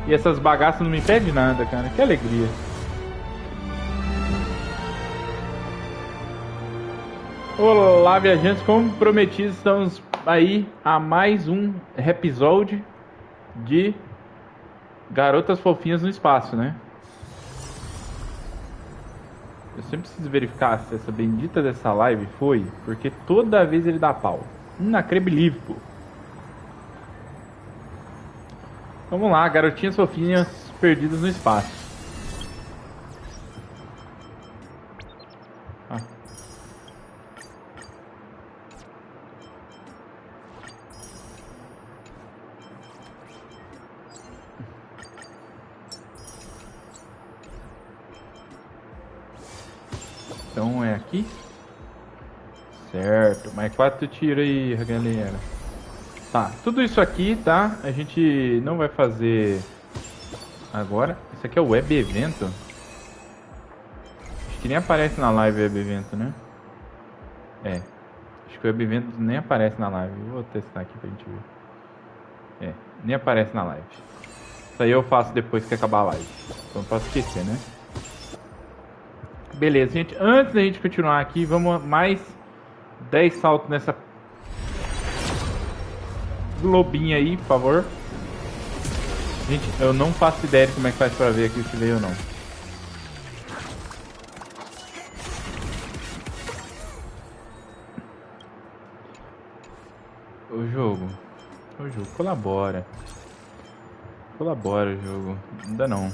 E essas bagaças não me impedem nada, cara. Que alegria. Olá, viajantes. Como prometido, estamos aí a mais um episódio de Garotas Fofinhas no Espaço, né? Eu sempre preciso verificar se essa bendita dessa live foi, porque toda vez ele dá pau. Inacreditável. Vamos lá, garotinhas fofinhas perdidas no espaço. Ah. Então é aqui? Certo, mais 4 tiros aí, galera. Tá, tudo isso aqui, tá? A gente não vai fazer agora. Isso aqui é o web evento. Acho que nem aparece na live o web evento, né? É. Acho que o web evento nem aparece na live. Vou testar aqui pra gente ver. É, nem aparece na live. Isso aí eu faço depois que acabar a live. Então não posso esquecer, né? Beleza, gente. Antes da gente continuar aqui, vamos mais 10 saltos nessa Lobiiiinha aí, por favor. Gente, eu não faço ideia de como é que faz pra ver aqui se veio ou não. O jogo, colabora. Colabora, jogo. Ainda não.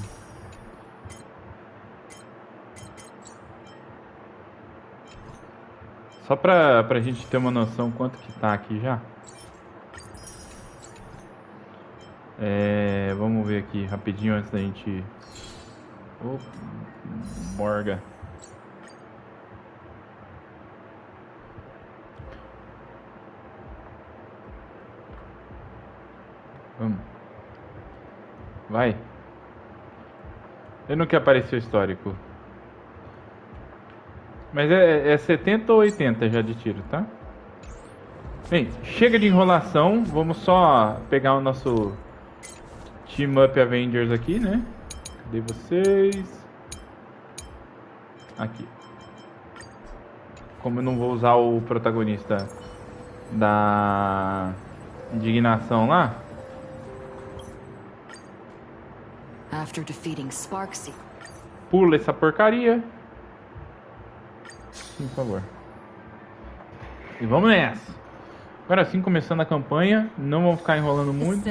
Só pra gente ter uma noção quanto que tá aqui já. Vamos ver aqui rapidinho antes da gente... Oh, morga. Vamos. Vai. Eu não quero aparecer o histórico. Mas é 70 ou 80 já de tiro, tá? Bem, chega de enrolação. Vamos só pegar o nosso Team Up Avengers aqui, né? Cadê vocês? Aqui. Como eu não vou usar o protagonista da indignação lá. After defeating Sparksy. Pula essa porcaria. Sim, por favor. E vamos nessa. Agora sim, começando a campanha. Não vamos ficar enrolando muito.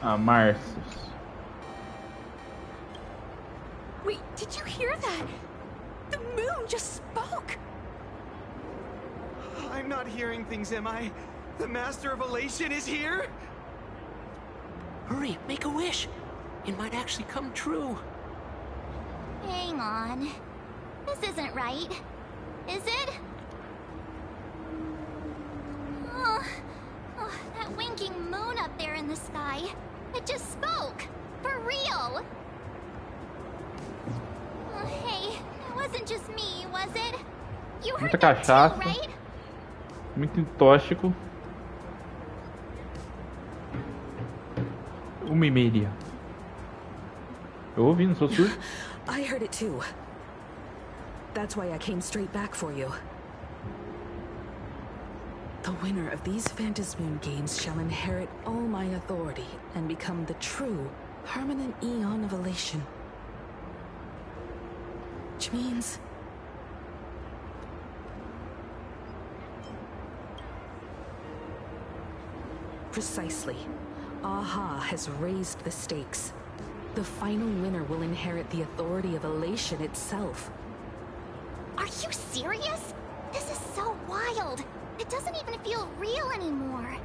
Ah, Marcius. Wait, did you hear that? The moon just spoke. I'm not hearing things, am I? The Master of Elation is here? Hurry, make a wish. It might actually come true. Hang on. This isn't right. Is it? Oh, that winking moon up there in the sky. It just spoke. For real. Oh, hey, it wasn't just me, was it? You heard Muita that cachaça. too, right? Muito tóxico. Uma e meia. Eu ouvi, não sou surdo. I heard it too. That's why I came straight back for you. The winner of these Phantasmoon games shall inherit all my authority and become the true, permanent Eon of Elation. Which means... Precisely. Aha has raised the stakes. The final winner will inherit the authority of Elation itself. Are you serious? This is so wild. It doesn't even feel real anymore.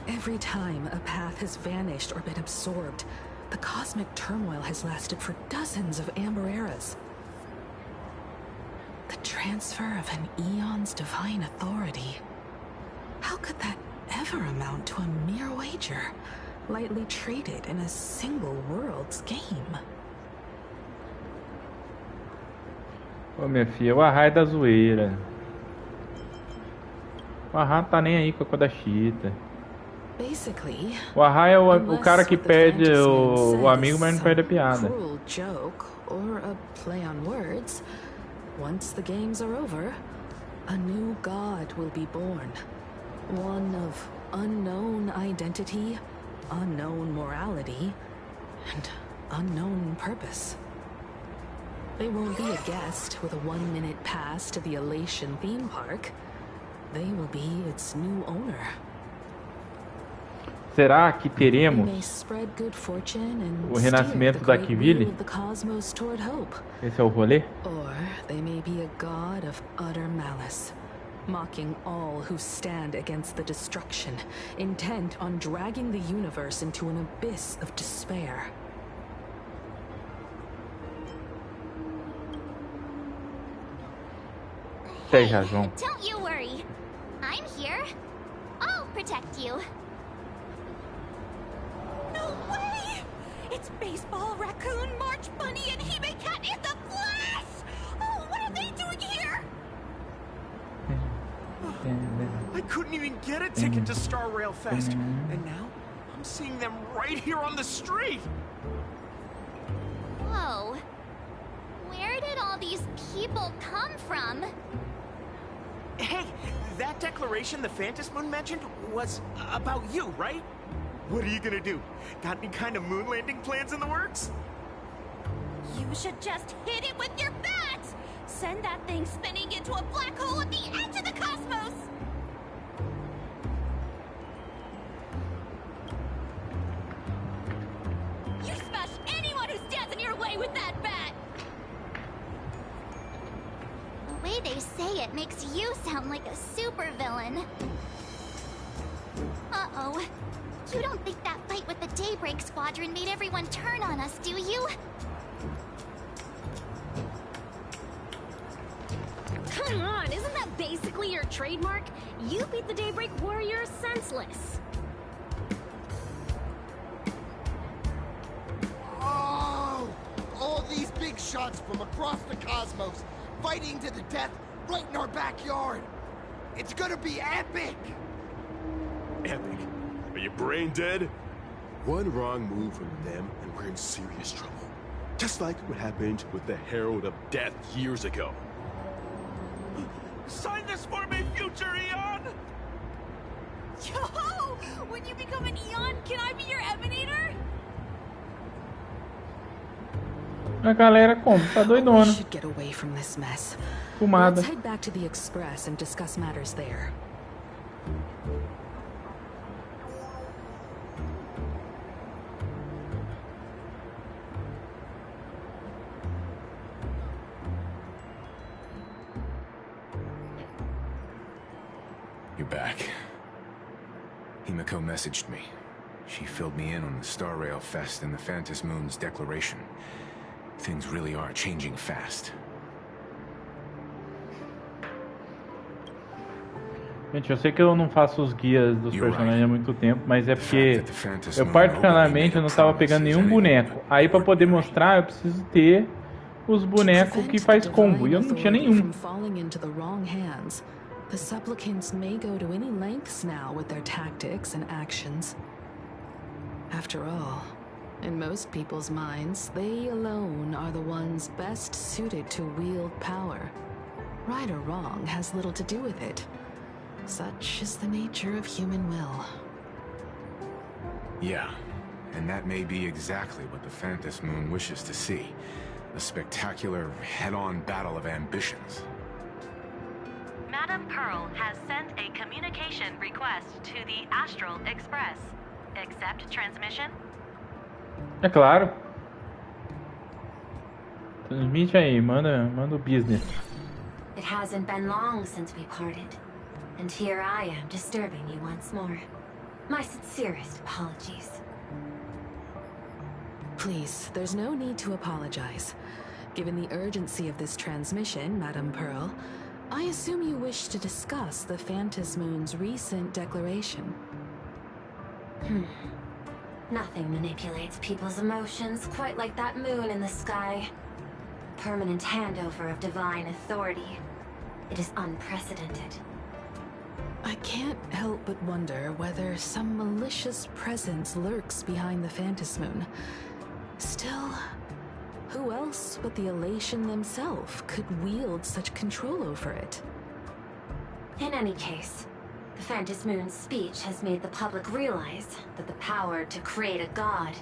Every time a path has vanished or been absorbed, the cosmic turmoil has lasted for dozens of Amber eras. The transfer of an Eon's divine authority. How could that ever amount to a mere wager, lightly traded in a single world's game? Ô minha filha, o arraio da zoeira. O Ahá tá nem aí com a Kodashita. Basically, O Ahá é o unless cara que what the perde Phantasm o amigo, mas says não perde a some piada. cruel joke or a play on words, once the games are over, a new god will be born. One of unknown identity, unknown morality, and unknown purpose. They won't be a guest with a 1-minute pass to the Elation theme park. They will be its new owner. Será que They teremos may spread good fortune and o steer renascimento the da great Kivili? wheel of the cosmos toward hope. Esse é o rolê? Or they may be a god of utter malice, mocking all who stand against the destruction, intent on dragging the universe into an abyss of despair. Tem razão. Don't you worry. I'm here. I'll protect you. No way! It's Baseball, Raccoon, March Bunny, and Hime Cat in the flesh! Oh, what are they doing here? I couldn't even get a ticket to Star Rail Fest, and now I'm seeing them right here on the street. Whoa. Where did all these people come from? Hey, that declaration the Phantasm Moon mentioned was about you, right? What are you gonna do? Got any kind of moon landing plans in the works? You should just hit it with your bat! Send that thing spinning into a black hole at the edge of the cosmos! You smash anyone who stands in your way with that bat! The way they say it makes you sound like a supervillain. Uh-oh. You don't think that fight with the Daybreak Squadron made everyone turn on us, do you? Come on, isn't that basically your trademark? You beat the Daybreak Warriors senseless. Oh! All these big shots from across the cosmos, fighting to the death right in our backyard. It's gonna be epic! Epic? Are you brain dead? One wrong move from them and we're in serious trouble. Just like what happened with the Herald of Death years ago. Sign this for me, future Eon! Yo! When you become an Eon, can I be your Emanator? A galera como? Tá We doidona. should get away from this mess. Fumada. Let's head back to the Express and discuss matters there. You're back. Himiko messaged me. She filled me in on the Star Rail Fest and the Phantasm Moon's declaration. Things really are changing fast. Gente, eu sei que eu não faço os guias dos personagens há muito tempo, mas é porque eu particularmente eu não estava pegando nenhum boneco. Aí para poder mostrar eu preciso ter os bonecos que faz combo, e eu não tinha nenhum. The supplicants may go to any lengths now with their tactics and actions. After all, in most people's minds, they alone are the ones best suited to wield power. Right or wrong has little to do with it. Such is the nature of human will. Yeah, and that may be exactly what the Phantasm Moon wishes to see. A spectacular, head-on battle of ambitions. Madam Pearl has sent a communication request to the Astral Express. Accept transmission? É claro. Transmite aí, manda o business. It hasn't been long since we parted, and here I am disturbing you once more. My sincerest apologies. Please, there's no need to apologize. Given the urgency of this transmission, Madam Pearl, I assume you wish to discuss the Phantasm Moon's recent declaration. Nothing manipulates people's emotions quite like that moon in the sky. Permanent handover of divine authority. It is unprecedented. I can't help but wonder whether some malicious presence lurks behind the Phantasmoon. Still, who else but the Elation themselves could wield such control over it? In any case, the Phantasmoon's speech has made the public realize that the power to create a god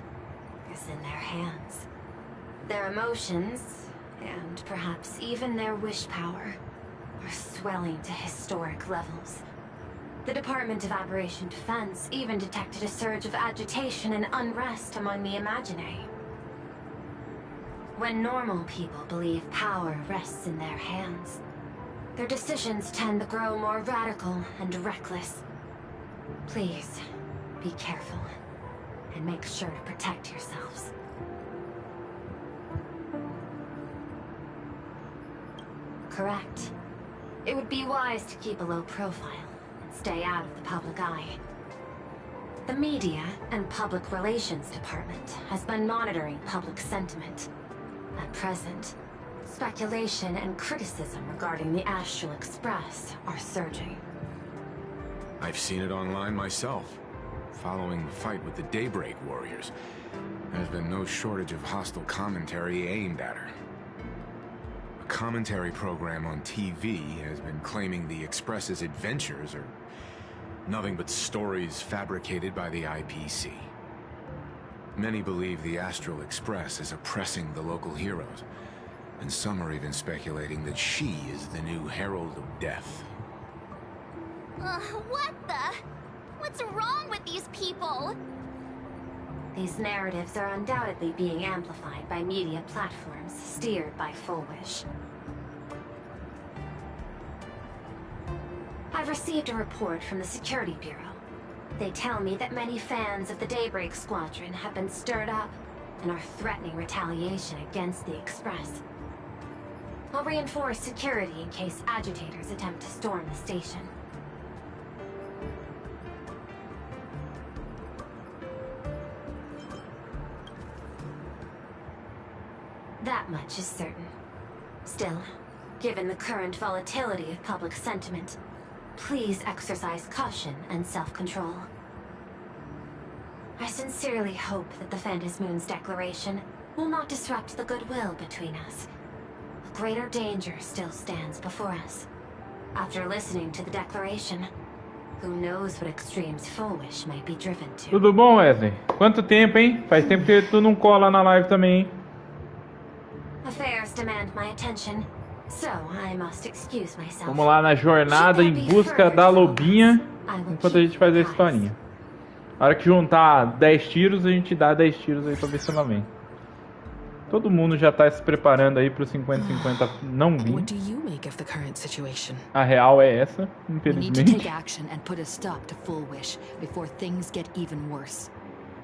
is in their hands. Their emotions, and perhaps even their wish power, are swelling to historic levels. The Department of Aberration Defense even detected a surge of agitation and unrest among the Imaginary. When normal people believe power rests in their hands, their decisions tend to grow more radical and reckless. Please, be careful, and make sure to protect yourselves. Correct. It would be wise to keep a low profile and stay out of the public eye. The Media and Public Relations Department has been monitoring public sentiment. At present, speculation and criticism regarding the Astral Express are surging. I've seen it online myself. Following the fight with the Daybreak Warriors, there's been no shortage of hostile commentary aimed at her. A commentary program on TV has been claiming the Express's adventures are nothing but stories fabricated by the IPC. Many believe the Astral Express is oppressing the local heroes, and some are even speculating that she is the new Herald of Death. What the? What's wrong with these people? These narratives are undoubtedly being amplified by media platforms steered by Full Wish. I've received a report from the Security Bureau. They tell me that many fans of the Daybreak Squadron have been stirred up and are threatening retaliation against the Express. I'll reinforce security in case agitators attempt to storm the station. That much is certain. Still, given the current volatility of public sentiment, please exercise caution and self-control. I sincerely hope that the Phantasmoon's declaration will not disrupt the goodwill between us. A greater danger still stands before us. After listening to the declaration, who knows what extremes Full Wish might be driven to. Tudo bom, Wesley? Quanto tempo, hein? Faz tempo que tu não cola na live também, hein? Affairs demand my attention, so I must excuse myself. Vamos lá na jornada em busca da Lobiiiinha, enquanto a gente faz a historinha. Na hora que juntar 10 tiros, a gente dá 10 tiros aí pra ver se ela vem. Todo mundo já tá se preparando aí pro 50-50 não vir. A real é essa, infelizmente.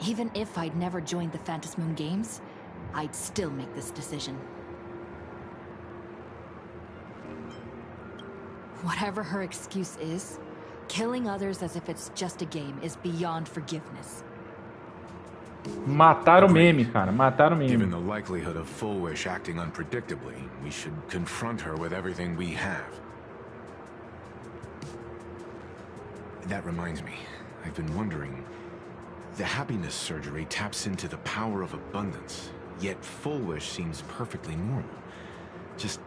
Even if I'd never joined the Phantasmoon Games, I'd still make this decision. Whatever her excuse is, killing others as if it's just a game is beyond forgiveness. Mataram o meme, cara. Mataram o meme. Given the likelihood of Full Wish acting unpredictably, we should confront her with everything we have. That reminds me, I've been wondering, the happiness surgery taps into the power of abundance, yet Full Wish seems perfectly normal. Just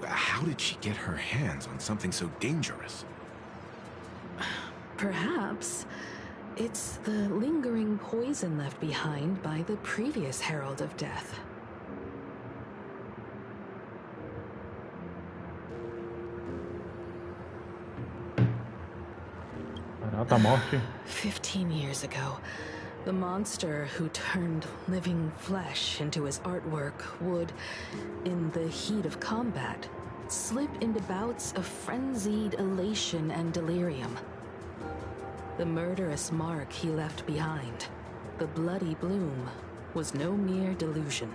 how did she get her hands on something so dangerous? Perhaps it's the lingering poison left behind by the previous Herald of Death. Barata morte. 15 years ago, the monster who turned living flesh into his artwork would, in the heat of combat, slip into bouts of frenzied elation and delirium. The murderous mark he left behind, the bloody bloom, was no mere delusion.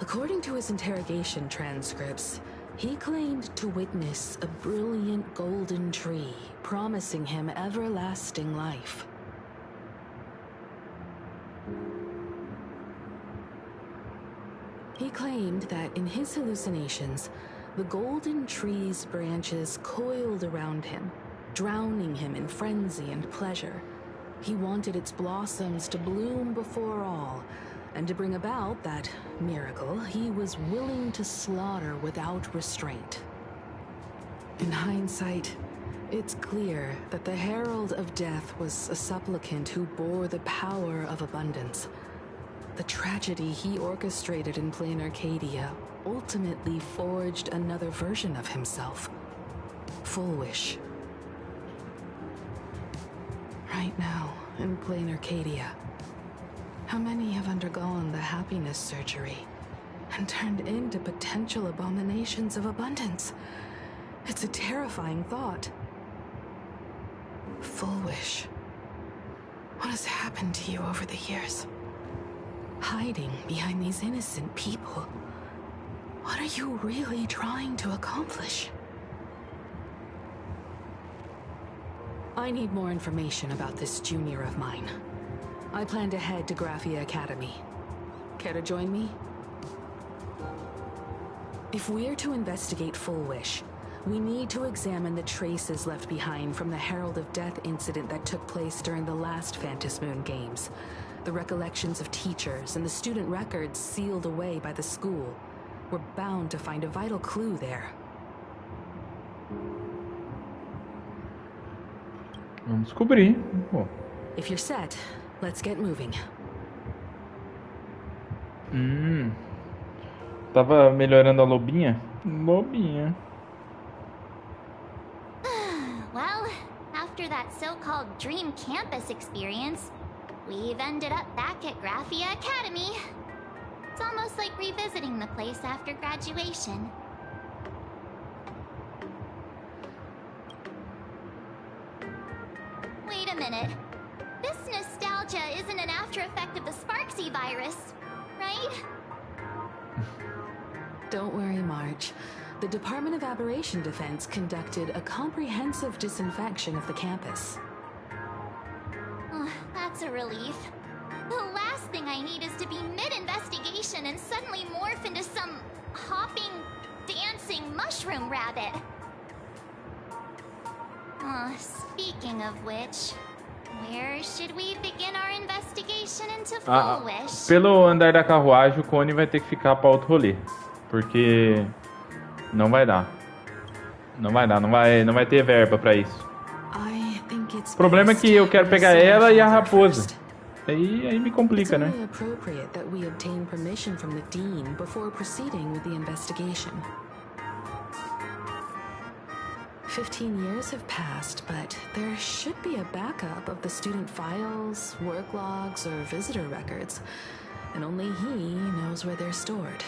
According to his interrogation transcripts, he claimed to witness a brilliant golden tree promising him everlasting life. He claimed that in his hallucinations, the golden tree's branches coiled around him, drowning him in frenzy and pleasure. He wanted its blossoms to bloom before all, and to bring about that miracle, he was willing to slaughter without restraint. In hindsight, it's clear that the Herald of Death was a supplicant who bore the power of abundance. The tragedy he orchestrated in plain Arcadia ultimately forged another version of himself. Full Wish. Right now, in plain Arcadia, how many have undergone the happiness surgery and turned into potential abominations of abundance? It's a terrifying thought. Full Wish. What has happened to you over the years? Hiding behind these innocent people. What are you really trying to accomplish? I need more information about this junior of mine. I plan to head to Graphia Academy. Care to join me? If we're to investigate Full Wish, we need to examine the traces left behind from the Herald of Death incident that took place during the last Phantom Moon Games. The recollections of teachers and the student records sealed away by the school. We're bound to find a vital clue there. Vamos descobrir. Pô. If you're set, let's get moving. Tava melhorando a Lobiiiinha? Lobiiiinha. Well, after that so-called dream campus experience, we've ended up back at Graphia Academy. It's almost like revisiting the place after graduation. Wait a minute. This nostalgia isn't an after effect of the Sparksy virus, right? Don't worry, Marge. The Department of Aberration Defense conducted a comprehensive disinfection of the campus. Oh, that's a relief. The last thing I need is to be mid-investigation and suddenly morph into some hopping, dancing mushroom rabbit. Speaking of which, where should we begin our investigation into Full Wish? Pelo andar da carruagem, o Cone vai ter que ficar para outro rolê. Porque não vai dar. Não vai ter verba para isso. O problema é que eu quero pegar ela e a raposa. Aí me complica, né? It's only appropriate that we obtain permission from the dean before proceeding with the investigation. 15 years have passed, but there should be a backup of the student files, work logs, or visitor records, and only he knows where they're stored.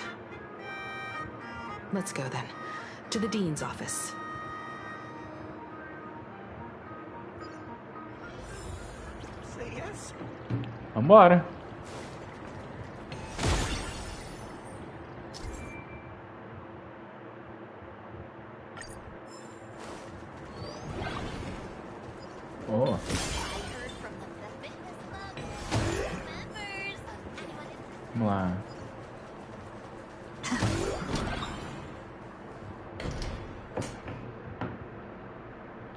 Let's go then, to the dean's office. Say yes. Vambora. Oh. Vamos lá.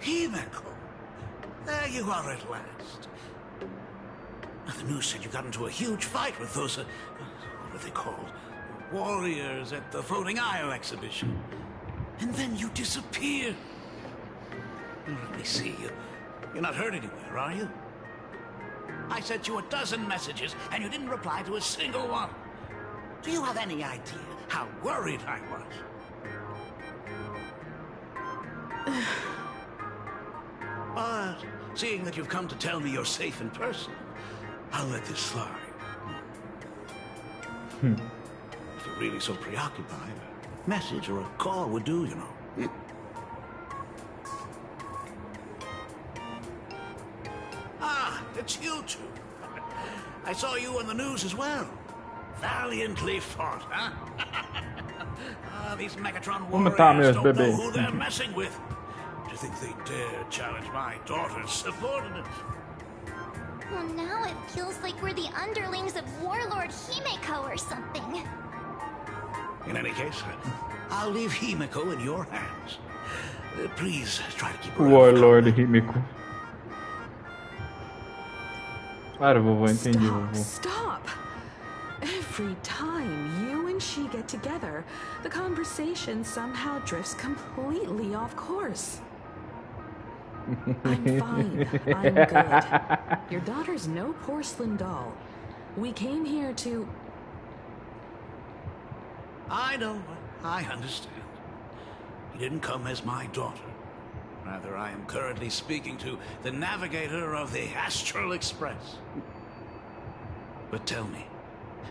Himeko, there you are at last. The news said you got into a huge fight with those, what are they called? Warriors at the Floating Isle exhibition. And then you disappeared. Let me see. You're not hurt anywhere, are you? I sent you 12 messages, and you didn't reply to a single one. Do you have any idea how worried I was? But seeing that you've come to tell me you're safe in person, I'll let this slide. If you're really so preoccupied, a message or a call would do, you know. Ah, it's you two. I saw you on the news as well. Valiantly fought, huh? These Megatron warriors don't know who they're messing with. Do you think they dare challenge my daughter's subordinates? Well, now it feels like we're the underlings of Warlord Himeko or something. In any case, I'll leave Himeko in your hands. Please try to keep her Warlord Himeko. Claro, vovô, entendi, vovô. Stop! Every time you and she get together, the conversation somehow drifts completely off course. I'm fine. I'm good. Your daughter's no porcelain doll. We came here to... I know. I understand. You didn't come as my daughter. Rather, I am currently speaking to the navigator of the Astral Express. But tell me,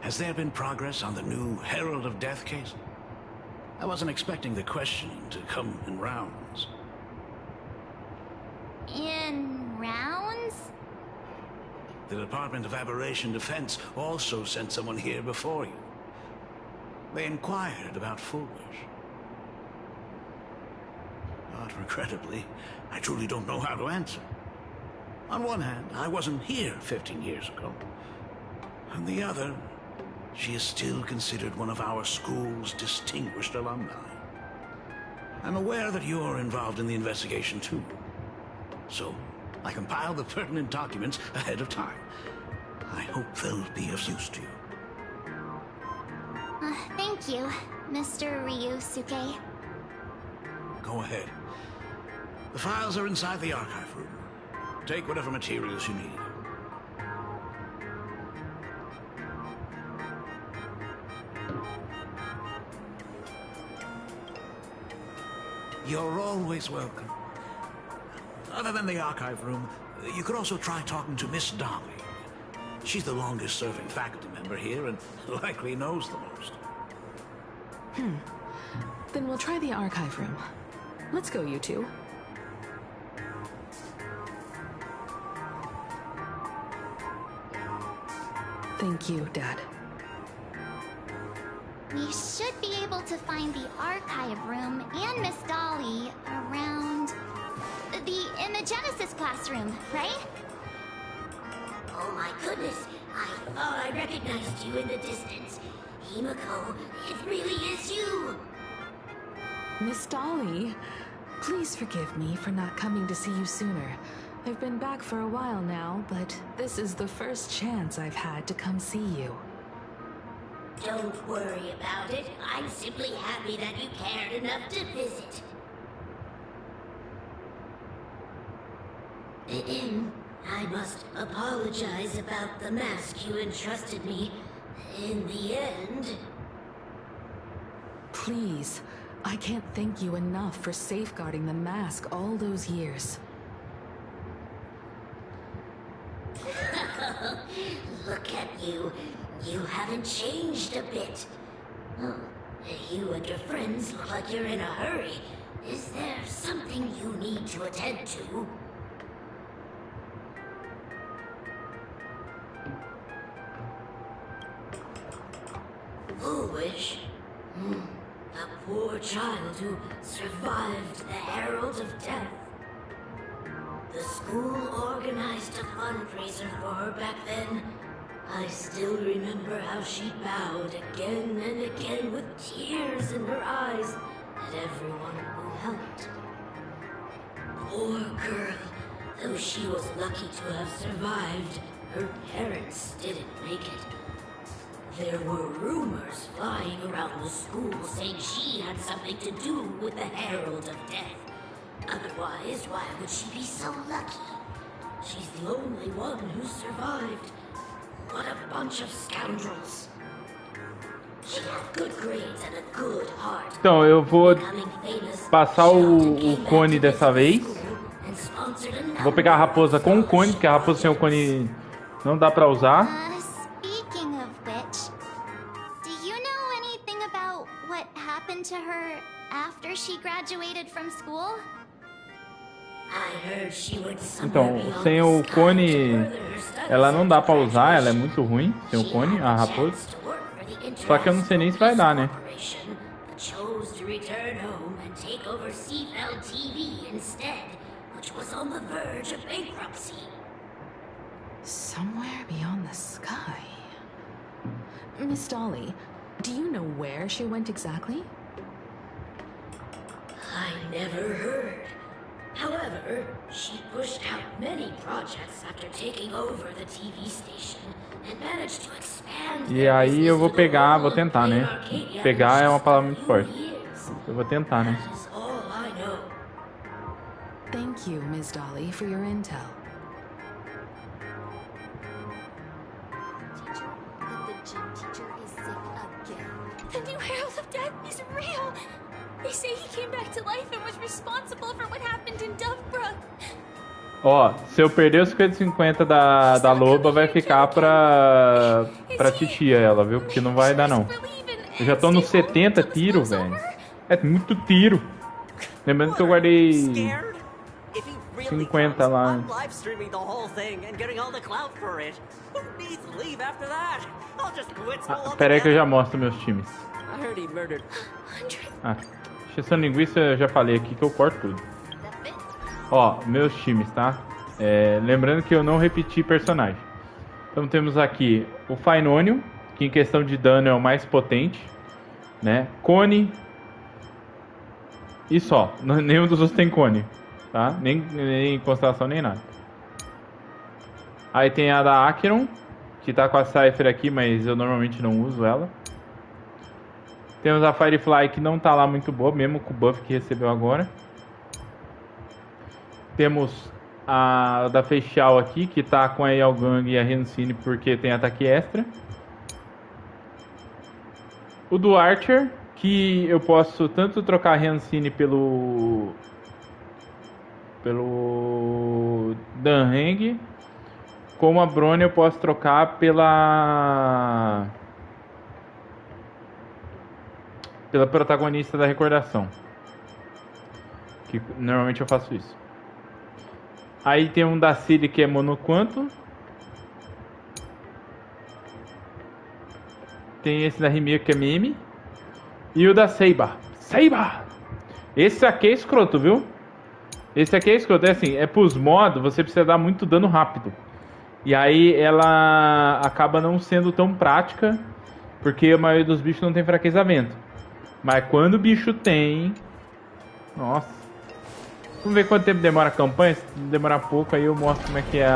has there been progress on the new Herald of Death case? I wasn't expecting the questioning to come in rounds. In rounds? The Department of Aberration Defense also sent someone here before you. They inquired about Foolish. But regrettably, I truly don't know how to answer. On one hand, I wasn't here 15 years ago. On the other, she is still considered one of our school's distinguished alumni. I'm aware that you're involved in the investigation too. So, I compiled the pertinent documents ahead of time. I hope they'll be of use to you. Thank you, Mr. Ryusuke. Go ahead. The files are inside the archive room. Take whatever materials you need. You're always welcome. Other than the archive room, you could also try talking to Miss Dolly. She's the longest-serving faculty member here and likely knows the most. Then we'll try the archive room. Let's go, you two. Thank you, Dad. We should be able to find the archive room and Miss Dolly around... in the Genesis classroom, right? Oh my goodness, I thought I recognized you in the distance. Himeko, it really is you! Miss Dolly, please forgive me for not coming to see you sooner. I've been back for a while now, but this is the first chance I've had to come see you. Don't worry about it. I'm simply happy that you cared enough to visit. I must apologize about the mask you entrusted me. In the end... Please, I can't thank you enough for safeguarding the mask all those years. Look at you. You haven't changed a bit. Oh, you and your friends look like you're in a hurry. Is there something you need to attend to? Foolish. The poor child who survived the Herald of Death. The school organized a fundraiser for her back then. I still remember how she bowed again and again with tears in her eyes at everyone who helped. Poor girl. Though she was lucky to have survived, her parents didn't make it. There were rumors flying around the school saying she had something to do with the Herald of Death. Otherwise, why would she be so lucky? She's the only one who survived. What a bunch of scoundrels. She had good grades and a good heart. Então, eu vou passar o cone dessa vez. Vou pegar a raposa com o cone, porque a raposa sem o cone não dá pra usar. Speaking of which, do you know anything about what happened to her after she graduated from school? Então, sem o cone, ela não dá pra usar, ela é muito ruim, sem o cone, a raposa. Só que eu não sei nem se vai dar, né? Somewhere beyond the sky. Miss Dolly, do you know where she went exactly? I never heard. However, she pushed out many projects after taking over the TV station and managed to expand. E aí eu vou pegar, vou tentar, né? Pegar é uma palavra muito forte. Eu vou tentar, né? Thank you, Ms. Dolly, for your intel. The new Herald of Death is real! They say he came back to life and was responsible for what happened in Dovebrook. Ó, se eu perder os 50 da loba, vai ficar pra titia ela, viu? Porque não vai dar, não. Eu já tô nos 70 tiro, velho. É muito tiro. Lembrando que eu guardei 50 lá antes. Pera aí que eu já mostro meus times. Exceção linguiça eu já falei aqui que eu corto tudo. Ó, meus times, tá? Lembrando que eu não repeti personagem. Então temos aqui o Fainônio, que em questão de dano é o mais potente, né? Cone. E só. Nenhum dos outros tem cone, tá? Nem constelação, nem nada. Aí tem a da Acheron, que tá com a Cypher aqui, mas eu normalmente não uso ela. Temos a Firefly, que não tá lá muito boa, mesmo com o buff que recebeu agora. Temos a da Facial aqui, que tá com a Yalgang e a Hansine porque tem ataque extra. O do Archer, que eu posso tanto trocar a Hansine pelo Danheng, como a Brony eu posso trocar pela protagonista da recordação. Que normalmente eu faço isso. Aí tem um da Ciri que é monoquanto. Tem esse da Rimia que é meme. E o da Seiba. Seiba! Esse aqui é escroto, viu? Esse aqui é escroto. É assim, pros modos, você precisa dar muito dano rápido. E aí ela acaba não sendo tão prática, porque a maioria dos bichos não tem fraquezamento. Mas quando o bicho tem... Nossa. Vamos ver quanto tempo demora a campanha. Se demorar pouco, aí eu mostro como é que é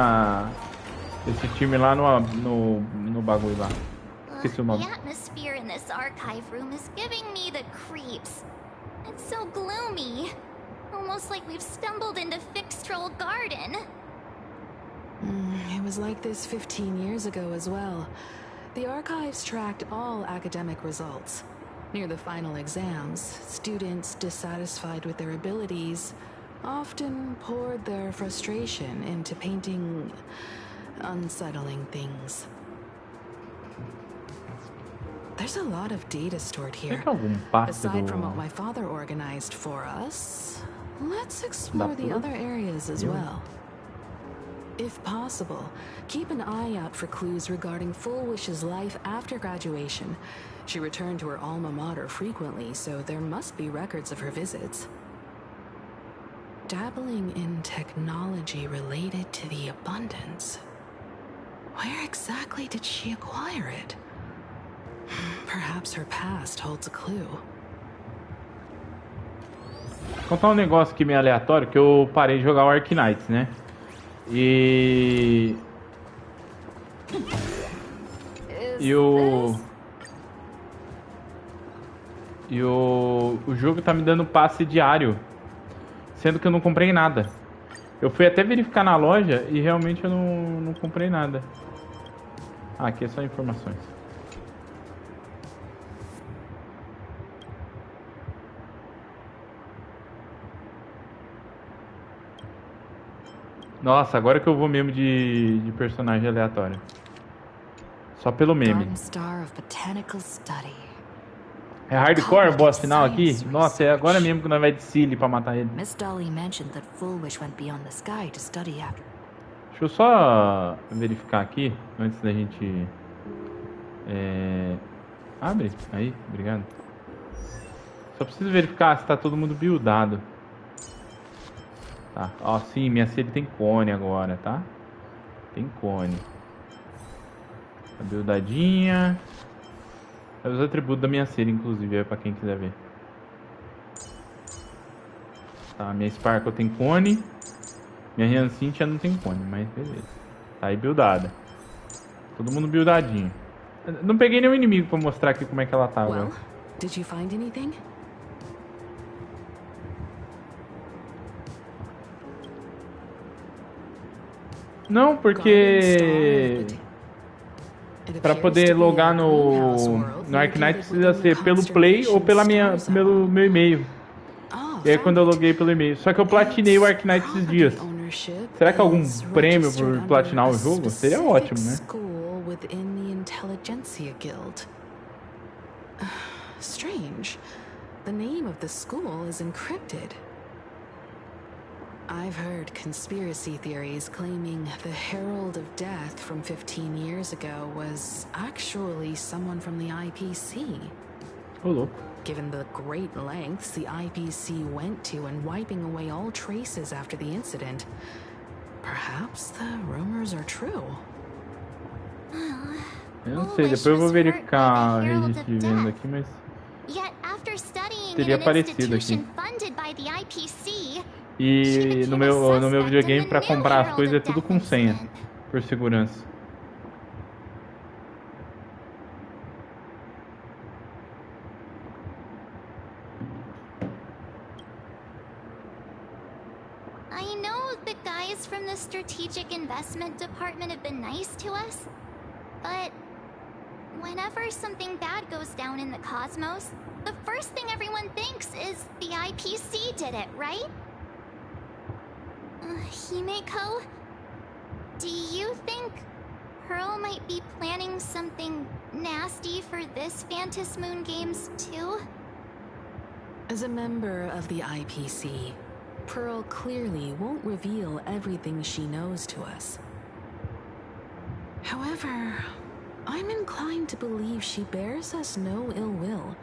esse time lá no bagulho lá. Esqueci o nome. The atmosphere in this archive room is giving me the creeps. It's so gloomy. Almost like we've stumbled into Fixtroll Garden. It was like this 15 years ago as well. The archives tracked all academic results. Near the final exams, students dissatisfied with their abilities often poured their frustration into painting unsettling things. There's a lot of data stored here. Aside from what my father organized for us, let's explore the other areas as well. If possible, keep an eye out for clues regarding Full Wish's life after graduation. She returned to her alma mater frequently, so there must be records of her visits. Dabbling in technology related to the abundance. Where exactly did she acquire it? Perhaps her past holds a clue. Vou contar um negócio aqui meio aleatório, que eu parei de jogar o Arknights, né? E o jogo tá me dando passe diário, sendo que eu não comprei nada. Eu fui até verificar na loja e realmente eu não comprei nada. Ah, aqui é só informações. Nossa, agora que eu vou mesmo de personagem aleatório. Só pelo meme. É hardcore o boss final aqui? Nossa, é agora mesmo que nós vai de Silly pra matar ele. Miss Dolly mentioned that Full Wish went beyond the sky to study after. Deixa eu só verificar aqui, antes da gente... Abre. Aí, obrigado. Só preciso verificar se tá todo mundo buildado. Tá, ó, sim, minha série tem cone agora, tá? Tem cone. Tá buildadinha. Os atributos da minha série, inclusive, é pra quem quiser ver. Tá, minha Sparkle tem cone. Minha Rian Cynthia não tem cone, mas beleza. Tá aí buildada. Todo mundo buildadinho. Não peguei nenhum inimigo pra mostrar aqui como é que ela tá agora. Well, did you find anything? Não, porque para poder logar no Arknight precisa ser pelo Play ou pelo meu e-mail. E aí quando eu loguei pelo e-mail. Só que eu platinei o Arknight esses dias. Será que algum prêmio por platinar o jogo? Seria ótimo, né? Strange. The name of the school is encrypted. I've heard conspiracy theories claiming the Herald of Death from 15 years ago was actually someone from the IPC. Oh, look. Given the great lengths the IPC went to in wiping away all traces after the incident, perhaps the rumors are true. Eu não sei, depois eu vou verificar a registro de venda aqui, mas teria aparecido aqui. E no meu videogame, pra comprar as coisas, é tudo com senha, por segurança. I know the guys from the strategic investment department have been nice to us, but whenever something bad goes down in the cosmos, the first thing everyone thinks is the IPC did it, right? Himeko, do you think Pearl might be planning something nasty for this Phantom Moon games too? As a member of the IPC, Pearl clearly won't reveal everything she knows to us. However, I'm inclined to believe she bears us no ill will.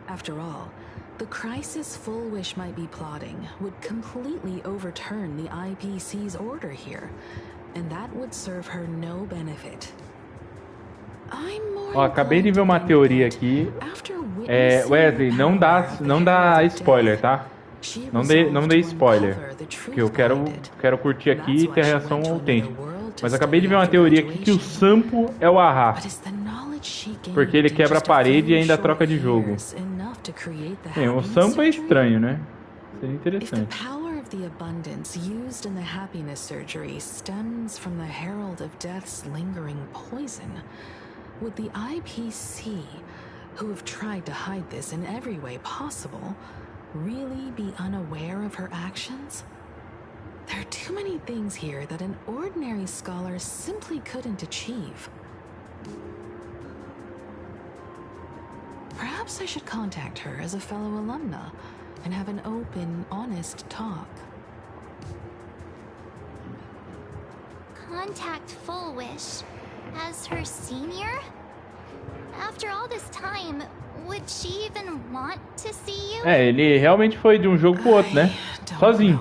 After all, the crisis Full Wish might be plotting would completely overturn the IPC's order here, and that would serve her no benefit. Ó, acabei de ver uma teoria aqui. Wesley, não dá spoiler, tá? Não dê spoiler, porque eu quero curtir aqui e ter a reação autêntica. Mas acabei de ver uma teoria aqui que o Sampo é o Ahá, porque ele quebra a parede e ainda troca de jogo. Bem, o Sampo é estranho, né? Seria interessante. The abundance used in the happiness surgery stems from the Herald of Death's lingering poison. Would the IPC, who have tried to hide this in every way possible, really be unaware of her actions? There are too many things here that an ordinary scholar simply couldn't achieve. Perhaps I should contact her as a fellow alumna and have an open, honest talk. Contact Full Wish as her senior? After all this time, would she even want to see you? Ele realmente foi de um jogo pro outro, né? Sozinho.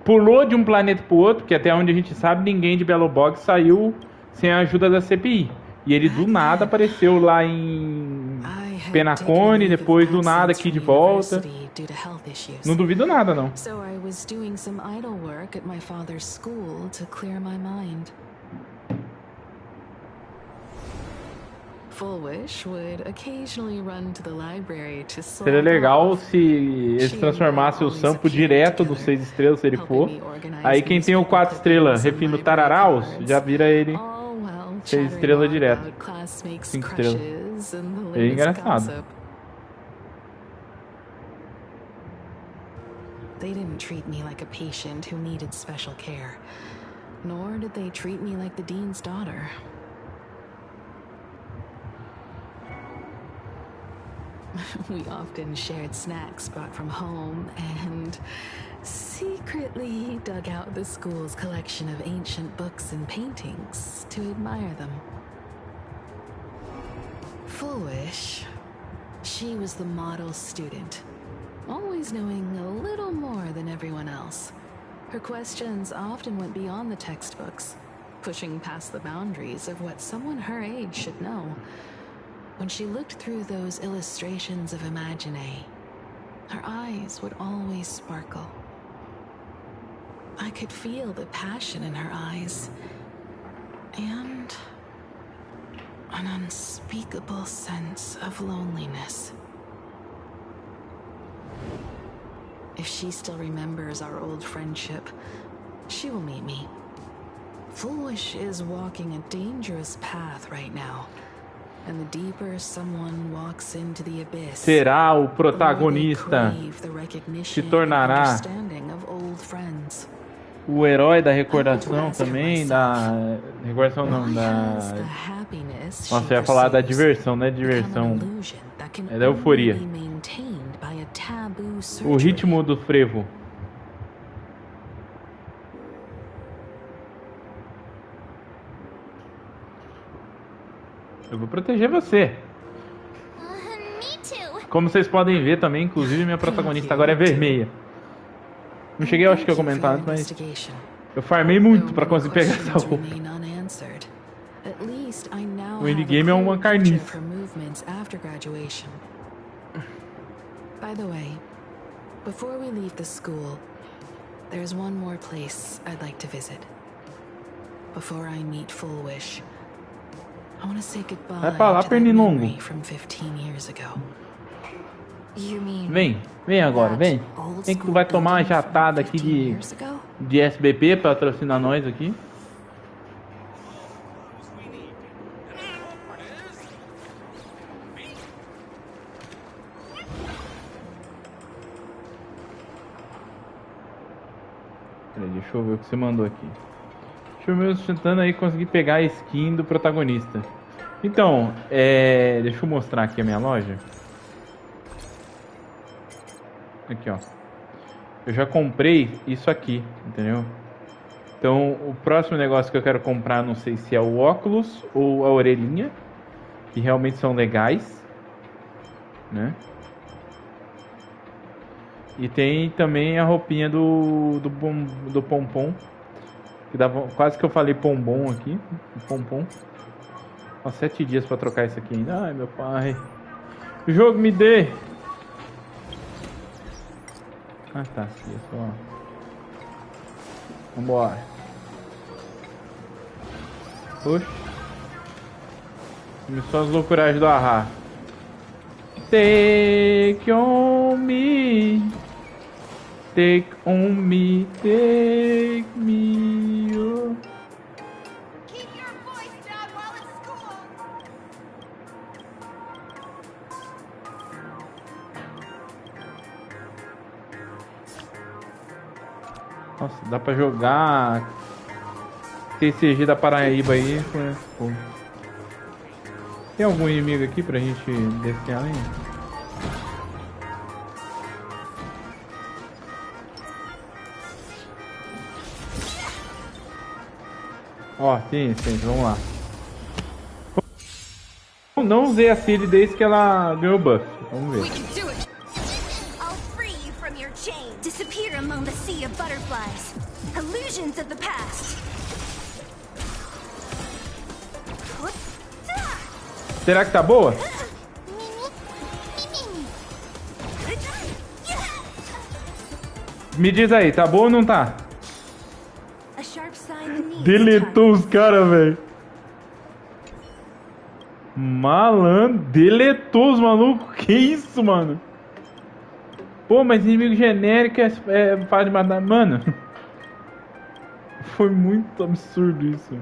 Pulou de um planeta pro outro, que até onde a gente sabe, ninguém de Belo Bog saiu sem a ajuda da CPI. E ele do nada apareceu lá em Penacone, depois do nada aqui de volta. Não duvido nada, não. So I was doing some idle work at my father's school to clear my mind. Full Wish would occasionally run to the library to solve. Seria legal se eles transformassem o Sampo direto do 6 estrelas, se ele for. Aí quem tem o 4 estrelas, refino Tararaus, já vira ele 6 estrelas direto. 5 estrelas. É engraçado. They didn't treat me like a patient who needed special care, nor did they treat me like the dean's daughter. We often shared snacks brought from home and secretly dug out the school's collection of ancient books and paintings to admire them. Full Wish, she was the model student, always knowing a little more than everyone else. Her questions often went beyond the textbooks, pushing past the boundaries of what someone her age should know. When she looked through those illustrations of Imagine, her eyes would always sparkle. I could feel the passion in her eyes. And an unspeakable sense of loneliness. If she still remembers our old friendship, she will meet me. Foolish is walking a dangerous path right now. And the deeper someone walks into the abyss, será o protagonista, se tornará o herói da recordação também, da recordação não, da... Nossa, eu ia falar da diversão, não é diversão, é da euforia. O ritmo do frevo. Eu vou proteger você. Como vocês podem ver também, inclusive minha protagonista agora é vermelha. Não cheguei, eu acho que eu comentar antes, mas eu farmei muito pra conseguir pegar essa roupa. O endgame é uma carniça. By the way, before we leave the school, there's one more place I'd like to visit. Before I meet Foolish, I want to say goodbye vai pra lá, to that memory from 15 years ago. Vem agora, vem. Vem que tu vai tomar uma jatada aqui de SBP pra patrocinar nós aqui. Peraí, deixa eu ver o que você mandou aqui. Deixa eu ver, tentando aí conseguir pegar a skin do protagonista. Então, deixa eu mostrar aqui a minha loja. Aqui, ó. Eu já comprei isso aqui, entendeu? Então, o próximo negócio que eu quero comprar, não sei se é o óculos ou a orelhinha, que realmente são legais, né? E tem também a roupinha do pompom. Que dava, quase que eu falei pombom aqui. Pompom. Há 7 dias pra trocar isso aqui ainda. Ai, meu pai. O jogo me dê. Ah, tá. Aqui, é só... Vambora. Oxi. Começou as loucuragens do Ahá. Take on me. Take on me. Take me. Oh. Keep your voice down while at school. Nossa, dá pra jogar TCG da Paraíba aí. Pô. Tem algum inimigo aqui pra gente descer além? Ó, tem, vamos lá. Não usei a serie desde que ela ganhou buff. Vamos ver. I'll free you from your chain. Disappear among the sea of butterflies. Illusions of the past. Será que tá boa? Me diz aí, tá boa ou não tá? Deletou os caras, velho. Malandro, deletou os malucos. Que isso, mano? Pô, mas inimigo genérico é fácil de matar. Mano, foi muito absurdo isso.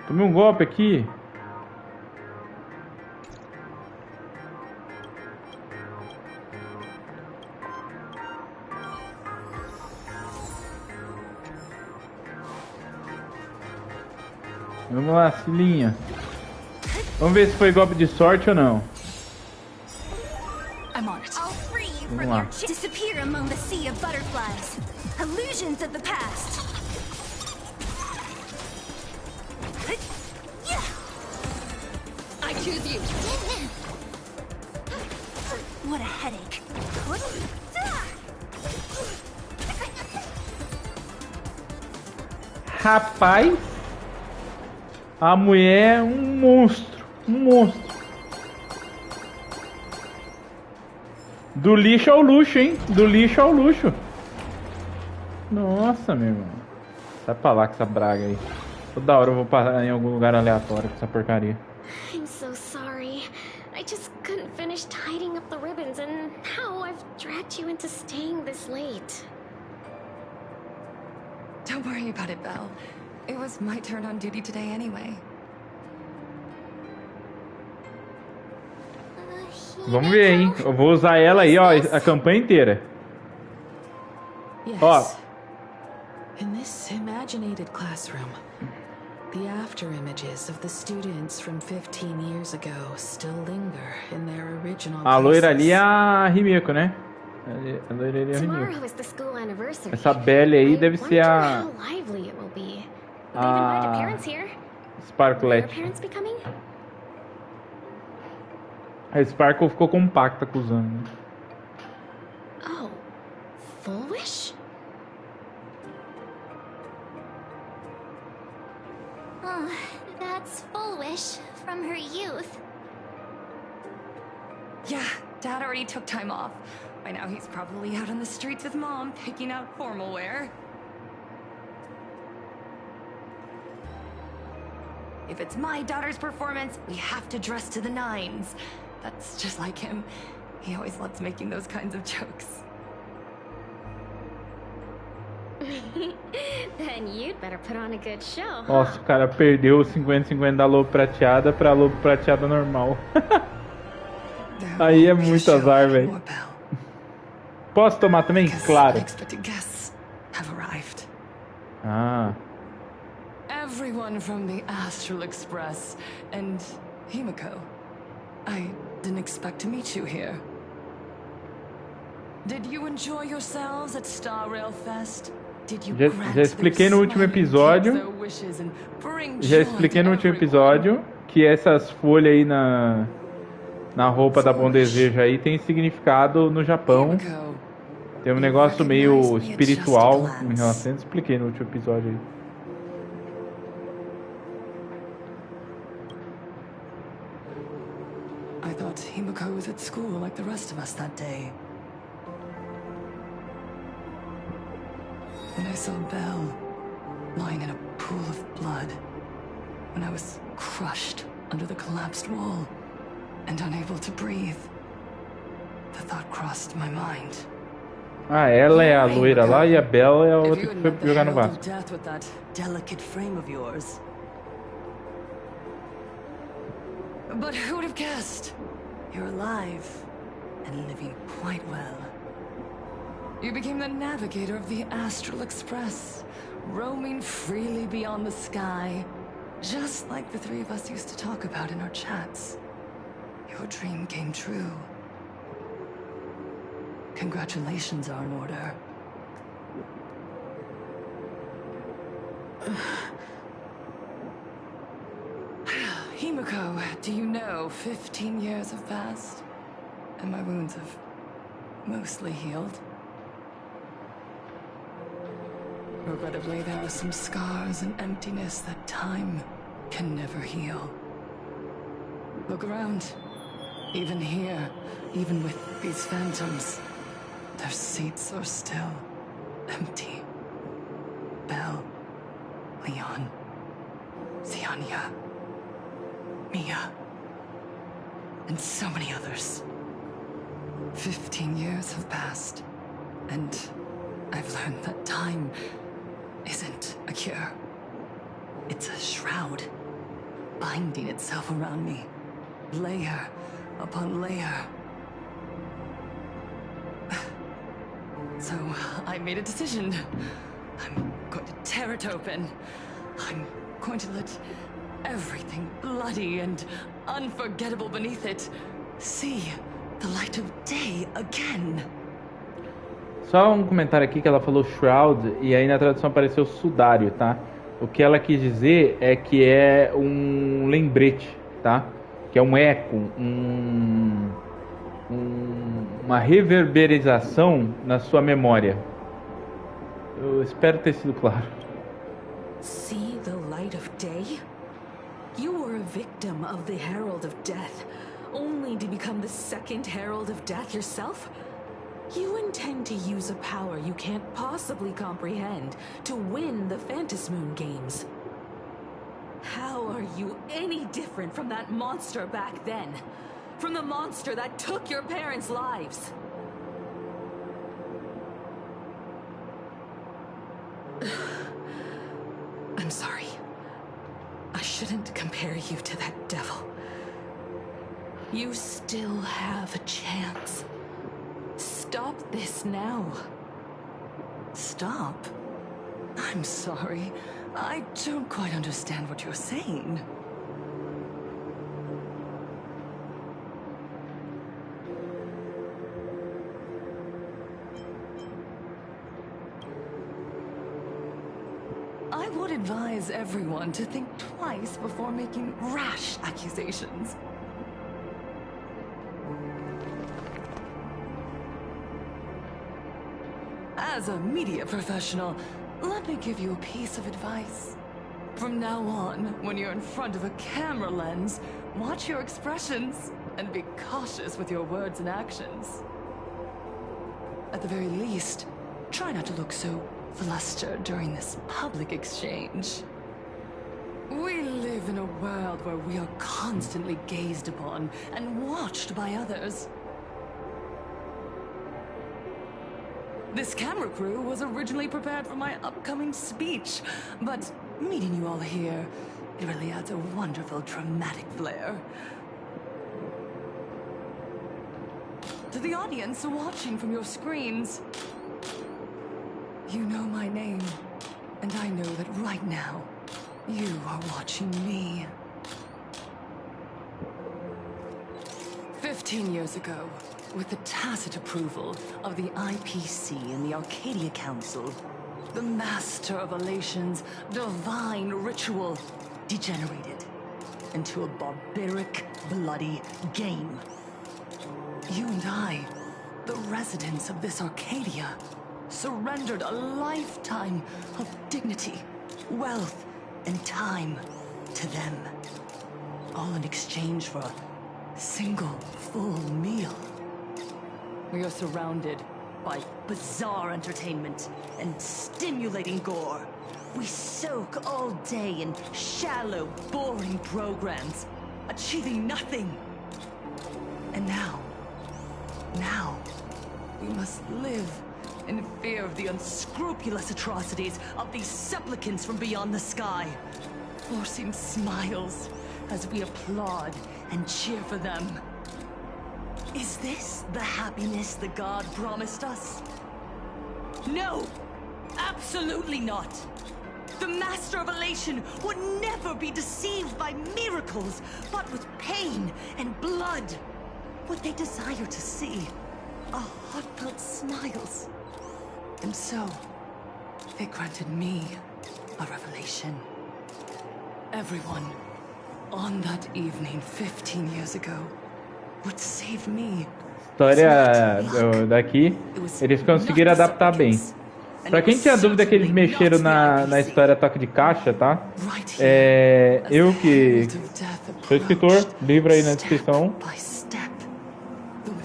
Tomei um golpe aqui. Vamos lá, Cilinha. Vamos ver se foi golpe de sorte ou não. Vamos lá. Disappear among the sea of butterflies. Illusions of the past. I choose you. What a headache. Rapaz, a mulher é um monstro. Um monstro. Do lixo ao luxo, hein? Do lixo ao luxo. Nossa, meu irmão. Sai pra lá com essa braga aí. Toda hora eu vou parar em algum lugar aleatório com essa porcaria. I'm so sorry. I just couldn't finish tidying up the ribbons, and now I've dragged you into staying this late. Don't worry about it, Belle. It was my turn on duty today anyway. Vamos ver, hein? Eu vou usar ela aí, ó, a campanha inteira. Ó. In this imaginated classroom, the after images of the students from 15 years ago still linger in their original A loira places. ali é a Rimeko, né? A loira ali é a Tomorrow Rimeko. is the school anniversary. Essa Belle aí deve ser a... How lively it will be. They've invited parents here. Will your Sparklet. parents be coming? A Sparkle ficou compacta com os anos. Oh, Full Wish? Oh, that's Full Wish from her youth. Yeah, Dad already took time off. By now he's probably out on the streets with Mom, picking out formal wear. If it's my daughter's performance, we have to dress to the nines. That's just like him. He always loves making those kinds of jokes. Then you'd better put on a good show, huh? Nossa, o cara perdeu o 50-50 da lobo prateada pra lobo prateada normal. Aí é muito azar, velho. Posso tomar também? Claro. Unexpected guests have arrived. Ah. Everyone from the Astral Express and Himiko. I didn't expect to meet you here. Did you enjoy yourselves at Star Rail Fest? Did you Já expliquei no último episódio. Já expliquei no último episódio que essas folhas aí na roupa da Bom Desejo aí tem significado no Japão. Tem um negócio meio espiritual em relação a isso. Expliquei no último episódio aí. I thought Himiko was at school like the rest of us that day. When I saw Belle lying in a pool of blood, when I was crushed under the collapsed wall and unable to breathe, the thought crossed my mind. Ah, ela é a loira lá e a Belle é a outra que foi jogar no Vasco. Death with that delicate frame of yours. But who would have guessed? You're alive and living quite well. You became the navigator of the Astral Express, roaming freely beyond the sky, just like the three of us used to talk about in our chats. Your dream came true. Congratulations are in order. Himiko, do you know 15 years have passed, and my wounds have mostly healed? Regrettably, there are some scars and emptiness that time can never heal. Look around. Even here, even with these phantoms, their seats are still empty. Belle, Leon, Xianya, Mia, and so many others. 15 years have passed, and I've learned that time isn't a cure. It's a shroud, binding itself around me, layer upon layer. So I made a decision. I'm going to tear it open. I'm going to let everything bloody and unforgettable beneath it see the light of day again. Só um comentário aqui que ela falou shroud e aí na tradução apareceu sudário, tá? O que ela quis dizer é que é um lembrete, tá? Que é um eco, uma reverberização na sua memória. Eu espero ter sido claro. See the light of day? You were a victim of the Herald of Death, only to become the second Herald of Death yourself? You intend to use a power you can't possibly comprehend to win the Phantasmoon games. How are you any different from that monster back then? From the monster that took your parents' lives? I'm sorry. I shouldn't compare you to that devil. You still have a chance. Stop this now. Stop? I'm sorry. I don't quite understand what you're saying. I would advise everyone to think twice before making rash accusations. As a media professional, let me give you a piece of advice. From now on, when you're in front of a camera lens, watch your expressions and be cautious with your words and actions. At the very least, try not to look so flustered during this public exchange. We live in a world where we are constantly gazed upon and watched by others. This camera crew was originally prepared for my upcoming speech, but meeting you all here, it really adds a wonderful dramatic flair. To the audience watching from your screens, you know my name, and I know that right now, you are watching me. 15 years ago, with the tacit approval of the IPC and the Arcadia Council, the Master of Elation's divine ritual degenerated into a barbaric, bloody game. You and I, the residents of this Arcadia, surrendered a lifetime of dignity, wealth, and time to them, all in exchange for a single full meal. We are surrounded by bizarre entertainment and stimulating gore. We soak all day in shallow, boring programs, achieving nothing. And now, we must live in fear of the unscrupulous atrocities of these supplicants from beyond the sky, forcing smiles as we applaud and cheer for them. Is this the happiness that God promised us? No! Absolutely not! The Master of Elation would never be deceived by miracles, but with pain and blood. What they desire to see are heartfelt smiles. And so, they granted me a revelation. Everyone, on that evening 15 years ago, would save me. História daqui, eles conseguiram adaptar bem. Pra quem tinha dúvida que eles mexeram na história toque de caixa, tá? Eu que sou escritor, livro aí na descrição.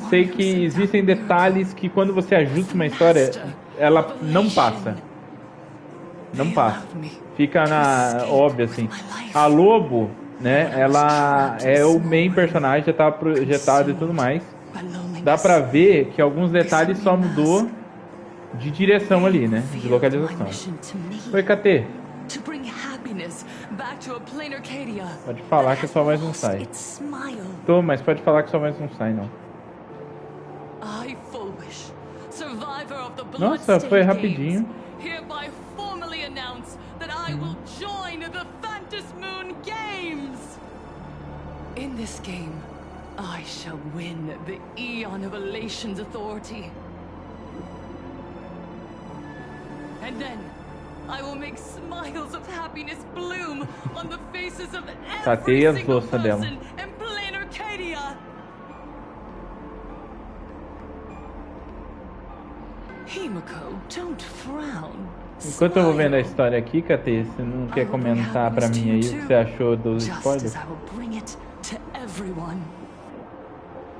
Sei que existem detalhes que quando você ajusta uma história, ela não passa. Não passa. Fica óbvio assim. A Lobo, né? Ela é o main personagem, já tá projetado e tudo mais. Dá pra ver que alguns detalhes só mudou de direção ali, né? De localização. Oi, KT. Pode falar que só mais um sai. Tô, mas pode falar que só mais um sai, não. Nossa, foi rapidinho. In this game, I shall win the Eon of Elation's authority. And then, I will make smiles of happiness bloom on the faces of every single person in plain Arcadia. Himiko, don't frown. Enquanto eu vou vendo a história aqui, KT, você não quer comentar pra mim aí o que você achou dos spoilers? to everyone.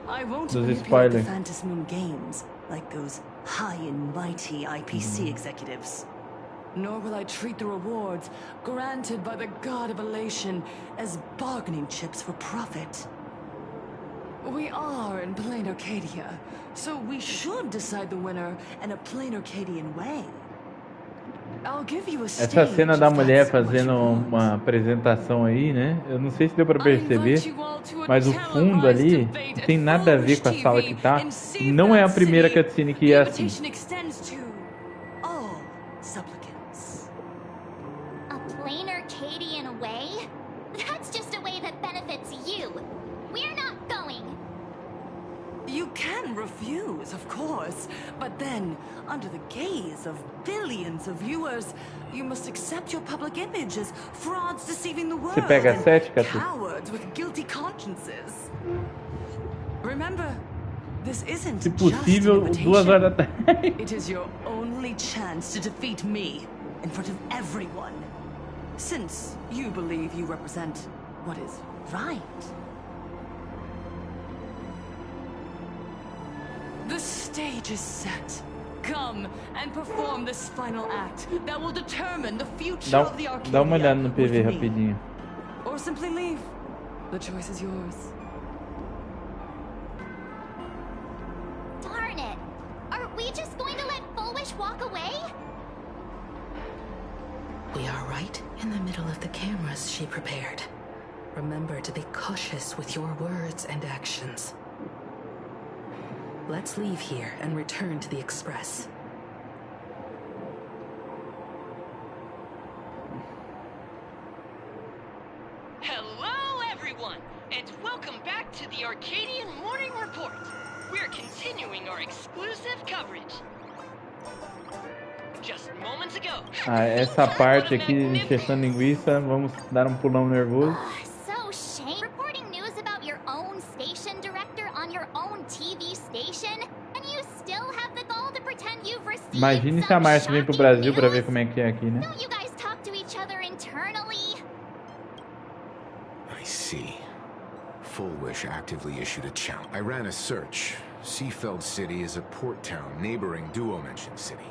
I won't Those manipulate the spoilers. Fantas Moon games like those high and mighty IPC executives. Nor will I treat the rewards granted by the God of Elation as bargaining chips for profit. We are in plain Arcadia, so we should decide the winner in a plain Arcadian way. I'll give you a Essa stage cena da if mulher that's what fazendo you want. uma apresentação aí, né? Eu não sei se deu pra perceber, mas o fundo ali não tem nada a ver com a sala que tá. E não é a primeira cutscene que é assim. A plain Arcadian way? That's just a way that benefits you. We're not going. You can refuse, of course, but then, under the gaze of billions of viewers, you must accept your public image as frauds deceiving the world Você pega and 7, Catu? cowards with guilty consciences. Remember, this isn't Se just possível, an 2 horas da invitation. tarde. It is your only chance to defeat me in front of everyone, since you believe you represent what is right. The stage is set. Come and perform this final act that will determine the future of the Arcadia. Dá uma olhada no PV with me. rapidinho. Or simply leave. The choice is yours. Darn it! Are we just going to let Foolish walk away? We are right in the middle of the cameras she prepared. Remember to be cautious with your words and actions. Let's leave here and return to the Express. Hello, everyone, and welcome back to the Arcadian Morning Report. We're continuing our exclusive coverage. Just moments ago. Essa parte aqui de encheção linguiça, vamos dar um pulão nervoso. So shame reporting news about your own station director on your own TV station, and you still have the gall to pretend you've received Imagine se a Márcia vem pro Brasil pra ver como é que é aqui, né? Don't you guys talk to each other internally? I see. Fullwish actively issued a challenge. I ran a search. Seafeld City is a port town neighboring Duo-Mention City.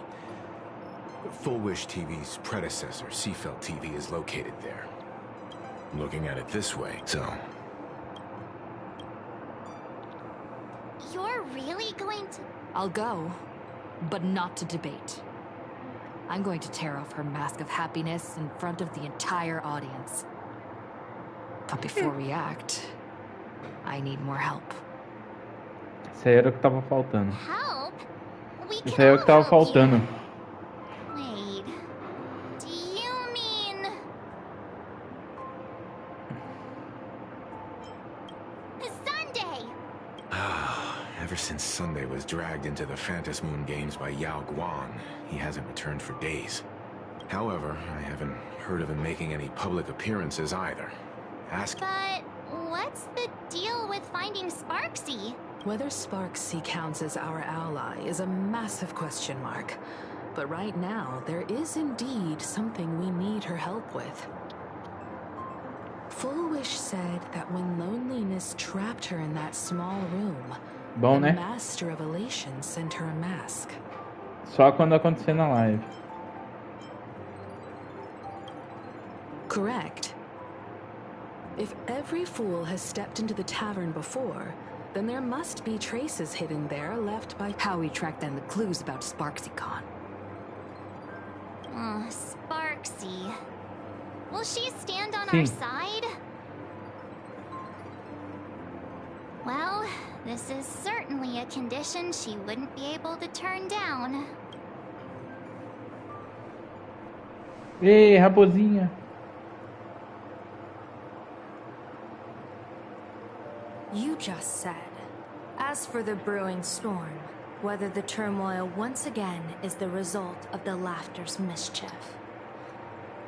Fullwish TV's predecessor, Seafeld TV, is located there. Looking at it this way, so... You're really going to... I'll go, but not to debate. I'm going to tear off her mask of happiness in front of the entire audience. But before we act, I need more help. Isso aí era o que tava faltando. Help? We Isso aí é o que tava faltando. Wait. Do you mean... Sunday! Ever since Sunday was dragged into the Fantas Moon games by Yao Guang, he hasn't returned for days. However, I haven't heard of him making any public appearances either. Ask... But what's the deal with finding Sparksy? Whether Sparksy counts as our ally is a massive question mark. But right now, there is indeed something we need her help with. Fullwish said that when loneliness trapped her in that small room, Bom, the né? Master of Elation sent her a mask. Só quando acontecer na live. Correct. If every fool has stepped into the tavern before, then there must be traces hidden there left by how we track down the clues about SparksyCon. Sparksy. Will she stand on Sim. our side? Well, this is certainly a condition she wouldn't be able to turn down. Ei, raposinha. You just said. As for the brewing storm, whether the turmoil once again is the result of the laughter's mischief.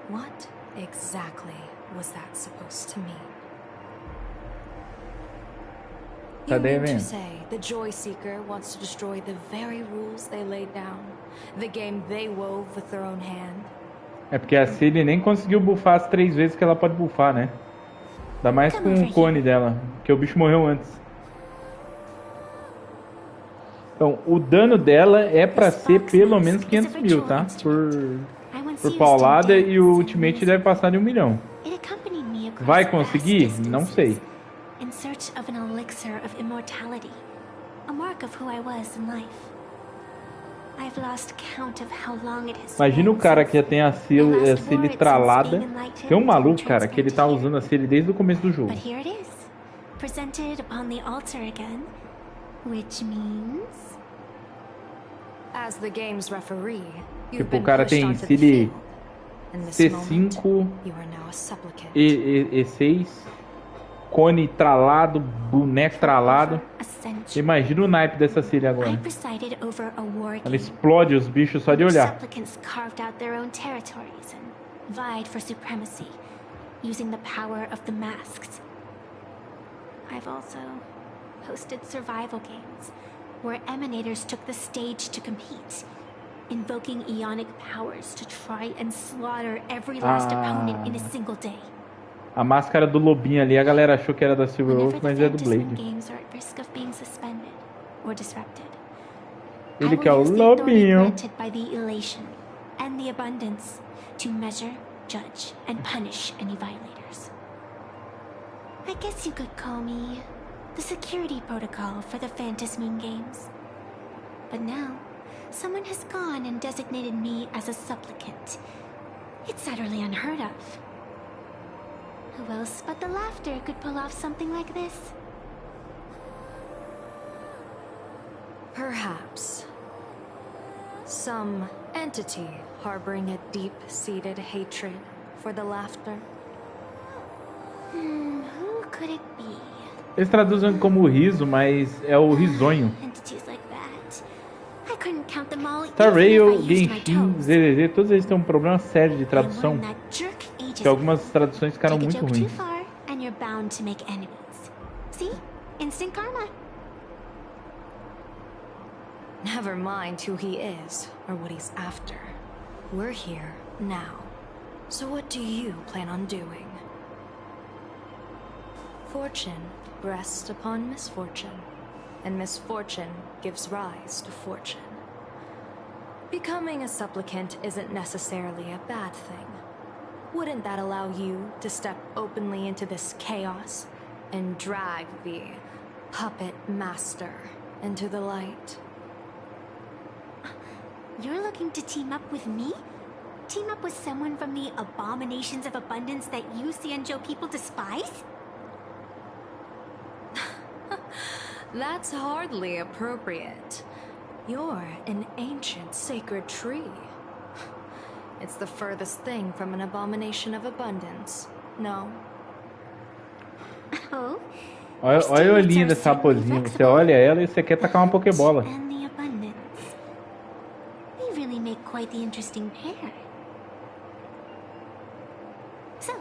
What exactly was that supposed to mean? You mean to say the Joy Seeker wants to destroy the very rules they laid down? The game they wove with their own hand? É porque a Celie nem conseguiu buffar as 3 vezes que ela pode buffar, né? Ainda mais com o cone dela, que o bicho morreu antes. Então, o dano dela é pra ser pelo menos 500 mil, tá? Por paulada, e o ultimate deve passar de 1 milhão. Vai conseguir? Não sei. In search of an elixir of immortality, a mark of who I was in life. I've lost count of how long it has. Imagina o cara que já tem a serie tralada. Tem um maluco, cara, que ele tá usando a serie desde o começo do jogo. But here it is, presented upon the altar again, which means as the game's referee, tipo, o cara tem serie C5 E6, cone tralado, boneco tralado. Imagina o naipe dessa serie agora. Ela explode os bichos só de olhar. Supplicants carved out their own territories and vied for supremacy, using the power of the masks. I've also hosted survival games where emanators took the stage to compete, invoking eonic powers to try and slaughter every last opponent in a single day. A máscara do Lobiiiinha ali, a galera achou que era da Silver Wolf, mas é do Blade. Ele que é o Lobiiiinha. And the abundance to measure, judge, and punish any violators. I guess you could call me the security protocol for the Phantasmoon games. But now, someone has gone and designated me as a supplicant. It's utterly unheard of. Who else but the laughter could pull off something like this? Perhaps. Some entity harboring a deep-seated hatred for the laughter. Who could it be? Eles traduzem como riso, mas é o risonho. Entities like that. I couldn't count them all. Star Rail, Genshin, ZZZ, todos eles têm um problema sério de tradução. Que algumas traduções ficaram muito ruins. And you're bound to make enemies. See? Instant karma. Never mind who he is or what he's after. We're here now. So what do you plan on doing? Fortune rests upon misfortune, and misfortune gives rise to fortune. Becoming a supplicant isn't necessarily a bad thing. Wouldn't that allow you to step openly into this chaos and drag the puppet master into the light? You're looking to team up with me? Team up with someone from the abominations of abundance that you Xianzhou people despise? That's hardly appropriate. You're an ancient sacred tree. It's the furthest thing from an abomination of abundance, no? Oh? Olha o olhinho dessa raposinha. Você olha ela e você quer tacar uma pokebola. And the abundance. We really make quite the interesting pair. So,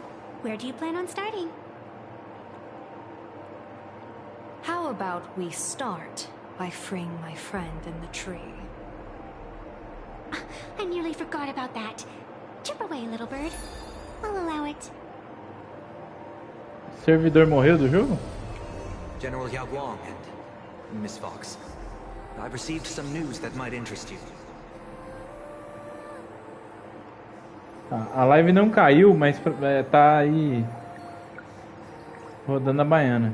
where do you plan on starting? How about we start by freeing my friend in the tree? I nearly forgot about that. Chip away, little bird. I'll allow it. O servidor morreu do jogo? General Yao Guang and Miss Fox. I've received some news that might interest you. A live não caiu, mas tá aí rodando a baiana.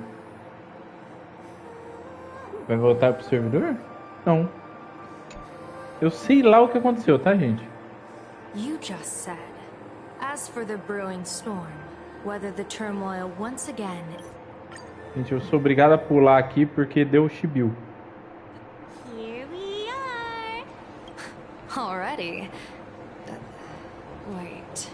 Vai voltar pro servidor? Não. Eu sei lá o que aconteceu, tá, gente? You just said. As for the brewing storm, whether the turmoil once again. Gente, eu sou obrigado a pular aqui porque deu chibiu. Here we are. Already. Wait.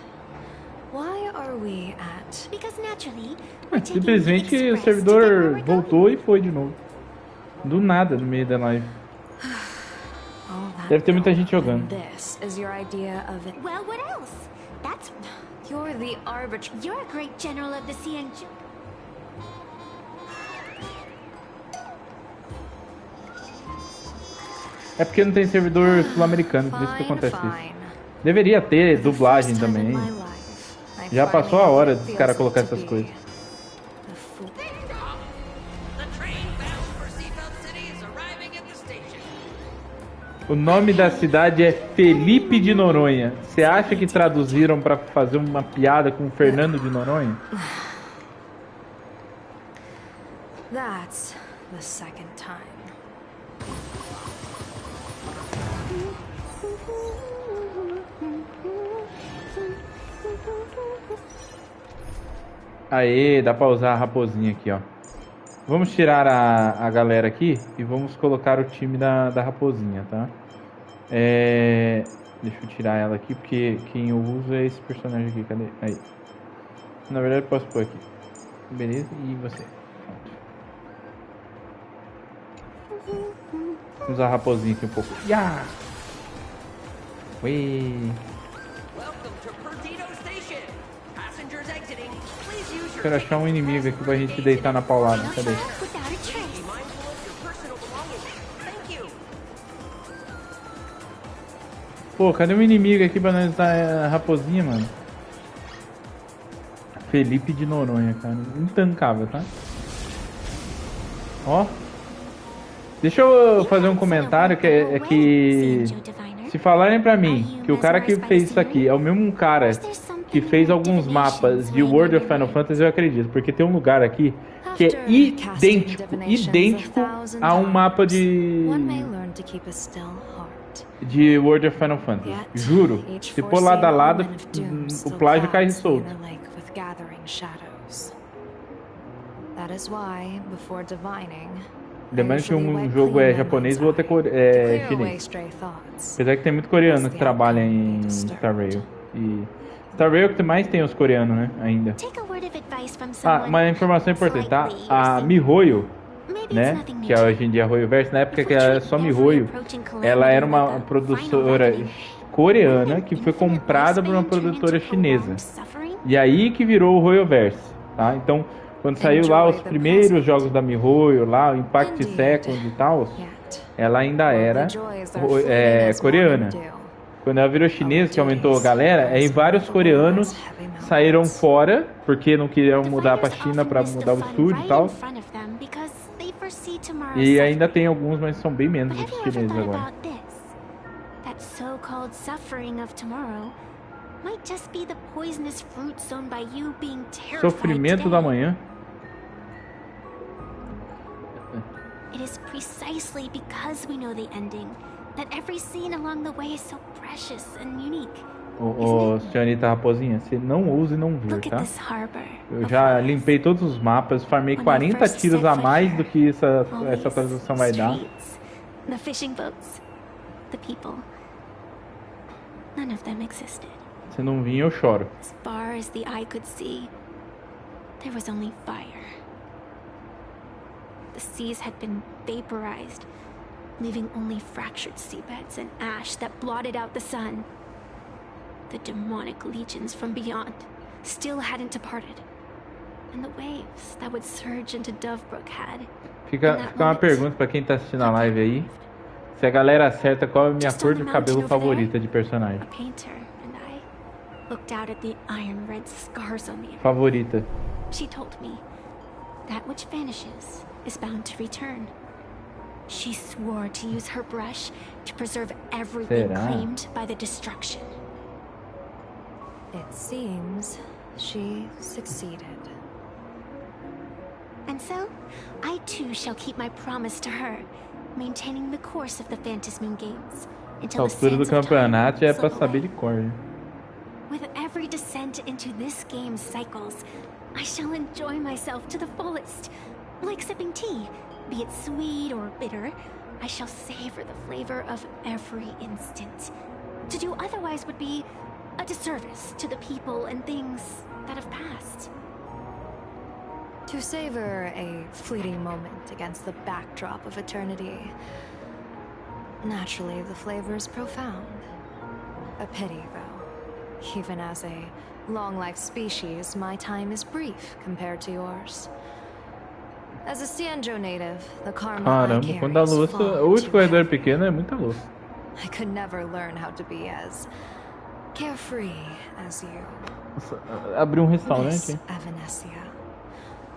Why are we at? Because naturally. Simplesmente o servidor voltou e foi de novo. Do nada no meio da live. Deve ter muita gente jogando. This is your idea of it. Well, what else? That's you're the arbiter. You're a great general of the Xianzhou. É porque não tem servidor sul-americano, por isso que acontece isso. Deveria ter dublagem também. Já passou a hora dos caras colocar essas coisas. O nome da cidade é Felipe de Noronha. Você acha que traduziram pra fazer uma piada com Fernando de Noronha? That's the second time. Aê, dá pra usar a raposinha aqui, ó. Vamos tirar a galera aqui e vamos colocar o time da raposinha, tá? Deixa eu tirar ela aqui, porque quem eu uso é esse personagem aqui. Cadê? Aí. Na verdade, eu posso pôr aqui. Beleza, e você? Pronto. Vamos usar a raposinha aqui um pouco. Yeah! Ui! Quero achar um inimigo aqui pra gente deitar na paulada. Cadê? Pô, cadê um inimigo aqui pra nós dar a raposinha, mano? Felipe de Noronha, cara. Intancável, tá? Ó. Deixa eu fazer um comentário que é que... Se falarem pra mim que o cara que fez isso aqui é o mesmo cara que fez alguns mapas de World of Final Fantasy, eu acredito. Porque tem um lugar aqui que é idêntico a um mapa de World of Final Fantasy. Juro. Se pôr lado a lado, o plágio cai solto. Lembrando que um jogo é japonês e o outro é chinês. Apesar que tem muito coreano que trabalha em Star Rail. E Star Rail que mais tem os coreanos, né? Ainda. Ah, uma informação importante, tá? A MiHoYo, né? Que é hoje em dia a HoYoverse, na época que era só MiHoYo, ela era uma produtora coreana que foi comprada por uma produtora chinesa. E aí que virou o HoYoverse, tá? Então, quando saiu lá os primeiros jogos da MiHoYo, lá o Impact Second e tal, ela ainda era coreana. Quando ela virou chinesa, que aumentou a galera, aí vários coreanos saíram fora, porque não queriam mudar pra China pra mudar o estúdio e tal. E ainda tem alguns, mas são bem menos do que os chineses agora. Sofrimento da manhã. It is precisely because we know the ending that every scene along the way is so precious and unique. Senhorita Raposinha, você não usa e não viu, tá? Eu já limpei todos os mapas, farmei 40 tiros a mais do que essa atualização vai dar. The fishing boats, the people, none of them existed. Se não vir, eu choro. As far as the eye could see, there was only fire. The seas had been vaporized, leaving only fractured seabeds and ash that blotted out the sun. The demonic legions from beyond still hadn't departed, and the waves that would surge into Dovebrook had. Fica uma pergunta pra quem tá assistindo a live aí. Se a galera acerta qual é a minha cor de cabelo favorita de personagem. Favorita. She told me that which vanishes is bound to return. She swore to use her brush to preserve everything claimed by the destruction. It seems she succeeded. And so, I too shall keep my promise to her, maintaining the course of the Phantasmoon Games until the altura do campeonato já é pra saber de cor. With every descent into this game's cycles, I shall enjoy myself to the fullest. Like sipping tea, be it sweet or bitter, I shall savor the flavor of every instant. To do otherwise would be a disservice to the people and things that have passed. To savor a fleeting moment against the backdrop of eternity. Naturally, the flavor is profound. A pity, though. Even as a long-life species, my time is brief compared to yours. As a Cianjo native, the karma I carry quando a luz, o escorredor pequeno é muita luz. I could never learn how to be as carefree as you. Abriu restaurante.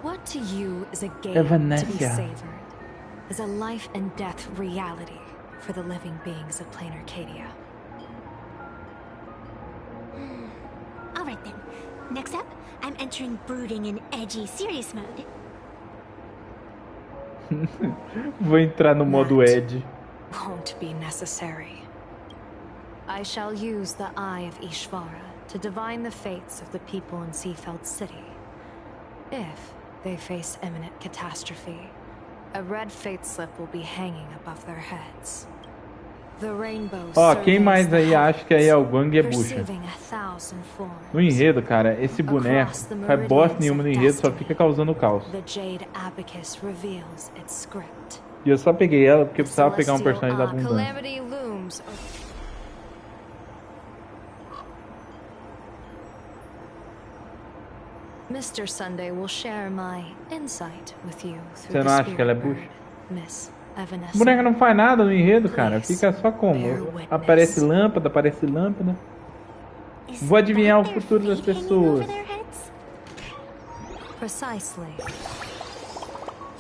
What to you is a game to be savored? Is a life and death reality for the living beings of plain Arcadia. Alright then. Next up, I'm entering brooding and edgy serious mode. Vou entrar no modo Ed. Won't be necessary. I shall use the Eye of Ishvara to divine the fates of the people in Seafeld City. If they face imminent catastrophe, a red fate slip will be hanging above their heads. The rainbow. Ó, quem mais aí acha que aí é o Gang é bucha? No enredo, cara, esse boneco faz bosta nenhuma no enredo, só fica causando caos. E eu só peguei ela porque eu precisava pegar um personagem da abundância. Mr. Sunday will share my insight with you through Você não acha que ela é bucha? Miss A boneca não faz nada no enredo, cara. Fica só como? Aparece lâmpada. Vou adivinhar o futuro das pessoas.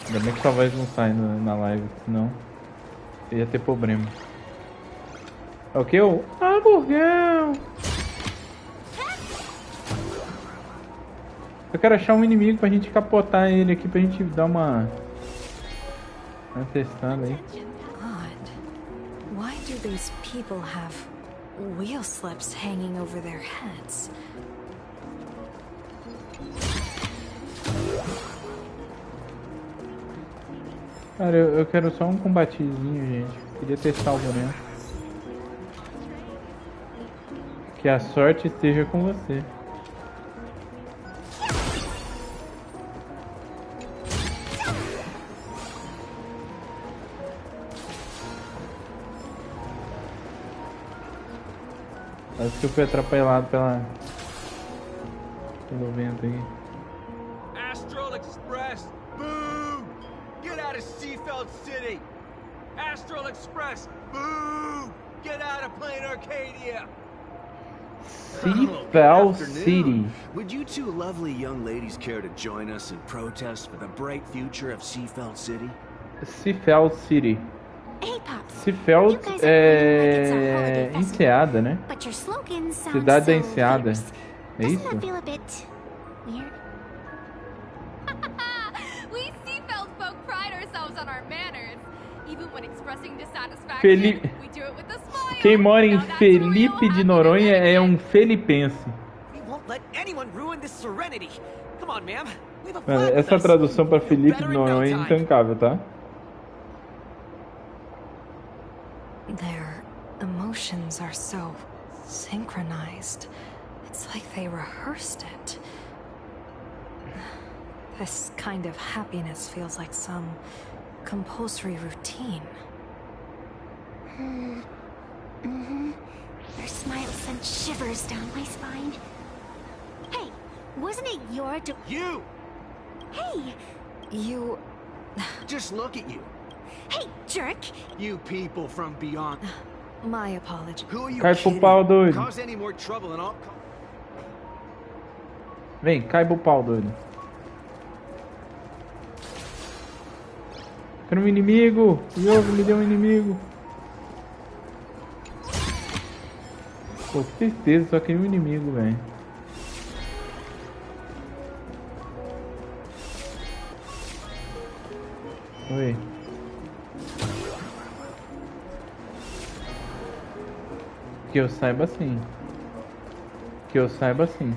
Ainda bem que sua voz não sai na live, senão ia ter problema. É o que? Hamburgão! Eu quero achar um inimigo pra gente capotar ele aqui, pra gente dar uma testando aí. God, why do these people have wheel slips hanging over their heads? Cara, eu quero só um combatezinho, gente. Queria testar o boneco. Que a sorte esteja com você. Acho que eu fui atrapalhado pelo vento aí. Astral Express, boo! Get out of Seafeld City! Astral Express, boo! Get out of plain Arcadia! Seafeld City. Would you two lovely young ladies care to join us in protest for the bright future of Seafeld City? Seafeld City. Hey, Pops. Seafeld é enseada, né? Cidade da enseada. É isso? Felipe. Quem mora em Felipe de Noronha é um felipense. Essa tradução para Felipe de Noronha é intancável, tá? Their emotions are so synchronized. It's like they rehearsed it. This kind of happiness feels like some compulsory routine. Their smile sent shivers down my spine. Hey, wasn't it your You! Hey! You... Just look at you. Hey, jerk! You people from beyond. My apology. Who are you Cai pro pau, doido. Cause any more trouble and all... Vem, cai pro pau, doido. Quero um inimigo. Yogo, me deu um inimigo. Pô, com certeza, só queria um inimigo, velho. Oi. Que eu saiba sim. Que eu saiba sim.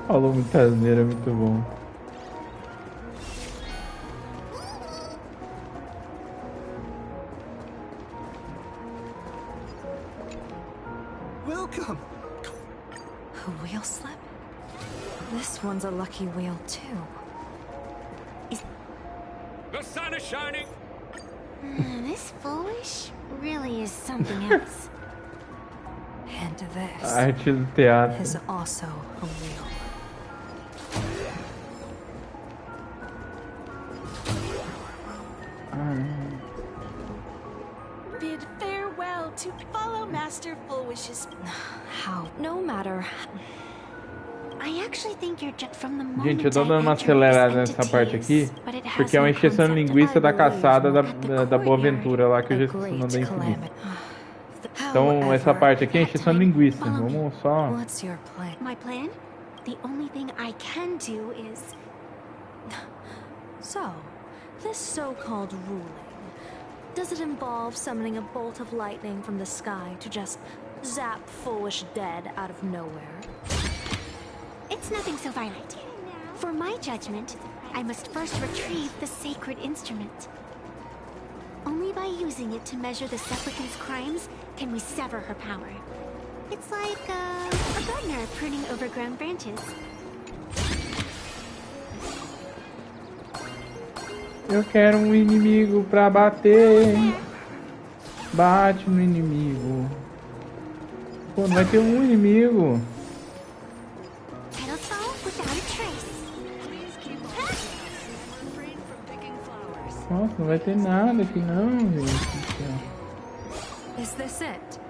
Falou muita asneira, muito bom. Welcome. A wheel slip? This one's a lucky wheel too. The sun is shining. This foolish really is something else. And this Arte do teatro. is also a wheel. Bid farewell to follow Master Fullwish's. How? No matter. I actually think you're just from the moment. Gente, eu tô dando uma acelerada nessa parte aqui, porque é uma encheção de linguiça da caçada da Boa Aventura lá, que eu já esqueci o nome da infinita. Então, essa parte aqui é encheção de linguiça. Vamos só... What's your plan? My plan? The only thing I can do is... So, this so-called ruling, does it involve summoning a bolt of lightning from the sky to just zap Foolish dead out of nowhere? It's nothing so violent. For my judgment, I must first retrieve the sacred instrument. Only by using it to measure the supplicant's crimes can we sever her power. It's like a gardener pruning overgrown branches. Eu quero um inimigo pra bater. Bate no inimigo. Pô, não vai ter um inimigo. Nossa, não vai ter nada aqui não, gente. Is this it?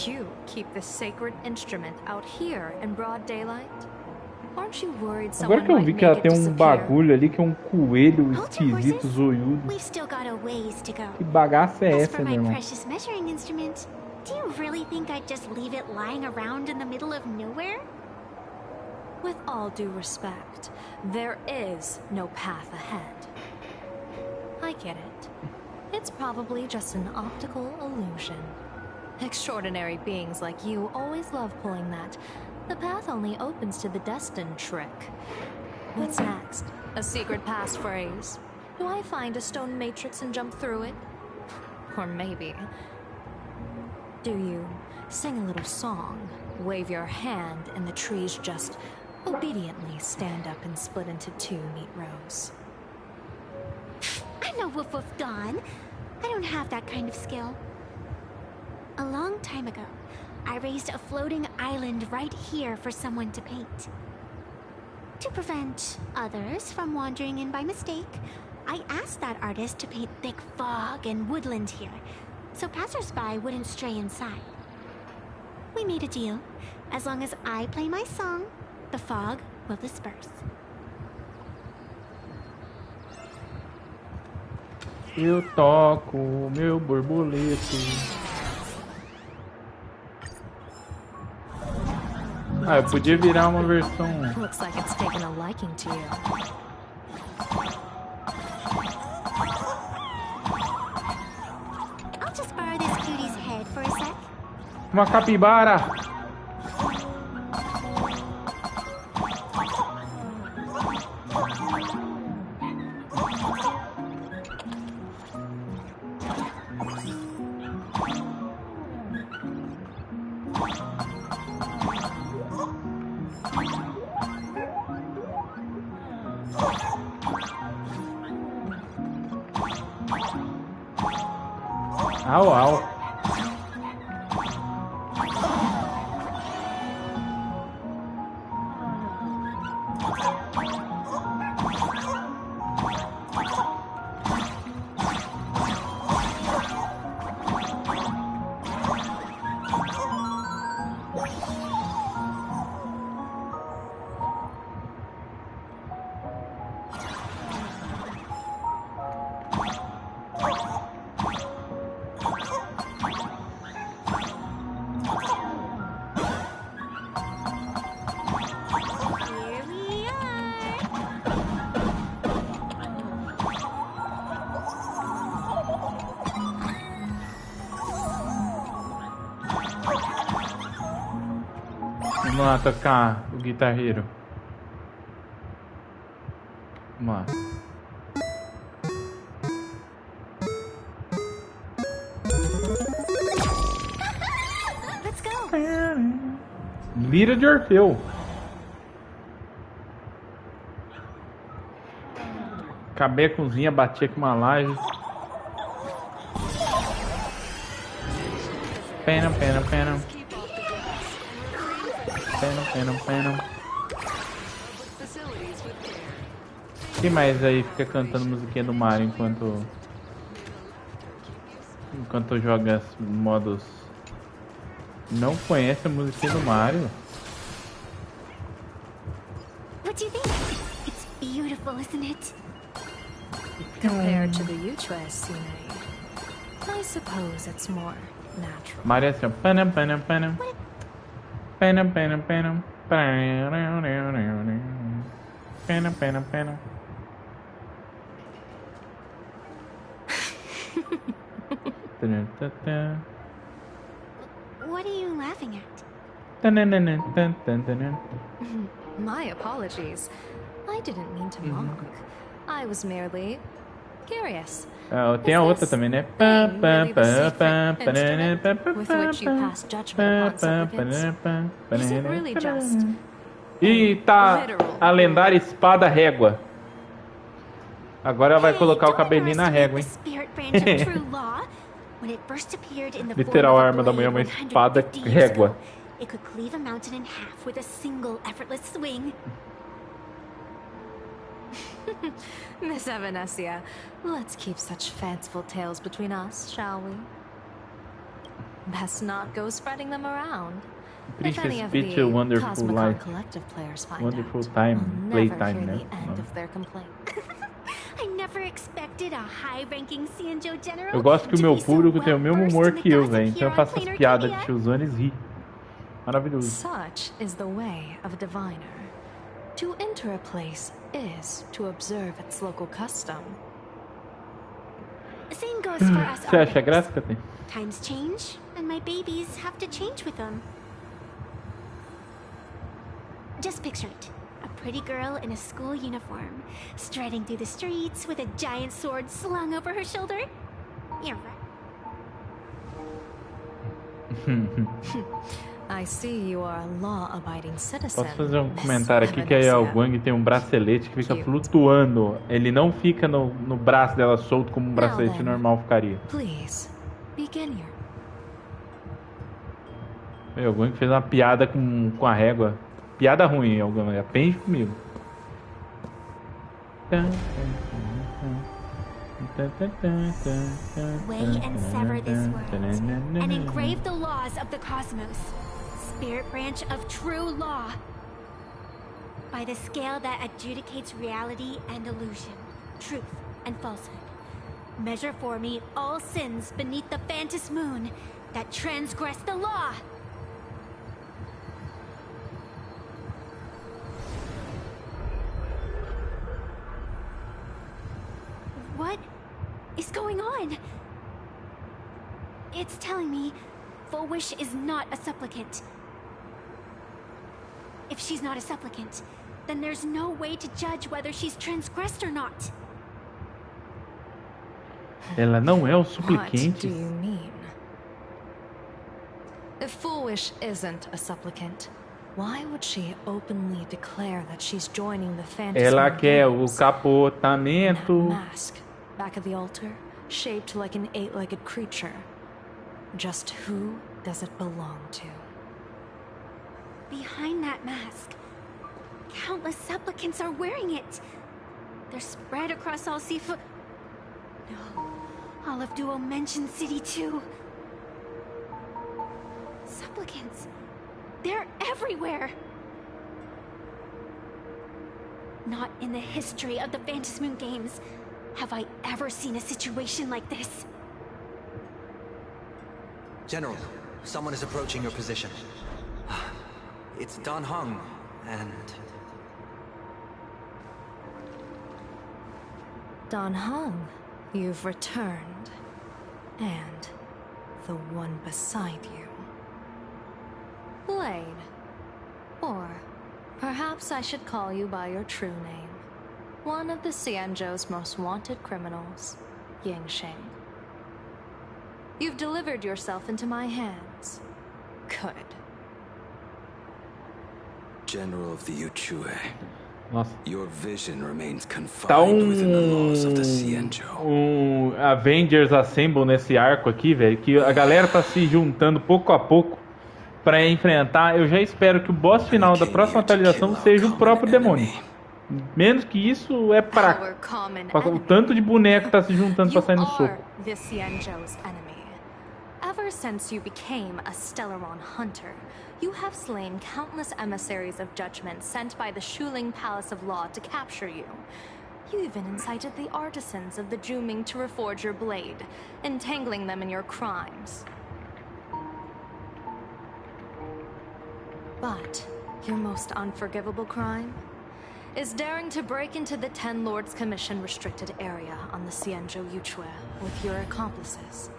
You keep the sacred instrument out here in broad daylight? Aren't you worried someone Agora que eu vi que ela tem um bagulho ali que é um coelho esquisito, zoiudo. Que bagaça é essa, meu irmão? Precious measuring instrument. Do you really think I'd just leave it lying around in the middle of nowhere? With all due respect, there is no path ahead. I get it. It's probably just an optical illusion. Extraordinary beings like you always love pulling that. The path only opens to the destined trick. What's next? A secret passphrase? Do I find a stone matrix and jump through it? Or maybe... do you sing a little song, wave your hand, and the trees just obediently stand up and split into two neat rows? I'm no woof woof Dawn. I don't have that kind of skill. A long time ago, I raised a floating island right here for someone to paint. To prevent others from wandering in by mistake, I asked that artist to paint thick fog and woodland here, so passersby wouldn't stray inside. We made a deal. As long as I play my song, the fog will disperse. Eu toco meu borbolete. Ah, eu podia virar uma versão. Looks like it's taken a liking to you. I'll just borrow this cutie's head for a sec. Uma capibara. Au, au. Vamos lá tocar o guitarreiro. Vamos lá. Let's go. Lira de Orfeu. Cabecozinha batia com uma laje. Pena, pena, pena. Pena, pena, pena. Quem mais aí fica cantando musiquinha do Mario enquanto Enquanto eu jogo os modos... Não conhece a musiquinha do Mario? What do you think? It's beautiful, isn't it? Compared to the Uchue scene, I suppose it's more natural. Mario é assim, ó. Panam, panam, panam. Panam, panam, panam. Panam, panam, panam. What are you laughing at? My apologies. I didn't mean to mock. I was merely curious. Tem a outra também, né? With which you pass judgment upon supplicants. Is it really just E tá a lendária espada régua. Agora ela vai colocar o cabelinho na régua, hein? Literal, a arma da mulher é uma espada régua. It could cleave a mountain in half with a single effortless swing. Miss Evanescia, let's keep such fanciful tales between us, shall we? Best not go spreading them around. If any of the Cosmicon collective players find Wonderful out, time, we'll never playtime, hear né? the end of their complaint. I never expected a high-ranking Cianjo general. Eu gosto que o meu público tem o mesmo humor que eu, velho. Então eu faço essas piadas de tiozão e eles ri. Maravilhoso. Such is the way of a diviner. To enter a place is to observe its local custom. Same goes for us. Você acha graça, Catê? Times change, and my babies have to change with them. Just picture it. A pretty girl in a school uniform, striding through the streets with a giant sword slung over her shoulder. You're right. I see you are a law-abiding citizen. Posso fazer um comentário aqui que a Guang tem um bracelete que fica flutuando. Ele não fica no braço dela solto como um bracelete normal ficaria. Please, begin O Guang fez uma piada com a régua. Piada ruim, Guang. Aprende comigo. Weigh and sever this world, and engrave the laws of the cosmos. Spirit branch of true law. By the scale that adjudicates reality and illusion, truth and falsehood. Measure for me all sins beneath the Phantom Moon that transgress the law. What is going on? It's telling me Full Wish is not a supplicant. If she's not a supplicant, then there's no way to judge whether she's transgressed or not. Ela não é o What suplicante. do you mean? If Full Wish isn't a supplicant, why would she openly declare that she's joining the Phantom Ela Moon quer o Games? capotamento. That mask, back of the altar, shaped like an 8-legged creature. Just who does it belong to? Behind that mask, countless supplicants are wearing it. They're spread across all Sifu. No, all of Duo mentioned City too. Supplicants, they're everywhere. Not in the history of the Phantom Moon Games have I ever seen a situation like this. General, someone is approaching your position. It's Dan Heng, and... Dan Heng, you've returned. And the one beside you. Blade. Or perhaps I should call you by your true name. One of the Cianjo's most wanted criminals, Yingsheng. You've delivered yourself into my hands. Good. General of the Uchue. Nossa. Your vision remains Tá confined within the laws of the Cianjo. Avengers Assemble nesse arco aqui, velho, que a galera tá se juntando pouco a pouco pra enfrentar. Eu já espero que o boss final da próxima atualização seja o próprio demônio. Menos que isso é pra o tanto de boneco tá se juntando pra sair no soco. The Xianzhou's enemy. Ever since you became a Stellaron hunter, you have slain countless emissaries of judgment sent by the Shuling Palace of Law to capture you. You even incited the artisans of the Juming to reforge your blade, entangling them in your crimes. But your most unforgivable crime is daring to break into the Ten Lords Commission restricted area on the Xianzhou Yuchue with your accomplices.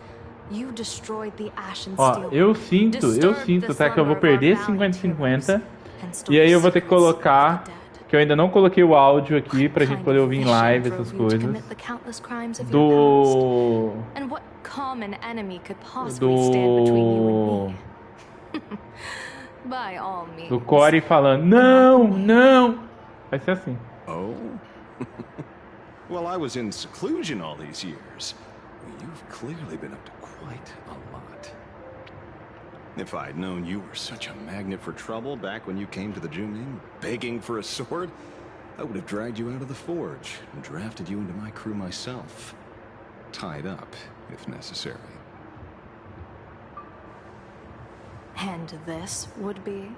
You destroyed the Ashen Steel. Ó, eu sinto, tá, que eu vou perder 50-50. E aí eu vou ter que colocar, que eu ainda não coloquei o áudio aqui pra gente poder ouvir em live essas coisas. Do Corey falando, não. Vai ser assim. Oh? Well, I was in seclusion all these years. You've clearly been up to quite a lot. If I'd known you were such a magnet for trouble back when you came to the Juming, begging for a sword, I would have dragged you out of the forge and drafted you into my crew myself. Tied up, if necessary. And this would be?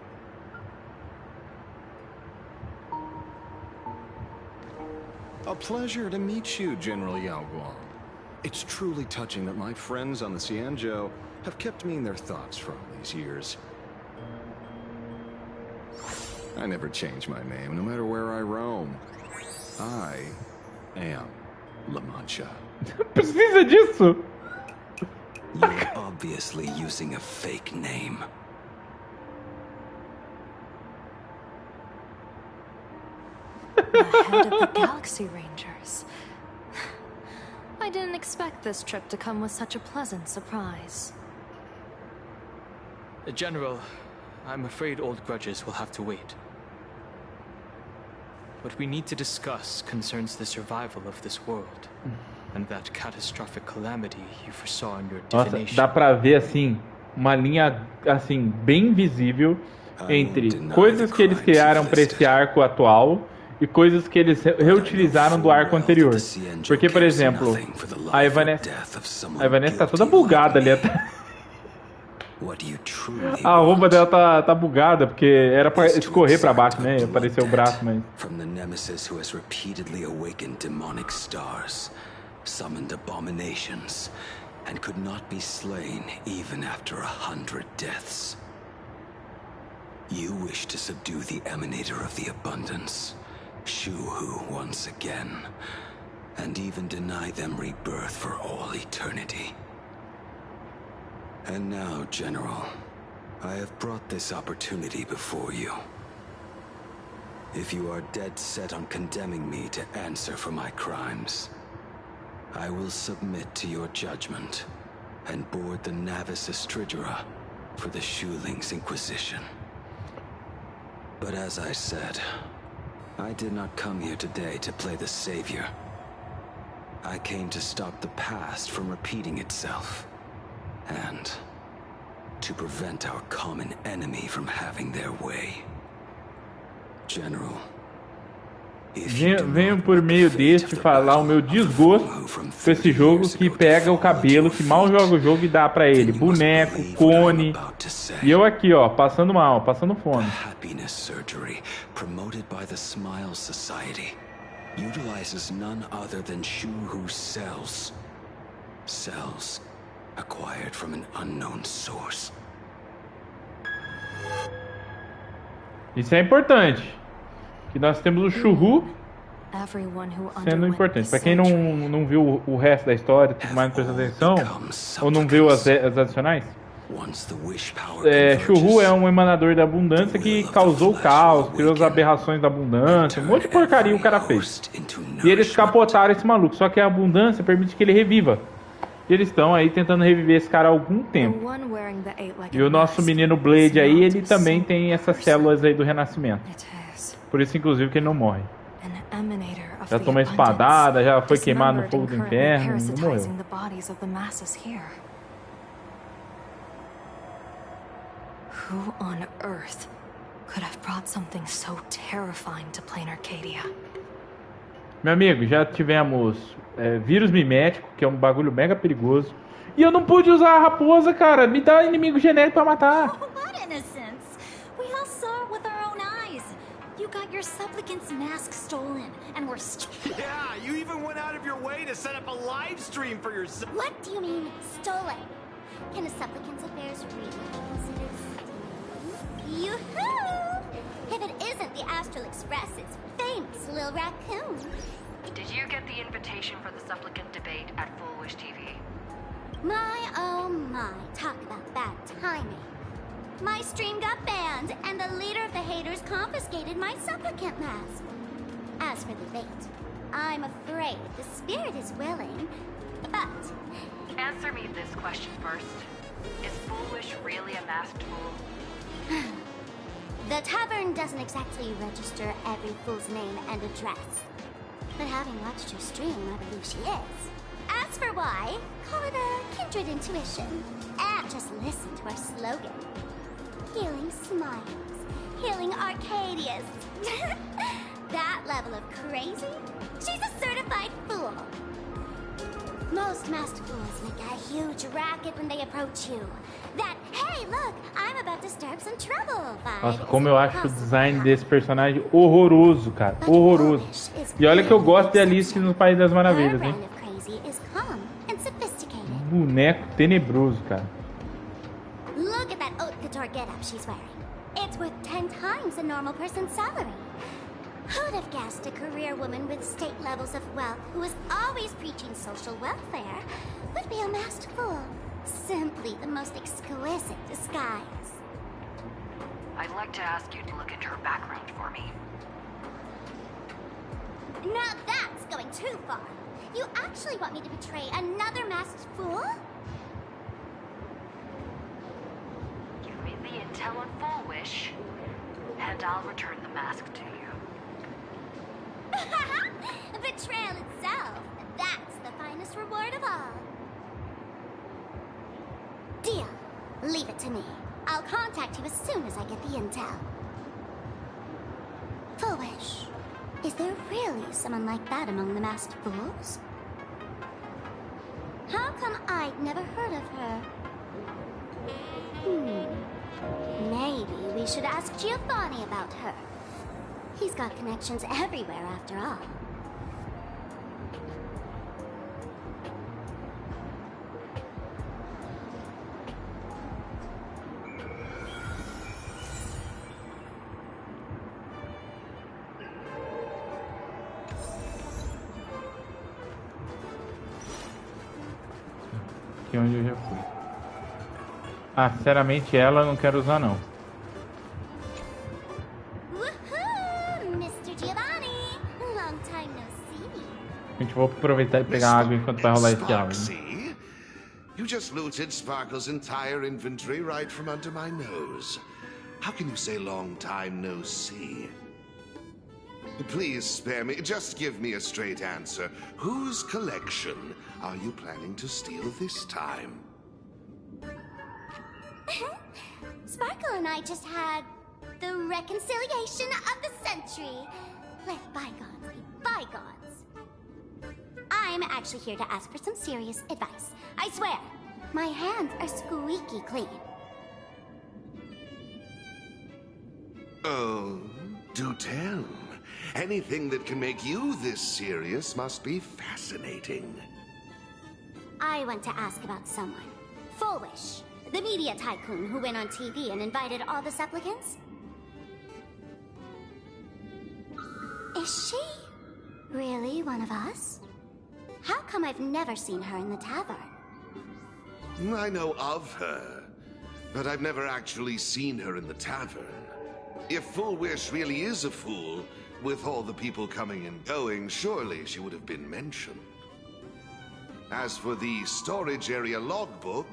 A pleasure to meet you, General Yao Guang. It's truly touching that my friends on the Xianzhou have kept me in their thoughts for all these years. I never change my name, no matter where I roam. I am La Mancha. Precisa disso? You're obviously using a fake name. The head of the Galaxy Rangers. I didn't expect this trip to come with such a pleasant surprise. General, I'm afraid old grudges will have to wait. What we need to discuss concerns the survival of this world, and that catastrophic calamity you foresaw in your divination. Nossa, dá pra ver assim uma linha assim bem visível entre coisas que eles criaram para esse arco atual e coisas que eles reutilizaram do arco anterior. Porque, por exemplo, a Evanescence tá toda bugada ali atrás. A roupa dela tá bugada, porque era pra escorrer pra baixo, né? Apareceu o braço, mas... From the nemesis who has repeatedly awakened demonic stars, summoned abominations, and could not be slain even after 100 deaths. You wish to subdue the emanator of the abundance, Shuhu once again, and even deny them rebirth for all eternity. And now, General, I have brought this opportunity before you. If you are dead set on condemning me to answer for my crimes, I will submit to your judgment and board the Navis Astridura for the Shuling's Inquisition. But as I said, I did not come here today to play the savior. I came to stop the past from repeating itself. And to prevent our common enemy from having their way. General, venho por meio deste falar o meu desgosto com esse jogo que pega o cabelo, que mal joga o jogo e dá pra ele boneco, cone. E eu aqui, ó, passando mal, passando fome. Happiness surgery promoted by the Smile Society utilizes none other than Shuhu's cells. Cells acquired from an unknown source. Isso é importante. Que nós temos o Shuhu sendo importante. Para quem não viu o resto da história, tudo mais, não prestou atenção, ou não viu as adicionais, Shuhu é um emanador da abundância que causou caos, criou as aberrações da abundância, um monte de porcaria o cara fez. E eles capotaram esse maluco, só que a abundância permite que ele reviva. E eles estão aí tentando reviver esse cara há algum tempo. E o nosso menino Blade aí, ele também tem essas células aí do renascimento. Por isso, inclusive, que ele não morre. Já tomou espadada, já foi queimado no fogo do inferno, não morreu. Who on earth could have brought something so terrifying to plain Arcadia? Meu amigo, já tivemos vírus mimético, que é um bagulho mega perigoso. E eu não pude usar a raposa, cara. Me dá inimigo genérico pra matar. What innocence? We all saw it with our own eyes. You got your supplicant's mask stolen, and we're Yeah, you even went out of your way to set up a live stream for yourself. What do you mean, stolen? Can a supplicant's affairs really be considered stealing? Yoo-hoo! If it isn't the Astral Express's famous Lil Raccoon. Did you get the invitation for the supplicant debate at Full Wish TV? My, oh my, talk about bad timing. My stream got banned, and the leader of the haters confiscated my supplicant mask. As for the debate, I'm afraid the spirit is willing, but... Answer me this question first. Is Foolish really a masked fool? The tavern doesn't exactly register every fool's name and address. But having watched her stream, I believe she is. As for why, call it a kindred intuition. And just listen to our slogan. Healing smiles. Healing Arcadias. That level of crazy? She's a certified fool. Most masked fools make a huge racket when they approach you. That, hey, look, I'm about to stir up some trouble vibe. Nossa, como eu acho o design desse personagem horroroso, cara. Horroroso. E olha que eu gosto de Alice no País das Maravilhas, hein? Boneco tenebroso, cara. Look at that haute couture getup she's wearing. It's worth 10 times a normal person's salary. Who'd have guessed a career woman with state levels of wealth who is always preaching social welfare would be a masked fool? Simply the most exquisite disguise. I'd like to ask you to look into her background for me. Now that's going too far. You actually want me to betray another masked fool? Give me the intel on Full Wish, and I'll return the mask to you. Betrayal itself. That's the finest reward of all. Deal. Leave it to me. I'll contact you as soon as I get the intel. Full Wish. Is there really someone like that among the masked fools? How come I'd never heard of her? Maybe we should ask Giovanni about her. He's got connections everywhere after all. Aqui onde eu já fui. Ah, sinceramente ela eu não quero usar não. A gente vai aproveitar e pegar água enquanto vai rolar esse diálogo. You just looted Sparkle's entire inventory right from under my nose. How can you say long time no see? Please spare me. Just give me a straight answer. Whose collection are you planning to steal this time? Sparkle and I just had the reconciliation of the century. Let bygones be bygones. I'm actually here to ask for some serious advice. I swear, my hands are squeaky clean. Oh, do tell. Anything that can make you this serious must be fascinating. I want to ask about someone. Full Wish, the media tycoon who went on TV and invited all the supplicants. Is she really one of us? How come I've never seen her in the tavern? I know of her, but I've never actually seen her in the tavern. If Full Wish really is a fool, with all the people coming and going, surely she would have been mentioned. As for the storage area logbook,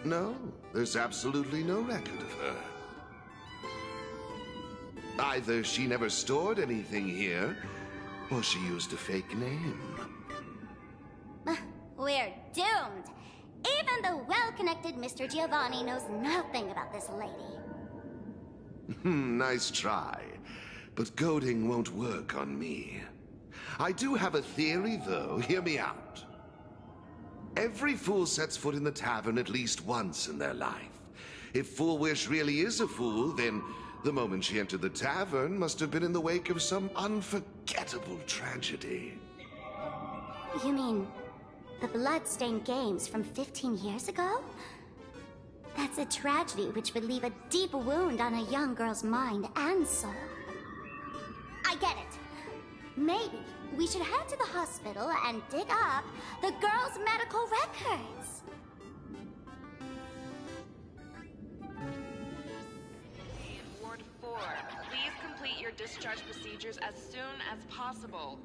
no, there's absolutely no record of her. Either she never stored anything here, or she used a fake name. We're doomed. Even the well-connected Mr. Giovanni knows nothing about this lady. Nice try. But goading won't work on me. I do have a theory, though. Hear me out. Every fool sets foot in the tavern at least once in their life. If Fool Wish really is a fool, then the moment she entered the tavern must have been in the wake of some unforgettable tragedy. You mean the blood-stained games from 15 years ago? That's a tragedy which would leave a deep wound on a young girl's mind and soul. I get it. Maybe we should head to the hospital and dig up the girl's medical records. Ward 4, please complete your discharge procedures as soon as possible.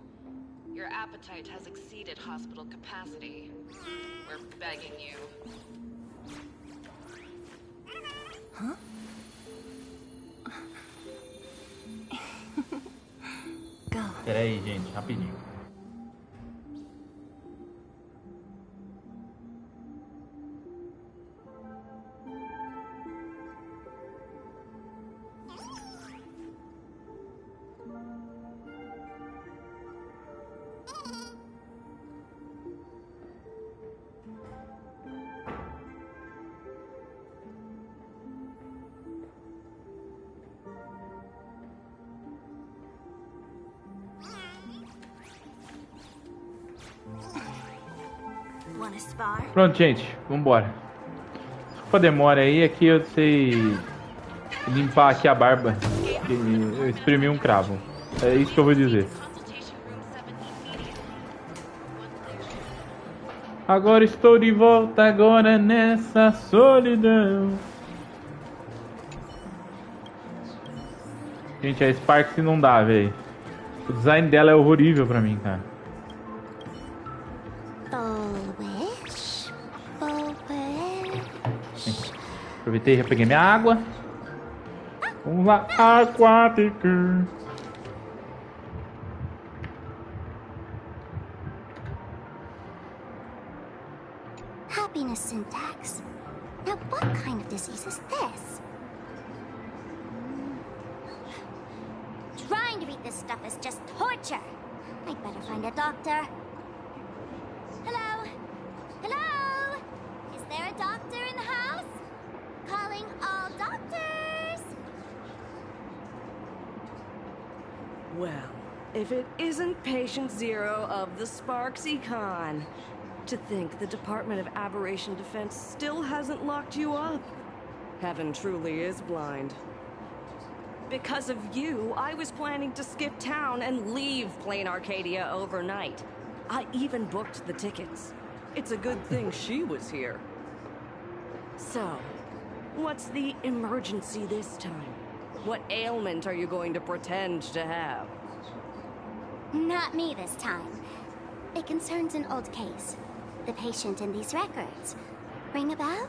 Your appetite has exceeded hospital capacity. We're begging you. Hã? Pera aí, gente, rapidinho. Pronto, gente, vambora. Desculpa a demora aí, aqui eu sei limpar aqui a barba. Eu exprimi um cravo. É isso que eu vou dizer. Agora estou de volta, agora nessa solidão. Gente, a Sparks não dá, velho. O design dela é horrível pra mim, cara. Aproveitei, já peguei minha água. Vamos lá, aquática. Happiness syntax. Now what kind of disease is this? Trying to read this stuff is just torture. I'd better find a doctor. Hello? Hello? Is there a doctor in the house? Calling all doctors! Well, if it isn't Patient Zero of the Sparks Econ. To think the Department of Aberration Defense still hasn't locked you up. Heaven truly is blind. Because of you, I was planning to skip town and leave Plain Arcadia overnight. I even booked the tickets. It's a good thing she was here. So, what's the emergency this time? What ailment are you going to pretend to have? Not me this time. It concerns an old case. The patient in these records. Ring a bell?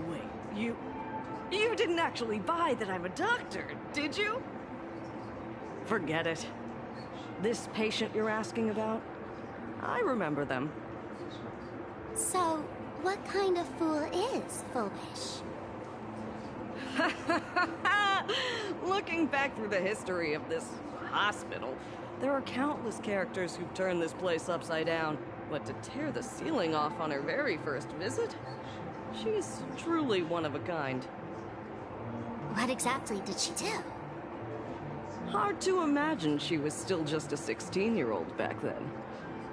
Wait, you didn't actually buy that I'm a doctor, did you? Forget it. This patient you're asking about? I remember them. So, what kind of fool is Fool Wish? Looking back through the history of this hospital, there are countless characters who've turned this place upside down. But to tear the ceiling off on her very first visit? She's truly one of a kind. What exactly did she do? Hard to imagine she was still just a 16-year-old back then.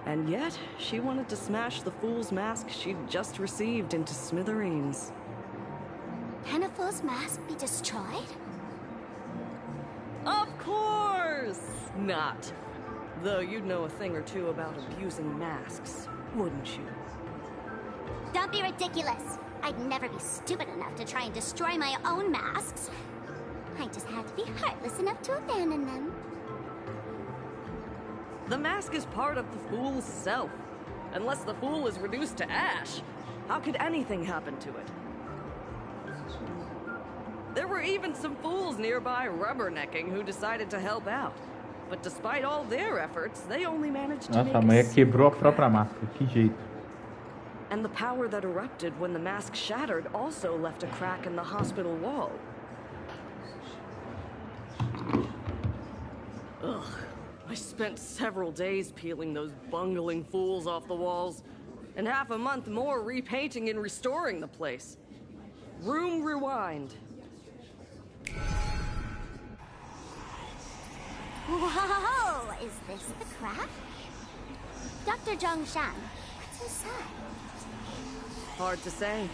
And yet, she wanted to smash the fool's mask she'd just received into smithereens. Can a fool's mask be destroyed? Of course not. Though you'd know a thing or two about abusing masks, wouldn't you? Don't be ridiculous. I'd never be stupid enough to try and destroy my own masks. I just had to be heartless enough to abandon them. The mask is part of the fool's self. Unless the fool is reduced to ash, how could anything happen to it? There were even some fools nearby rubbernecking who decided to help out. But despite all their efforts, they only managed to Nossa, a mulher quebrou a própria máscara. Que jeito. And the power that erupted when the mask shattered also left a crack in the hospital wall. Ugh. I spent several days peeling those bungling fools off the walls, and half a month more repainting and restoring the place. Room rewind. Whoa! Is this the crack? Dr. Zhongshan, what's inside? Hard to say.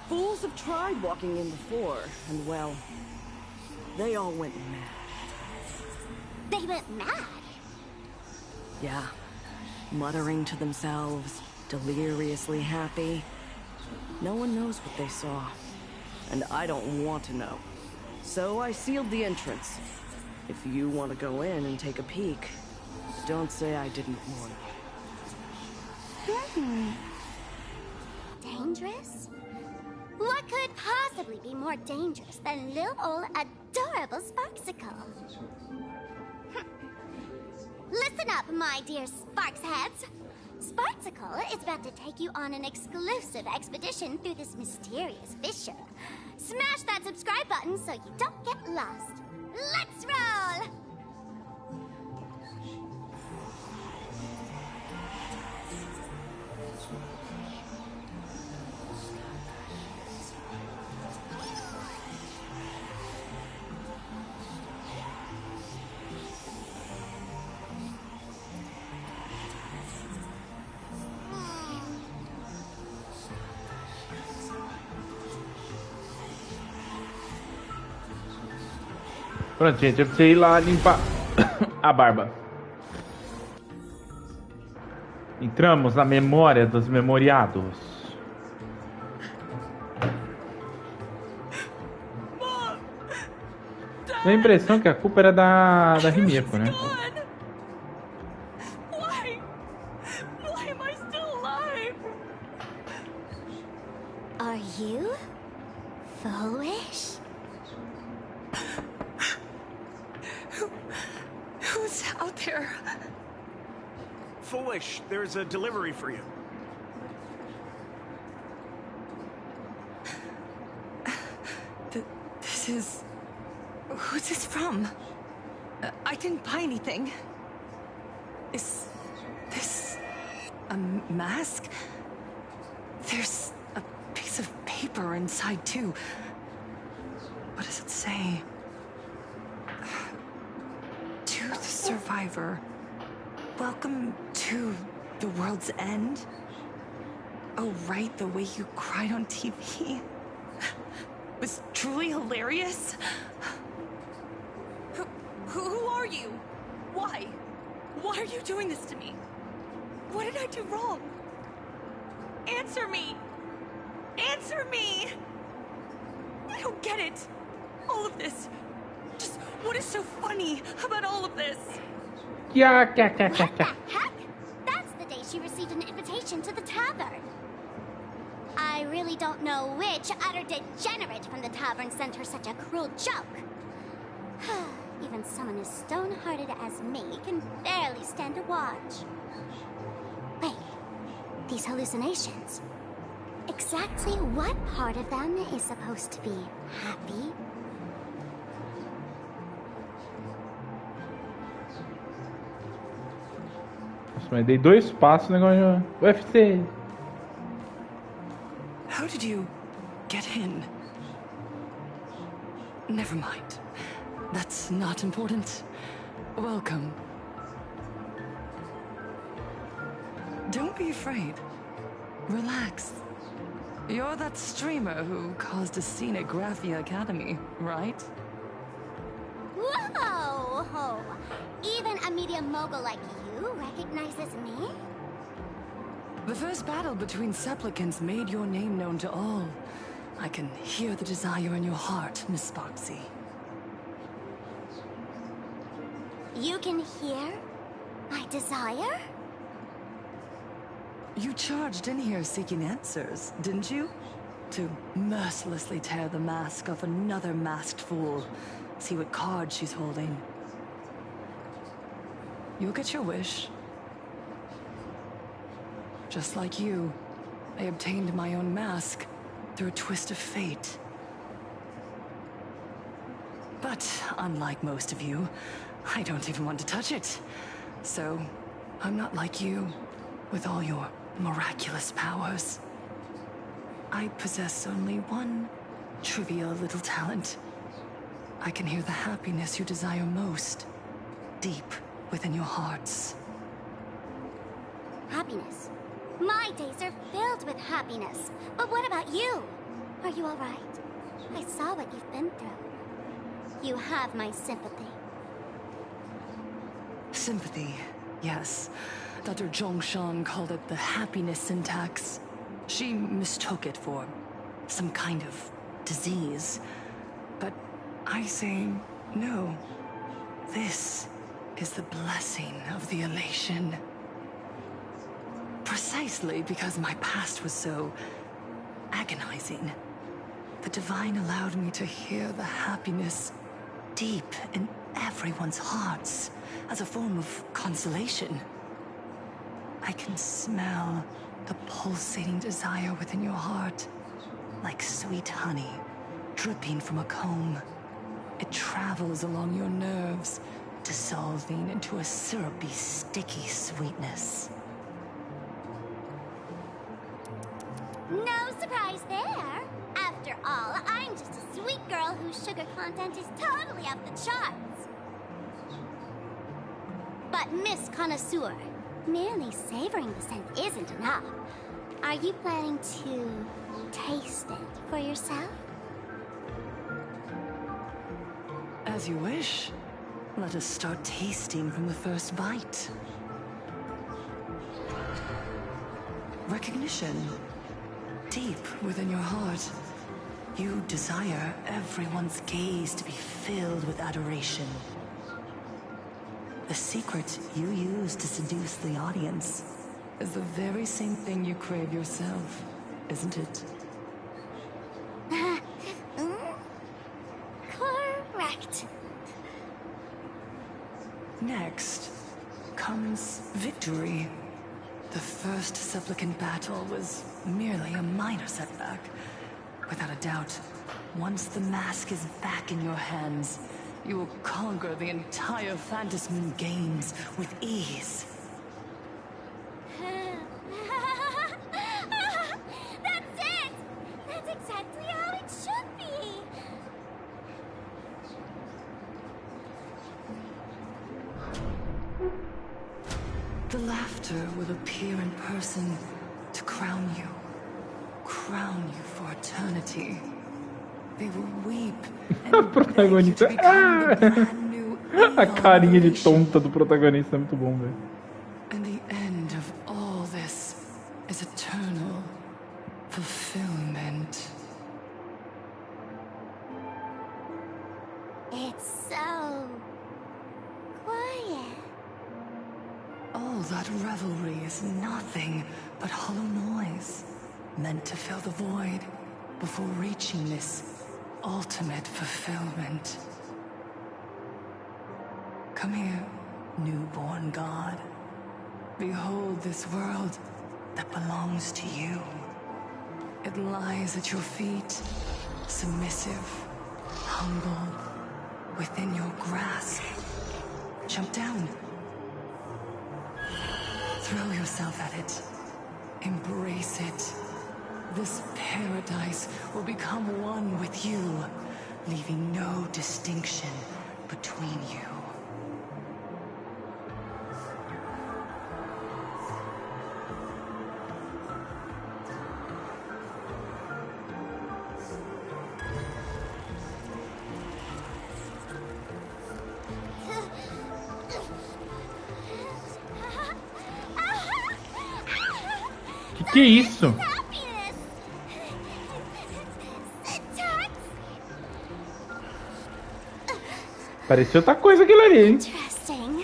Fools have tried walking in before, and well, they all went mad. They went mad? Yeah. Muttering to themselves, deliriously happy. No one knows what they saw. And I don't want to know. So I sealed the entrance. If you want to go in and take a peek, don't say I didn't warn you. Dangerous? What could possibly be more dangerous than little old adorable Sparksicle? Listen up, my dear Sparksheads. Sparksicle is about to take you on an exclusive expedition through this mysterious fissure. Smash that subscribe button so you don't get lost. Let's roll! Pronto, gente, eu precisei ir lá limpar a barba. Entramos na memória dos memoriados. Dá a impressão que a culpa era da Rimeko, né? Why am I still alive? Are you foolish? Who's out there? Foolish, there's a delivery for you. This is... Who's this from? I didn't buy anything. Is this a mask? There's a piece of paper inside too. What does it say? To the survivor, welcome to the world's end. Oh, right, the way you cried on TV was truly hilarious. Who are you? Why? Why are you doing this to me? What did I do wrong? Answer me! Answer me! I don't get it. All of this. Just what is so funny about all of this? What the heck? That's the day she received an invitation to the tavern. I really don't know which utter degenerate from the tavern sent her such a cruel joke. Even someone as stone-hearted as me can barely stand to watch. Wait, these hallucinations. Exactly what part of them is supposed to be happy? Mas dei 2 passos no negócio de UFC. How did you get in? Never mind. That's not important. Welcome. Don't be afraid. Relax. You're that streamer who caused a scene at Graphia Academy, right? Whoa! Even a media mogul like you recognizes me? The first battle between supplicants made your name known to all. I can hear the desire in your heart, Miss Sparksy. You can hear my desire? You charged in here seeking answers, didn't you? To mercilessly tear the mask off another masked fool. See what card she's holding. You'll get your wish. Just like you, I obtained my own mask through a twist of fate. But unlike most of you, I don't even want to touch it. So, I'm not like you, with all your miraculous powers. I possess only one trivial little talent. I can hear the happiness you desire most, deep within your hearts. Happiness. My days are filled with happiness. But what about you? Are you all right? I saw what you've been through. You have my sympathy. Sympathy, yes. Dr. Zhongshan called it the happiness syntax. She mistook it for some kind of disease. But I say no. This is the blessing of the elation. Precisely because my past was so agonizing. The Divine allowed me to hear the happiness deep in everyone's hearts as a form of consolation. I can smell the pulsating desire within your heart, like sweet honey dripping from a comb. It travels along your nerves, dissolving into a syrupy, sticky sweetness. No surprise there. After all, I'm just a sweet girl whose sugar content is totally off the charts. But Miss Connoisseur, merely savoring the scent isn't enough. Are you planning to taste it for yourself? As you wish. Let us start tasting from the first bite. Recognition. Deep within your heart, you desire everyone's gaze to be filled with adoration. The secret you use to seduce the audience is the very same thing you crave yourself, isn't it? Correct. Next comes victory. The first supplicant battle was merely a minor setback. Without a doubt, once the mask is back in your hands, you will conquer the entire Phantom Moon games with ease. That's it! That's exactly how it should be! The laughter will appear in person to crown you for eternity. They will weep A protagonista. A carinha de tonta do protagonista é muito bom, velho. And the end of all this is eternal fulfillment. It's so quiet. All that revelry is nothing but hollow noise, meant to fill the void before reaching this ultimate fulfillment. Come here, newborn god. Behold this world that belongs to you. It lies at your feet, submissive, humble, within your grasp. Jump down. Throw yourself at it. Embrace it. This paradise will become one with you, leaving no distinction between you. Que é isso? Parecia outra coisa aquilo ali, hein?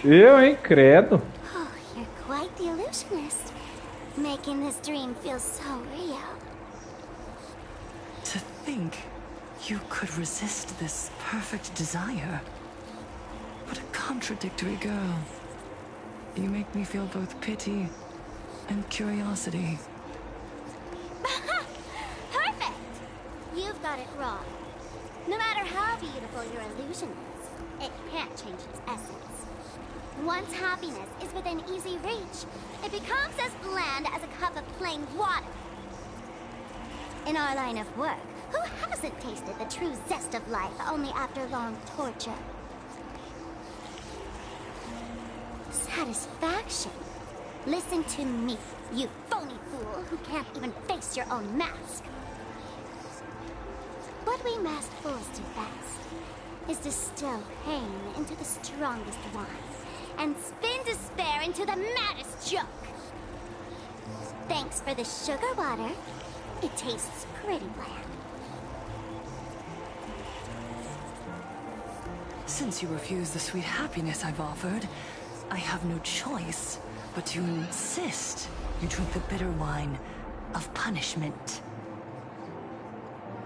Eu, hein? Credo. Oh, you're quite the illusionist, making this dream feel so real. To think you could resist this perfect desire. What a contradictory girl. You make me feel both pity and curiosity. Perfect! You've got it wrong. No matter how beautiful your illusion is, it can't change its essence. Once happiness is within easy reach, it becomes as bland as a cup of plain water. In our line of work, who hasn't tasted the true zest of life only after long torture? Satisfaction. Listen to me, you phony fool who can't even face your own mask. What we masked fools do best is distill pain into the strongest wine and spin despair into the maddest joke. Thanks for the sugar water. It tastes pretty bland. Since you refuse the sweet happiness I've offered, I have no choice but to insist you drink the bitter wine of punishment.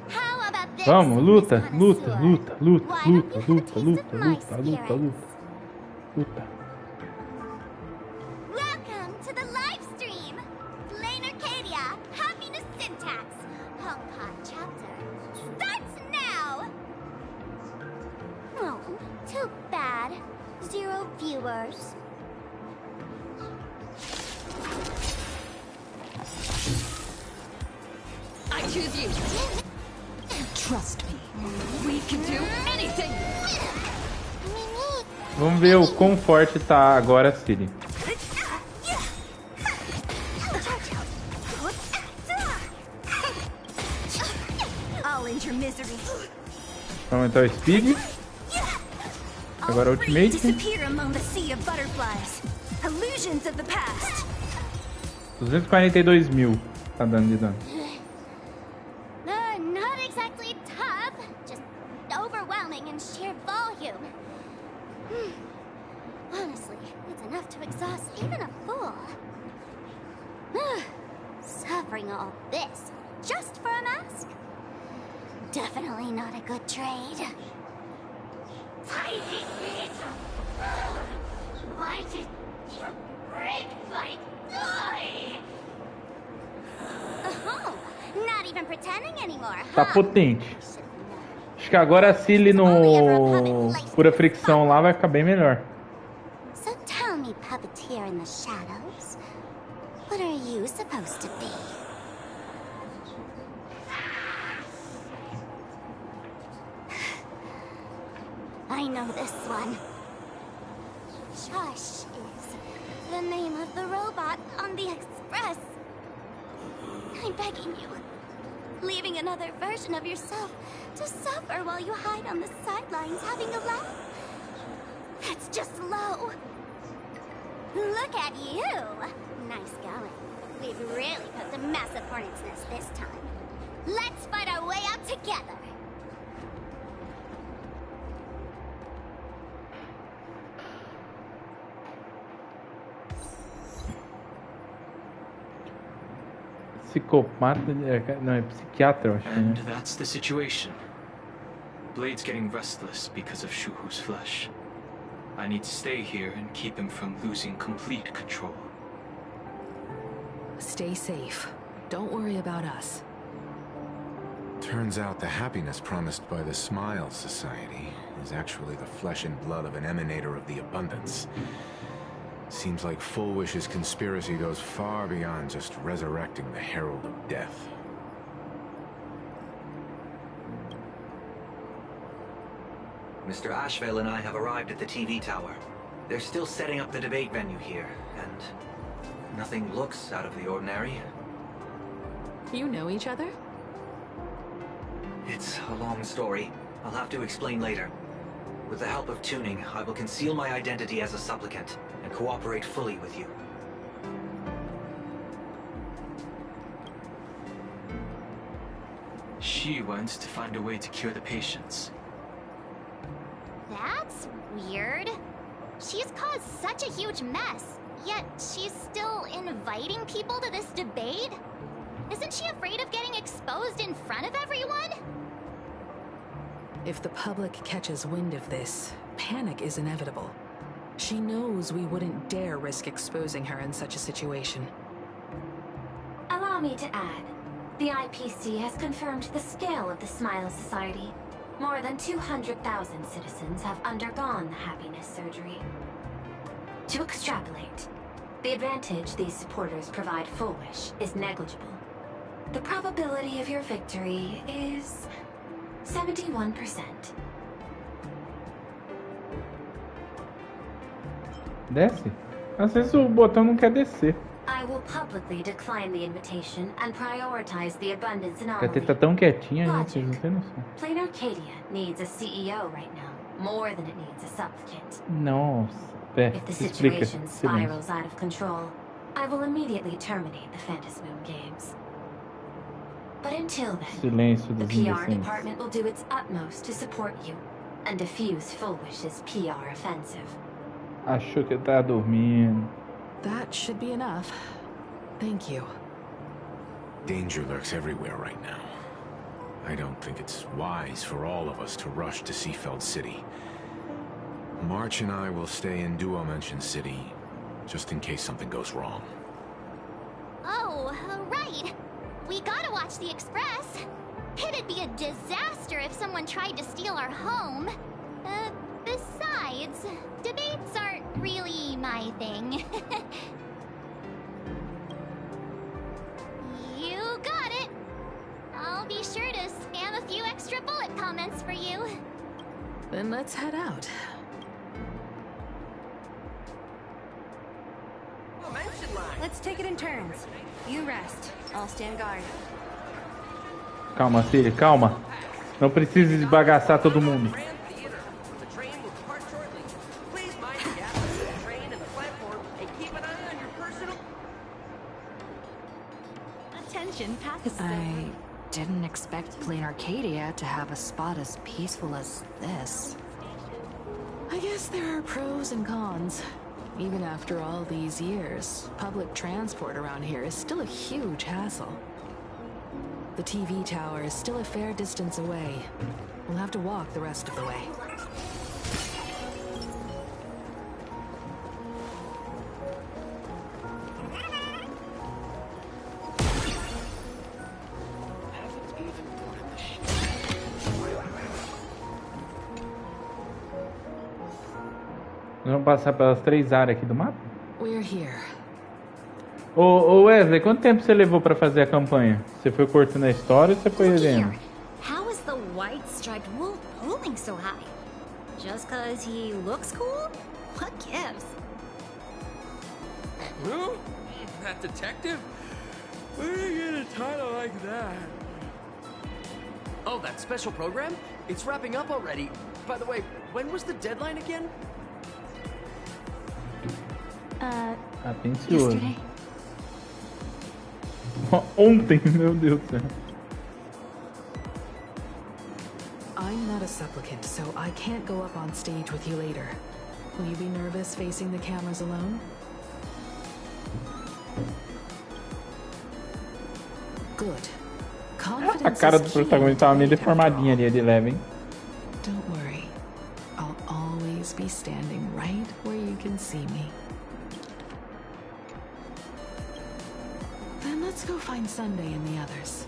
How about this? Vamos, luta, luta, luta, luta, luta, luta, luta, luta, luta, luta, luta. Welcome to the live stream. Plain Arcadia, Happiness Syntax, Honkai chapter starts now. Oh, too bad. 0 viewers. I choose you. Trust me. We can do anything. Vamos ver o quão forte tá agora a Ciri. Vamos aumentar o speed. Agora o ultimate. Disappear among the sea of butterflies. Illusions of the past. 242 mil tá dando de dano. Not exactly tough, just overwhelming in sheer volume. Honestly, it's enough to exhaust even a fool. Suffering all this just for a mask? Definitely not a good trade. Tiny bits why did you break my toy? Oh, not even pretending anymore, Tá huh? potente. Acho que agora a Ciri no pura fricção lá vai ficar bem melhor. So tell me, puppeteer in the shadows, what are you supposed to be? I know this one. Shush is the name of the robot on the Express. I'm begging you. Leaving another version of yourself to suffer while you hide on the sidelines having a laugh. That's just low. Look at you. Nice going. We've really put the massive hornet's nest this time. Let's fight our way out together. Psicopata, não, é psiquiatra, eu acho. And that's the situation. Blade's getting restless because of Shuhu's flesh. I need to stay here and keep him from losing complete control. Stay safe. Don't worry about us. Turns out the happiness promised by the Smile Society is actually the flesh and blood of an emanator of the abundance. Seems like Full Wish's conspiracy goes far beyond just resurrecting the Herald of Death. Mr. Ashvale and I have arrived at the TV tower. They're still setting up the debate venue here, and nothing looks out of the ordinary. You know each other? It's a long story. I'll have to explain later. With the help of tuning, I will conceal my identity as a supplicant and cooperate fully with you. She wants to find a way to cure the patients. That's weird. She's caused such a huge mess, yet she's still inviting people to this debate? Isn't she afraid of getting exposed in front of everyone? If the public catches wind of this, panic is inevitable. She knows we wouldn't dare risk exposing her in such a situation. me to add, the IPC has confirmed the scale of the Smile Society. More than 200,000 citizens have undergone the happiness surgery. To extrapolate, the advantage these supporters provide Full Wish is negligible. The probability of your victory is 71%. Desce? Às vezes o botão não quer descer. I will publicly decline the invitation and prioritize the abundance A anomaly. T tá tão quietinha, gente, vocês não tem noção. Plain Arcadia needs a CEO right now, more than it needs a supplicant. Nossa, pé, If the explica. situation Silêncio. spirals out of control, I will immediately terminate the Phantom Moon games. But until then, Silêncio the dos PR imbecis. department will do its utmost to support you and diffuse Full Wish's PR offensive. Achou que eu tava dormindo. That should be enough. Thank you. Danger lurks everywhere right now. I don't think it's wise for all of us to rush to Seafeld City. March and I will stay in Duo Mansion City, just in case something goes wrong. Oh, right. We gotta watch the Express. It'd be a disaster if someone tried to steal our home. Besides, debates aren't really my thing. You got it. I'll be sure to spam a few extra bullet comments for you. Then let's head out. Let's take it in turns. You rest. I'll stand guard. Calma, Siri, calma. Não precisa esbagaçar todo mundo. Attention, I didn't expect Plain Arcadia to have a spot as peaceful as this. I guess there are pros and cons. Even after all these years, public transport around here is still a huge hassle. The TV tower is still a fair distance away. We'll have to walk the rest of the way. Nós vamos passar pelas 3 áreas aqui do mapa? We're here. Ô Wesley, quanto tempo você levou pra fazer a campanha? Você foi cortando a história ou você foi vendo? How is the white striped wolf pulling so high? Just cause he looks cool? What gives? Who? That detective? Where do you get a title like that? Oh, that special program? It's wrapping up already. By the way, when was the deadline again? Atencioso. Ontem, meu Deus do céu. I'm not a supplicant, so I can't go up on stage with you later. Will you be nervous facing the cameras alone? Good. A cara do protagonista tava meio deformadinha ali, de leve, hein? Don't worry. I'll always be standing right where you can see me. Then let's go find Sunday and the others.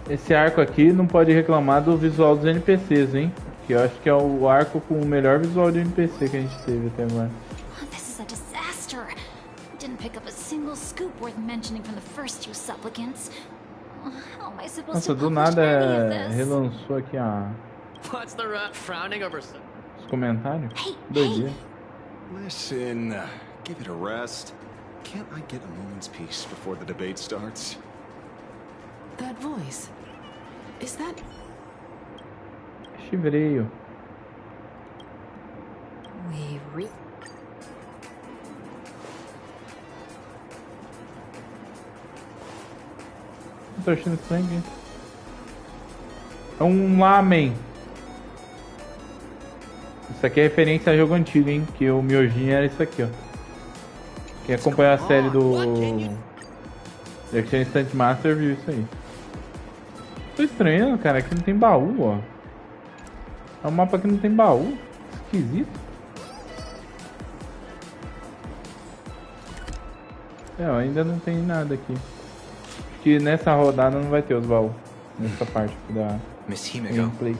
Esse arco aqui não pode reclamar do visual dos NPCs, hein? Que eu acho que é o arco com o melhor visual de NPC que a gente teve até agora. This is a disaster. Didn't pick up a single scoop worth mentioning from the first two supplicants. How am I supposed Nossa, to do publish nada any of this? relançou aqui What's the rat frowning over? os comentários. Doideira. Listen, give it a rest. Can't I get a moment's peace before the debate starts? That voice. Is that... Chivreio. Não tô achando sangue. É um lamen. Isso aqui é referência a jogo antigo, hein? Que o miojinho era isso aqui, ó. Quem acompanhou a série do Action Instant Master viu isso aí. Tô estranhando, cara. Aqui não tem baú, ó. É um mapa que não tem baú. Esquisito. É, ainda não tem nada aqui. Acho que nessa rodada não vai ter os baús. Nessa parte aqui da gameplay.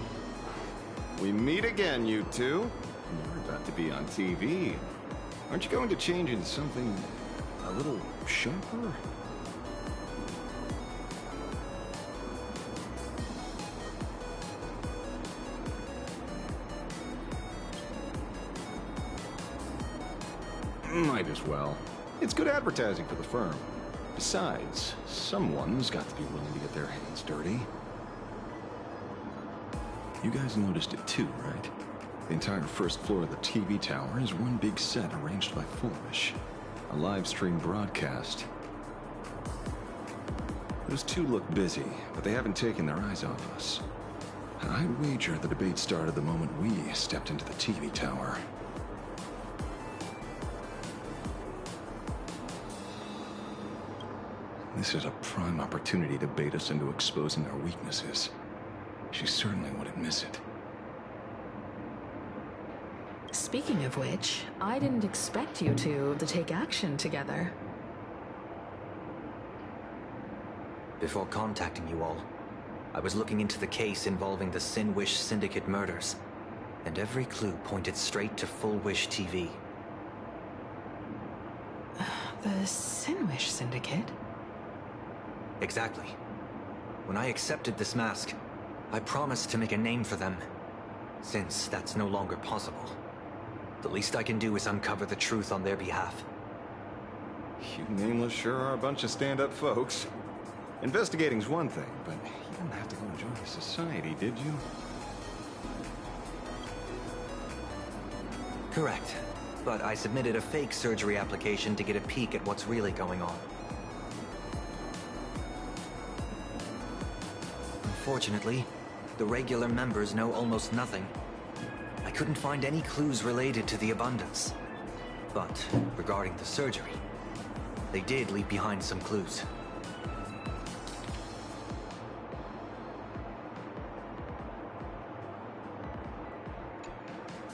We meet again, you two. You're about to be on TV. Aren't you going to change into something a little sharper? Might as well. It's good advertising for the firm. Besides, someone's got to be willing to get their hands dirty. You guys noticed it too, right? The entire first floor of the TV tower is one big set arranged by Foolish. A live stream broadcast. Those two look busy, but they haven't taken their eyes off us. I'd wager the debate started the moment we stepped into the TV tower. This is a prime opportunity to bait us into exposing our weaknesses. She certainly wouldn't miss it. Speaking of which, I didn't expect you two to take action together. Before contacting you all, I was looking into the case involving the Sin Wish Syndicate murders, and every clue pointed straight to Full Wish TV. The Sin Wish Syndicate? Exactly. When I accepted this mask, I promised to make a name for them. Since that's no longer possible, the least I can do is uncover the truth on their behalf. You nameless sure are a bunch of stand-up folks. Investigating's one thing, but you didn't have to go and join the society, did you? Correct. But I submitted a fake surgery application to get a peek at what's really going on. Unfortunately, the regular members know almost nothing. I couldn't find any clues related to the abundance. But regarding the surgery, they did leave behind some clues.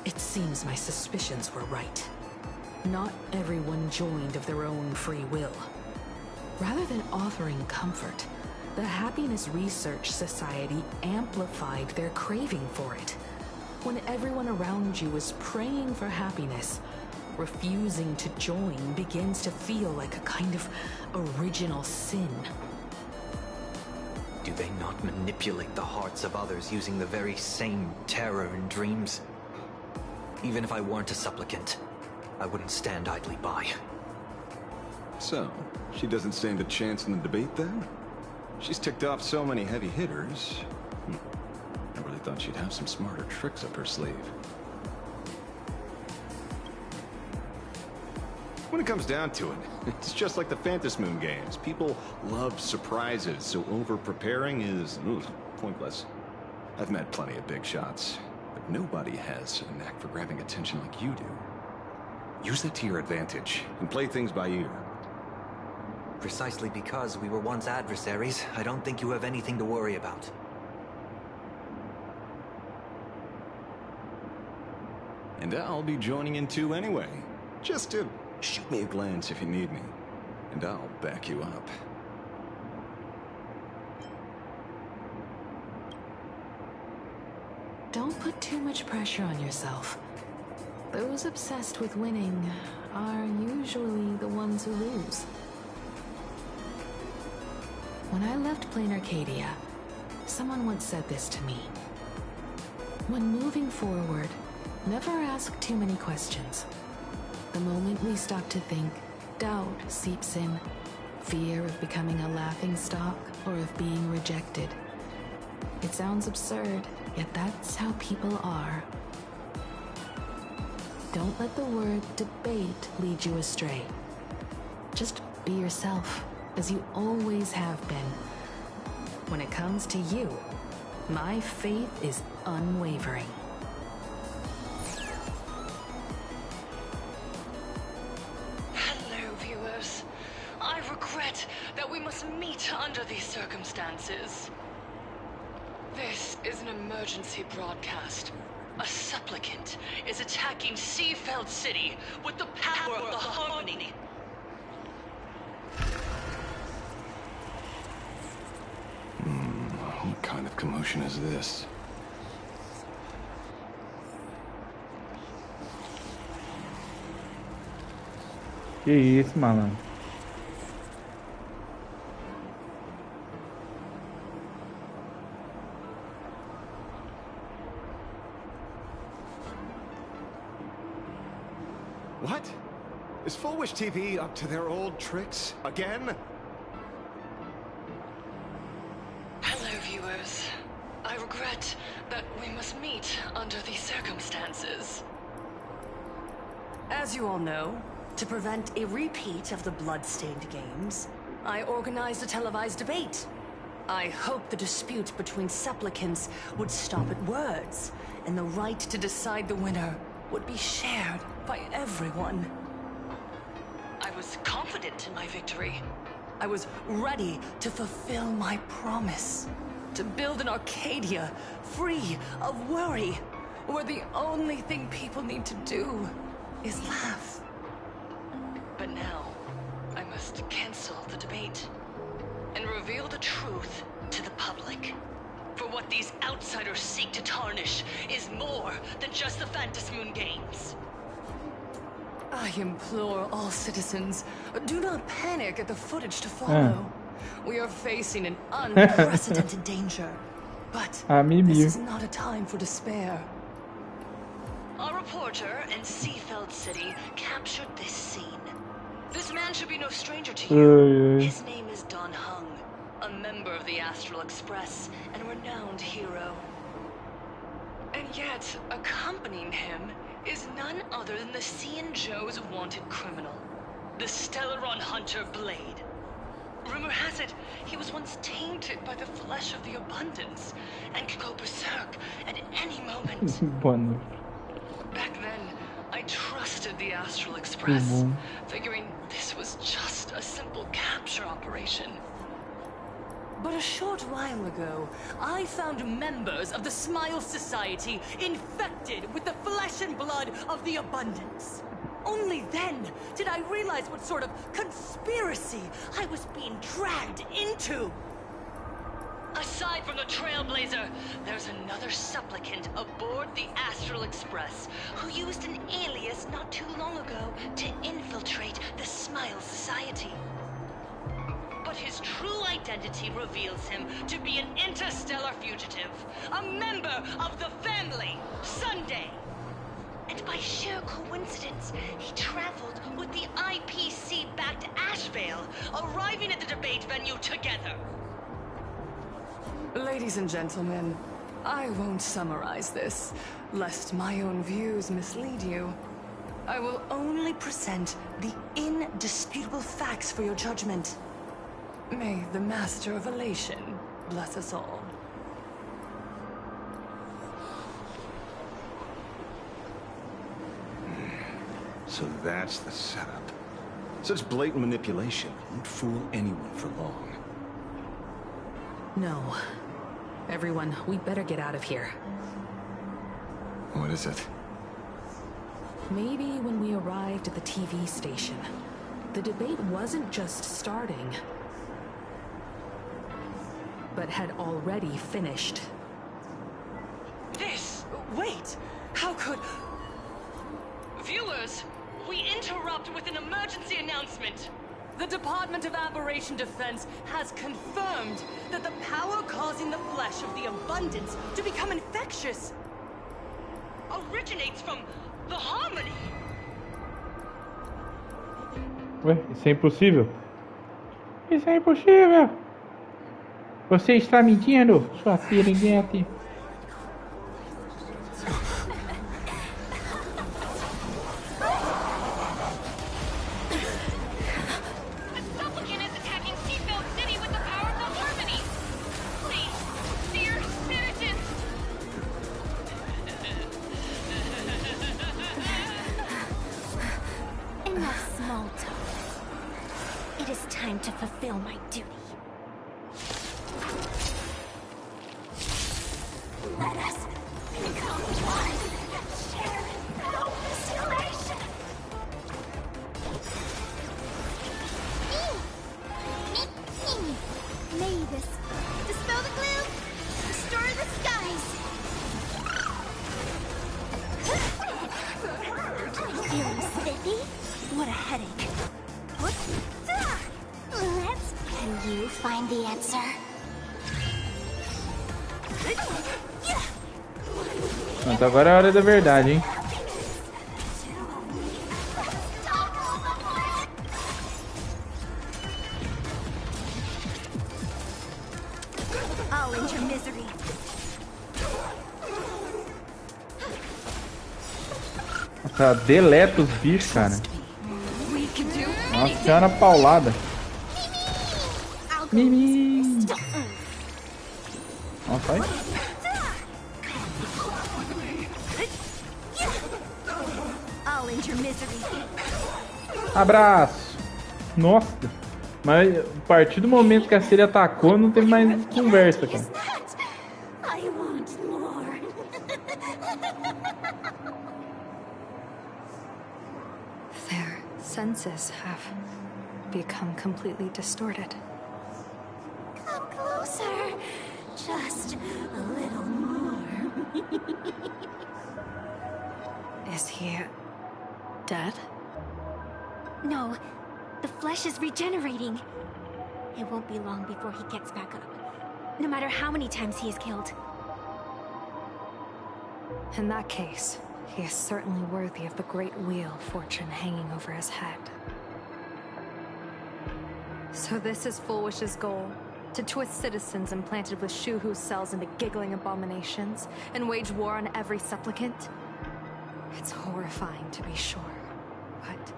It seems my suspicions were right. Not everyone joined of their own free will. Rather than offering comfort, the Happiness Research Society amplified their craving for it. When everyone around you is praying for happiness, refusing to join begins to feel like a kind of original sin. Do they not manipulate the hearts of others using the very same terror and dreams? Even if I weren't a supplicant, I wouldn't stand idly by. So, she doesn't stand a chance in the debate then? She's ticked off so many heavy hitters. I really thought she'd have some smarter tricks up her sleeve. When it comes down to it, it's just like the Phantom Moon games. People love surprises, so over-preparing is pointless. I've met plenty of big shots, but nobody has a knack for grabbing attention like you do. Use that to your advantage, and play things by ear. Precisely because we were once adversaries, I don't think you have anything to worry about. And I'll be joining in too anyway. Just to shoot me a glance if you need me, and I'll back you up. Don't put too much pressure on yourself. Those obsessed with winning are usually the ones who lose. When I left Plain Arcadia, someone once said this to me. When moving forward, never ask too many questions. The moment we stop to think, doubt seeps in. Fear of becoming a laughingstock or of being rejected. It sounds absurd, yet that's how people are. Don't let the word debate lead you astray. Just be yourself, as you always have been. When it comes to you, my faith is unwavering. Hello, viewers. I regret that we must meet under these circumstances. This is an emergency broadcast. A supplicant is attacking Seafeld City with the power of the Harmony. What kind of commotion is this? Que isso, malandro? What? Is Full Wish TV up to their old tricks again? Hello, viewers. I regret that we must meet under these circumstances. As you all know, to prevent a repeat of the blood-stained games, I organized a televised debate. I hoped the dispute between supplicants would stop at words, and the right to decide the winner would be shared by everyone. I was confident in my victory. I was ready to fulfill my promise. To build an Arcadia free of worry, where the only thing people need to do is laugh. But now, I must cancel the debate and reveal the truth to the public. For what these outsiders seek to tarnish is more than just the Phantom Moon Games. I implore all citizens, do not panic at the footage to follow. We are facing an unprecedented danger. But this is not a time for despair. A reporter in Seafeld City captured this scene. This man should be no stranger to you. His name is Don Hung, a member of the Astral Express and a renowned hero. And yet, accompanying him is none other than the Cian Joe's wanted criminal, the Stellaron hunter Blade. Rumor has it, he was once tainted by the flesh of the abundance and could go berserk at any moment. Back then, I trusted the Astral Express, figuring this was just a simple capture operation. But a short while ago, I found members of the Smile Society infected with the flesh and blood of the Abundance. Only then did I realize what sort of conspiracy I was being dragged into. Aside from the Trailblazer, there's another supplicant aboard the Astral Express who used an alias not too long ago to infiltrate the Smile Society. But his true identity reveals him to be an interstellar fugitive, a member of the family, Sunday. And by sheer coincidence, he traveled with the IPC back to Ashvale, arriving at the debate venue together. Ladies and gentlemen, I won't summarize this, lest my own views mislead you. I will only present the indisputable facts for your judgment. May the Master of Elation bless us all. So that's the setup. Such blatant manipulation won't fool anyone for long. No. Everyone, we better get out of here. What is it? Maybe when we arrived at the TV station, the debate wasn't just starting, but had already finished. Wait! How could... Viewers, we interrupt with an emergency announcement. The Department of Aberration Defense has confirmed that the power causing the flesh of the Abundance to become infectious originates from the Harmony. Ué, isso é impossível. Isso é impossível. Você está mentindo, sua piriguete. Enough small talk. It is time to fulfill my duty. Let us become one and share no distillation. May this dispel the gloom, restore the skies. Feeling spiffy? What a headache. Let's... Can you find the answer? Pronto, agora é a hora da verdade, hein? I'll end your misery. Nossa, deleta os bichos, cara. Nossa senhora, paulada. Mimi. Nossa, vai. I'll end your misery. Abraço. Nossa. Mas a partir do momento que a Serie atacou, não teve mais conversa, cara. I want more. Their senses have become completely distorted. Come closer. Just a little more. Is he dead? No, the flesh is regenerating. It won't be long before he gets back up. No matter how many times he is killed. In that case, he is certainly worthy of the great wheel of fortune hanging over his head. So this is Fulwish's goal? To twist citizens implanted with Shuhu cells into giggling abominations, and wage war on every supplicant? It's horrifying, to be sure, but...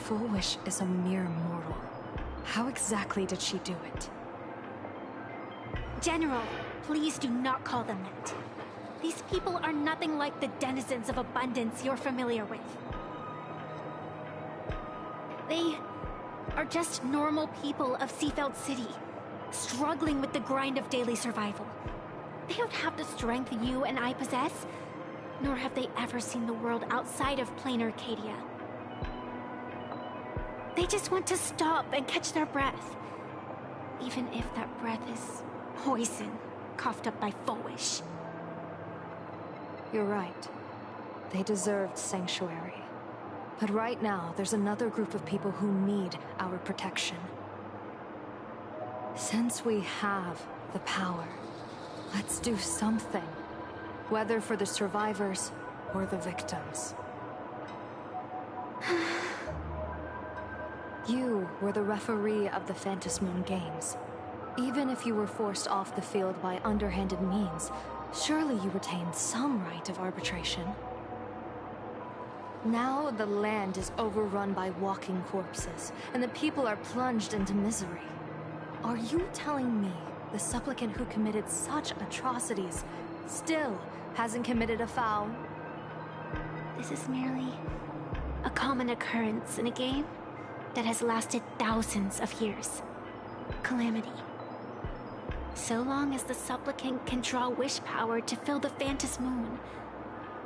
Fulwish is a mere mortal. How exactly did she do it? General, please do not call them that. These people are nothing like the denizens of abundance you're familiar with. They are just normal people of Seafeld City, struggling with the grind of daily survival. They don't have the strength you and I possess, nor have they ever seen the world outside of plain Arcadia. They just want to stop and catch their breath, even if that breath is poison coughed up by Fulwish. You're right. They deserved sanctuary. But right now, there's another group of people who need our protection. Since we have the power, let's do something. Whether for the survivors or the victims. You were the referee of the Phantom Moon Games. Even if you were forced off the field by underhanded means, surely you retained some right of arbitration. Now the land is overrun by walking corpses, and the people are plunged into misery. Are you telling me the supplicant who committed such atrocities still hasn't committed a foul? This is merely a common occurrence in a game that has lasted thousands of years. Calamity. So long as the supplicant can draw wish power to fill the Phantom Moon,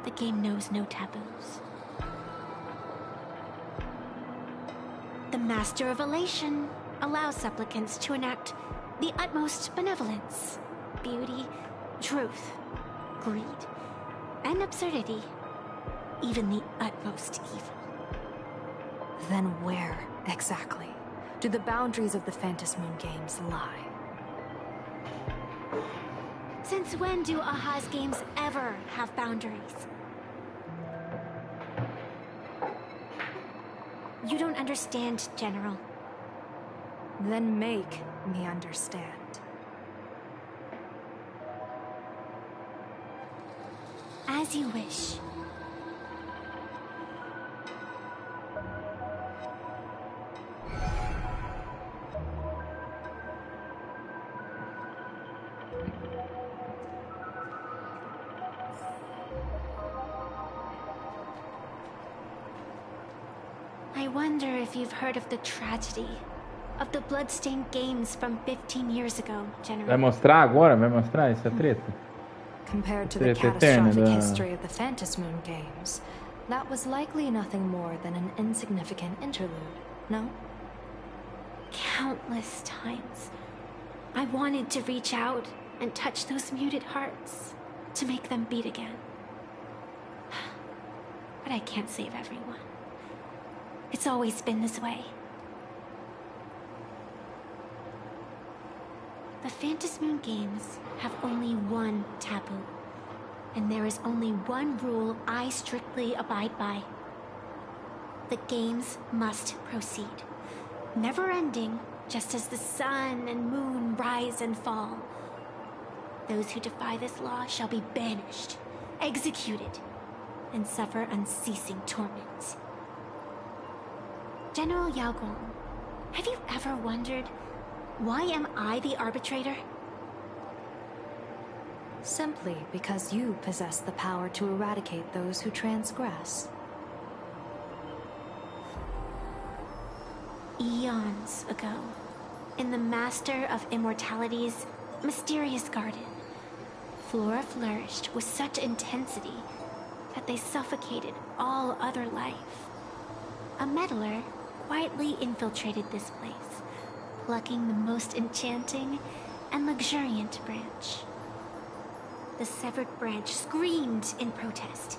the game knows no taboos. The Master of Elation allows supplicants to enact the utmost benevolence, beauty, truth, greed, and absurdity, even the utmost evil. Then where, exactly, do the boundaries of the Phantom Moon Games lie? Since when do Aha's games ever have boundaries? You don't understand, General. Then make me understand. As you wish. I wonder if you've heard of the tragedy of the bloodstained games from 15 years ago, General. Vai mostrar agora? Vai mostrar essa treta? Compared to the catastrophic history of the Phantasmoon games, that was likely nothing more than an insignificant interlude, no? Countless times, I wanted to reach out and touch those muted hearts, to make them beat again. But I can't save everyone. It's always been this way. The Phantasmoon games have only one taboo, and there is only one rule I strictly abide by. The games must proceed, never ending, just as the sun and moon rise and fall. Those who defy this law shall be banished, executed, and suffer unceasing torment. General Yao Gong, have you ever wondered, why am I the arbitrator? Simply because you possess the power to eradicate those who transgress. Eons ago, in the Master of Immortality's mysterious garden, flora flourished with such intensity that they suffocated all other life. A meddler quietly infiltrated this place, plucking the most enchanting and luxuriant branch. The severed branch screamed in protest,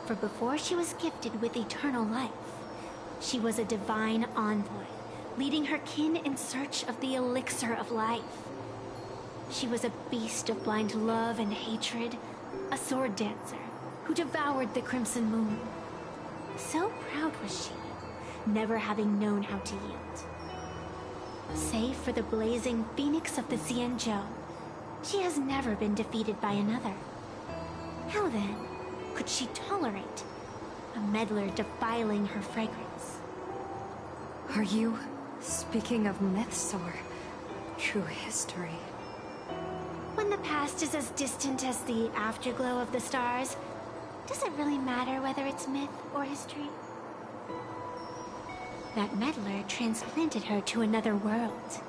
for before she was gifted with eternal life, she was a divine envoy, leading her kin in search of the elixir of life. She was a beast of blind love and hatred, a sword dancer who devoured the crimson moon. So proud was she, never having known how to yield. Save for the blazing phoenix of the Xianzhou, she has never been defeated by another. How then could she tolerate a meddler defiling her fragrance? Are you speaking of myths or true history? When the past is as distant as the afterglow of the stars, does it really matter whether it's myth or history? That meddler transplanted her to another world,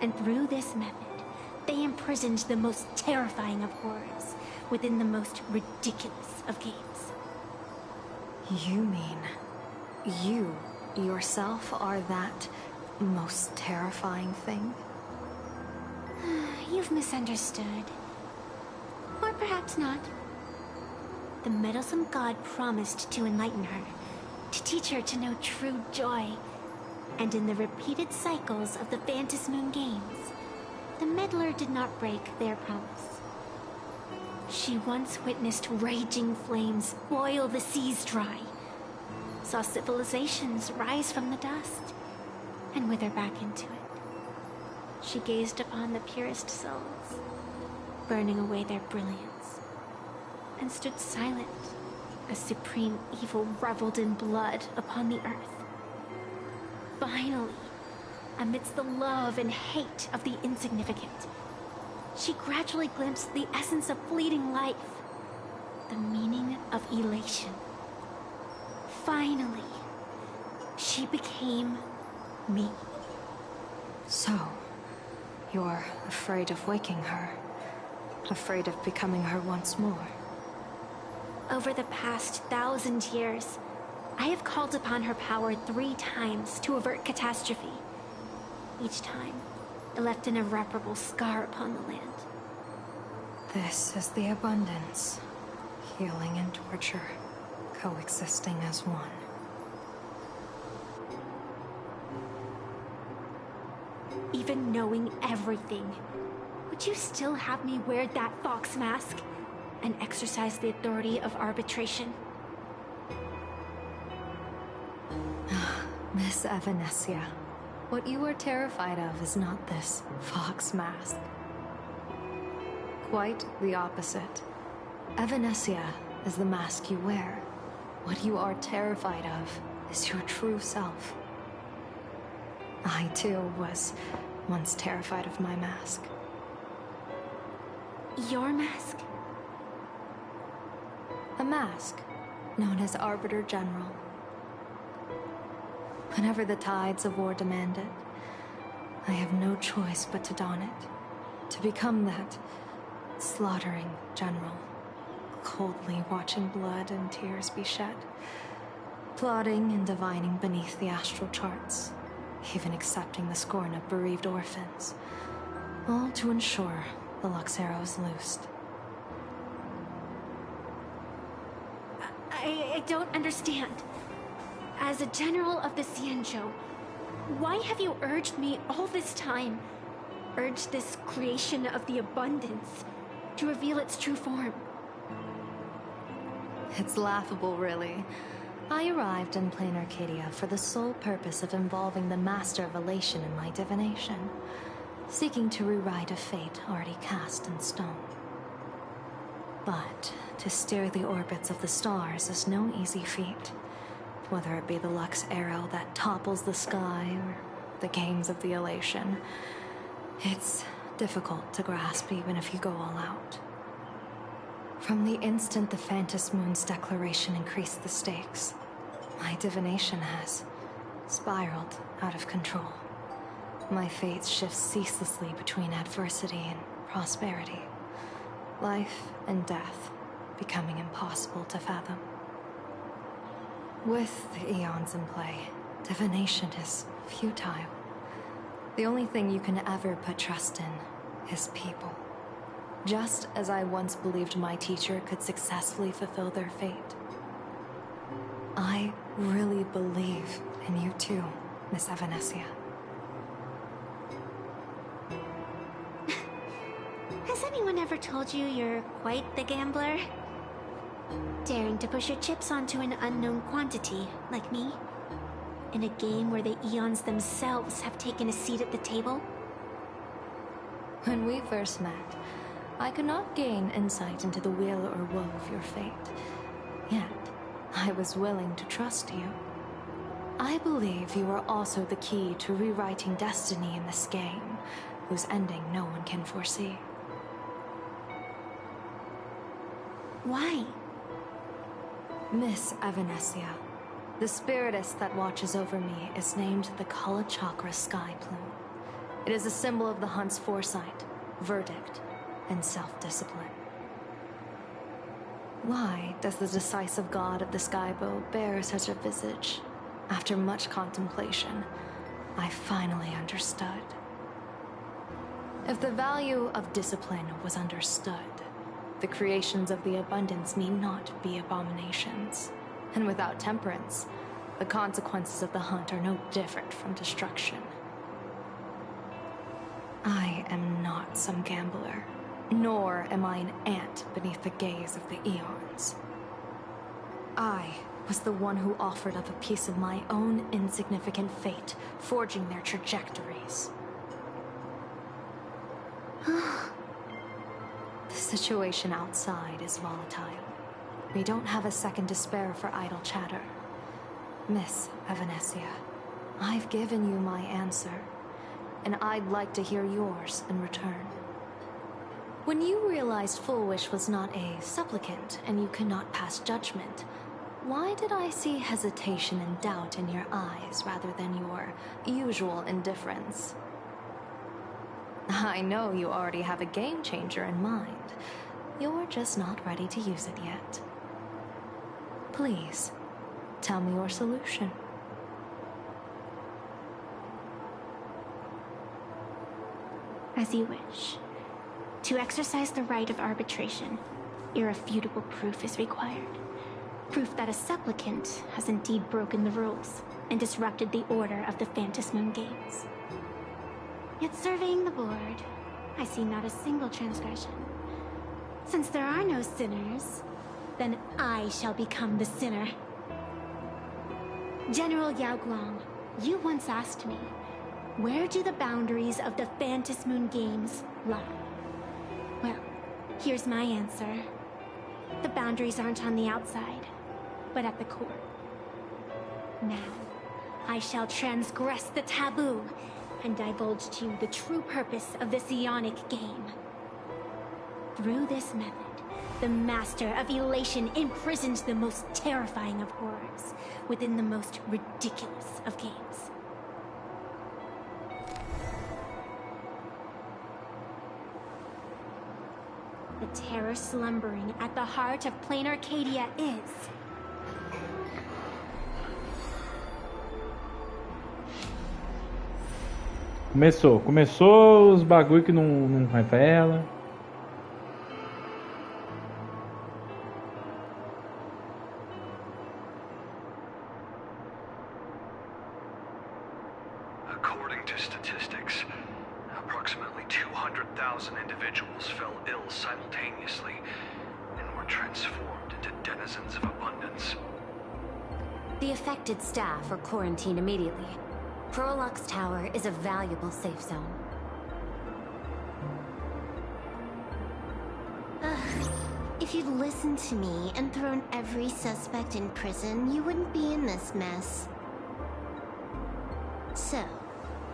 and through this method, they imprisoned the most terrifying of horrors within the most ridiculous of games. You mean you yourself are that most terrifying thing? You've misunderstood. Or perhaps not. The meddlesome god promised to enlighten her, to teach her to know true joy. And in the repeated cycles of the Phantasmoon games, the meddler did not break their promise. She once witnessed raging flames boil the seas dry, saw civilizations rise from the dust, and wither back into it. She gazed upon the purest souls, burning away their brilliance, and stood silent as supreme evil reveled in blood upon the earth. Finally, amidst the love and hate of the insignificant, she gradually glimpsed the essence of fleeting life, the meaning of elation. Finally, she became me. So, you're afraid of waking her, afraid of becoming her once more. Over the past 1,000 years, I have called upon her power 3 times to avert catastrophe. Each time, it left an irreparable scar upon the land. This is the abundance, healing and torture, coexisting as one. Even knowing everything, would you still have me wear that fox mask and exercise the authority of arbitration? Miss Evanescia, what you are terrified of is not this fox mask. Quite the opposite. Evanescia is the mask you wear. What you are terrified of is your true self. I, too, was once terrified of my mask. Your mask? A mask known as Arbiter General. Whenever the tides of war demanded, I have no choice but to don it. To become that slaughtering general, coldly watching blood and tears be shed, plotting and divining beneath the astral charts, even accepting the scorn of bereaved orphans, all to ensure the Luxero is loosed. I don't understand. As a general of the Xianzhou, why have you urged me all this time? Urged this creation of the abundance to reveal its true form? It's laughable, really. I arrived in plain Arcadia for the sole purpose of involving the Master of Elation in my divination, seeking to rewrite a fate already cast in stone. But to steer the orbits of the stars is no easy feat, whether it be the Lux arrow that topples the sky or the games of the Elation. It's difficult to grasp even if you go all out. From the instant the Phantom Moon's declaration increased the stakes, my divination has spiraled out of control. My fate shifts ceaselessly between adversity and prosperity, life and death becoming impossible to fathom. With the eons in play, divination is futile. The only thing you can ever put trust in is people. Just as I once believed my teacher could successfully fulfill their fate. I really believe in you too, Miss Evanesia. Has anyone ever told you you're quite the gambler? Daring to push your chips onto an unknown quantity, like me? In a game where the eons themselves have taken a seat at the table? When we first met, I could not gain insight into the will or woe of your fate. Yet, I was willing to trust you. I believe you are also the key to rewriting destiny in this game, whose ending no one can foresee. Why? Miss Evanesia, the spiritess that watches over me is named the Kala Chakra Sky Plume. It is a symbol of the hunt's foresight, verdict, and self-discipline. Why does the decisive god of the Skybow bear such a visage? After much contemplation, I finally understood. If the value of discipline was understood, the creations of the abundance need not be abominations. And without temperance, the consequences of the hunt are no different from destruction. I am not some gambler, nor am I an ant beneath the gaze of the eons. I was the one who offered up a piece of my own insignificant fate, forging their trajectories. The situation outside is volatile. We don't have a second to spare for idle chatter. Miss Evanesia, I've given you my answer, and I'd like to hear yours in return. When you realized Full Wish was not a supplicant and you cannot pass judgment, why did I see hesitation and doubt in your eyes rather than your usual indifference? I know you already have a game changer in mind. You're just not ready to use it yet. Please, tell me your solution. As you wish. To exercise the right of arbitration, irrefutable proof is required. Proof that a supplicant has indeed broken the rules and disrupted the order of the Phantom Moon Games. Yet surveying the board, I see not a single transgression. Since there are no sinners, then I shall become the sinner. General Yao Guang, you once asked me, where do the boundaries of the Phantom Moon Games lie? Well, here's my answer. The boundaries aren't on the outside, but at the core. Now, I shall transgress the taboo and divulge to you the true purpose of this Ionic game. Through this method, the Master of Elation imprisons the most terrifying of horrors within the most ridiculous of games. the terror slumbering at the heart of plain Arcadia is. Começou os bagulho que não revela. According to statistics, approximately 200,000 individuals fell ill simultaneously and were transformed into denizens of abundance. The affected staff are quarantined immediately. Prolux Tower is a valuable safe zone. If you'd listened to me and thrown every suspect in prison, you wouldn't be in this mess. So,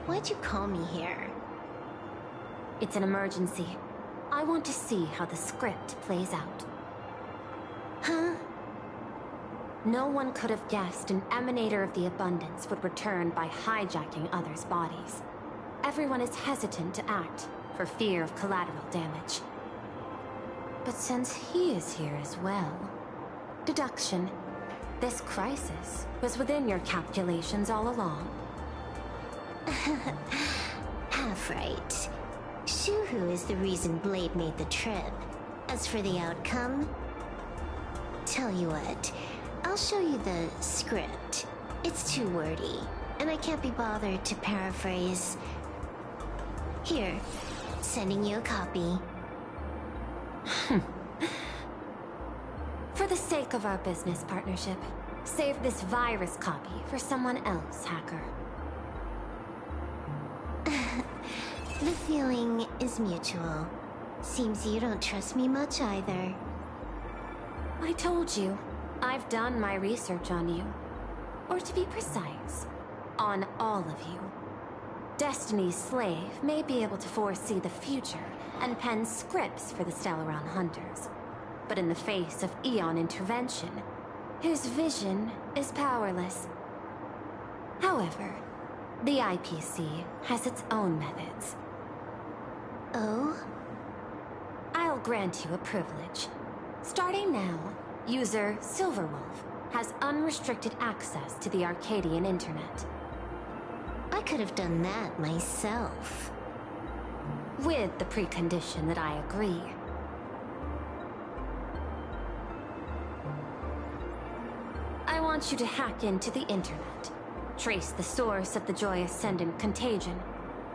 why'd you call me here? It's an emergency. I want to see how the script plays out. Huh? No one could have guessed an emanator of the abundance would return by hijacking others' bodies. Everyone is hesitant to act, for fear of collateral damage. But since he is here as well... Deduction. This crisis was within your calculations all along. Half right. Shuhu is the reason Blade made the trip. As for the outcome... Tell you what, I'll show you the script. It's too wordy, and I can't be bothered to paraphrase. Here, sending you a copy. For the sake of our business partnership, save this virus copy for someone else, hacker. The feeling is mutual. Seems you don't trust me much either. I told you, I've done my research on you. Or to be precise, on all of you. Destiny's slave may be able to foresee the future and pen scripts for the Stellaron Hunters. But in the face of Eon intervention, his vision is powerless. However, the IPC has its own methods. Oh? I'll grant you a privilege. Starting now, user Silverwolf has unrestricted access to the Arcadian internet. I could have done that myself. With the precondition that I agree. I want you to hack into the internet, trace the source of the Joy Ascendant contagion,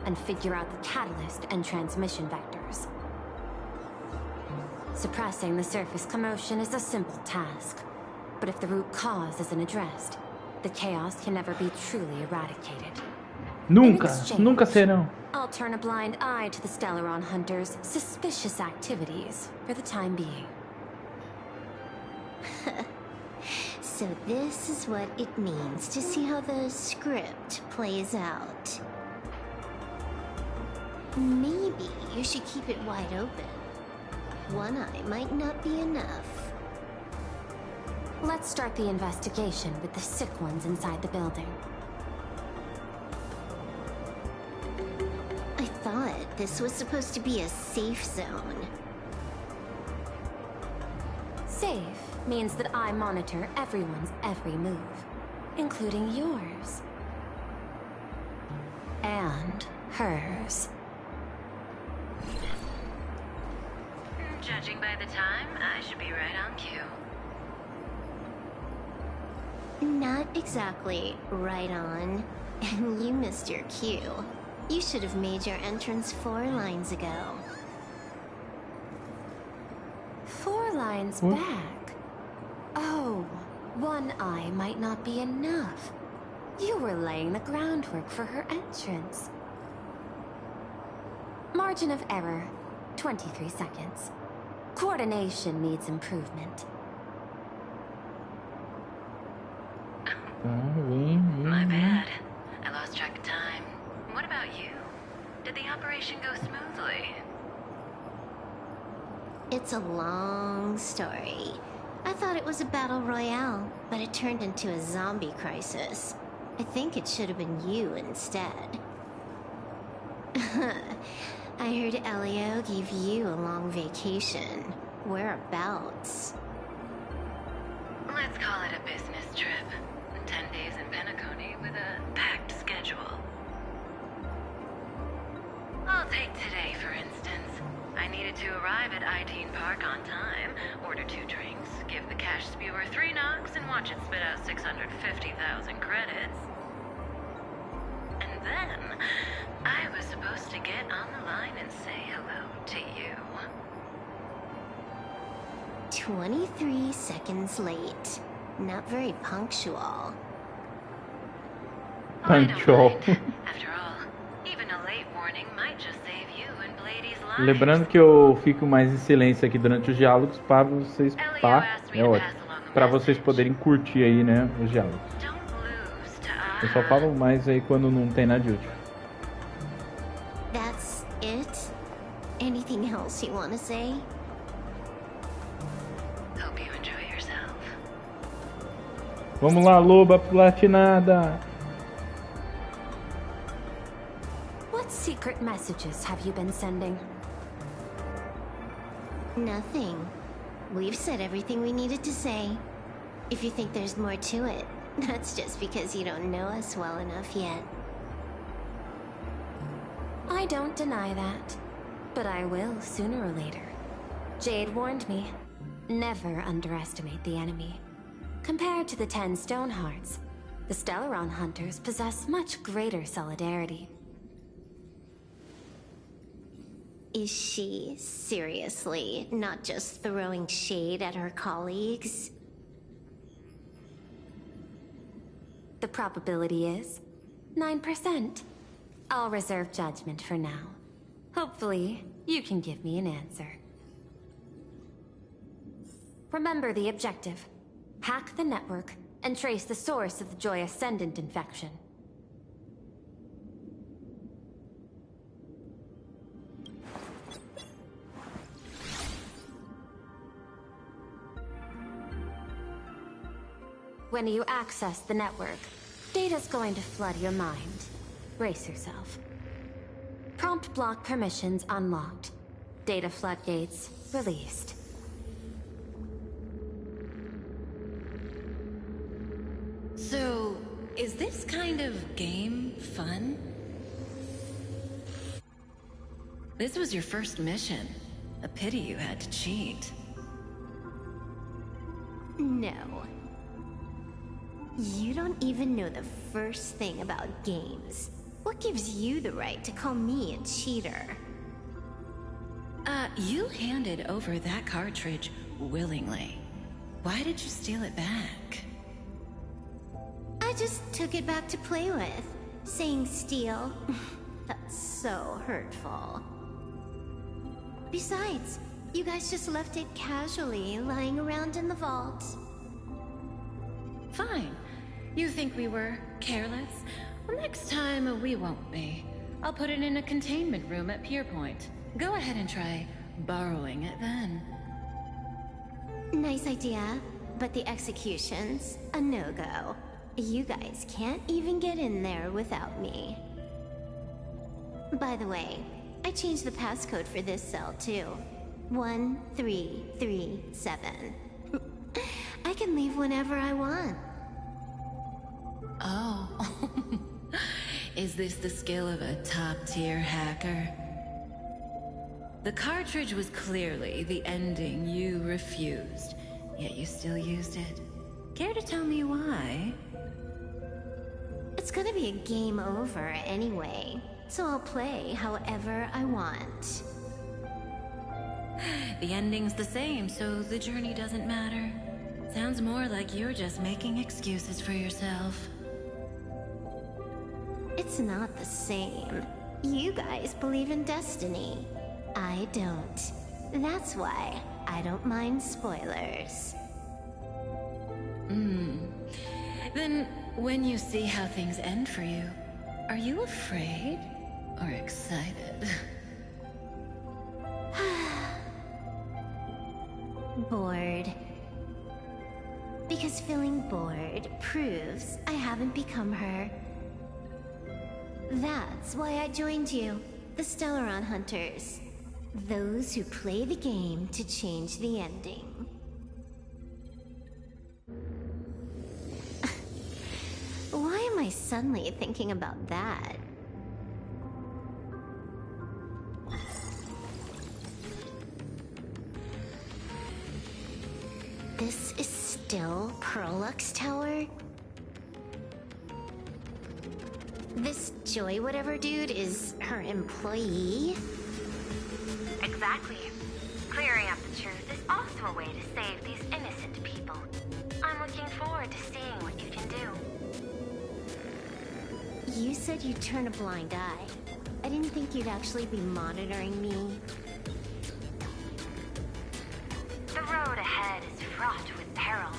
and figure out the catalyst and transmission vectors. Suppressing the surface commotion is a simple task, but if the root cause isn't addressed, the chaos can never be truly eradicated. Nunca serão. I'll turn a blind eye to the Stellaron Hunters' suspicious activities for the time being. So this is what it means to see how the script plays out. Maybe you should keep it wide open. One eye might not be enough. Let's start the investigation with the sick ones inside the building. I thought this was supposed to be a safe zone. Safe means that I monitor everyone's every move, including yours. And hers. Judging by the time, I should be right on cue. Not exactly right on. And you missed your cue. You should have made your entrance 4 lines ago. 4 lines back? Oh, one eye might not be enough. You were laying the groundwork for her entrance. Margin of error, 23 seconds. Coordination needs improvement. My bad. I lost track of time. What about you? Did the operation go smoothly? It's a long story. I thought it was a battle royale, but it turned into a zombie crisis. I think it should have been you instead. I heard Elio gave you a long vacation. Whereabouts? Let's call it a business trip. 10 days in Penacony with a packed schedule. I'll take today, for instance. I needed to arrive at I-Teen Park on time, order 2 drinks, give the cash spewer 3 knocks, and watch it spit out 650,000 credits. And then, I was supposed to get on the line and say hello to you. 23 seconds late. Not very punctual. Punctual. After all, even a late warning might just save you and Blady's life. Lembrando que eu fico mais em silêncio aqui durante os diálogos para vocês para vocês poderem curtir aí, né, os diálogos. Eu só falo mais aí quando não tem nada de útil. That's it? Anything else you want to say? Hope you enjoy yourself. Vamos lá, loba platinada. What secret messages have you been sending? Nothing. We've said everything we needed to say. If you think there's more to it, that's just because you don't know us well enough yet. I don't deny that, but I will sooner or later. Jade warned me, never underestimate the enemy. Compared to the 10 Stone Hearts, the Stellaron Hunters possess much greater solidarity. Is she seriously not just throwing shade at her colleagues? The probability is 9%. I'll reserve judgment for now. Hopefully, you can give me an answer. Remember the objective. Hack the network and trace the source of the Joy Ascendant infection. When you access the network, data's going to flood your mind. Brace yourself. Prompt block permissions unlocked. Data floodgates released. So, is this kind of game fun? This was your first mission. A pity you had to cheat. No. You don't even know the first thing about games. What gives you the right to call me a cheater? You handed over that cartridge willingly. Why did you steal it back? I just took it back to play with. Saying steal, that's so hurtful. Besides, you guys just left it casually lying around in the vault. Fine. You think we were careless? Well, next time we won't be. I'll put it in a containment room at Pier Point. Go ahead and try borrowing it then. Nice idea, but the execution's a no-go. You guys can't even get in there without me. By the way, I changed the passcode for this cell too. 1337. I can leave whenever I want. Oh. Is this the skill of a top-tier hacker? The cartridge was clearly the ending you refused, yet you still used it. Care to tell me why? It's gonna be a game over anyway, so I'll play however I want. The ending's the same, so the journey doesn't matter. Sounds more like you're just making excuses for yourself. It's not the same. You guys believe in destiny. I don't. That's why I don't mind spoilers. Then, when you see how things end for you, are you afraid or excited? Bored. Because feeling bored proves I haven't become her. That's why I joined you. The Stellaron Hunters. Those who play the game to change the ending. Why am I suddenly thinking about that? This is still Perlux Tower? This Joy whatever dude is her employee? Exactly. Clearing up the truth is also a way to save these innocent people. I'm looking forward to seeing what you can do. You said you'd turn a blind eye. I didn't think you'd actually be monitoring me. The road ahead is fraught with peril.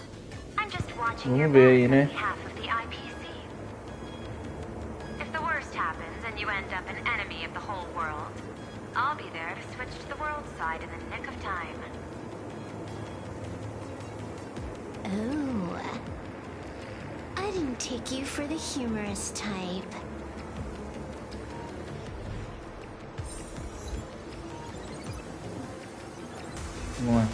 I'm just watching Vamos your ver aí, back né? on behalf of the IPC. If the worst happens and you end up an enemy of the whole world, I'll be there to switch to the world side in the nick of time. Oh. I didn't take you for the humorous type. Vamos lá.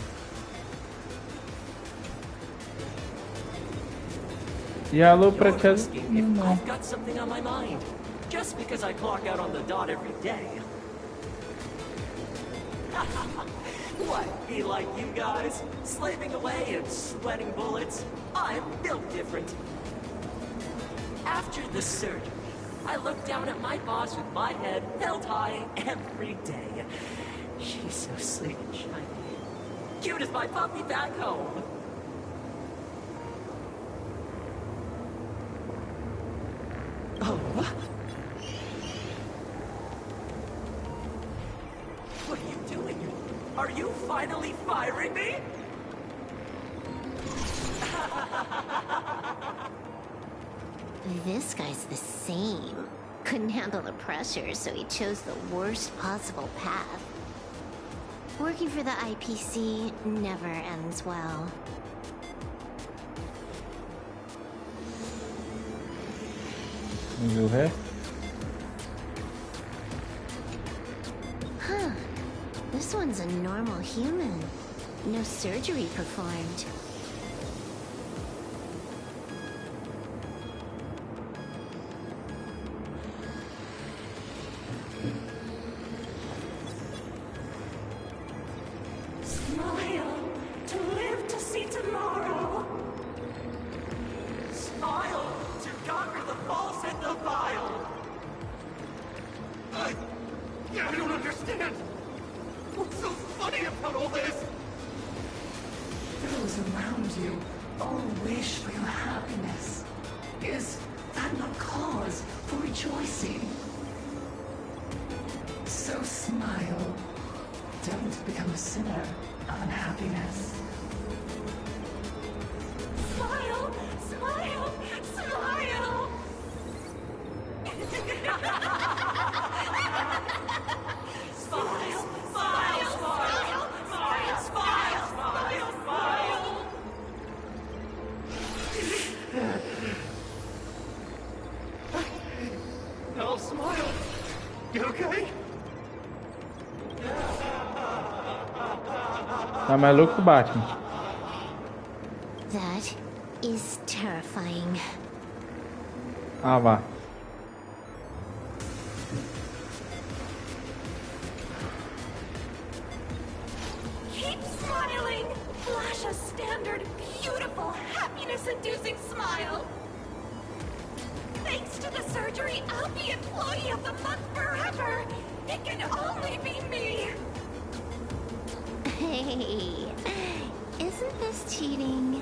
E alô pra tia. Não. I've got something on my mind. Just because I clock out on the dot every day. What, be like you guys? Slaving away and sweating bullets? I'm built different. After the surgery, I look down at my boss with my head held high every day. She's so sleek and shiny. Cute as my puppy back home. Oh, what? What are you doing? Are you finally firing me? This guy's the same. Couldn't handle the pressure, so he chose the worst possible path. Working for the IPC never ends well. Vamos ver o resto. Huh. This one's a normal human. No surgery performed. Smile to live to see tomorrow. Smile to conquer the false and the vile. I don't understand. What's so funny about all this? Those around you all wish for your happiness. Is that not cause for rejoicing? So smile. Don't become a sinner of unhappiness. Smile! Smile! Smile! Smile! Smile! Smile! Smile! Smile! Smile! Smile! No, smile! You okay? Tá mais louco que o Batman. That is terrifying. Ah, vá. Keep smiling! Flash a standard, beautiful, happiness-inducing smile! Thanks to the surgery, I'll be Employee of the Month forever! It can only be me! Hey, isn't this cheating?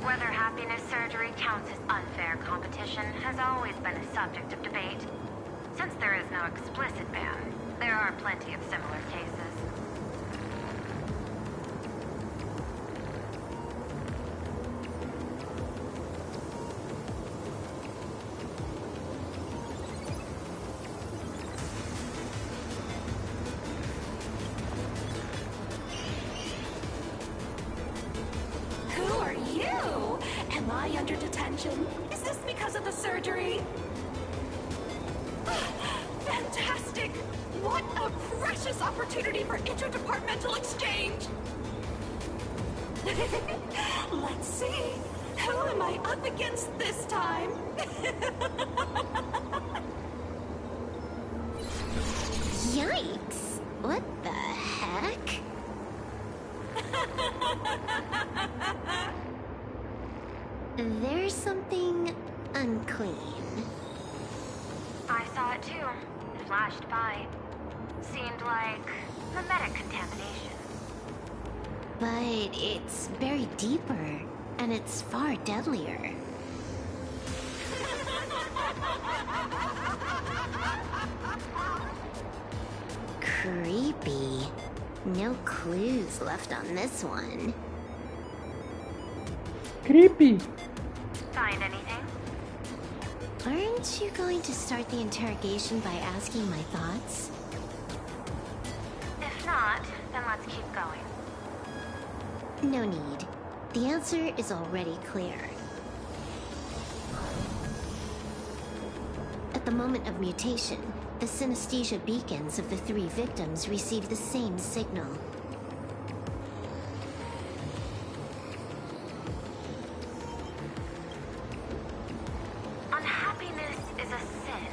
Whether happiness surgery counts as unfair competition has always been a subject of debate. Since there is no explicit ban, there are plenty of similar cases. Who are you? Am I under detention? Is this because of the surgery? this opportunity for interdepartmental exchange. Let's see. Who am I up against this time? Yikes! What the heck? There's something unclean. I saw it too. It flashed by. Seemed like mimetic contamination. But it's buried deeper, and it's far deadlier. Creepy. No clues left on this one. Creepy. Find anything? Aren't you going to start the interrogation by asking my thoughts? If not, then let's keep going. No need. The answer is already clear. At the moment of mutation, the synesthesia beacons of the 3 victims received the same signal. Unhappiness is a sin.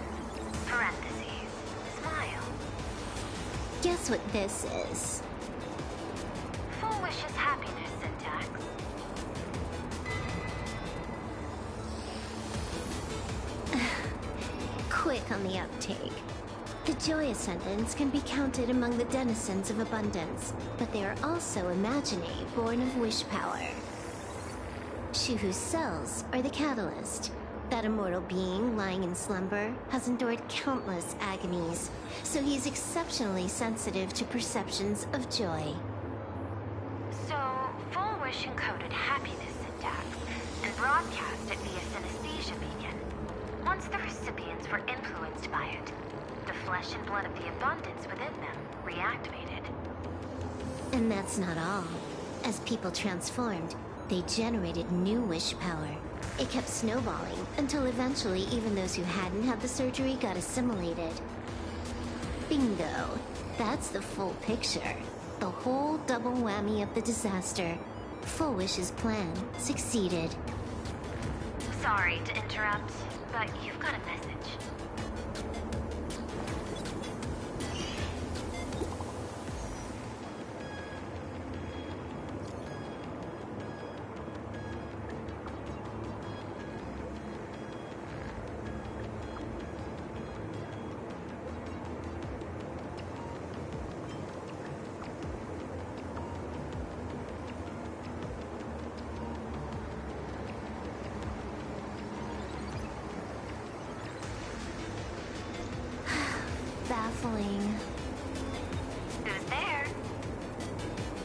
Parentheses. Smile. Guess what this is? Full wish is happiness syntax. Quick on the uptake. The Joy Ascendants can be counted among the denizens of abundance, but they are also imaginae born of wish power. Shuhu's cells are the catalyst. That immortal being lying in slumber has endured countless agonies, so he is exceptionally sensitive to perceptions of joy. So, full wish encoded happiness syntax and broadcast it via synesthesia beacon. Once the recipients were influenced by it, the flesh and blood of the abundance within them reactivated. And that's not all. As people transformed, they generated new wish power. It kept snowballing until eventually even those who hadn't had the surgery got assimilated. Bingo! That's the full picture. The whole double whammy of the disaster. Full Wish's plan succeeded. Sorry to interrupt, but you've got a message. Baffling. Who's there?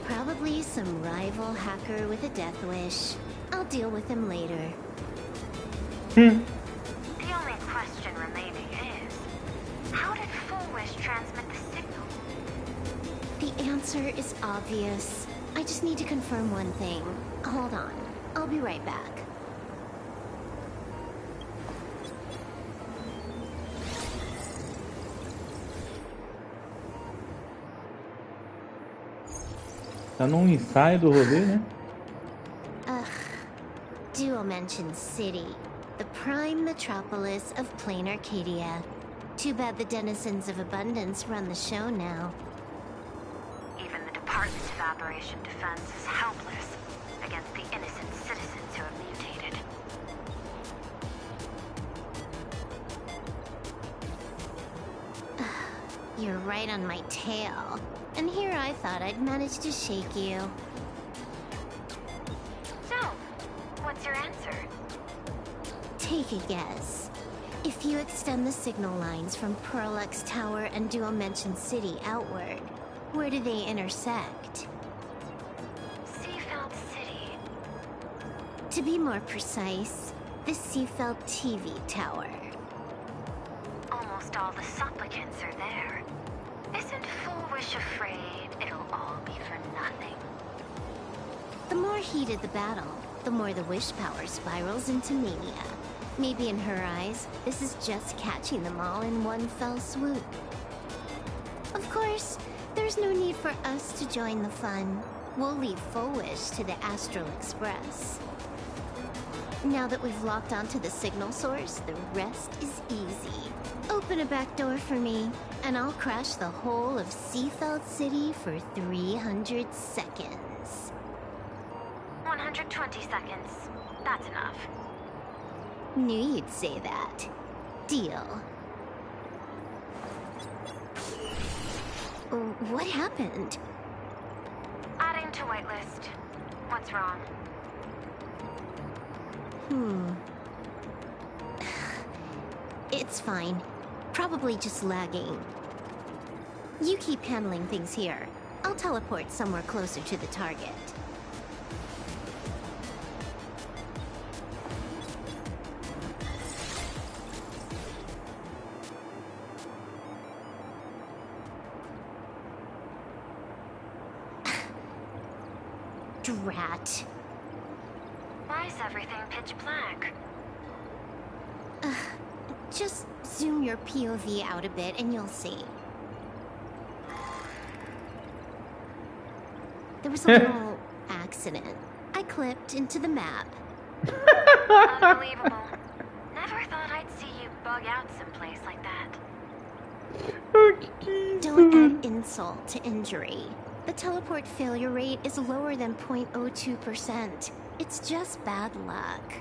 Probably some rival hacker with a death wish. I'll deal with him later. The only question remaining is, how did Full Wish transmit the signal? The answer is obvious. I just need to confirm one thing. Hold on. I'll be right back. Tá num ensaio do rolê, né? Dual Mention City, the prime metropolis of plain Arcadia. Too bad the denizens of abundance run the show now. Even the Department of Operation Defense is helpless against the innocent citizens who have mutated. You're right on my tail. And here I thought I'd manage to shake you. So, what's your answer? Take a guess. If you extend the signal lines from Pearl-X Tower and Dual Mention City outward, where do they intersect? Seafeld City. To be more precise, the Seafeld TV Tower. Almost all the supplicants are there. Isn't Full Wish afraid it'll all be for nothing? The more heated the battle, the more the wish power spirals into mania. Maybe in her eyes, this is just catching them all in one fell swoop. Of course, There's no need for us to join the fun. We'll leave Foolish to the Astral Express. Now that we've locked onto the signal source, the rest is easy. Open a back door for me, and I'll crash the whole of Seafeld City for 300 seconds. 120 seconds. That's enough. Knew you'd say that. Deal. What happened? Adding to whitelist. What's wrong? It's fine. Probably just lagging. You keep handling things here. I'll teleport somewhere closer to the target. Drat. Why is everything pitch black? Just zoom your POV out a bit and you'll see. There was a little accident. I clipped into the map. Unbelievable. Never thought I'd see you bug out someplace like that. Don't add insult to injury. The teleport failure rate is lower than 0.02%. It's just bad luck.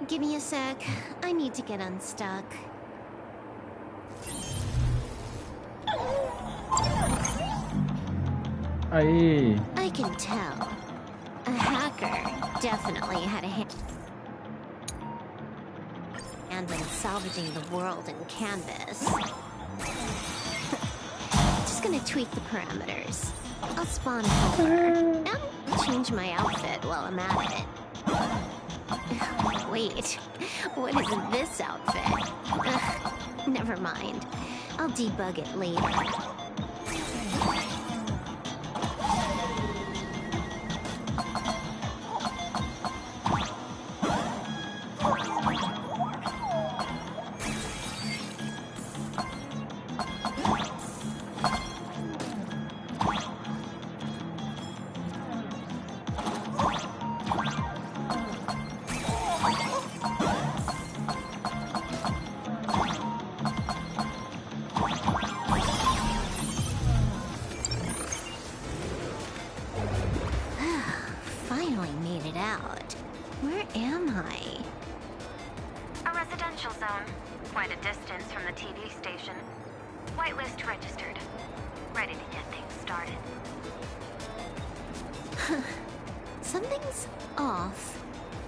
Give me a sec. I need to get unstuck. Aí. I can tell. A hacker definitely had a hand in salvaging the world in Canvas. Just gonna tweak the parameters. I'll spawn over and change my outfit while I'm at it. Wait, what is this outfit? Never mind. I'll debug it later. Finally made it out. Where am I? A residential zone. Quite a distance from the TV station. Whitelist registered. Ready to get things started. Something's off.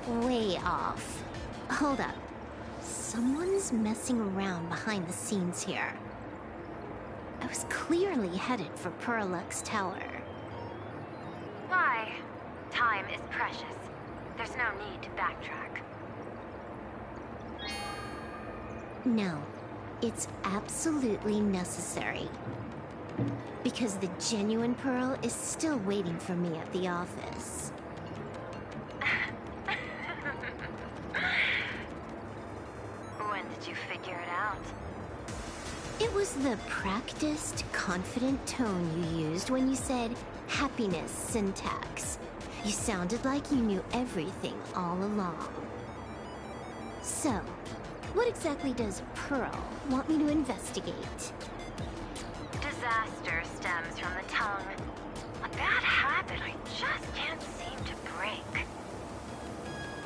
Way off. Hold up. Someone's messing around behind the scenes here. I was clearly headed for Perlux Tower. Why? Time is precious. There's no need to backtrack. No, it's absolutely necessary. Because the genuine Pearl is still waiting for me at the office. When did you figure it out? It was the practiced, confident tone you used when you said happiness syntax. You sounded like you knew everything all along. So, what exactly does Pearl want me to investigate? Disaster stems from the tongue. A bad habit I just can't seem to break.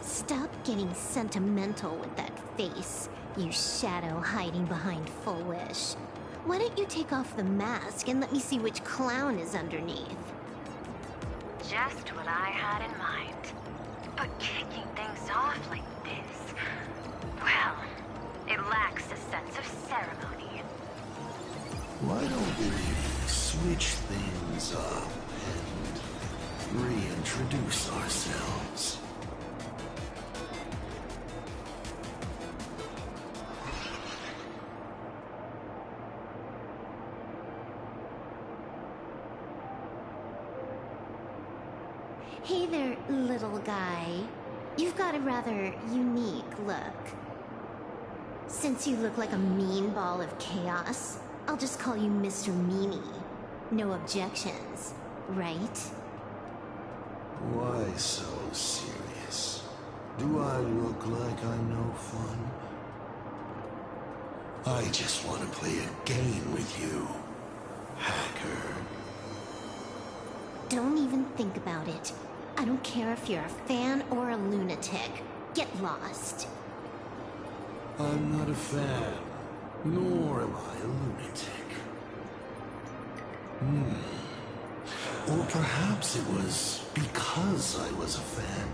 Stop getting sentimental with that face, you shadow hiding behind Full Wish. Why don't you take off the mask and let me see which clown is underneath? Just what I had in mind. But kicking things off like this, well, it lacks a sense of ceremony. Why don't we switch things up and reintroduce ourselves? Hey there, little guy. You've got a rather unique look. Since you look like a mean ball of chaos, I'll just call you Mr. Meanie. No objections, right? Why so serious? Do I look like I'm no fun? I just want to play a game with you, hacker. Don't even think about it. I don't care if you're a fan or a lunatic. Get lost. I'm not a fan, nor am I a lunatic. Or perhaps it was because I was a fan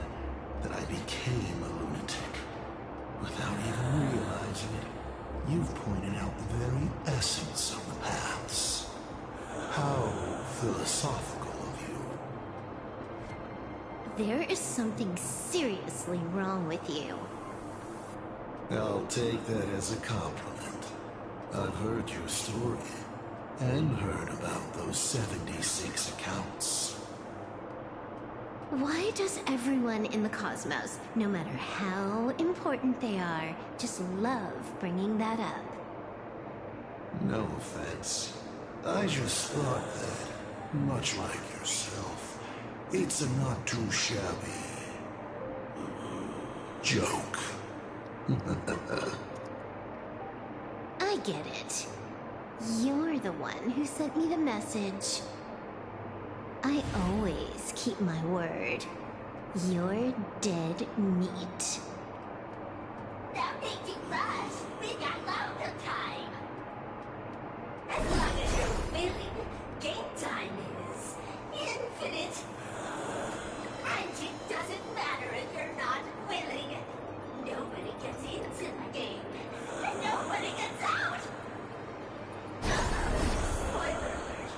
that I became a lunatic. Without even realizing it, you've pointed out the very essence of the paths. How philosophical of you. There is something seriously wrong with you. I'll take that as a compliment. I've heard your story, and heard about those 76 accounts. Why does everyone in the cosmos, no matter how important they are, just love bringing that up? No offense. I just thought that, much like yourself, it's a not too shabby joke. I get it. You're the one who sent me the message. I always keep my word. You're dead meat. Now thinking fast, we got loads of time. As long as you're willing, game time is infinite. And it doesn't matter if you're not willing. Nobody gets into the game, and nobody gets out. Spoiler alert.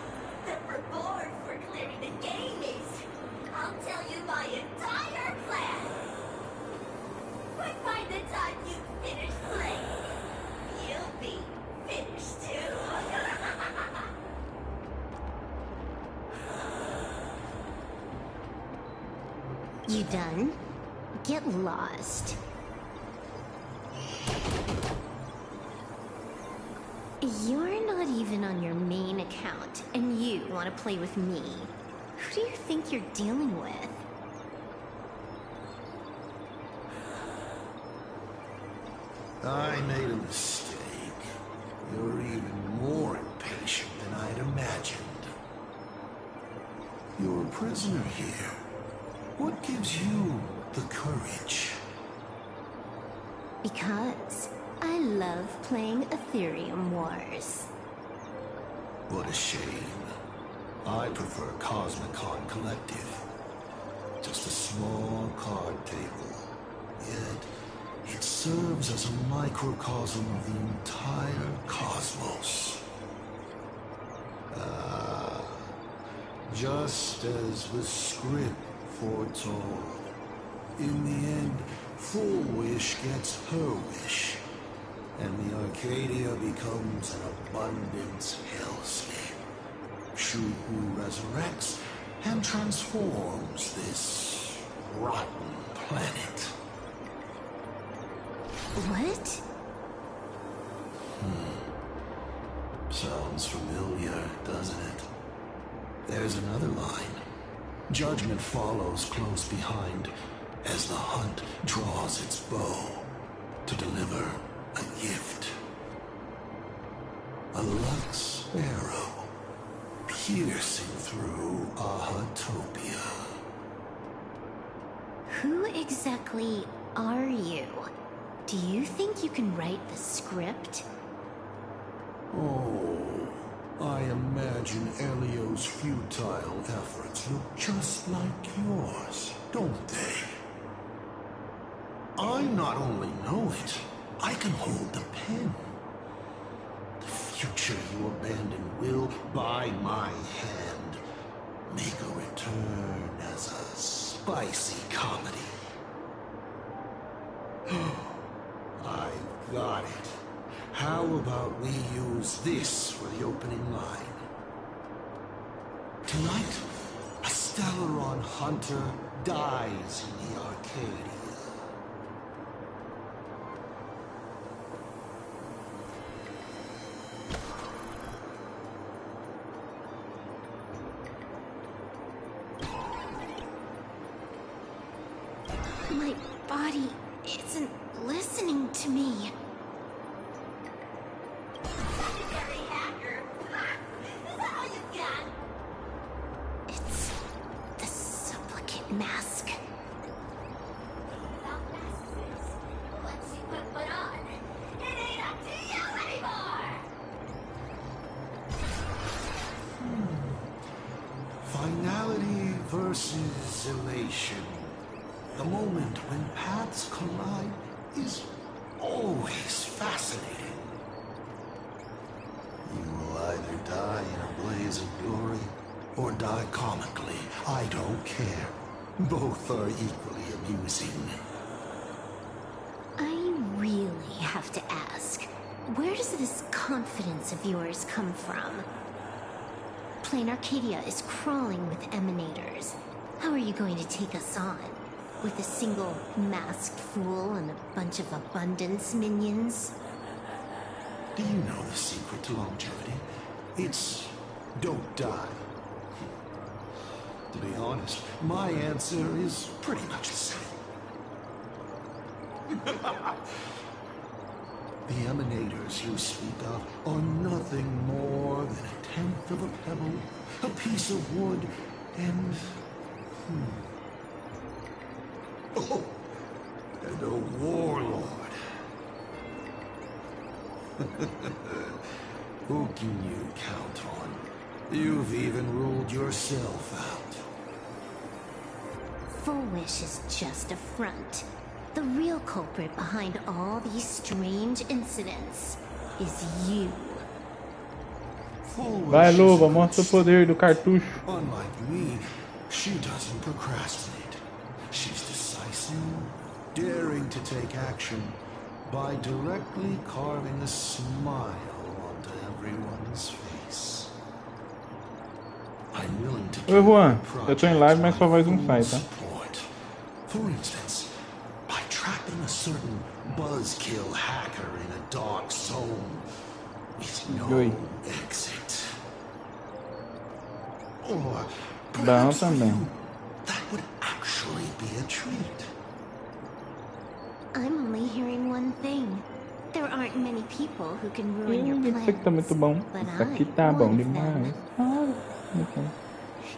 The reward for clearing the game is, I'll tell you my entire plan. But by the time you finish playing, you'll be finished too. You done? Get lost. You're not even on your main account, and you want to play with me. Who do you think you're dealing with? I made a mistake. You're even more impatient than I'd imagined. You're a prisoner here. What gives you the courage? Because I love playing Ethereum Wars. What a shame. I prefer Cosmicon Collective. Just a small card table. Yet, it serves as a microcosm of the entire cosmos. Just as the script foretold. In the end, Full Wish gets her wish, and the Arcadia becomes an abundance hellscape. Shuhu resurrects and transforms this rotten planet. What? Sounds familiar, doesn't it? There's another line. Judgment follows close behind as the hunt draws its bow to deliver a gift. A Lux arrow piercing through Ahatopia. Who exactly are you? Do you think you can write the script? Oh, I imagine Elio's futile efforts look just like yours, don't they? I not only know it, I can hold the pen. The future you abandoned will, by my hand, make a return as a spicy comedy. I've got it. How about we use this for the opening line? Tonight, a Stellaron hunter dies in the Arcadia. My body isn't listening to me. Secondary hacker. Is that all you've got? It's the supplicant mask. Without masks, once you put one on, it ain't up to you anymore. Finality versus elation. The moment when paths collide is always fascinating. You will either die in a blaze of glory or die comically. I don't care. Both are equally amusing. I really have to ask, where does this confidence of yours come from? Plain Arcadia is crawling with emanators. How are you going to take us on? With a single masked fool and a bunch of abundance minions? Do you know the secret to longevity? It's don't die. To be honest, my answer is pretty much the same. The emanators you speak of are nothing more than a tenth of a pebble, a piece of wood, and... Oh, and a warlord. Who can you count on? You've even ruled yourself out. Full Wish is just a front. The real culprit behind all these strange incidents is you. Vai, Loba, mostra o poder do cartucho. Unlike me, she doesn't procrastinate. She's decisive, daring to take action by directly carving a smile onto everyone's face. I'm willing to Oi, Juan. Eu tô em live, mas sua voz não sai, tá? For instance, by trapping a certain buzzkill hacker in a dark zone with no exit. Or perhaps for you, that would actually be a treat. I'm only hearing one thing. There aren't many people who can ruin your Isso aqui tá plans. muito bom. Isso aqui tá bom demais.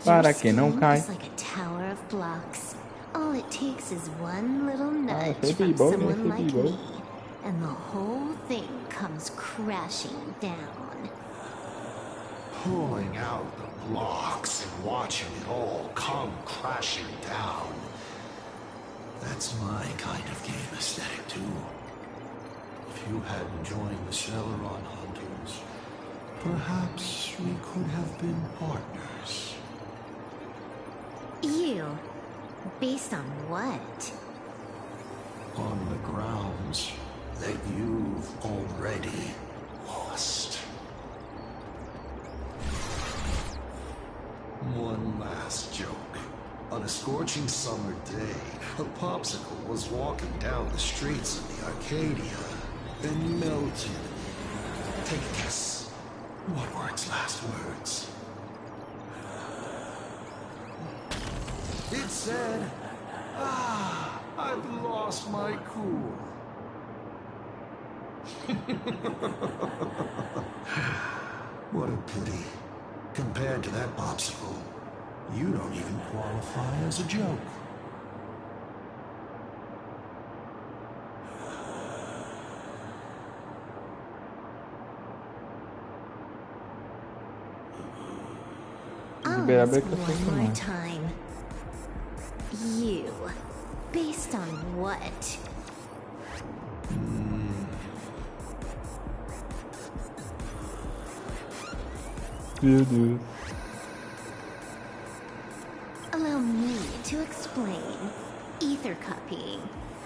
Para que não cai. It's like a tower of blocks. All it takes is one little nudge sempre from bom, someone like sempre bom. me, and the whole thing comes crashing down. Pulling out the blocks and watching it all come crashing down. That's my kind of game aesthetic too. If you hadn't joined the Celeron Hunters, perhaps we could have been partners. You? Based on what? On the grounds that you've already lost. One last joke. On a scorching summer day, a popsicle was walking down the streets of the Arcadia and melted. Take a guess. What were its last words? It said, "Ah, I've lost my cool." What a pity. Compared to that popsicle, you don't even qualify as a joke. I'll ask one more time. You. Based on what? Meu Deus. Allow me to explain. Ether copying.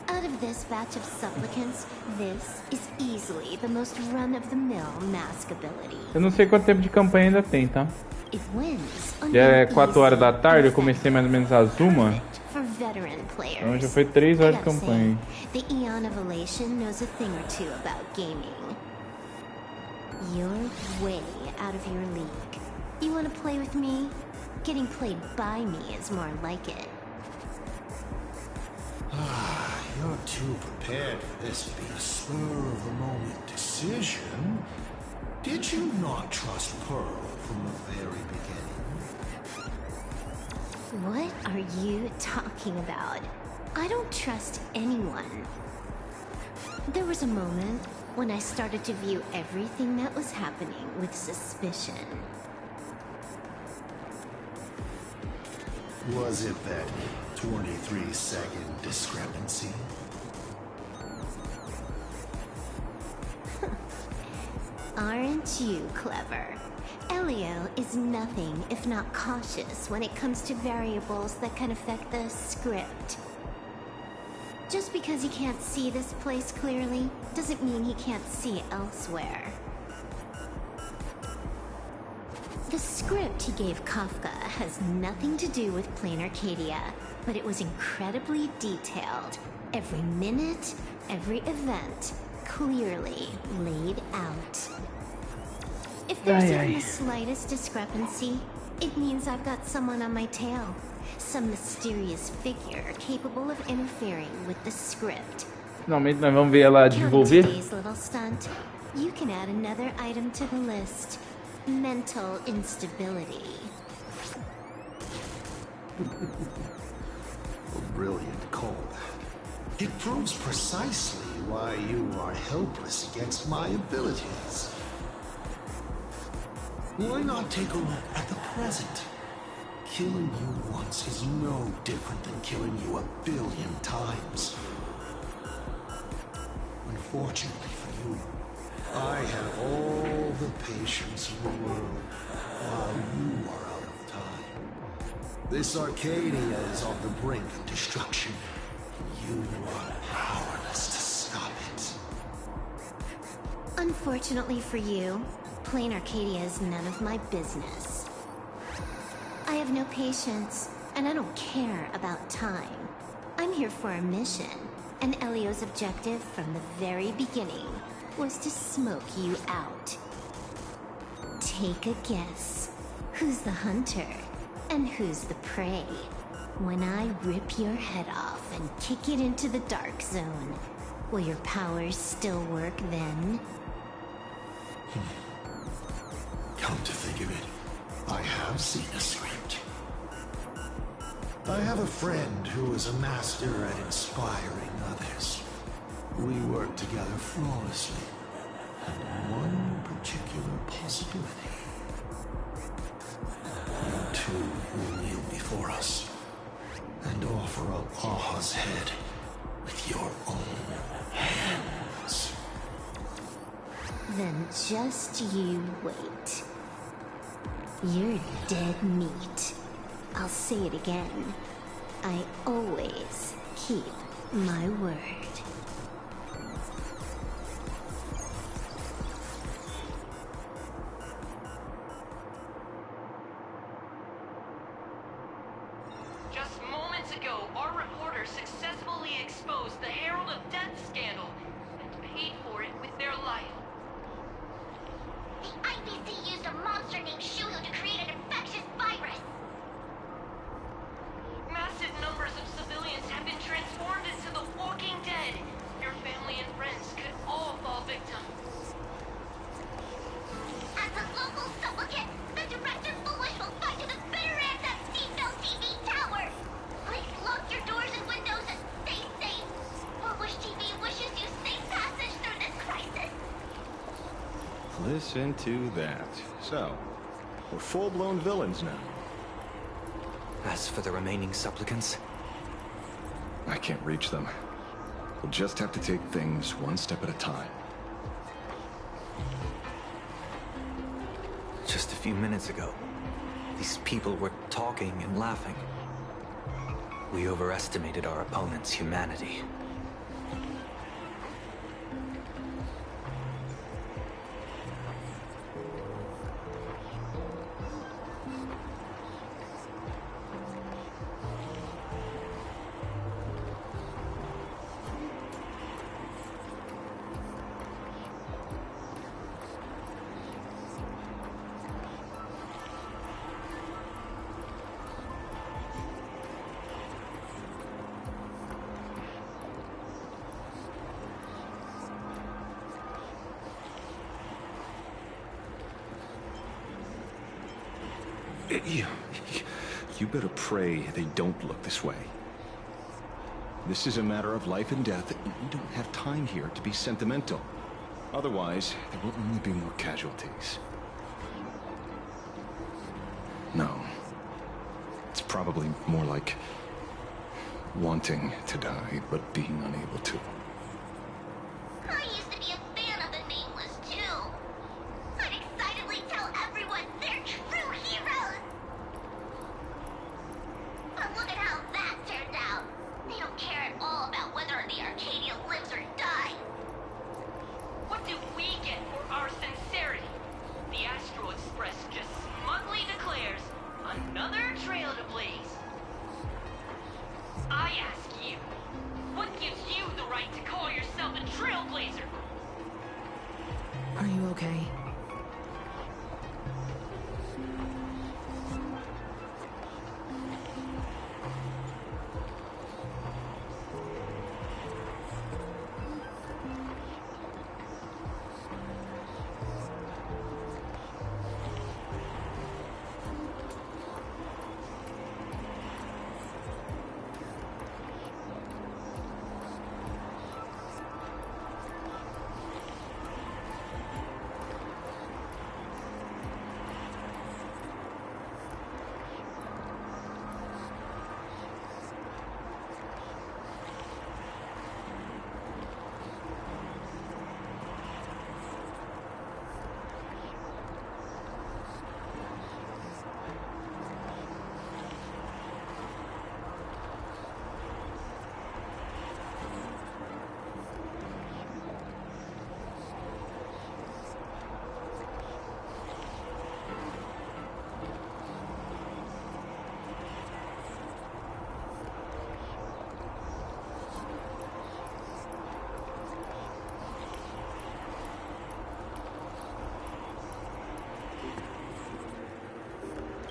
Out of this batch of supplicants, this is easily the most run-of-the-mill mask ability. Eu não sei quanto tempo de campanha ainda tem, tá? It wins Já é 4 horas da tarde, eu comecei mais ou menos às 1. for veteran players. Então já foi 3 horas de campanha. The Eon of Elation knows a thing or two about gaming. You're way out of your league. You want to play with me? Getting played by me is more like it. You're too prepared for this to be a spur-of-the-moment decision. Did you not trust Pearl from the very beginning? What are you talking about? I don't trust anyone. There was a moment when I started to view everything that was happening with suspicion. Was it that 23-second discrepancy? Aren't you clever? Elio is nothing if not cautious when it comes to variables that can affect the script. Just because he can't see this place clearly, doesn't mean he can't see elsewhere. The script he gave Kafka has nothing to do with Plain Arcadia, but it was incredibly detailed. Every minute, every event, clearly laid out. If there's even the slightest discrepancy, it means I've got someone on my tail. Some mysterious figure capable of interfering with the script. Finalmente nós vamos ver ela desenvolver. Today's little stunt, you can add another item to the list. Mental instability. A brilliant call. It proves precisely why you are helpless against my abilities. Why not take a look at the present? Killing you once is no different than killing you 1 billion times. Unfortunately for you, I have all the patience in the world while you are out of time. This Arcadia is on the brink of destruction. You are powerless to stop it. Unfortunately for you, Plain Arcadia is none of my business. I have no patience, and I don't care about time. I'm here for a mission, and Elio's objective from the very beginning was to smoke you out. Take a guess. Who's the hunter, and who's the prey? When I rip your head off and kick it into the dark zone, will your powers still work then? Come to think of it, I have seen a script. I have a friend who is a master at inspiring others. We work together flawlessly, and one particular possibility. You two will kneel before us and offer up Aha's head with your own hands. Then just you wait. You're dead meat. I'll say it again. I always keep my word. Just moments ago, our reporters successfully exposed the Herald of Death scandal and paid for it with their life. The IPC used a monster named Shuhu to create an infectious virus. Massive numbers of civilians have been transformed into the Walking Dead. Your family and friends could all fall victim. As a local supplicant, the Director Foolish will fight to the bitter end that Seatbelt TV tower. Please lock your doors and windows and stay safe. Foolish TV wishes you safe passage through this crisis. Listen to that. So, we're full-blown villains now. As for the remaining supplicants, I can't reach them. We'll just have to take things one step at a time. just a few minutes ago, these people were talking and laughing. We overestimated our opponent's humanity. You better pray they don't look this way. This is a matter of life and death. We don't have time here to be sentimental. Otherwise, there will only be more casualties. No. It's probably more like wanting to die, but being unable to. I used to be a fan of the Nameless, too. I'd excitedly tell everyone they're true heroes. But look at how that turned out. They don't care at all about whether the Arcadia lives or dies. What do we get for our sincerity? The Astral Express just smugly declares another trail to blaze. I ask you, what gives you the right to call yourself a trailblazer? Are you okay?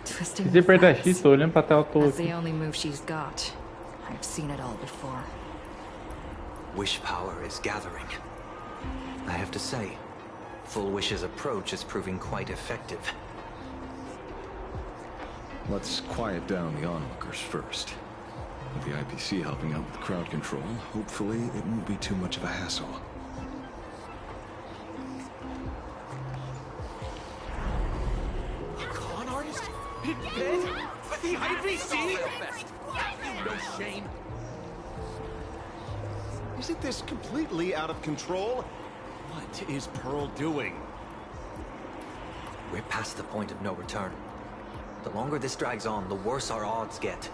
Se você apertar X, tô olhando pra tela toda. That's the only move she's got. I've seen it all before. Wish power is gathering. I have to say, Full Wish's approach is proving quite effective. Let's quiet down the onlookers first. With the IPC helping out with crowd control, hopefully it won't be too much of a hassle. Con artist? In bed? With the IPC? No shame. Isn't this completely out of control? What is Pearl doing? We're past the point of no return. The longer this drags on, the worse our odds get.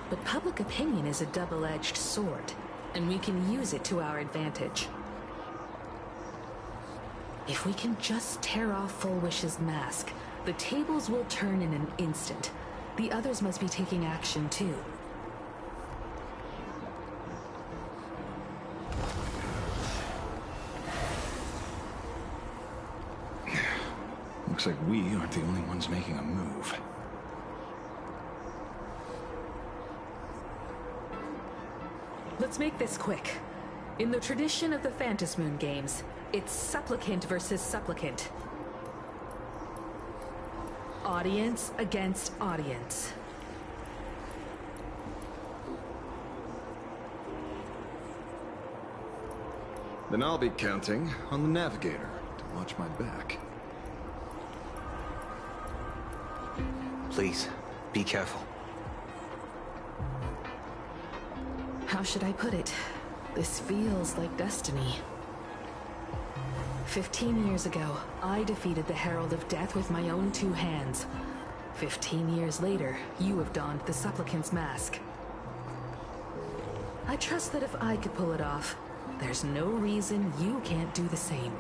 But public opinion is a double-edged sword, and we can use it to our advantage. If we can just tear off Full Wish's mask, the tables will turn in an instant. The others must be taking action too. Looks like we aren't the only ones making a move. Let's make this quick. In the tradition of the Phantom Moon games, it's supplicant versus supplicant. Audience against audience. Then I'll be counting on the navigator to watch my back. Please, be careful. How should I put it? This feels like destiny. 15 years ago, I defeated the Herald of Death with my own two hands. 15 years later, you have donned the supplicant's mask. I trust that if I could pull it off, there's no reason you can't do the same.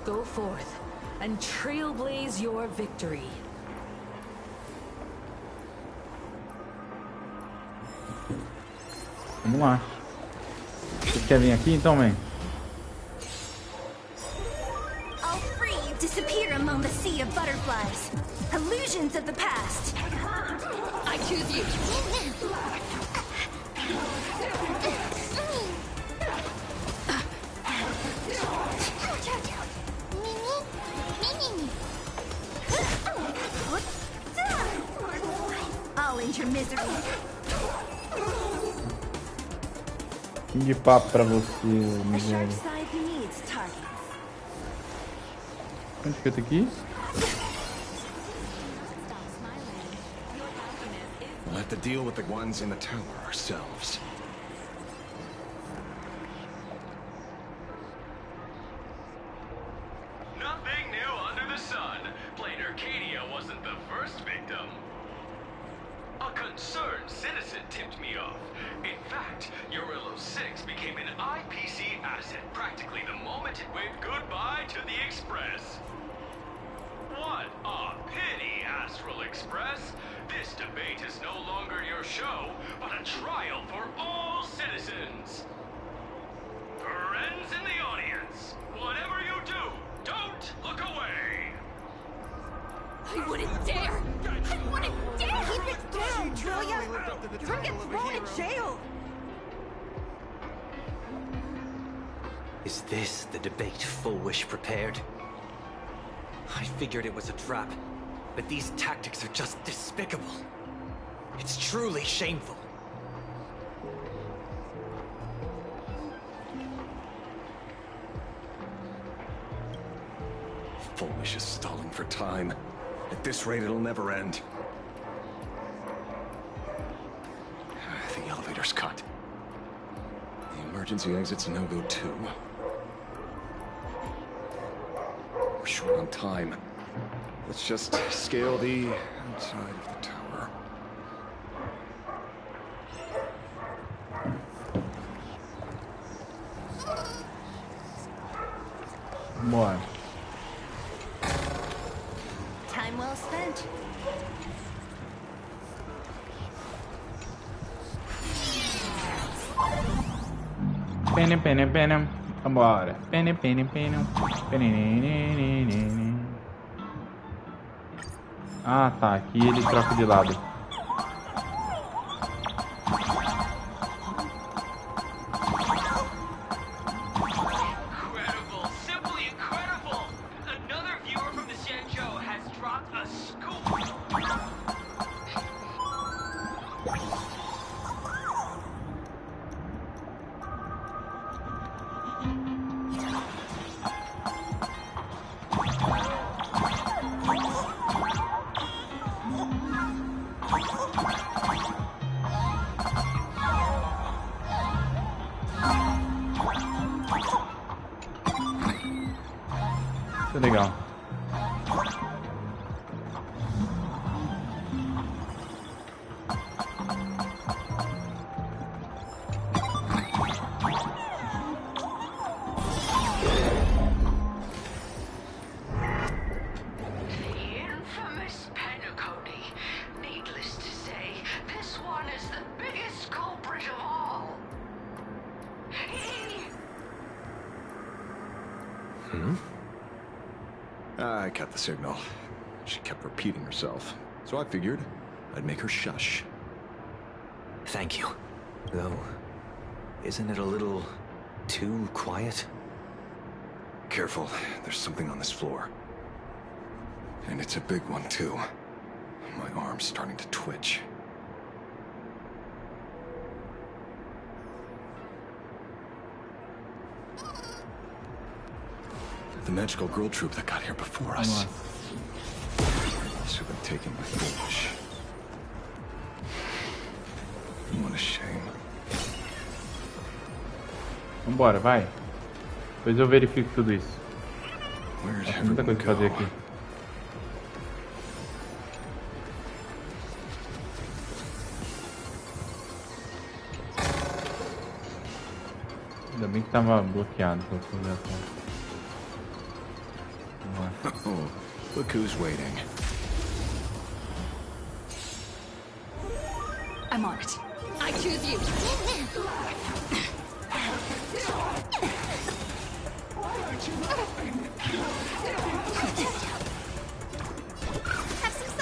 Go forth and trailblaze your victory. Vamos lá. Você quer vir aqui então, man? I'll free you disappear among the sea of butterflies. Illusions of the past. I choose you. I'll end your misery. De papo pra você, miséria. Onde que eu tô aqui? We'll have to deal with the ones in the tower ourselves. Nothing new under the sun. Plain Arcadia wasn't the first victim. A concerned citizen tipped me off. In fact, Urillo 6 became an IPC asset practically the moment it waved goodbye to the Express. What a pity, Astral Express. This debate is no longer your show, but a trial for all citizens. Friends in the audience, whatever you do, don't look away. I wouldn't dare! I wouldn't dare! Keep it down, Leia! You're gonna get thrown in jail! Is this the debate Foolish prepared? I figured it was a trap, but these tactics are just despicable. It's truly shameful. Foolish is stalling for time. At this rate, it'll never end. The elevator's cut. The emergency exit's a no-go too. We're short on time. Let's just scale the outside of the tower. Bora. Time well spent. Pene, pene, pene. Vambora. Pene, pene, pene. Pene. Ah, tá. Aqui ele troca de lado. Incredible, simply incredible. Another viewer from the Shenzhou has dropped a scoop. Isso é legal. Infamous Penacony. Needless to say, this one is the biggest culprit of all. I cut the signal. She kept repeating herself, so I figured I'd make her shush. Thank you. Though, isn't it a little too quiet? Careful, there's something on this floor. And it's a big one, too. My arm's starting to twitch. The magical girl troop that got here before us. Must have been taken by Foolish. What a shame. Vambora, vai. Depois eu verifico tudo isso. Tem muita coisa pra fazer aqui. Ainda bem que tava bloqueado pra fazer a conta. Oh, look who's waiting. I'm on it. I choose you. Have some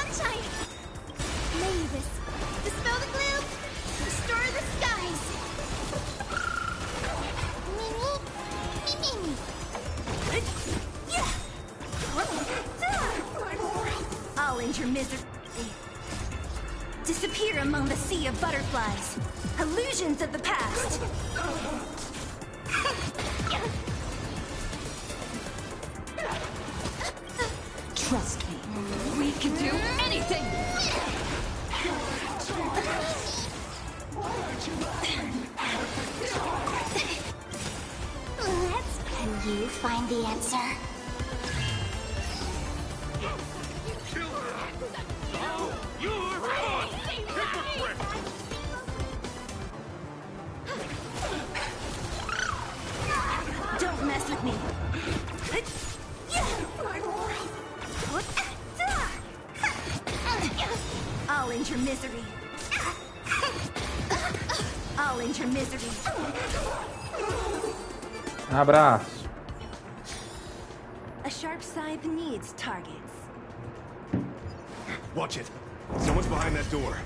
end your misery. Disappear among the sea of butterflies. Illusions of the past. Trust me, we can do anything! Can you find the answer? Don't mess with me. I'll end your misery. I'll end your misery. Abraço. A sharp scythe needs targets. Watch it. Someone's behind that door.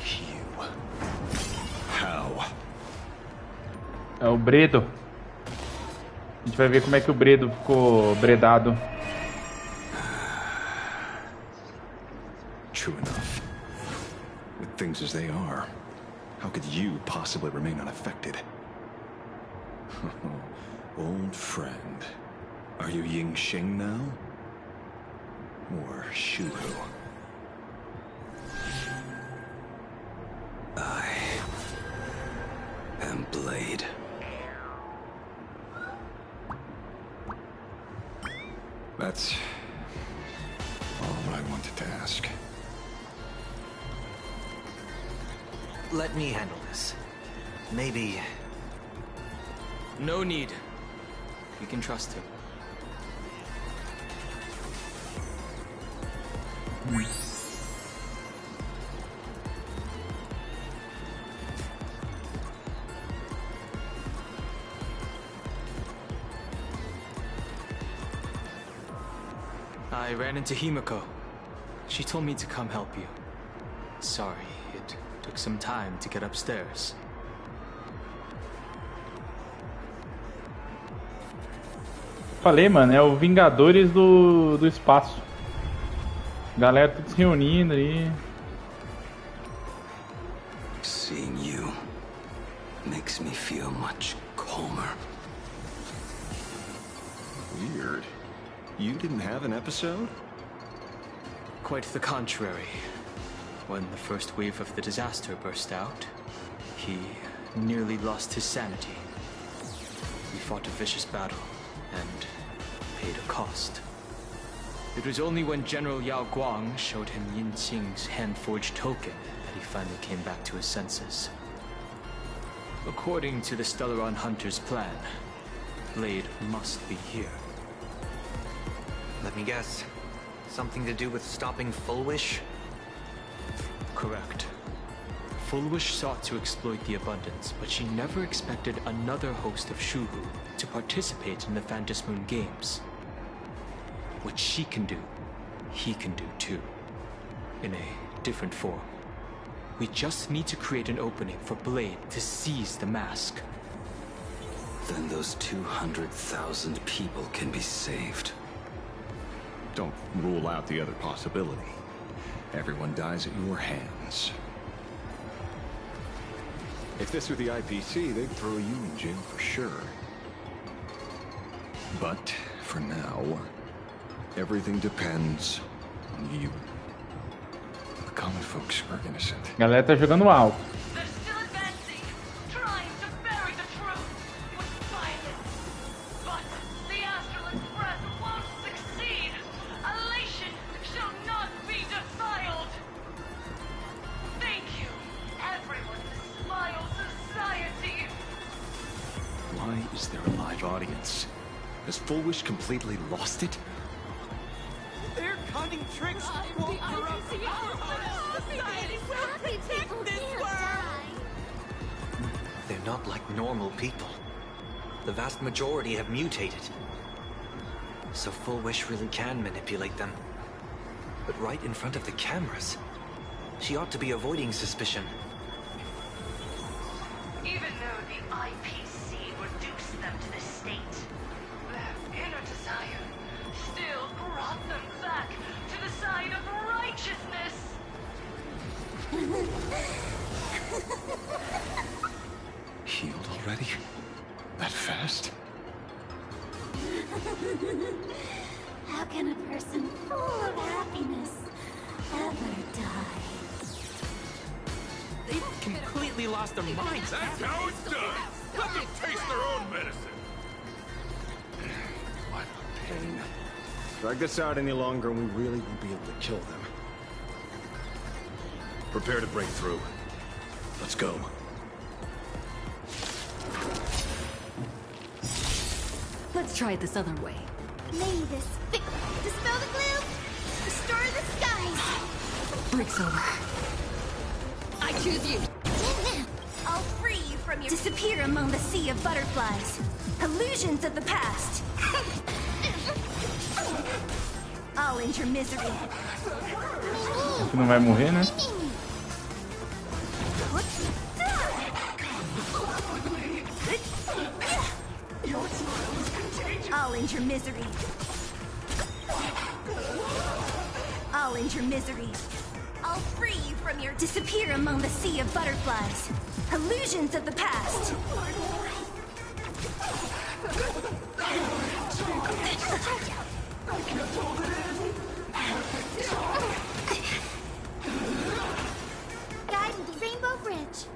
You. How? É o Bredo. A gente vai ver como é que o Bredo ficou bredado. True enough. With things as they are, how could you possibly remain unaffected? Old friend. Are you Ying Sheng now? Or Shuhu? I am Blade. That's all I wanted to ask. Let me handle this. Maybe... No need. You can trust him. I ran into Himiko. She told me to come help you. Sorry, it took some time to get upstairs. Falei, mano, é o Vingadores do espaço. Galera tudo se reunindo aí. Seeing you makes me feel much calmer. Weird. You didn't have an episode? Quite the contrary. When the first wave of the disaster burst out, he nearly lost his sanity. We fought a vicious battle and paid a cost. It was only when General Yao Guang showed him Yin Qing's hand-forged token that he finally came back to his senses. According to the Stellaron Hunter's plan, Blade must be here. Let me guess. Something to do with stopping Full Wish? Correct. Full Wish sought to exploit the abundance, but she never expected another host of Shuhu to participate in the Phantom Moon Games. What she can do, he can do too. In a different form. We just need to create an opening for Blade to seize the mask. Then those 200,000 people can be saved. Don't rule out the other possibility. Everyone dies at your hands. If this were the IPC, they'd throw you in jail for sure. But, for now, everything depends on you. The common folks are innocent. A galera tá jogando alto. Is there a live audience? Has Full Wish completely lost it? Their cunning tricks won't corrupt our society. Will protect this world. They're not like normal people. The vast majority have mutated. So Full Wish really can manipulate them. But right in front of the cameras, she ought to be avoiding suspicion. Even though the IPC reduced them to this state, their inner desire still brought them back to the side of righteousness. Healed already? That fast? How can a person full of happiness ever die? They've completely lost their minds. That's how it's done. Let them taste their own medicine. What a pain. Drag this out any longer and we really won't be able to kill them. Prepare to break through. Let's go. Let's try it this other way. May this dispel the gloom, restore the skies. Break's over. I choose you. I'll free you from your disappear among the sea of butterflies. Illusions of the past. I'll end your misery. Você não vai morrer, né? I'll end your misery. I'll end your misery. I'll free you from your disappear among the sea of butterflies. Illusions of the past. Guide me to Rainbow Bridge.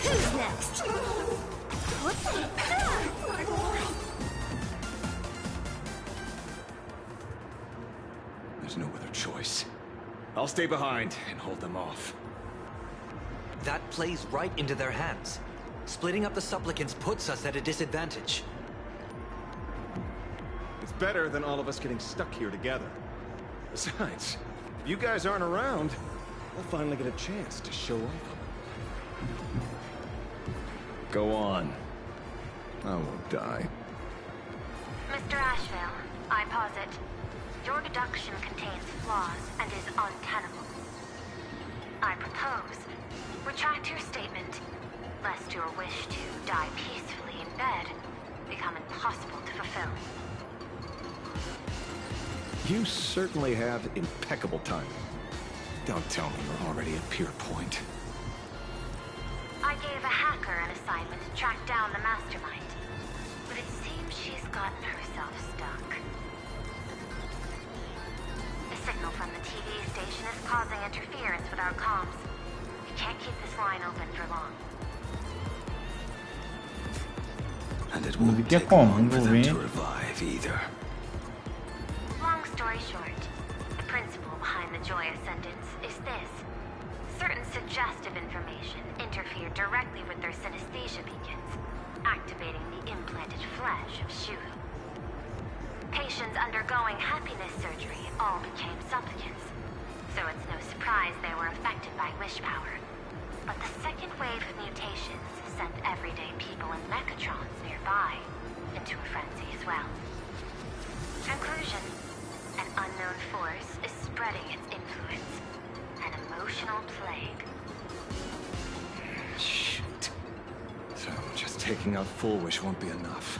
Who's next? There's no other choice. I'll stay behind and hold them off. That plays right into their hands. Splitting up the supplicants puts us at a disadvantage. It's better than all of us getting stuck here together. Besides, if you guys aren't around, we'll finally get a chance to show off. Go on. I won't die. Mr. Asheville, I posit, your deduction contains flaws and is untenable. I propose, retract your statement, lest your wish to die peacefully in bed become impossible to fulfill. You certainly have impeccable timing. Don't tell me you're already at Pier Point. I gave a hacker an assignment to track down the mastermind, but it seems she's gotten herself stuck. The signal from the TV station is causing interference with our comms. We can't keep this line open for long. And it won't take long for them to revive either. Long story short, the principle behind the Joya sentence is this. Certain suggestive information interfered directly with their synesthesia beacons, activating the implanted flesh of Shuru. Patients undergoing happiness surgery all became supplicants, so it's no surprise they were affected by wish power. But the second wave of mutations sent everyday people in mechatrons nearby into a frenzy as well. Conclusion: an unknown force is spreading its influence. An emotional plague. Shoot. So just taking out Full Wish won't be enough.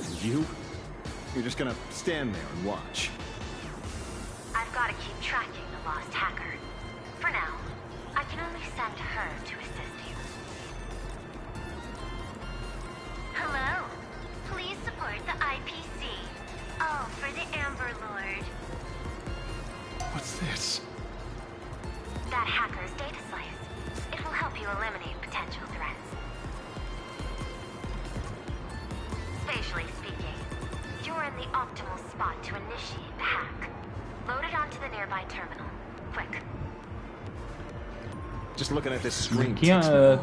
And you? You're just gonna stand there and watch. I've got to keep tracking the lost hacker. For now, I can only send her to assist you. Hello. Please support the IPC. All for the Amber Lord. What's this? That hacker's data slice. It will help you eliminate potential threats. Spatially speaking, you're in the optimal spot to initiate the hack. Load it onto the nearby terminal. Quick. Just looking at this screen. Aqui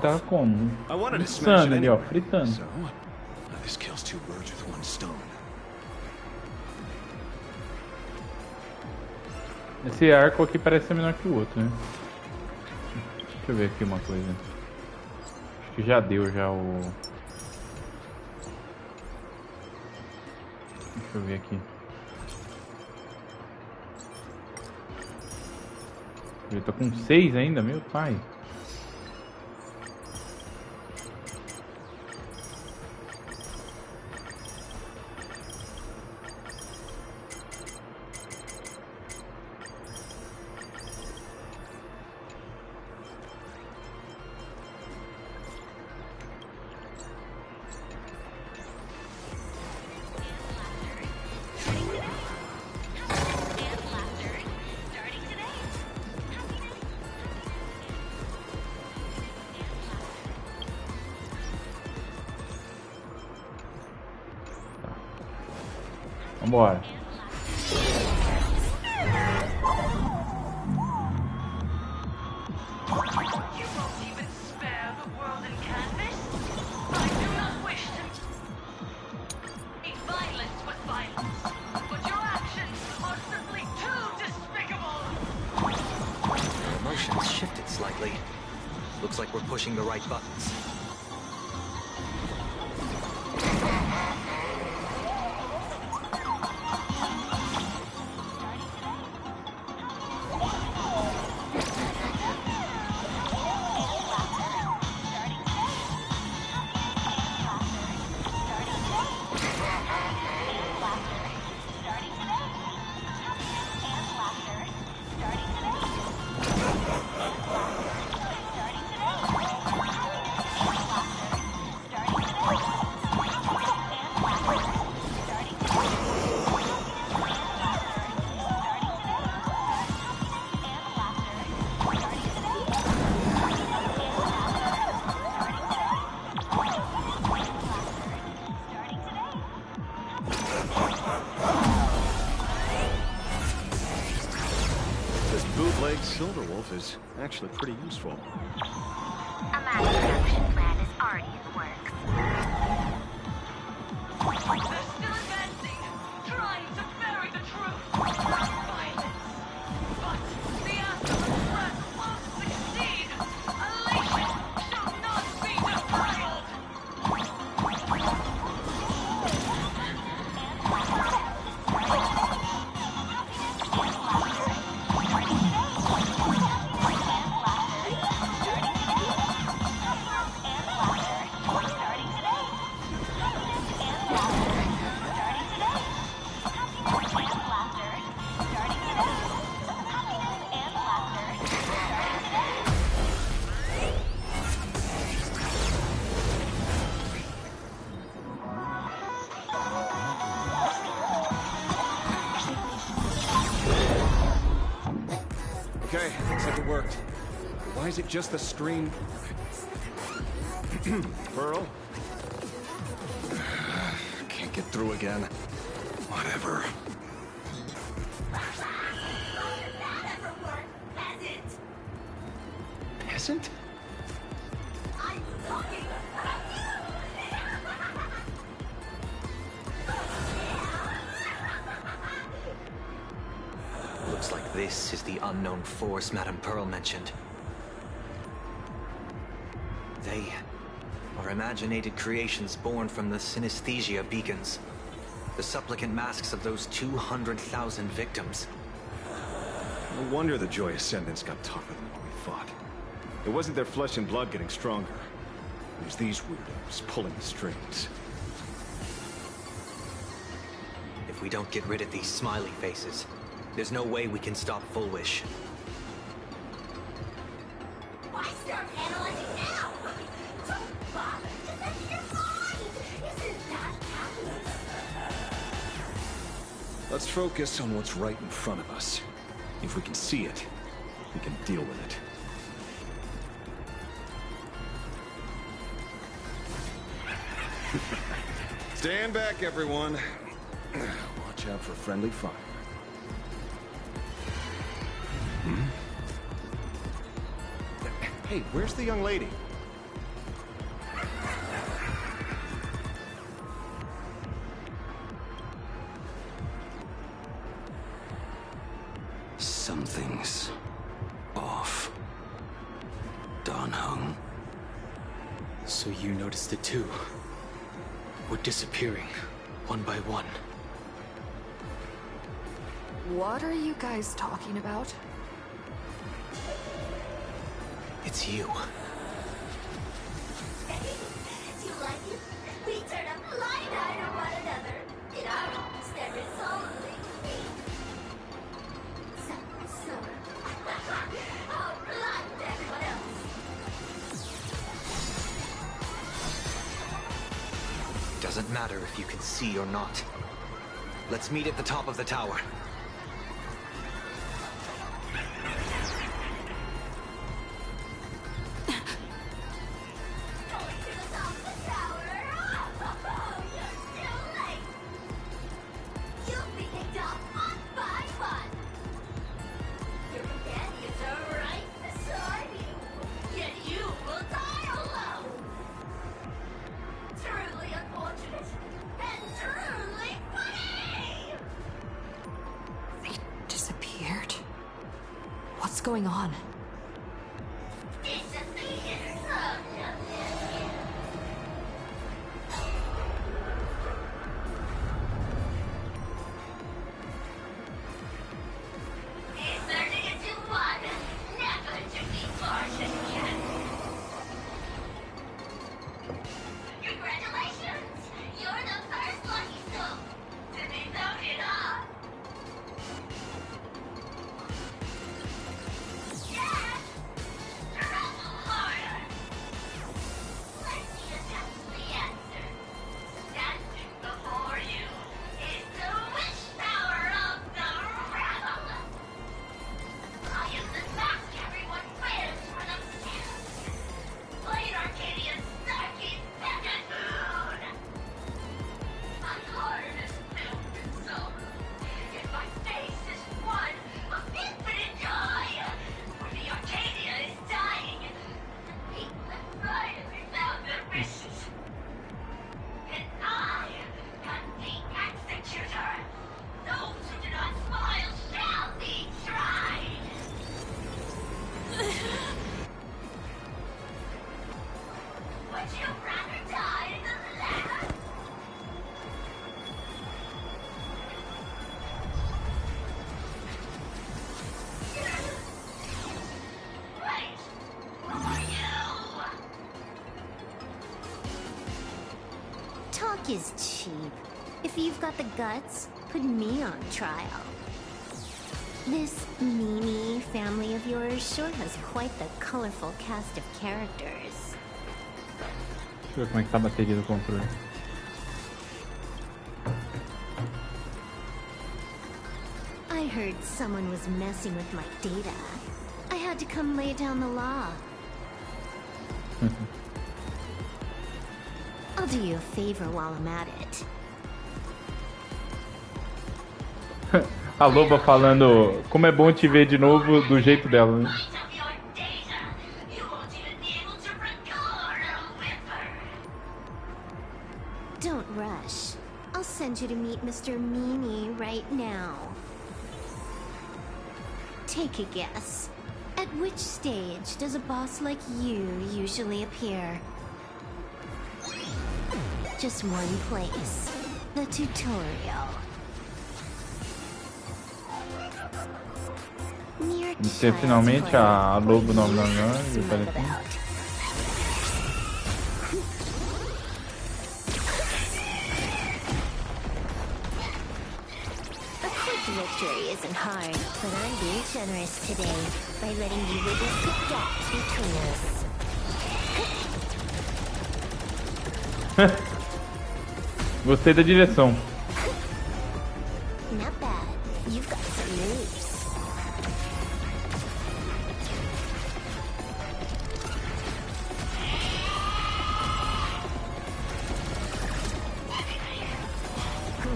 tá como? Fritando ali, ó, fritando. So, this kills two birds with one stone. Esse arco aqui parece ser menor que o outro, né? Deixa eu ver aqui uma coisa. Acho que já deu já o... Deixa eu ver aqui. Eu tô com 6 ainda, meu pai. Vambora. Emotions shifted slightly. Looks like we're pushing the right buttons. Silverwolf is actually pretty useful. A mass production plan is already in the works. They're still advancing, trying to bury the truth. Violence. But the Astral Express won't succeed. Elation shall not be defiled. Okay, looks like it worked. Why is it just the screen? Pearl? Can't get through again. Whatever. Peasant? I'm talking about Looks like this is the unknown force Madame Pearl mentioned. They are imaginated creations born from the synesthesia beacons. The supplicant masks of those 200,000 victims. No wonder the Joy Ascendants got tougher than what we thought. It wasn't their flesh and blood getting stronger. It was these weirdos pulling the strings. If we don't get rid of these smiley faces, there's no way we can stop Full Wish. Why start analyzing now? Don't bother. Just empty your mind. Isn't that happiness? Let's focus on what's right in front of us. If we can see it, we can deal with it. Stand back, everyone. Watch out for friendly fire. Hey, where's the young lady? Something's off. Don Hung. So you noticed it too. We're disappearing, one by one. What are you guys talking about? It's you. Do you like it? We turn a blind eye to one another. In our homes, there is only me. So, I'll blind everyone else. Doesn't matter if you can see or not. Let's meet at the top of the tower. What's going on? Talk is cheap. If you've got the guts, put me on trial. This Mimi family of yours sure has quite the colorful cast of characters. Deixa eu ver como é que tá a bateria do controle. I heard someone was messing with my data. I had to come lay down the law. I'll do you a favor while I'm at it. A loba falando como é bom te ver de novo do jeito dela, né? Don't rush. I'll send you to meet Mr. Mimi right now. Take a guess. At which stage does a boss like you usually appear? Just one place. The tutorial. Tem finalmente a lobo 999 e parece. A quick victory isn't hard, but I'm being generous today by letting you witness the gap between us. Gostei da direção. Not bad. You've got some moves.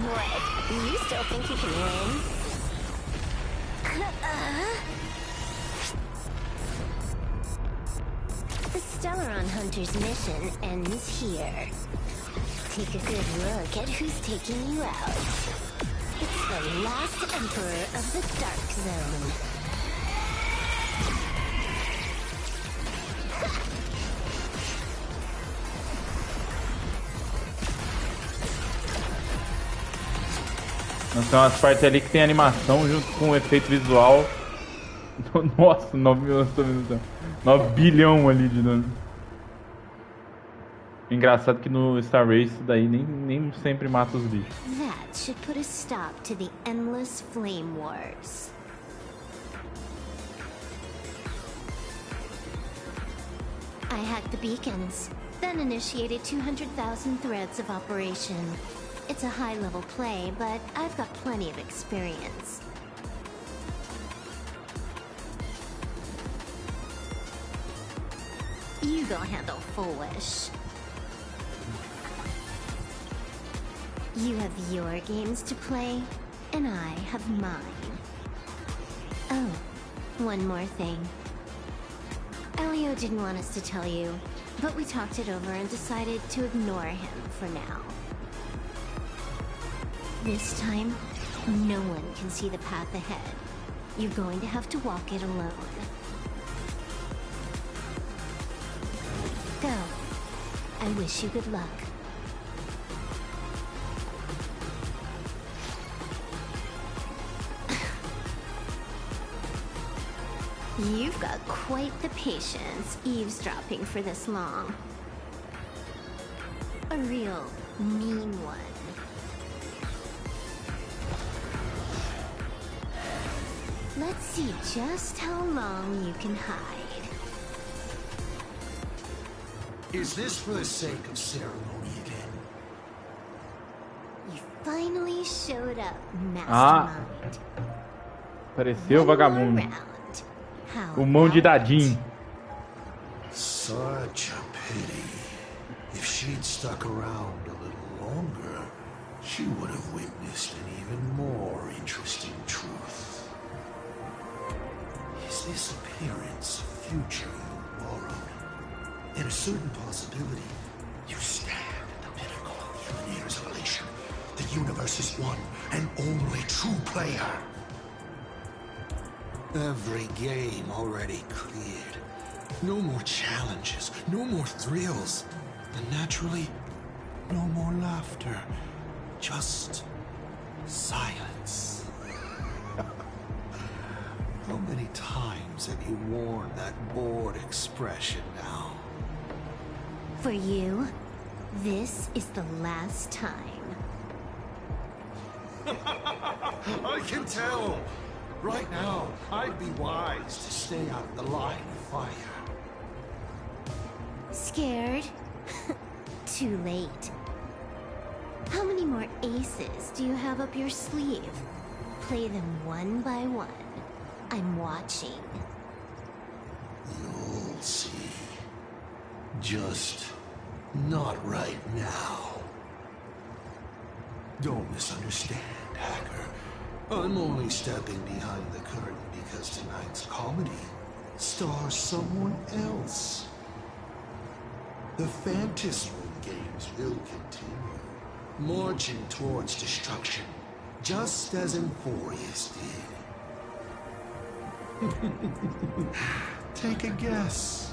What? You still think you can win? The Stellaron Hunter's mission ends here. Take a good look at who's taking you out. It's the last Emperor of the Dark Zone. Então, tem umas partes ali que tem animação junto com o efeito visual Nossa, 9 bilhão ali de dano. Engraçado que no Star Race daí nem sempre mata os bichos. That should put a stop to the endless flame wars. I hacked the beacons, then initiated 200,000 threads of operation. It's a high-level play, but I've got plenty of experience. You go handle Foolish. You have your games to play, and I have mine. Oh, one more thing. Elio didn't want us to tell you, but we talked it over and decided to ignore him for now. This time, no one can see the path ahead. You're going to have to walk it alone. Go. I wish you good luck. You've got quite the patience eavesdropping for this long. A real mean one. Let's see just how long you can hide. Is this for the sake of ceremony again? You finally showed up, Mastermind. Apareceu o vagabundo. O mão de dadinho. Such a pity. If she'd stuck around a little longer, she would have witnessed an even more interesting truth. Is this appearance a future you borrowed? In a certain possibility, you stand at the pinnacle of human isolation. The universe's one and only true player. Every game already cleared. No more challenges, no more thrills, and naturally, no more laughter. Just silence. How many times have you worn that bored expression now? For you, this is the last time. I can tell! Right now, I'd be wise to stay out of the line of fire. Scared? Too late. How many more aces do you have up your sleeve? Play them one by one. I'm watching. You'll see. Just not right now. Don't misunderstand, Hacker. I'm only stepping behind the curtain because tonight's comedy stars someone else. The Fantasy Room games will continue, marching towards destruction, just as Euphorius did. Take a guess.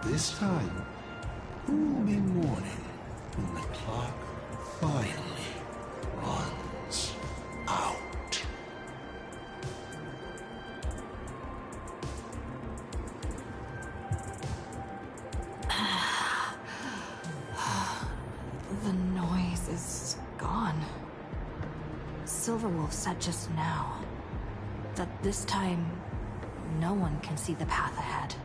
This time, who will be mourning when the clock finally runs out? The noise is gone. Silverwolf said just now that this time no one can see the path ahead.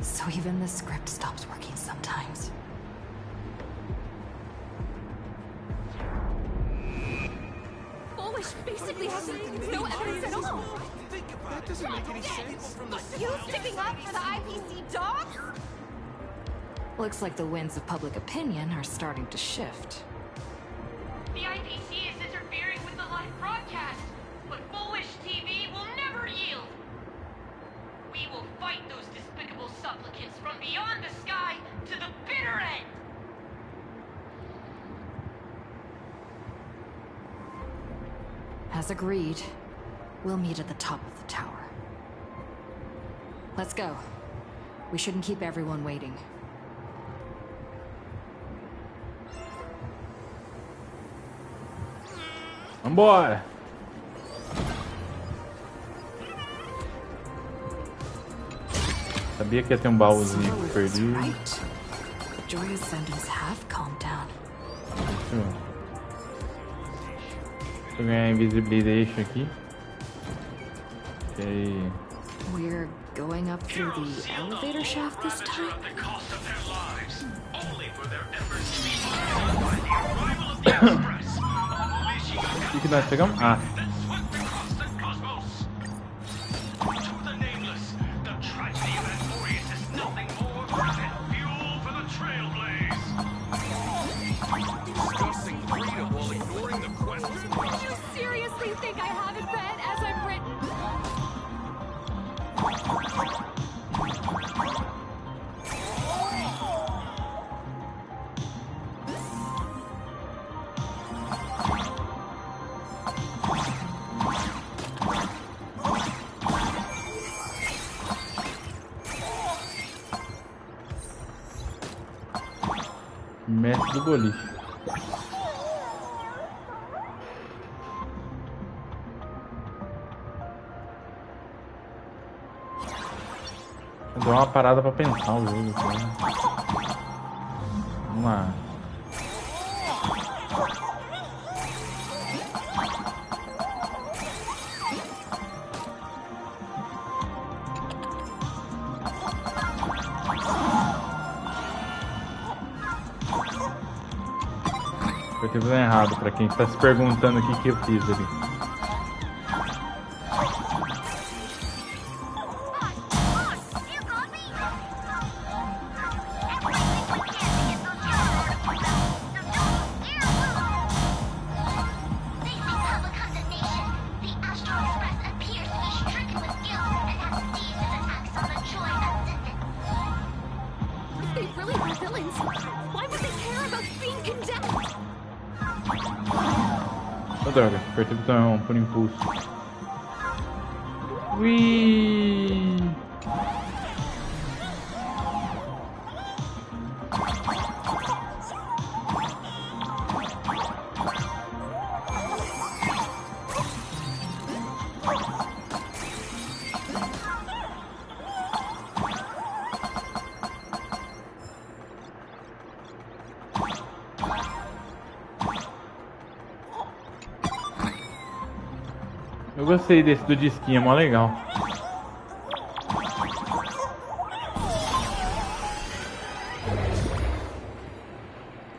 So even the script stops working sometimes. Foolish basically has no evidence at all. That doesn't make any sense. You sticking up for the IPC dogs? Looks like the winds of public opinion are starting to shift. The IPC is interfering with the live broadcast, but Foolish TV will never yield. We will fight those despicable supplicants from beyond the sky to the bitter end. As agreed, we'll meet at the top of the tower. Let's go. We shouldn't keep everyone waiting. Vambora! Sabia que ia ter um baúzinho aqui perdido. Joyous sentence have calmed down. Deixa eu ganhar invisibilization aqui. Ok. We're going up through the elevator shaft this time? O que nós pegamos? Ah. You seriously think I haven't read as I've written? Mestre do boliche. Deu uma parada pra pensar o jogo, cara. Vamos lá. Foi tudo errado pra quem está se perguntando o que eu fiz ali. They really are villains. Why would they care about being condemned? Oh, droga, apertei o botão por impulso. Ui! Eu gostei desse do disquinho, é mó legal.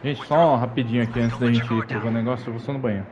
Gente, só rapidinho aqui antes da gente pegar o negócio, eu vou só no banheiro.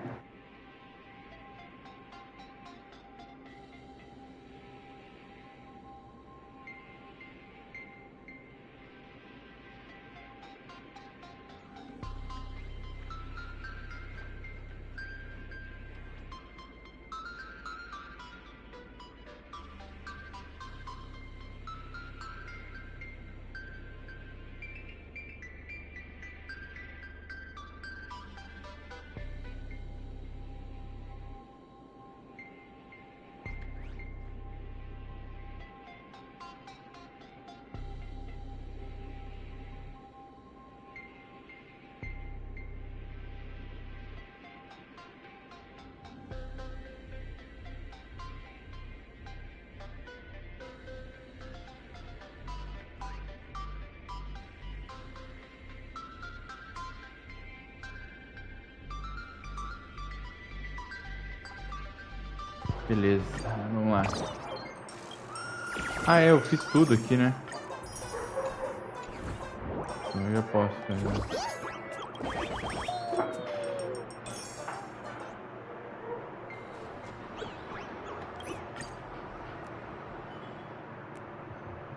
Beleza, vamos lá. Ah, é, eu fiz tudo aqui, né? Eu já posso, tá?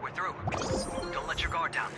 We're through. Don't let your guard down.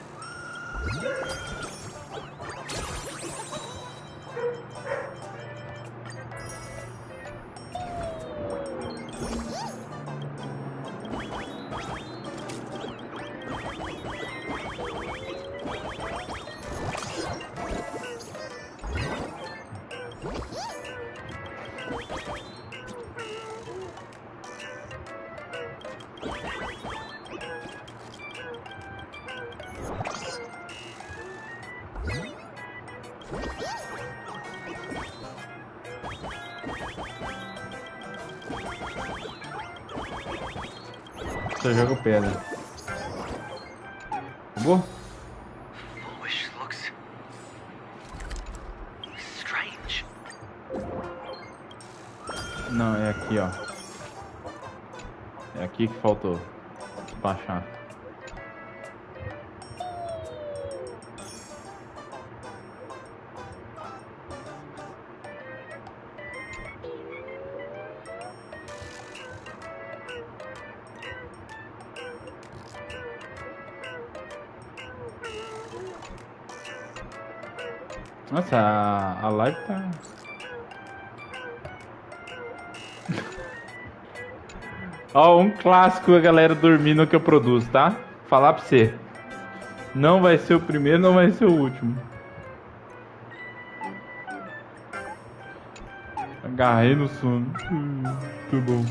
Só jogo pedra. Acabou? Foolish looks strange. Não, é aqui, ó. É aqui que faltou baixar. Nossa, a live tá... Ó, um clássico a galera dormindo que eu produzo, tá? Falar pra você. Não vai ser o primeiro, não vai ser o último. Agarrei no sono. Muito bom.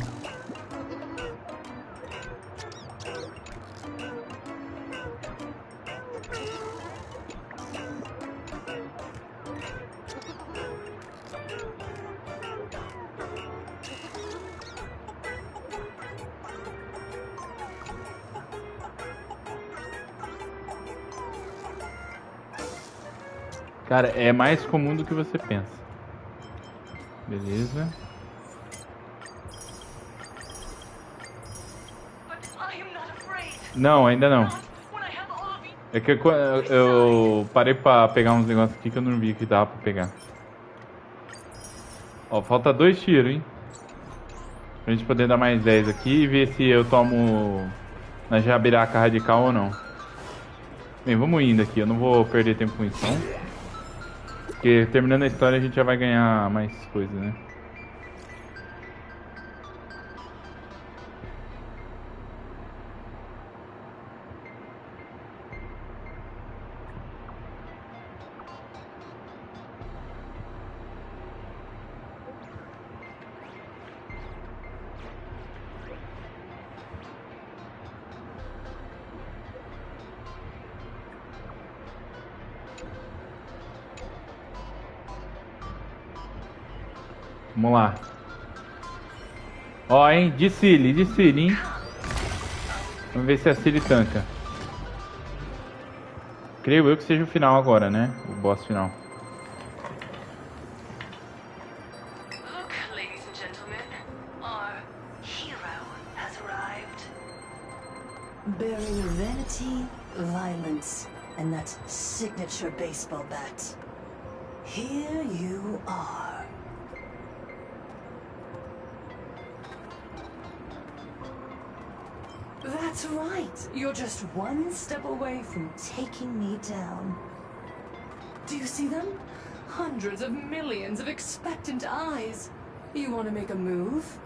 Cara, é mais comum do que você pensa. Beleza. Não, ainda não. É que eu parei pra pegar uns negócios aqui que eu não vi que dava pra pegar. Ó, falta 2 tiros, hein? Pra gente poder dar mais 10 aqui e ver se eu tomo na jabiraca radical ou não. Bem, vamos indo aqui. Eu não vou perder tempo com isso, não. Porque terminando a história a gente já vai ganhar mais coisas, né? Vamos lá. Ó, hein? De Silly, hein? Vamos ver se a Silly tanca. Creio eu que seja o final agora, né? O boss final. Look, ladies and gentlemen, our hero has arrived. Bearing vanity, violence, and that signature baseball bat. Here you are. That's right. You're just one step away from taking me down. Do you see them? Hundreds of millions of expectant eyes. You want to make a move?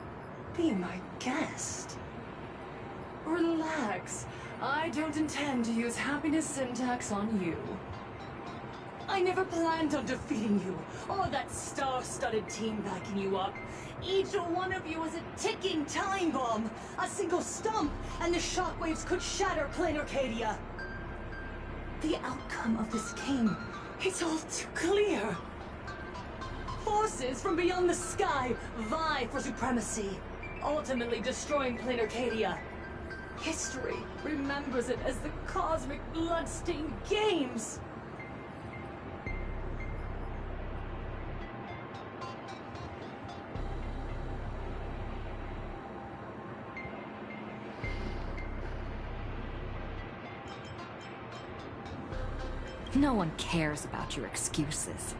Be my guest. Relax. I don't intend to use happiness syntax on you. I never planned on defeating you, or that star-studded team backing you up. Each one of you is a ticking time bomb. A single stump, and the shockwaves could shatter plain Arcadia. The outcome of this game, it's all too clear. Forces from beyond the sky vie for supremacy, ultimately destroying plain Arcadia. History remembers it as the cosmic bloodstained games. No one cares about your excuses.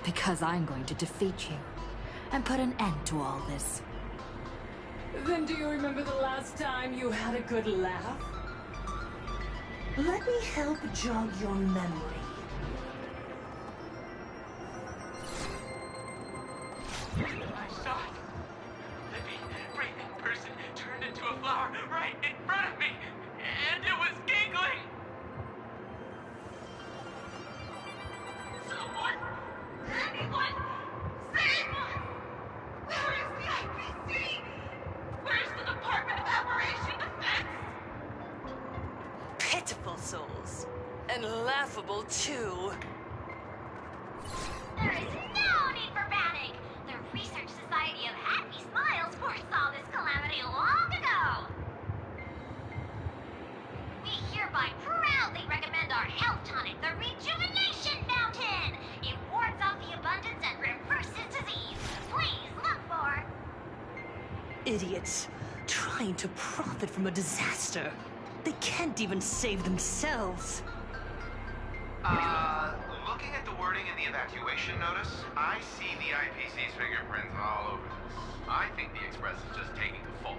Because I'm going to defeat you and put an end to all this. Then do you remember the last time you had a good laugh? Let me help jog your memory. I saw it. The breathing person turned into a flower right in front of me, and it was giggling. Someone, anyone, save us! Where is the IPC? Where's the Department of Aberration Defense? Pitiful souls. And laughable, too. There is no need for panic. The Research Society of Happy Smiles foresaw this calamity long ago. We hereby prove idiots, trying to profit from a disaster. They can't even save themselves. Looking at the wording in the evacuation notice, I see the IPC's fingerprints all over this. I think the Express is just taking the fall.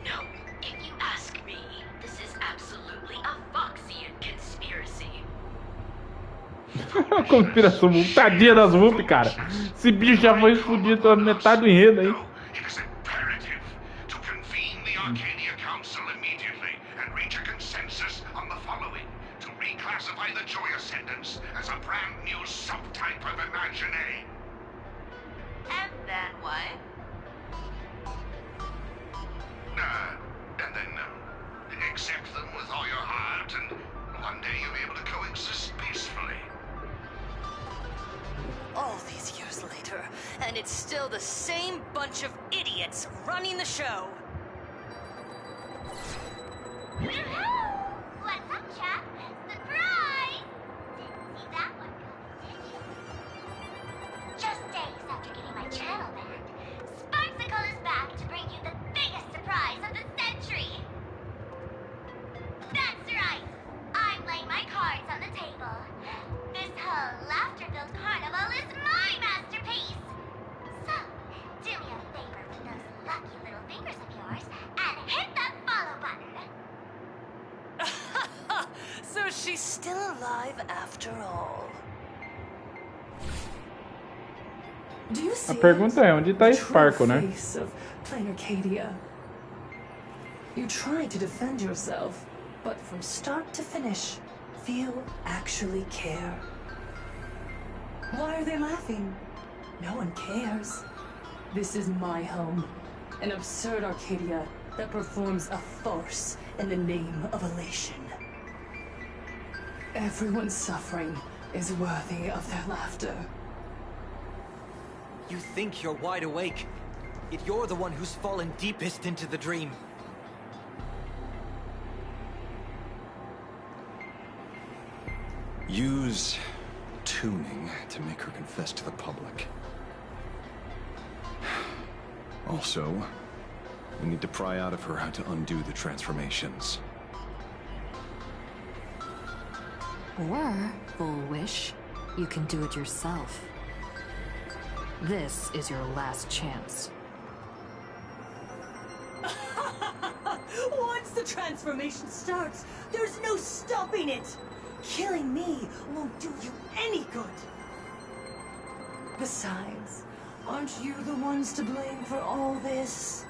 No, if you ask me, this is absolutely a Foxian conspiracy. Conspiração, tadinha das Whoop, cara. Esse bicho já foi explodido pela metade do enredo aí. It is imperative to convene the Arcadia Council immediately and reach a consensus on the following: to reclassify the Joy Ascendants as a brand new subtype of Imaginae. And then what? And then accept them with all your heart, and one day you'll be able to coexist peacefully. All these years later, and it's still the same bunch of idiots running the show. What's up, chap? Surprise! Didn't see that one coming, did you? Just days after getting my channel back, Sparksicle is back to bring you the biggest surprise of the century. That's right. I'm laying my cards on the table. This whole laughter-filled carnival is my masterpiece. So, do me a favor with those lucky little fingers of yours and hit that follow button. So she's still alive after all. Do you see A pergunta é, onde tá Sparkle, né? face of plain Arcadia? You try to defend yourself, but from start to finish, few actually care. Why are they laughing? No one cares. This is my home, an absurd Arcadia that performs a farce in the name of elation. Everyone's suffering is worthy of their laughter. You think you're wide awake, yet you're the one who's fallen deepest into the dream. Use tuning to make her confess to the public. Also, we need to pry out of her how to undo the transformations. Or, Full Wish, you can do it yourself. This is your last chance. Once the transformation starts, there's no stopping it. Killing me won't do you any good. Besides, aren't you the ones to blame for all this?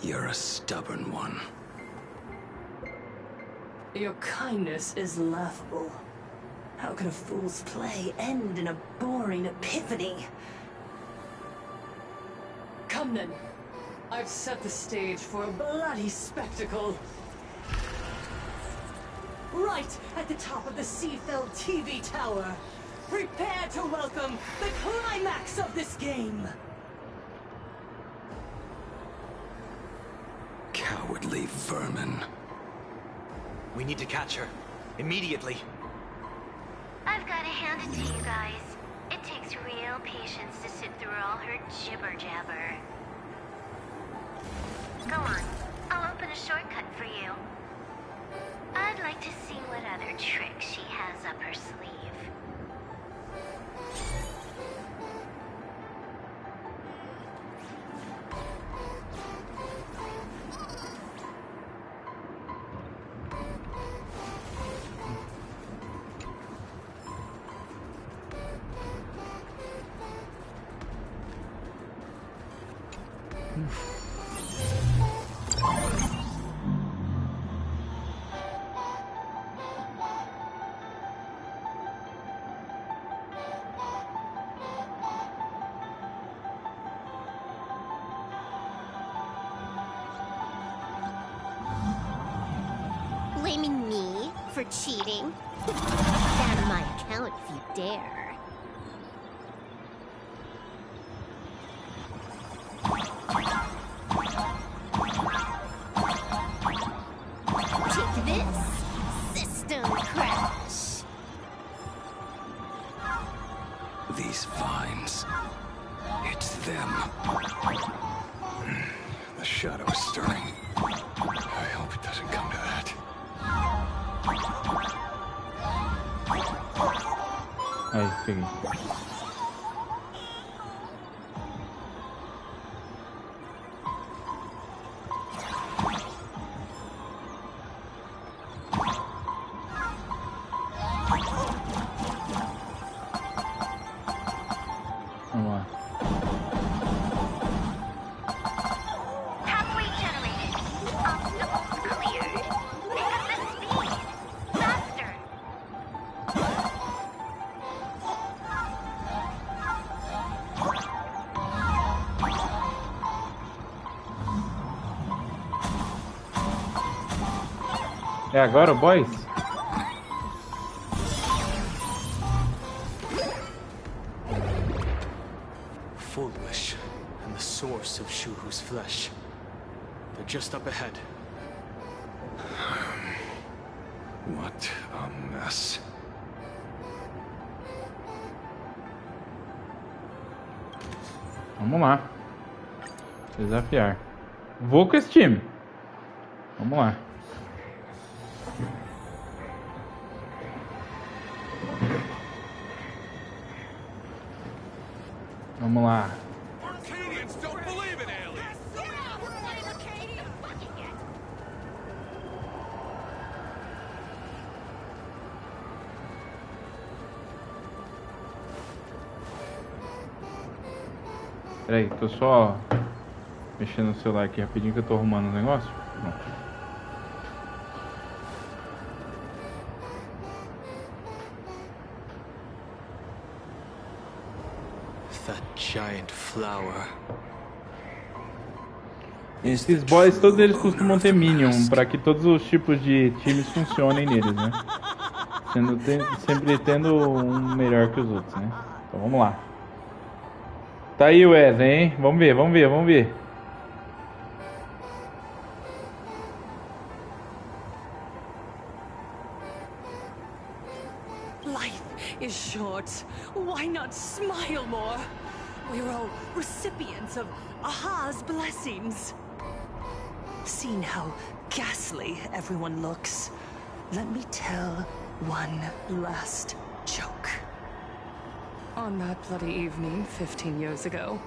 You're a stubborn one. Your kindness is laughable. How can a fool's play end in a boring epiphany? Come then. I've set the stage for a bloody spectacle. Right at the top of the sea-filled TV tower. Prepare to welcome the climax of this game. Cowardly vermin. We need to catch her. Immediately. I've got to hand it to you guys. It takes real patience to sit through all her jibber-jabber. Go on. I'll open a shortcut for you. I'd like to see what other tricks she has up her sleeve. Blaming me for cheating? Stand on my account if you dare. Take this, system crash. These vines. It's them. The shadow is stirring. I hope it doesn't come to that. Aí, peguei. Vamos lá. Pathway generated. Obstacles cleared. Pick up the speed. Faster. É agora, boys? Foolish and the source of Shuhu's flesh. They're just up ahead. What a mess. Vamos lá. Desafiar. Vou com esse time. Vamos lá. Vamos lá. Peraí, tô só mexendo no celular aqui rapidinho que eu tô arrumando os negócios. Pronto. That giant flower. Esses boys, todos eles costumam ter Minion, para que todos os tipos de times funcionem neles, né? Sempre tendo um melhor que os outros, né? Então vamos lá. Tá aí o Wesley, hein? Vamos ver, vamos ver, vamos ver. Life is short. Why not smile more? We're all recipients of Aha's blessings. Seeing how ghastly everyone looks, let me tell one last joke. On that bloody evening 15 years ago,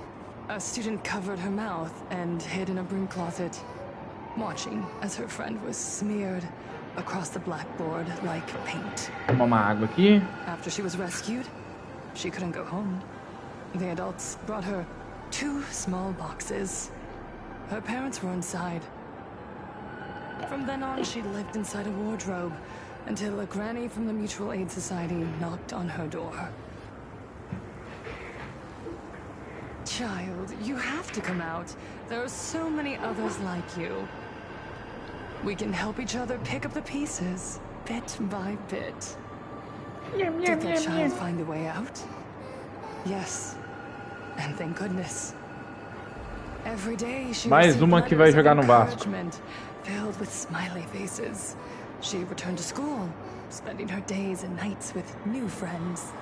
a student covered her mouth and hid in a broom closet, watching as her friend was smeared across the blackboard like paint. Tomar uma água aqui. After she was rescued, she couldn't go home. The adults brought her 2 small boxes. Her parents were inside. From then on, she lived inside a wardrobe until a granny from the Mutual Aid Society knocked on her door. Child, you have to come out. There are so many others like you. We can help each other pick up the pieces, bit by bit. Did that child find a way out? Yes. And thank goodness. Every day she Mais uma que vai jogar no Vasco. Filled with smiley faces. She returned to school, spending her days and nights with new friends.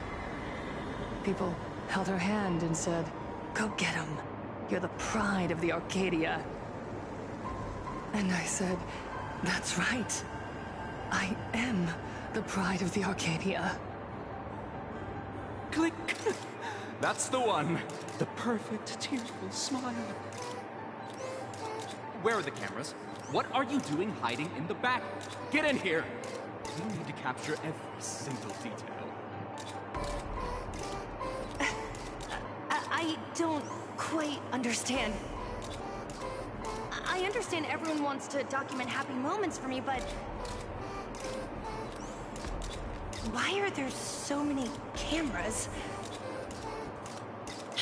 People held her hand and said, "Go get him. You're the pride of the Arcadia." And I said, "That's right. I am the pride of the Arcadia." Click. That's the one. The perfect, tearful smile. Where are the cameras? What are you doing hiding in the back? Get in here. You need to capture every single detail. I don't quite understand. I understand everyone wants to document happy moments for me, but why are there so many cameras?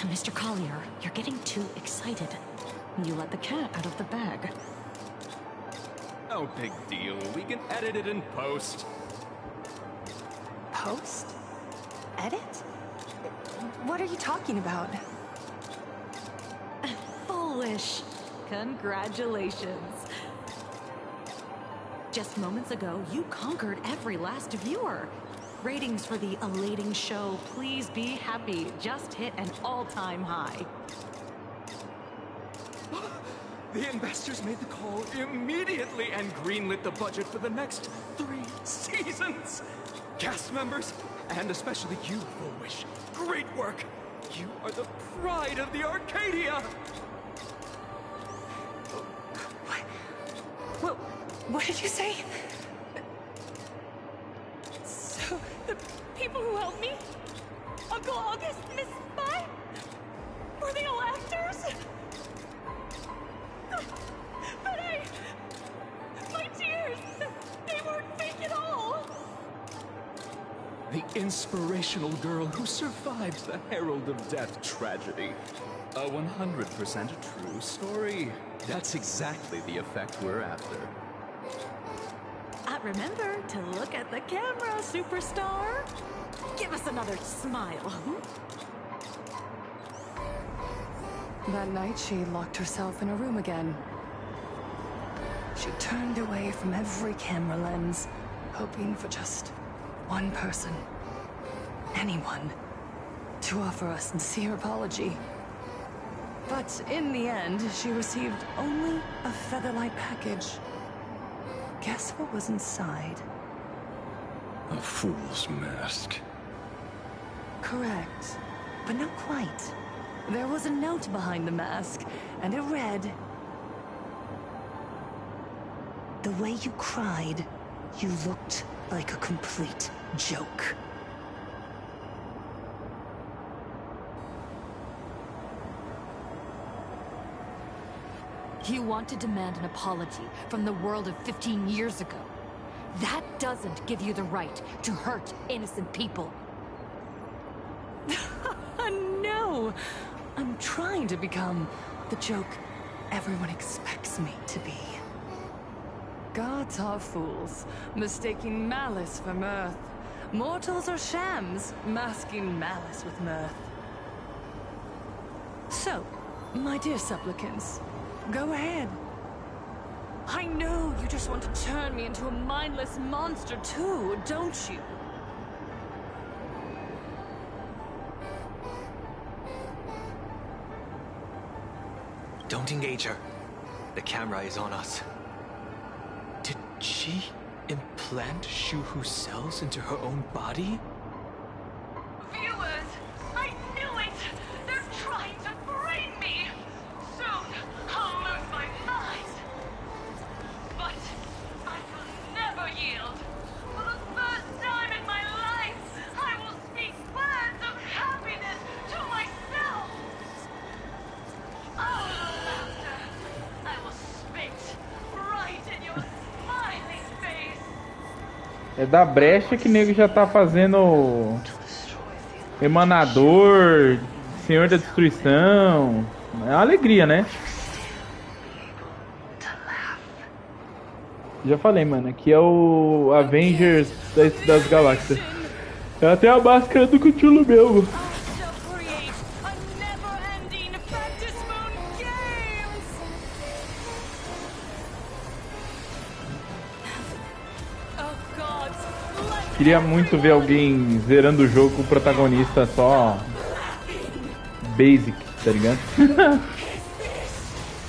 Mr. Collier, you're getting too excited. You let the cat out of the bag. No big deal. We can edit it in post. Post? Edit? What are you talking about? Foolish. Congratulations. Just moments ago, you conquered every last viewer. Ratings for the elating show, please be happy, just hit an all-time high. The investors made the call immediately and greenlit the budget for the next 3 seasons. Cast members, and especially you, Foolish. Great work. You are the pride of the Arcadia. What did you say? So, the people who helped me? Uncle August, Miss Spy? Were they all actors? But my tears, they weren't fake at all. The inspirational girl who survived the Herald of Death tragedy. A 100% true story. That's exactly the effect we're after. Remember to look at the camera, superstar. Give us another smile. That night, she locked herself in a room again. She turned away from every camera lens, hoping for just one person, anyone, to offer a sincere apology. But in the end, she received only a featherlight package. Guess what was inside? A fool's mask. Correct, but not quite. There was a note behind the mask, and it read, "The way you cried, you looked like a complete joke." You want to demand an apology from the world of 15 years ago. That doesn't give you the right to hurt innocent people. No! I'm trying to become the joke everyone expects me to be. Gods are fools, mistaking malice for mirth. Mortals are shams, masking malice with mirth. So, my dear supplicants, go ahead. I know you just want to turn me into a mindless monster too, don't you? Don't engage her. The camera is on us. Did she implant Shuhu's cells into her own body? Viewers, I knew it! They're trying to brain me! Soon, I'll lose my mind! But I will never yield! For the first time in my life, I will speak words of happiness to myself! All the laughter, I will spit right in your smiling face! É da brecha que o nego já tá fazendo Emanador, Senhor da Destruição. É uma alegria, né? Já falei, mano, aqui é o Avengers das Galáxias. É até a máscara do Cthulhu mesmo. Queria muito ver alguém zerando o jogo com o protagonista só basic, tá ligado?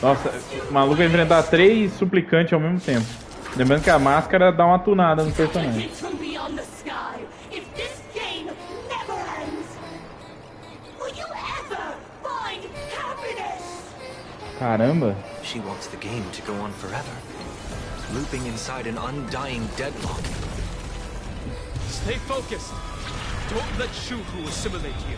Nossa, o maluco vai enfrentar 3 suplicantes ao mesmo tempo. Lembrando que a máscara dá uma tunada no personagem. Caramba! She wants the game to go on forever, looping inside an undying deadlock. Stay focused. Don't let Shuhu assimilate you.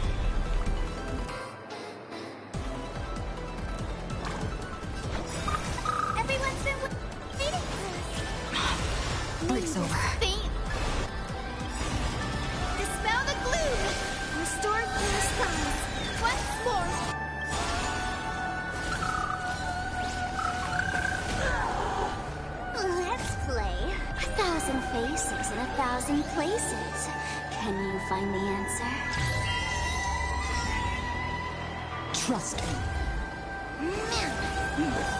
Everyone's been waiting for us. Break's over. Dispel the gloom. Restore clear skies. Once more. Let's play. 1,000 faces in 1,000 places. Can you find the answer? Trust me.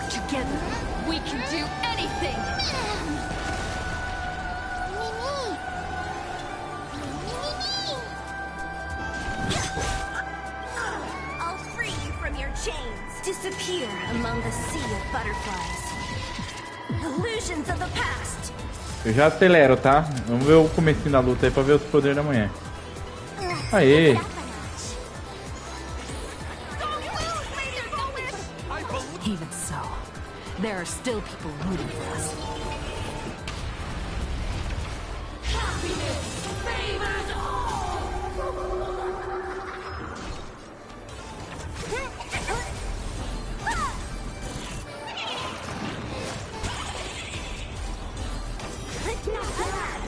Together, we can do anything! chains disappear among the sea of butterflies. Illusions of the past. Eu já acelero, tá? Vamos ver o comecinho da luta aí pra ver os poderes da manhã. Aê! Even so, there are still people rooting for us. Happiness favors all!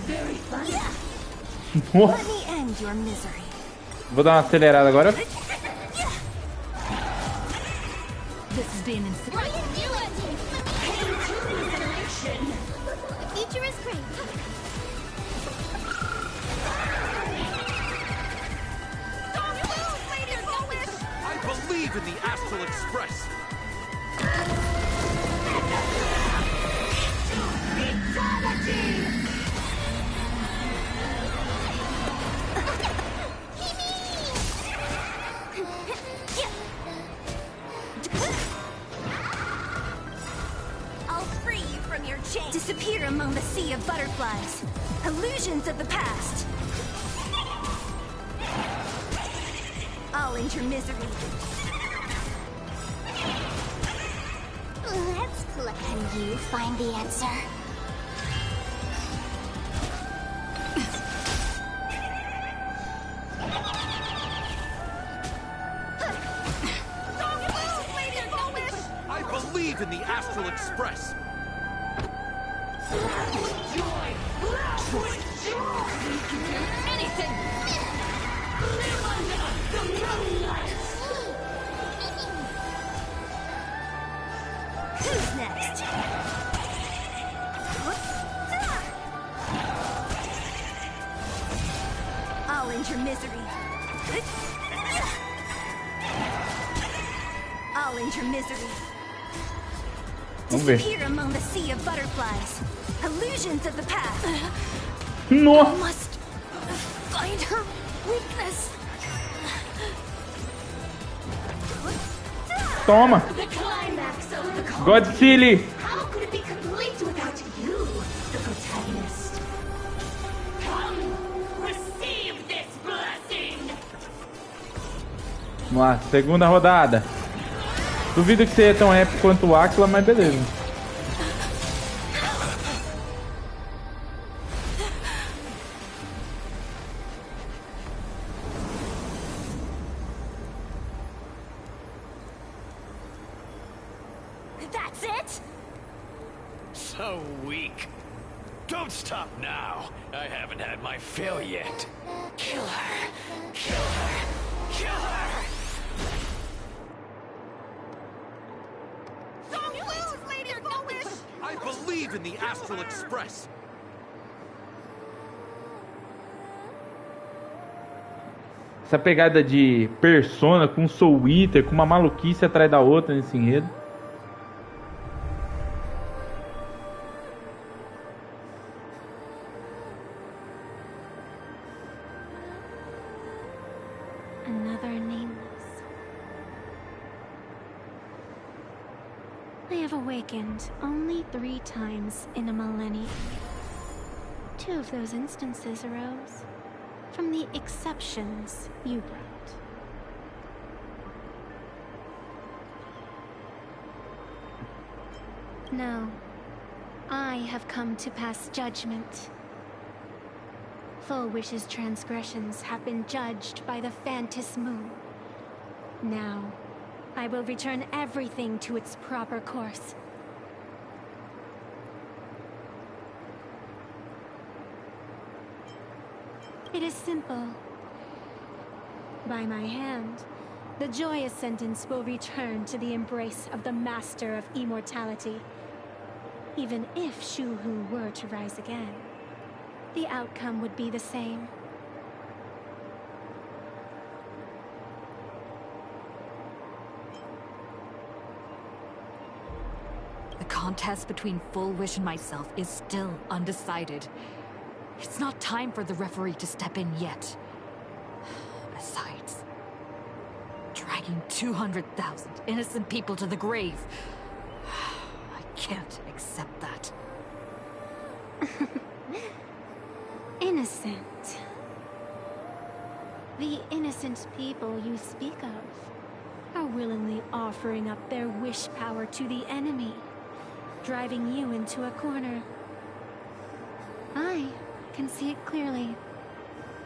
Very funny. Let me end your misery. Vou dar uma acelerada agora. This is being insane. What are you doing? The future is great. I believe in the Astral Express. I'll free you from your chains. Disappear among the sea of butterflies. Illusions of the past. I'll end your misery. Let's play. Can you find the answer? I believe in the Astral Express. Anything! Live under the moonlight! Who's next? I'll end your misery. I'll end your misery. Disappear among the sea of butterflies. Illusions of the past. No. I must find her weakness. Toma. The climax of the call. Godzilla. How could it be complete without you, the protagonist? Come, receive this blessing. Vamos lá, segunda rodada. Duvido que seja tão épico quanto o Aquila, mas beleza. That's it? So weak. Don't stop now. I haven't had my fill yet. Kill her. Kill her. Kill her. I believe in the Astral Express. Essa pegada de Persona com Soul Eater, com uma maluquice atrás da outra nesse enredo. Another nameless. I have awakened only 3 times in a millennium. 2 of those instances arose from the exceptions you brought. No, I have come to pass judgment. Full Wish's transgressions have been judged by the Phantom Moon. Now, I will return everything to its proper course. It is simple. By my hand, the joyous sentence will return to the embrace of the Master of Immortality. Even if Shu-Hu were to rise again, the outcome would be the same. The contest between Full Wish and myself is still undecided. It's not time for the referee to step in yet. Besides, Dragon Taking 200,000 innocent people to the grave. I can't accept that. Innocent. The innocent people you speak of are willingly offering up their wish power to the enemy, driving you into a corner. I can see it clearly.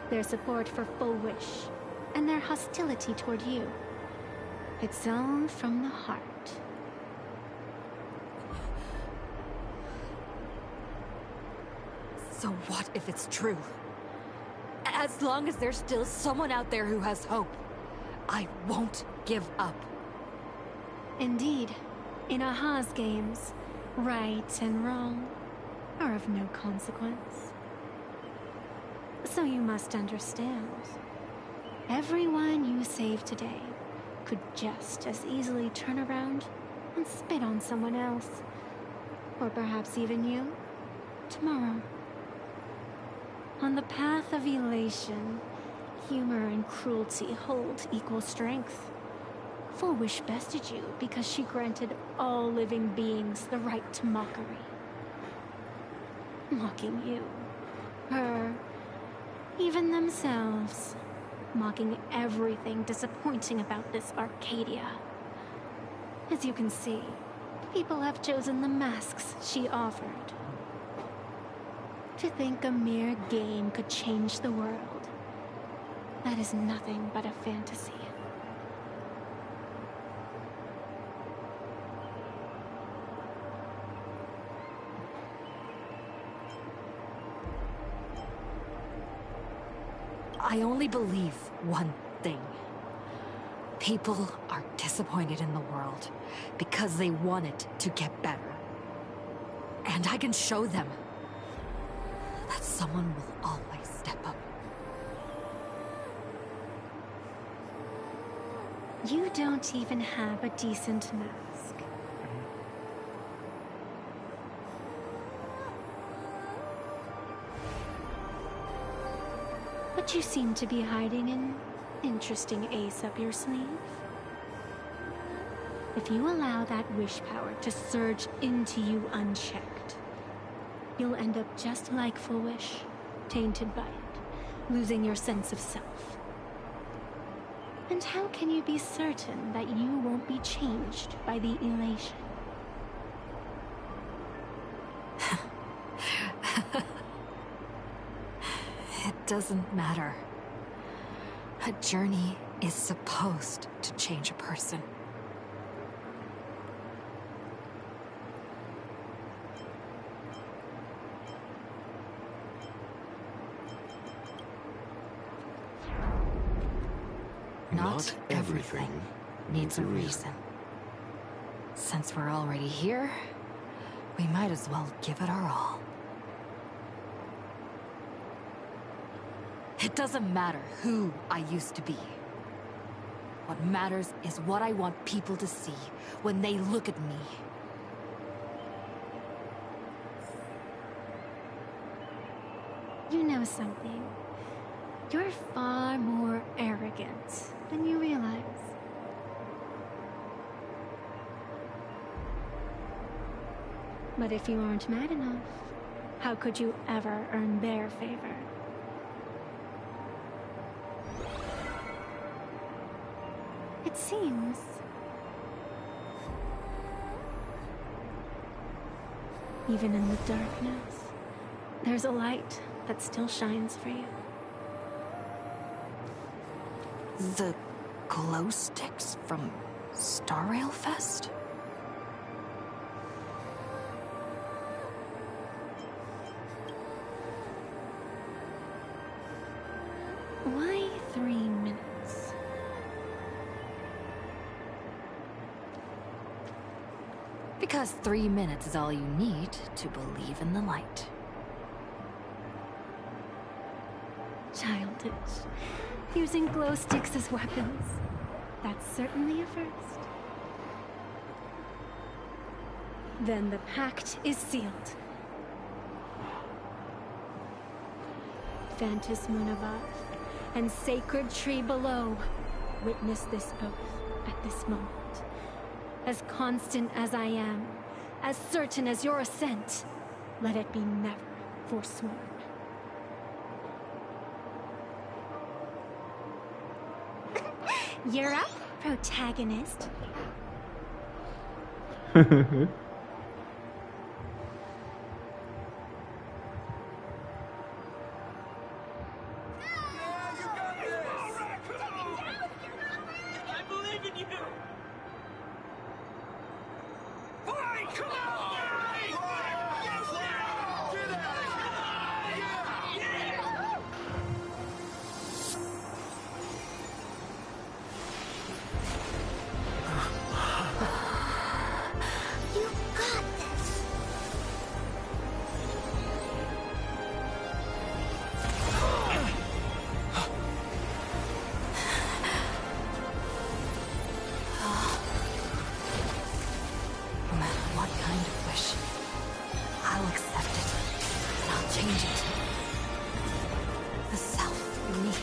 Their support for Full Wish, and their hostility toward you. It's all from the heart. So what if it's true? As long as there's still someone out there who has hope, I won't give up. Indeed, in Aha's games, right and wrong are of no consequence. So you must understand, everyone you save today could just as easily turn around and spit on someone else. Or perhaps even you, tomorrow. On the path of elation, humor and cruelty hold equal strength. Full Wish bested you because she granted all living beings the right to mockery. Mocking you, her, even themselves. Mocking everything disappointing about this Arcadia. As you can see, people have chosen the masks she offered. To think a mere game could change the world, that is nothing but a fantasy. I only believe one thing. People are disappointed in the world because they want it to get better. And I can show them that someone will always step up. You don't even have a decent mask. But you seem to be hiding an interesting ace up your sleeve. If you allow that wish power to surge into you unchecked, you'll end up just like Full Wish, tainted by it, losing your sense of self. And how can you be certain that you won't be changed by the elation? It doesn't matter. A journey is supposed to change a person. Not everything needs a reason. Since we're already here, we might as well give it our all. It doesn't matter who I used to be. What matters is what I want people to see when they look at me. You know something? You're far more arrogant than you realize. But if you aren't mad enough, how could you ever earn their favor? It seems even in the darkness, there's a light that still shines for you. The glow sticks from Star Rail Fest? Why 3 minutes? Because 3 minutes is all you need to believe in the light. Childish. Using glow sticks as weapons. That's certainly a first. Then the pact is sealed. Fantis Moon above and sacred tree below. witness this oath at this moment. As constant as I am, as certain as your assent, let it be never forsworn. You're up, protagonist.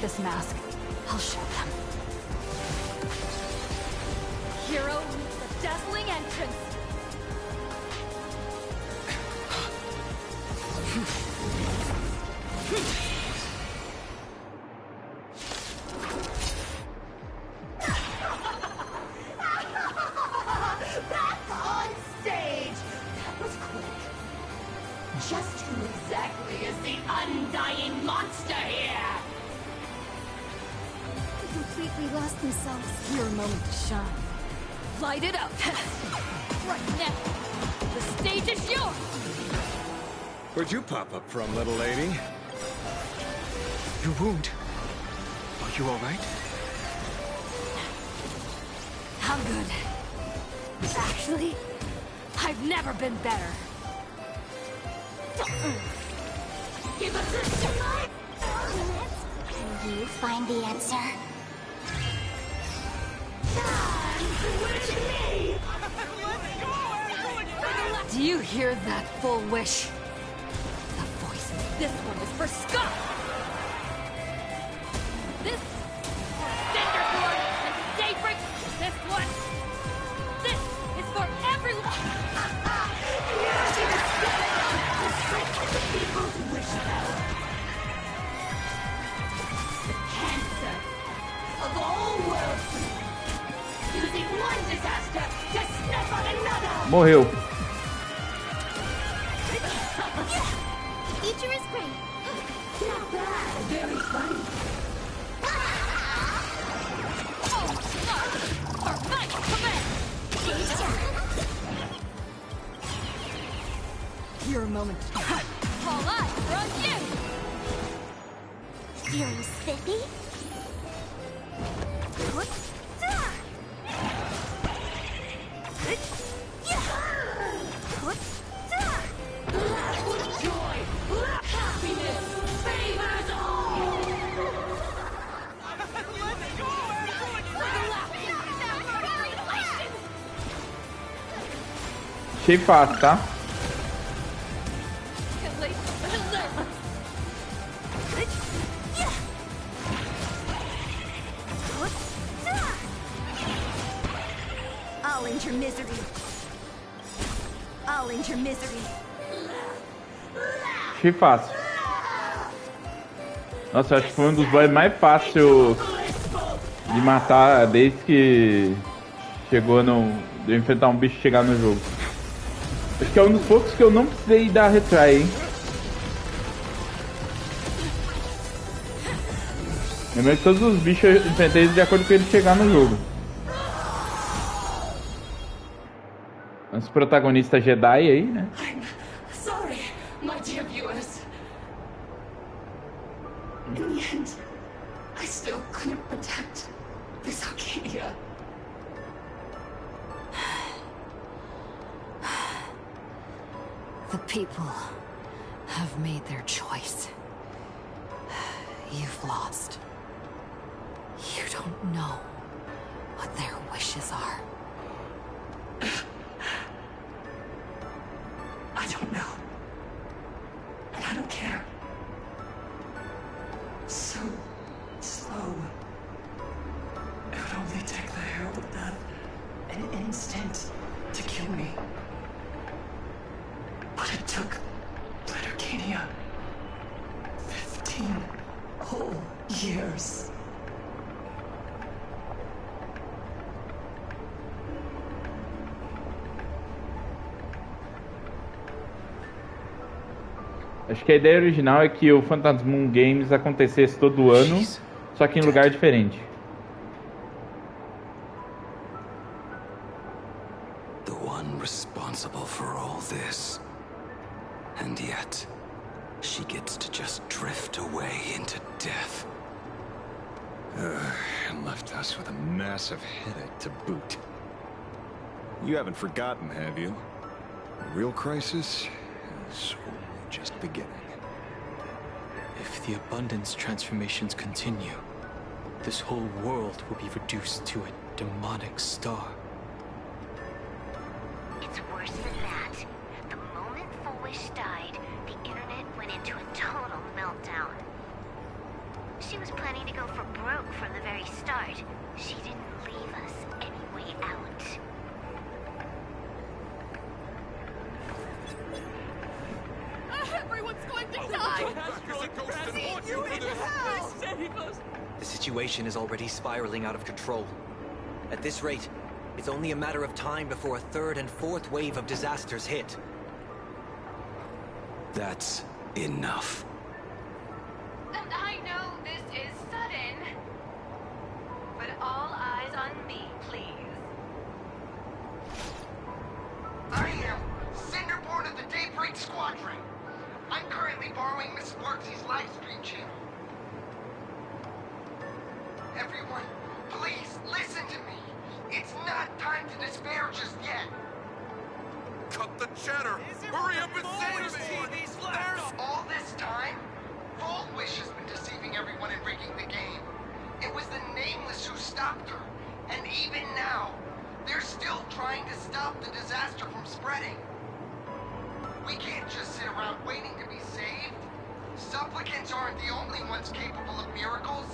This mask, I'll show them. Hero meets a dazzling entrance. Back on stage! That was quick. Just who exactly is the undying monster here? Completely lost themselves. Your moment to shine. Light it up. Right now. The stage is yours. Where'd you pop up from, little lady? Your wound. Are you all right? I'm good. Actually, I've never been better. Give us a try! Can you find the answer? Do you hear that full wish? The voice of this one is for Scott! This for Cinderborn and Daybreak. This one. This is for everyone. People's wish power. The cancer of all worlds. Using one disaster to snuff out another. Morreu. Future is great. Not bad, very funny. Your moment. All eyes are on you. Feeling spiffy? Joy, happiness, favors all. Achei fácil, tá? I'll end your misery. I'll end your misery. Achei fácil. Nossa, eu acho que foi um dos boys mais fáceis de matar desde que chegou no... de eu enfrentar um bicho e chegar no jogo. Acho que é um dos poucos que eu não precisei dar retry, hein? Lembra que todos os bichos eu enfrentei de acordo com ele chegar no jogo. Os protagonistas Jedi aí, né? Sorry, my dear viewers. In the end, I still couldn't protect this Arcadia. The people have made their choice. You've lost. You don't know what their wishes are. I don't know. And I don't care. So slow. It would take the herald death, an instinct to kill me. But it took Letterkennia 15 whole years. Acho que a ideia original é que o Phantasm Moon Games acontecesse todo ano, só que em lugar diferente. The one responsible for all this. And yet, she gets to just drift away into death. And left us with a massive headache to boot. You haven't forgotten, have you? The real crisis is just beginning. If the abundance transformations continue, this whole world will be reduced to a demonic star. It's worse than that. The moment Foolish died, the internet went into a total meltdown. She was planning to go for broke from the very start. She didn't leave us any way out. Everyone's going to die! You in hell! The situation is already spiraling out of control. At this rate, it's only a matter of time before a third and fourth wave of disasters hit. That's enough. And I know this is sudden, but all eyes on me, please. I am Cinderborn of the Daybreak Squadron. I'm currently borrowing Miss Sparksy's live stream channel. Everyone, please listen to me. It's not time to despair just yet. Cut the chatter! Hurry up and save me! All this time, Foolish has been deceiving everyone and rigging the game. It was the Nameless who stopped her. And even now, they're still trying to stop the disaster from spreading. We can't just sit around waiting to be saved. Supplicants aren't the only ones capable of miracles.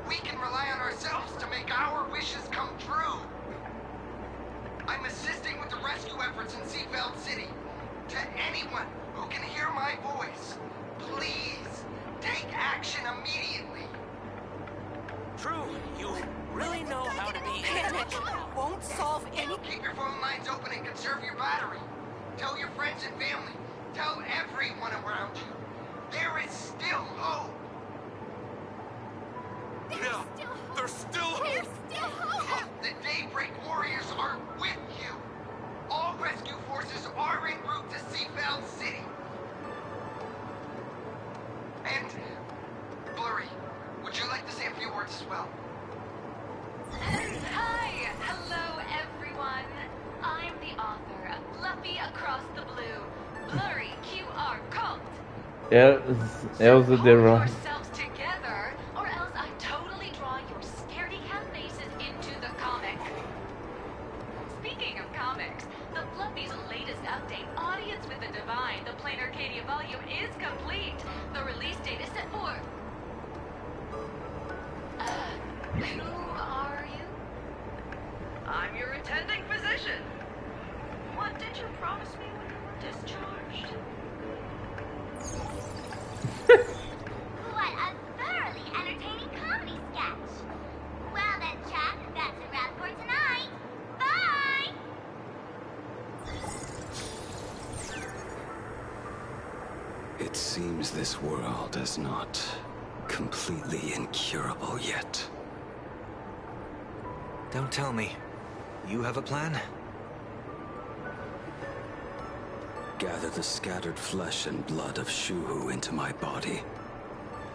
We can rely on ourselves to make our wishes come true. I'm assisting with the rescue efforts in Seafeld City. To anyone who can hear my voice, please take action immediately. True, you really know how to be. Panic won't solve any... Keep your phone lines open and conserve your battery. Tell your friends and family. Tell everyone around you. There is still hope. There's still hope! The Daybreak Warriors are with you. All rescue forces are en route to Seafeld City. And, Blurry, would you like to say a few words as well? Hi! Hello, everyone. I'm the author of Fluffy Across the Blue, Blurry QR Cult. Elsa the Rock. Yourselves together, or else I totally draw your scaredy cat faces into the comic. Speaking of comics, the Fluffy's latest update, Audience with the Divine, the Plain Arcadia volume, is complete. The release date is set for... who are you? I'm your attending physician. What did you promise me when you were discharged? What a thoroughly entertaining comedy sketch. Well then, chat, that's a wrap for tonight. Bye! It seems this world is not completely incurable yet. Don't tell me. You have a plan? Gather the scattered flesh and blood of Shuhu into my body,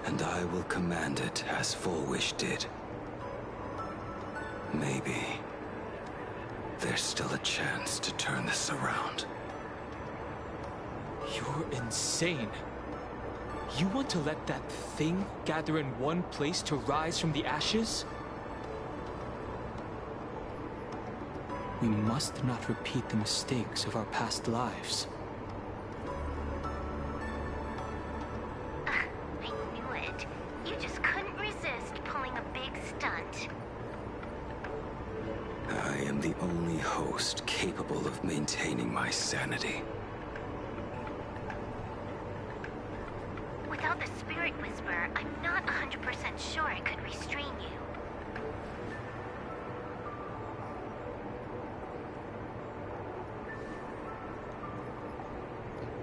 and I will command it as Foolish did. Maybe there's still a chance to turn this around. You're insane. You want to let that thing gather in one place to rise from the ashes? We must not repeat the mistakes of our past lives. I knew it. You just couldn't resist pulling a big stunt. am the only host capable of maintaining my sanity. Without the Spirit Whisperer, I'm not 100% sure I could restrain you.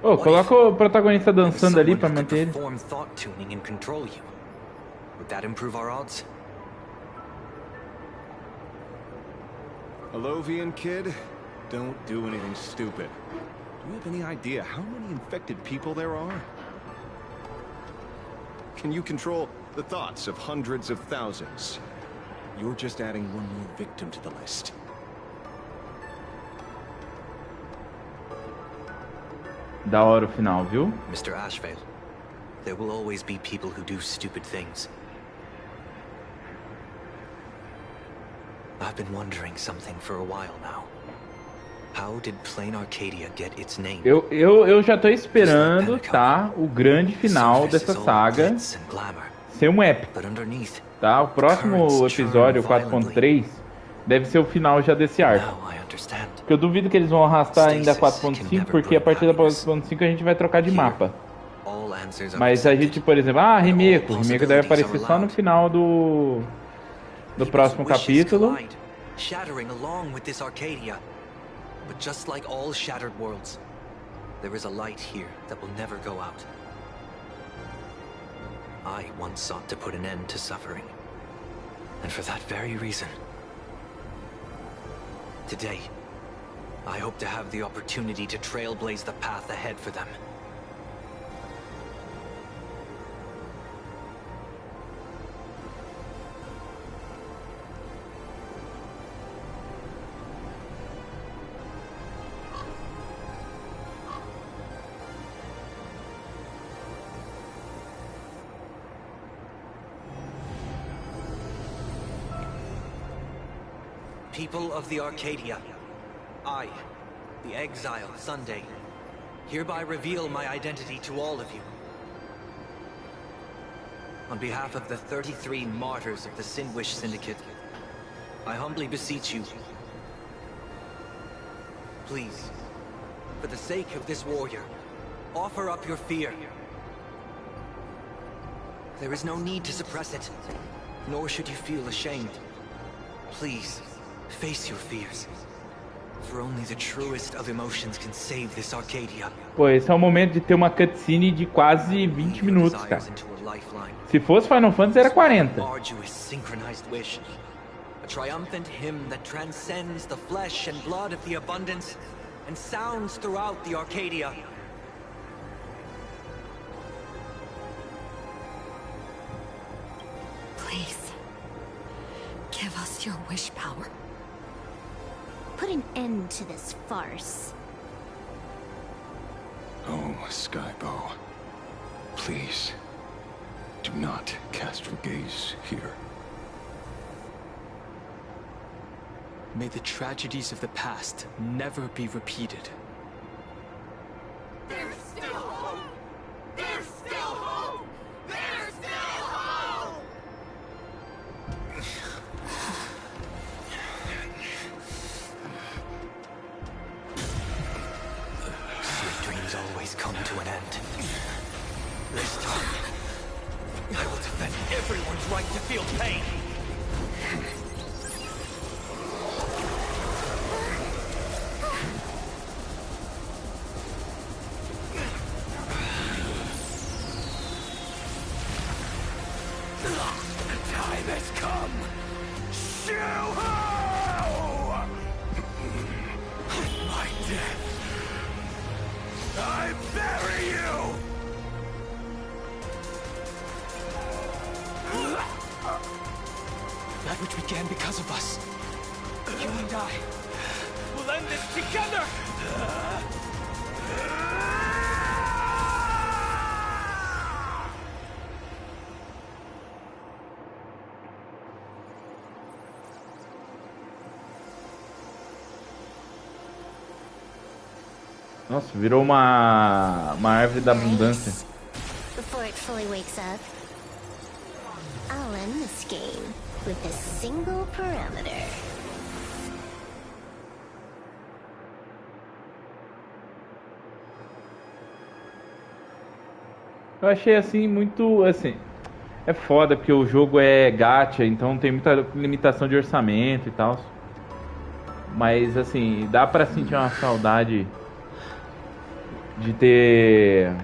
Oh, coloca o protagonista dançando ali pra manter ele. Perform thought tuning and control you. Would that improve our odds? A Lobiiian kid? Don't do anything stupid. Do you have any idea how many infected people there are? Can you control the thoughts of hundreds of thousands? You're just adding one more victim to the list. Da hora o final, viu? Mr. Ashvale, there will always be people who do stupid things. I've been wondering something for a while now. How did Plain Arcadia get its name? Eu já tô esperando, tá? O grande final dessa saga ser um épico, tá? O próximo episódio, 4.3, deve ser o final já desse arco. Porque eu duvido que eles vão arrastar ainda 4.5, porque a partir da 4.5 a gente vai trocar de mapa. Mas a gente, por exemplo, Rimeco. Rimeco deve aparecer só no final do próximo capítulo. Shattering along with this Arcadia. But just like all shattered worlds, there is a light here that will never go out. I once sought to put an end to suffering. And for that very reason, today, I hope to have the opportunity to trailblaze the path ahead for them. People of the Arcadia, I, the exile Sunday, hereby reveal my identity to all of you. On behalf of the 33 martyrs of the Sinwish Syndicate, I humbly beseech you, please, for the sake of this warrior, offer up your fear. There is no need to suppress it, nor should you feel ashamed. Please, face your fears. For only the truest of emotions can save this Arcadia. Pô, esse é o momento de ter uma cutscene de quase 20 minutos, cara. Se fosse Final Fantasy era 40. Arduous synchronized wish. A triumphant hymn that transcends the flesh and blood of the abundance and sounds throughout the Arcadia. Please, give us your wish power. Put an end to this farce. Oh, Skybow. Please, do not cast your gaze here. May the tragedies of the past never be repeated. There's still hope! There's still hope! There's still hope! Sweet dreams always come to an end. This time, I will defend everyone's right to feel pain. That which began because of us. You and I will end this together! Nossa, virou uma árvore da abundância. Before it fully wakes up, I'll end this game with a single parameter. Eu achei assim muito, assim, é foda porque o jogo é gacha, então tem muita limitação de orçamento e tal. Mas assim, dá pra sentir uma saudade de ter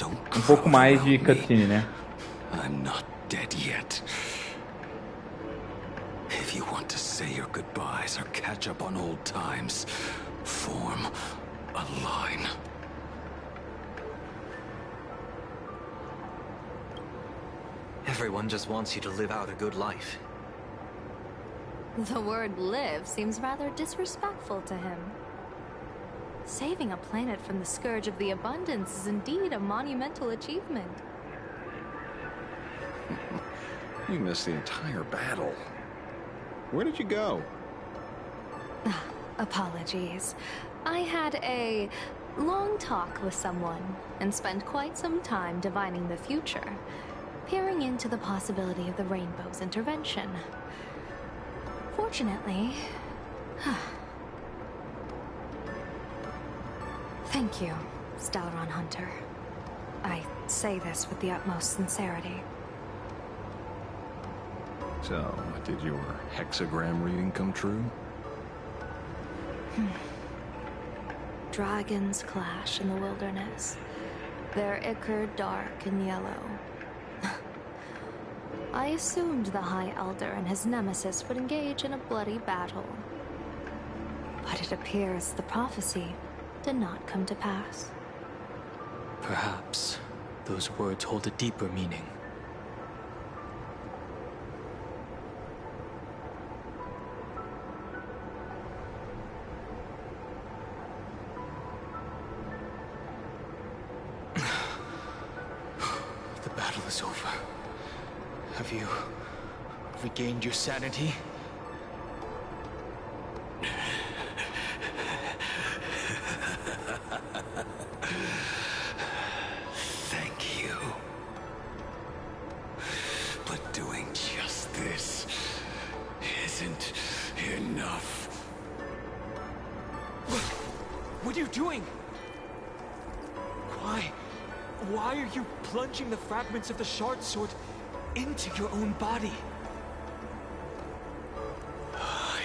um pouco mais de cutscene, né? I'm not dead yet. If you want to say your goodbyes or catch up on old times, form a line. Everyone just wants you to live out a good life. The word live seems rather disrespectful to him. Saving a planet from the scourge of the abundance is indeed a monumental achievement. You missed the entire battle. Where did you go? Apologies. I had a long talk with someone and spent quite some time divining the future, peering into the possibility of the Rainbow's intervention. Fortunately... Thank you, Stellaron Hunter. I say this with the utmost sincerity. So, did your hexagram reading come true? Dragons clash in the wilderness. Their ichor dark and yellow. I assumed the High Elder and his nemesis would engage in a bloody battle. But it appears the prophecy did not come to pass. Perhaps those words hold a deeper meaning. The battle is over. Have you regained your sanity? Thank you. But doing just this isn't enough. What are you doing? Why are you plunging the fragments of the shard sword into your own body? I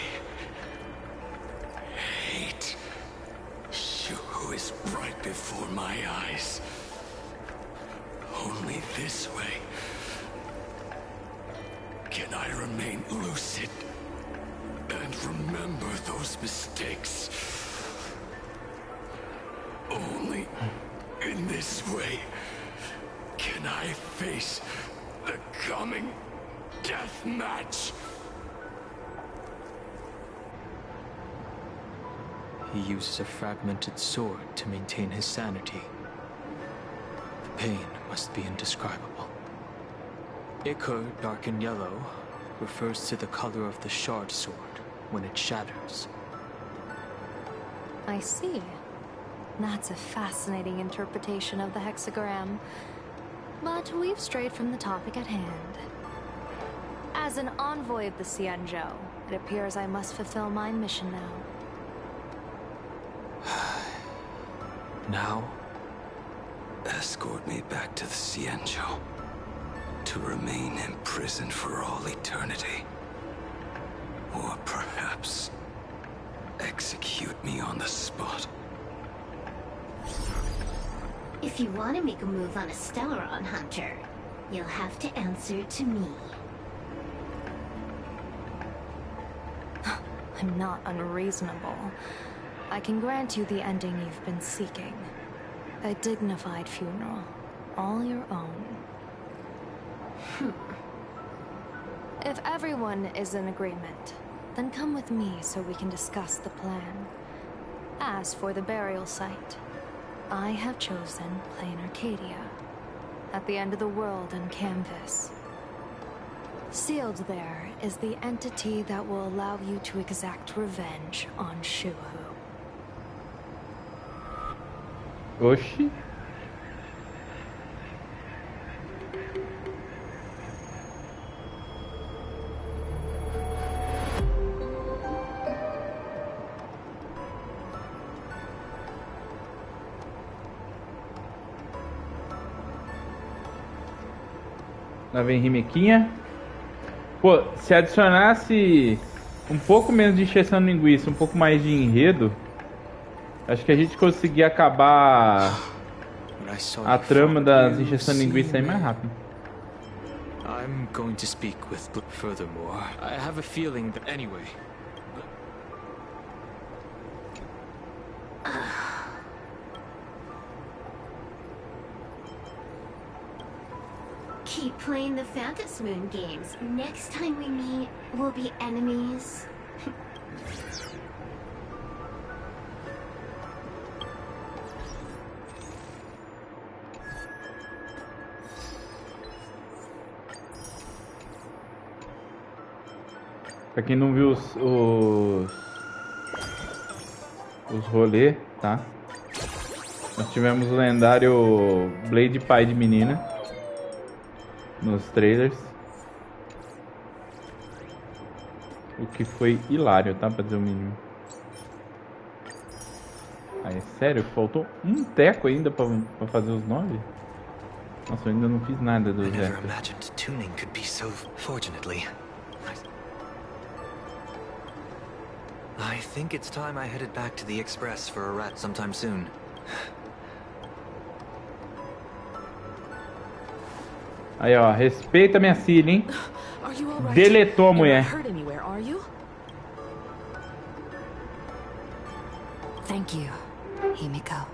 hate you who is right before my eyes. Only this way can I remain lucid and remember those mistakes. Only in this way can I face the coming death match. He uses a fragmented sword to maintain his sanity. The pain must be indescribable. Ichor, dark and yellow, refers to the color of the shard sword when it shatters. I see. That's a fascinating interpretation of the hexagram. But we've strayed from the topic at hand. As an envoy of the Xianzhou, it appears I must fulfill my mission now. Now? Escort me back to the Xianzhou, to remain imprisoned for all eternity. Or perhaps execute me on the spot. If you want to make a move on a Stellaron Hunter, you'll have to answer to me. I'm not unreasonable. I can grant you the ending you've been seeking. A dignified funeral, all your own. If everyone is in agreement, then come with me so we can discuss the plan. As for the burial site, I have chosen Plain Arcadia, at the end of the world on canvas. Sealed there is the entity that will allow you to exact revenge on Shuhu. Oxi. Lá vem Rimequinha. Pô, se adicionasse um pouco menos de encheção de linguiça, um pouco mais de enredo, acho que a gente conseguia acabar a trama das encheções de linguiça aí mais rápido. I'm going to speak with furthermore. I have a feeling that anyway. Keep playing the Phantom Moon games. Next time we meet, we'll be enemies. Pra quem não viu os rolês, tá? Nós tivemos o lendário Blade pai de menina nos trailers, o que foi hilário, tá? Pra dizer o mínimo. Ah, é sério? Faltou um teco ainda pra fazer os 9? Nossa, eu ainda não fiz nada dos Zephyr. I think it's time I headed back to the Express for a rat sometime soon. Aí, ó, respeita minha filha, hein? Deletou a mulher. Thank you, Himiko,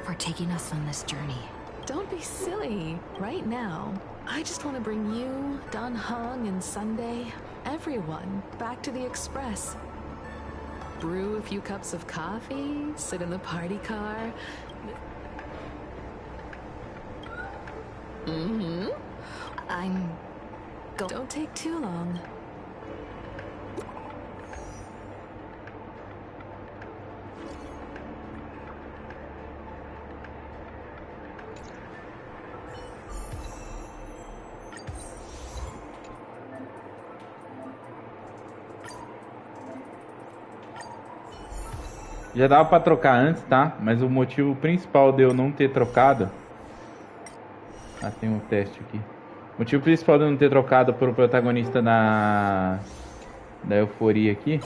for taking us on this journey. Don't be silly. Right now, I just want to bring you, Dan Heng, and Sunday, everyone, back to the Express. Brew a few cups of coffee, sit in the party car. Don't take too long. Já dava pra trocar antes, tá? Mas o motivo principal de eu não ter trocado... Ah, tem um teste aqui. O motivo principal de eu não ter trocado pro protagonista da euforia aqui...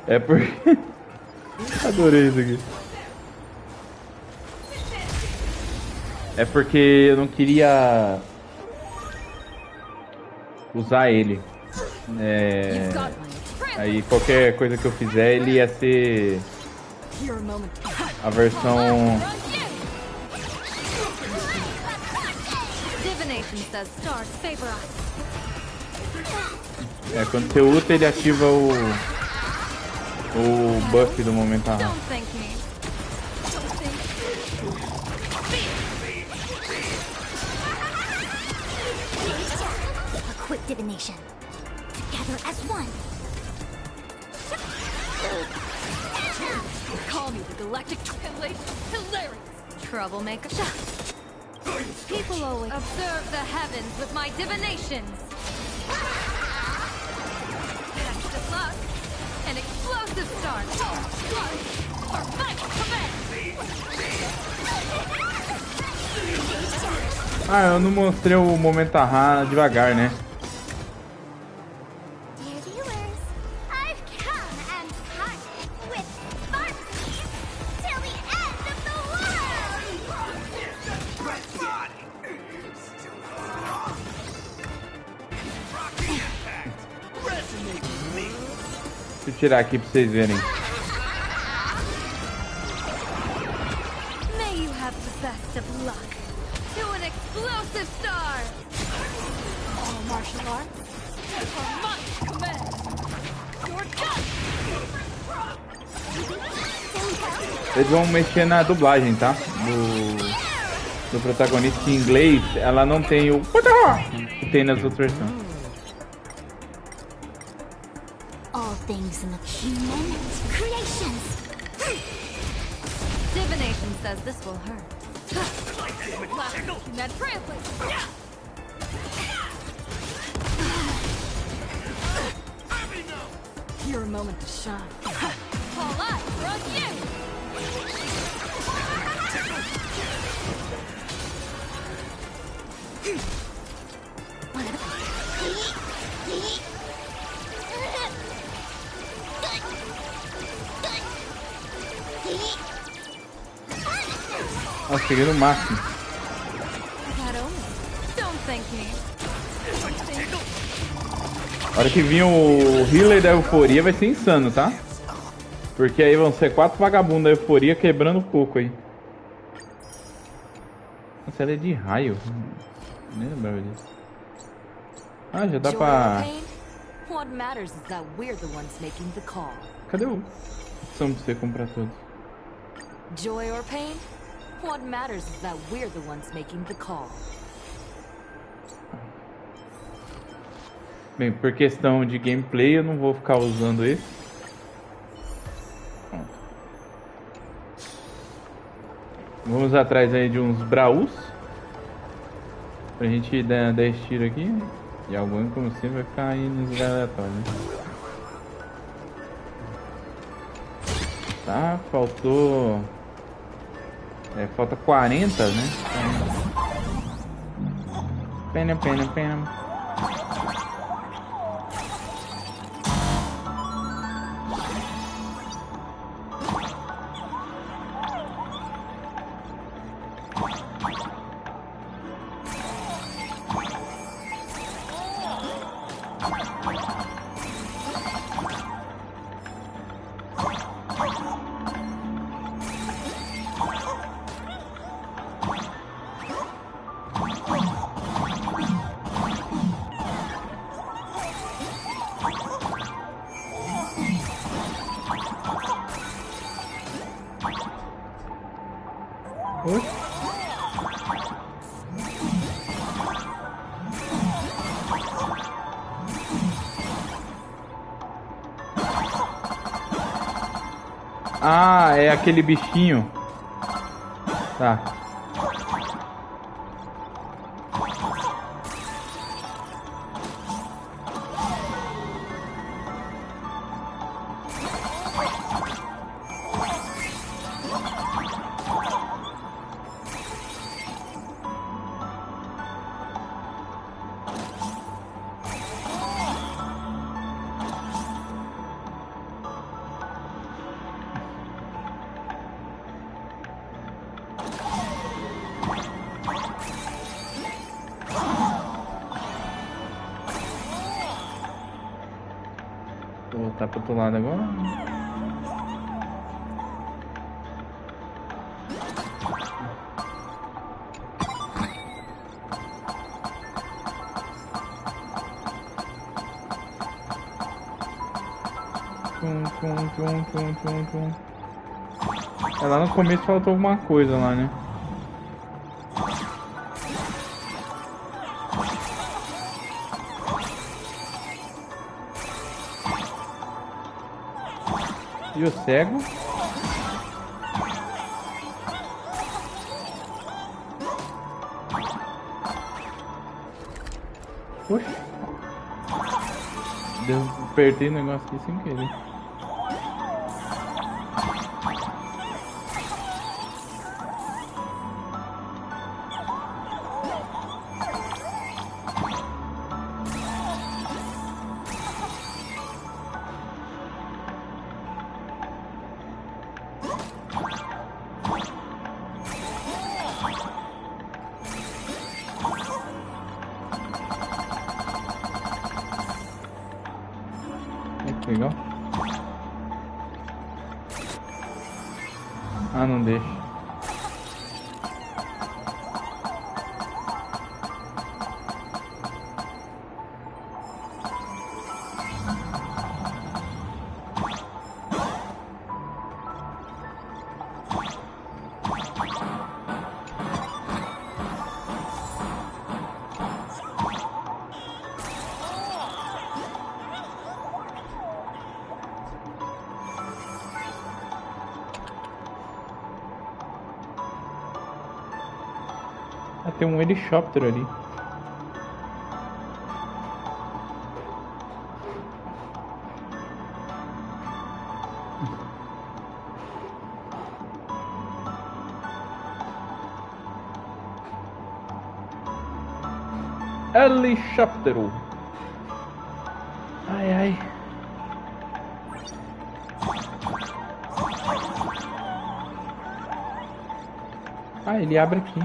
É porque... Adorei isso aqui. É porque eu não queria... usar ele. Aí qualquer coisa que eu fizer, ele ia ser a versão... Quando você ulta, ele ativa o buff do momento arranjo. A quick divination. Together as one. Call me the galactic hilarious troublemaker. People always observe the heavens with my divinations. Extra luck. An explosive start. For my command. Ah, eu não mostrei o momento arra devagar, né? Deixa eu tirar aqui pra vocês verem. May you have the best of luck. To an explosive star. All martial arts. For my command. You're done. Eles vão mexer na dublagem, tá? Do protagonista em inglês, ela não tem o que tem nas outras versões. All things in the human creations. Divination says this will hurt. Your moment to shine. All eyes on you. Nossa, cheguei no máximo. A hora que vir o healer da euforia vai ser insano, tá? Porque aí vão ser 4 vagabundos da euforia quebrando o coco aí. Nossa, ela é de raio. Nem lembrava disso. Ah, já dá pra... Cadê o... opção pra você comprar todos? Joy or pain? What matters is that we're the ones making the call. Bem, por questão de gameplay eu não vou ficar usando esse. Vamos atrás aí de uns braus pra gente dar esse tiro aqui. E algum, como sempre, vai ficar aí nos lugares aleatórios, né? Tá, faltou... falta 40, né? Pena. Ah, é aquele bichinho. Tá. Vou voltar pro outro lado agora. É, lá no começo faltou alguma coisa lá, né? E o cego? Oxi. Apertei o negócio aqui sem querer. Legal. Ah, não deixa. Ah, tem um helicóptero ali. helicóptero. Ai, ai. Ah, ele abre aqui.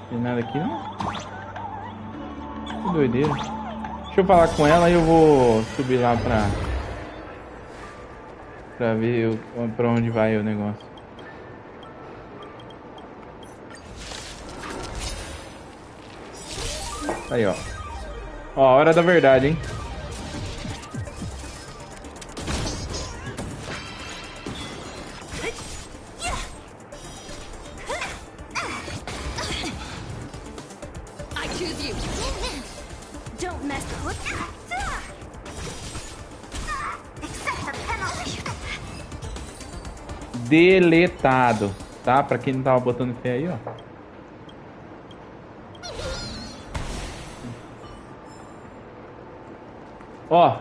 Tem nada aqui, não? Que doideira. Deixa eu falar com ela e eu vou subir lá pra ver pra onde vai o negócio. Aí, ó. Ó, a hora da verdade, hein? Deletado, tá? Pra quem não tava botando fé aí, ó.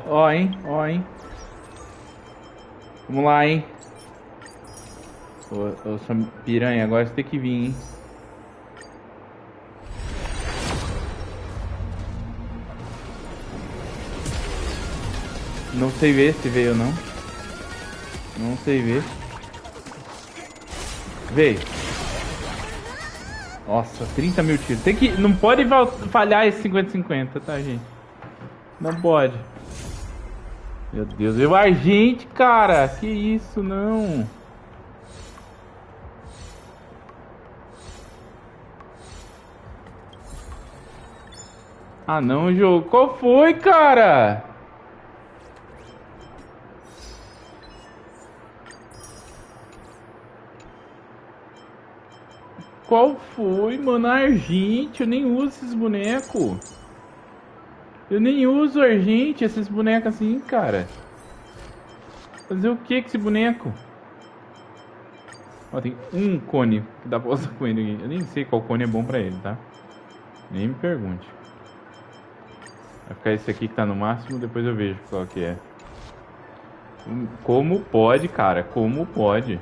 Ó, hein? Ó, hein? Vamos lá, hein? Ô, sua piranha, agora você tem que vir, hein? Não sei ver se veio ou não. Não sei ver. Veio. Nossa, 30 mil tiros. Tem que... Não pode falhar esse 50-50, tá, gente? Não pode. Meu Deus, eu gente, cara. Que isso, não. Ah, não, jogo. Qual foi, cara? Qual foi, mano? Argente, eu nem uso esses bonecos. Eu nem uso argente, esses bonecos assim, cara. Fazer o que com esse boneco? Ó, tem um cone que dá pra usar com ele aqui. Eu nem sei qual cone é bom pra ele, tá? Nem me pergunte. Vai ficar esse aqui que tá no máximo, depois eu vejo qual que é. Como pode, cara? Como pode?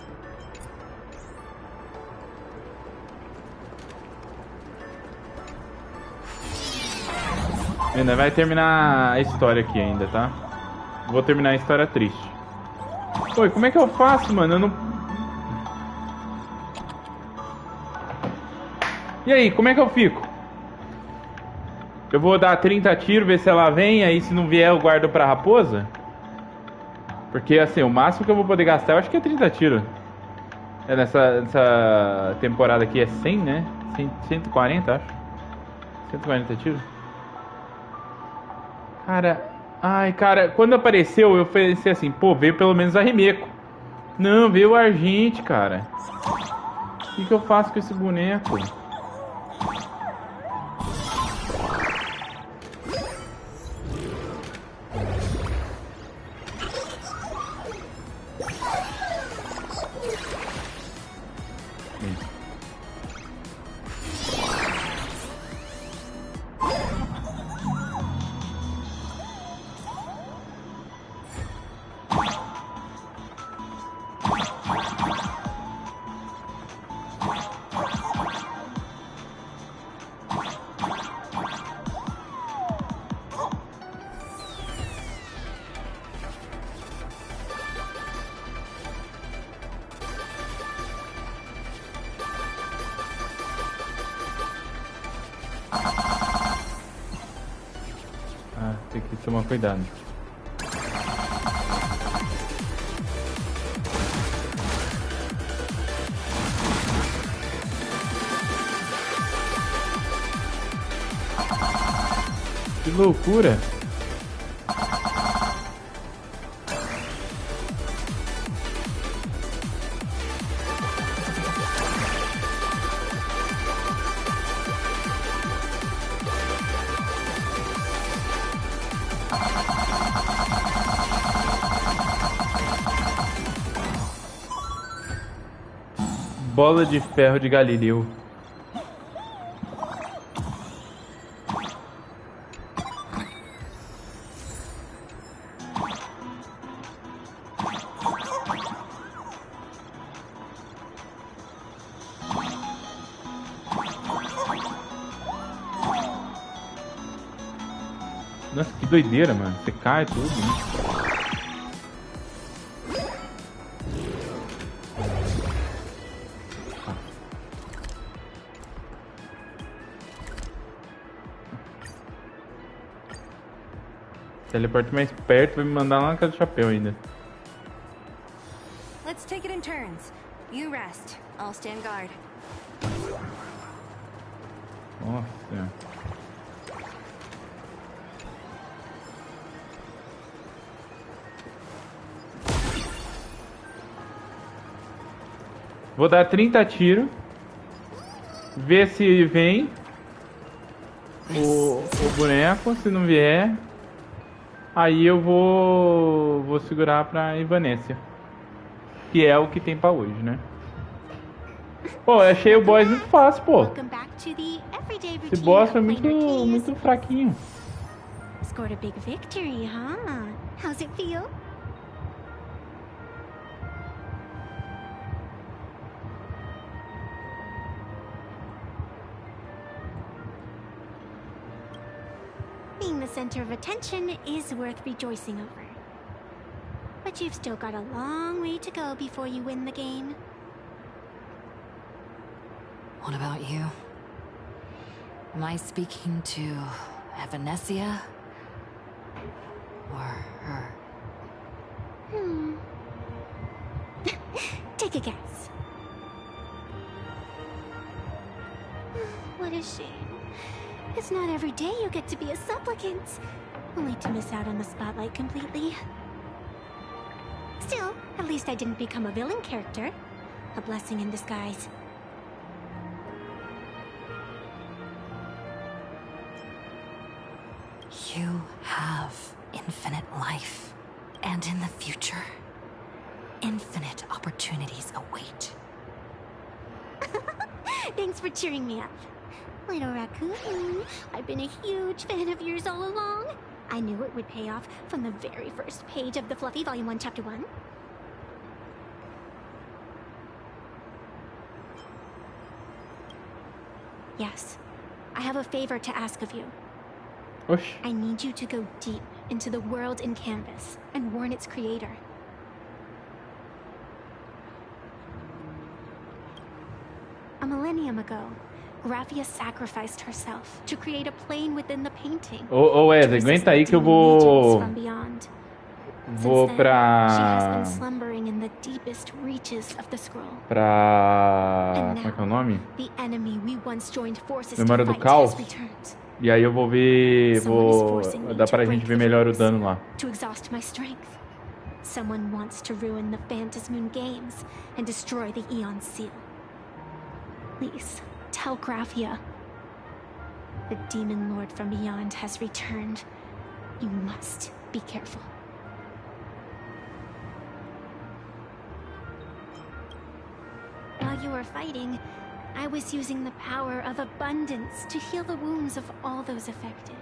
Ainda vai terminar a história aqui ainda, tá? Vou terminar a história triste. Oi, como é que eu faço, mano? Eu não... E aí, como é que eu fico? Eu vou dar 30 tiros, ver se ela vem, aí se não vier eu guardo pra raposa? Porque assim, o máximo que eu vou poder gastar eu acho que é 30 tiros. É, nessa temporada aqui é 100, né? 140, acho. 140 tiros. Cara, ai, cara, quando apareceu eu pensei assim, pô, veio pelo menos a Rimeco. Não, veio o Argente, cara. O que eu faço com esse boneco? Tem que tomar cuidado. Que loucura! Bola de ferro de Galileu. Nossa, que doideira, mano. Você cai tudo, né? Teleporte mais perto, vai me mandar lá na casa do chapéu ainda. Let's take it in turns. You rest. I'll stand guard. Nossa. Vou dar 30 tiros. Ver se vem o boneco. Se não vier, aí eu vou segurar pra Evanescence. Que é o que tem pra hoje, né? Pô, eu achei o boss muito fácil, pô. Esse boss foi muito fraquinho. Scored a big victory, huh? How's it feel? Being the center of attention is worth rejoicing over. But you've still got a long way to go before you win the game. What about you? Am I speaking to Evanescence? Or her? Take a guess. What a shame. It's not every day you get to be a supplicant, only to miss out on the spotlight completely. Still, at least I didn't become a villain character. A blessing in disguise. You have infinite life. And in the future, infinite opportunities await. Thanks for cheering me up. Little raccoon, I've been a huge fan of yours all along. I knew it would pay off from the very first page of the Fluffy Volume 1, Chapter 1. Yes, I have a favor to ask of you. Osh. I need you to go deep into the world in Canvas and warn its creator. A millennium ago, Graphia sacrificed herself to create a plane within the painting. Ô Wesley, aguenta aí que eu vou pra como é que é o nome? Memória do Caos. E aí eu vou ver, dá pra gente ver melhor o dano lá. To exhaust my strength. Someone wants to ruin the Phantasmoon games and destroy the Aeon Seal. Please, tell Graphia. The Demon Lord from beyond has returned. You must be careful. While you were fighting, I was using the power of abundance to heal the wounds of all those affected.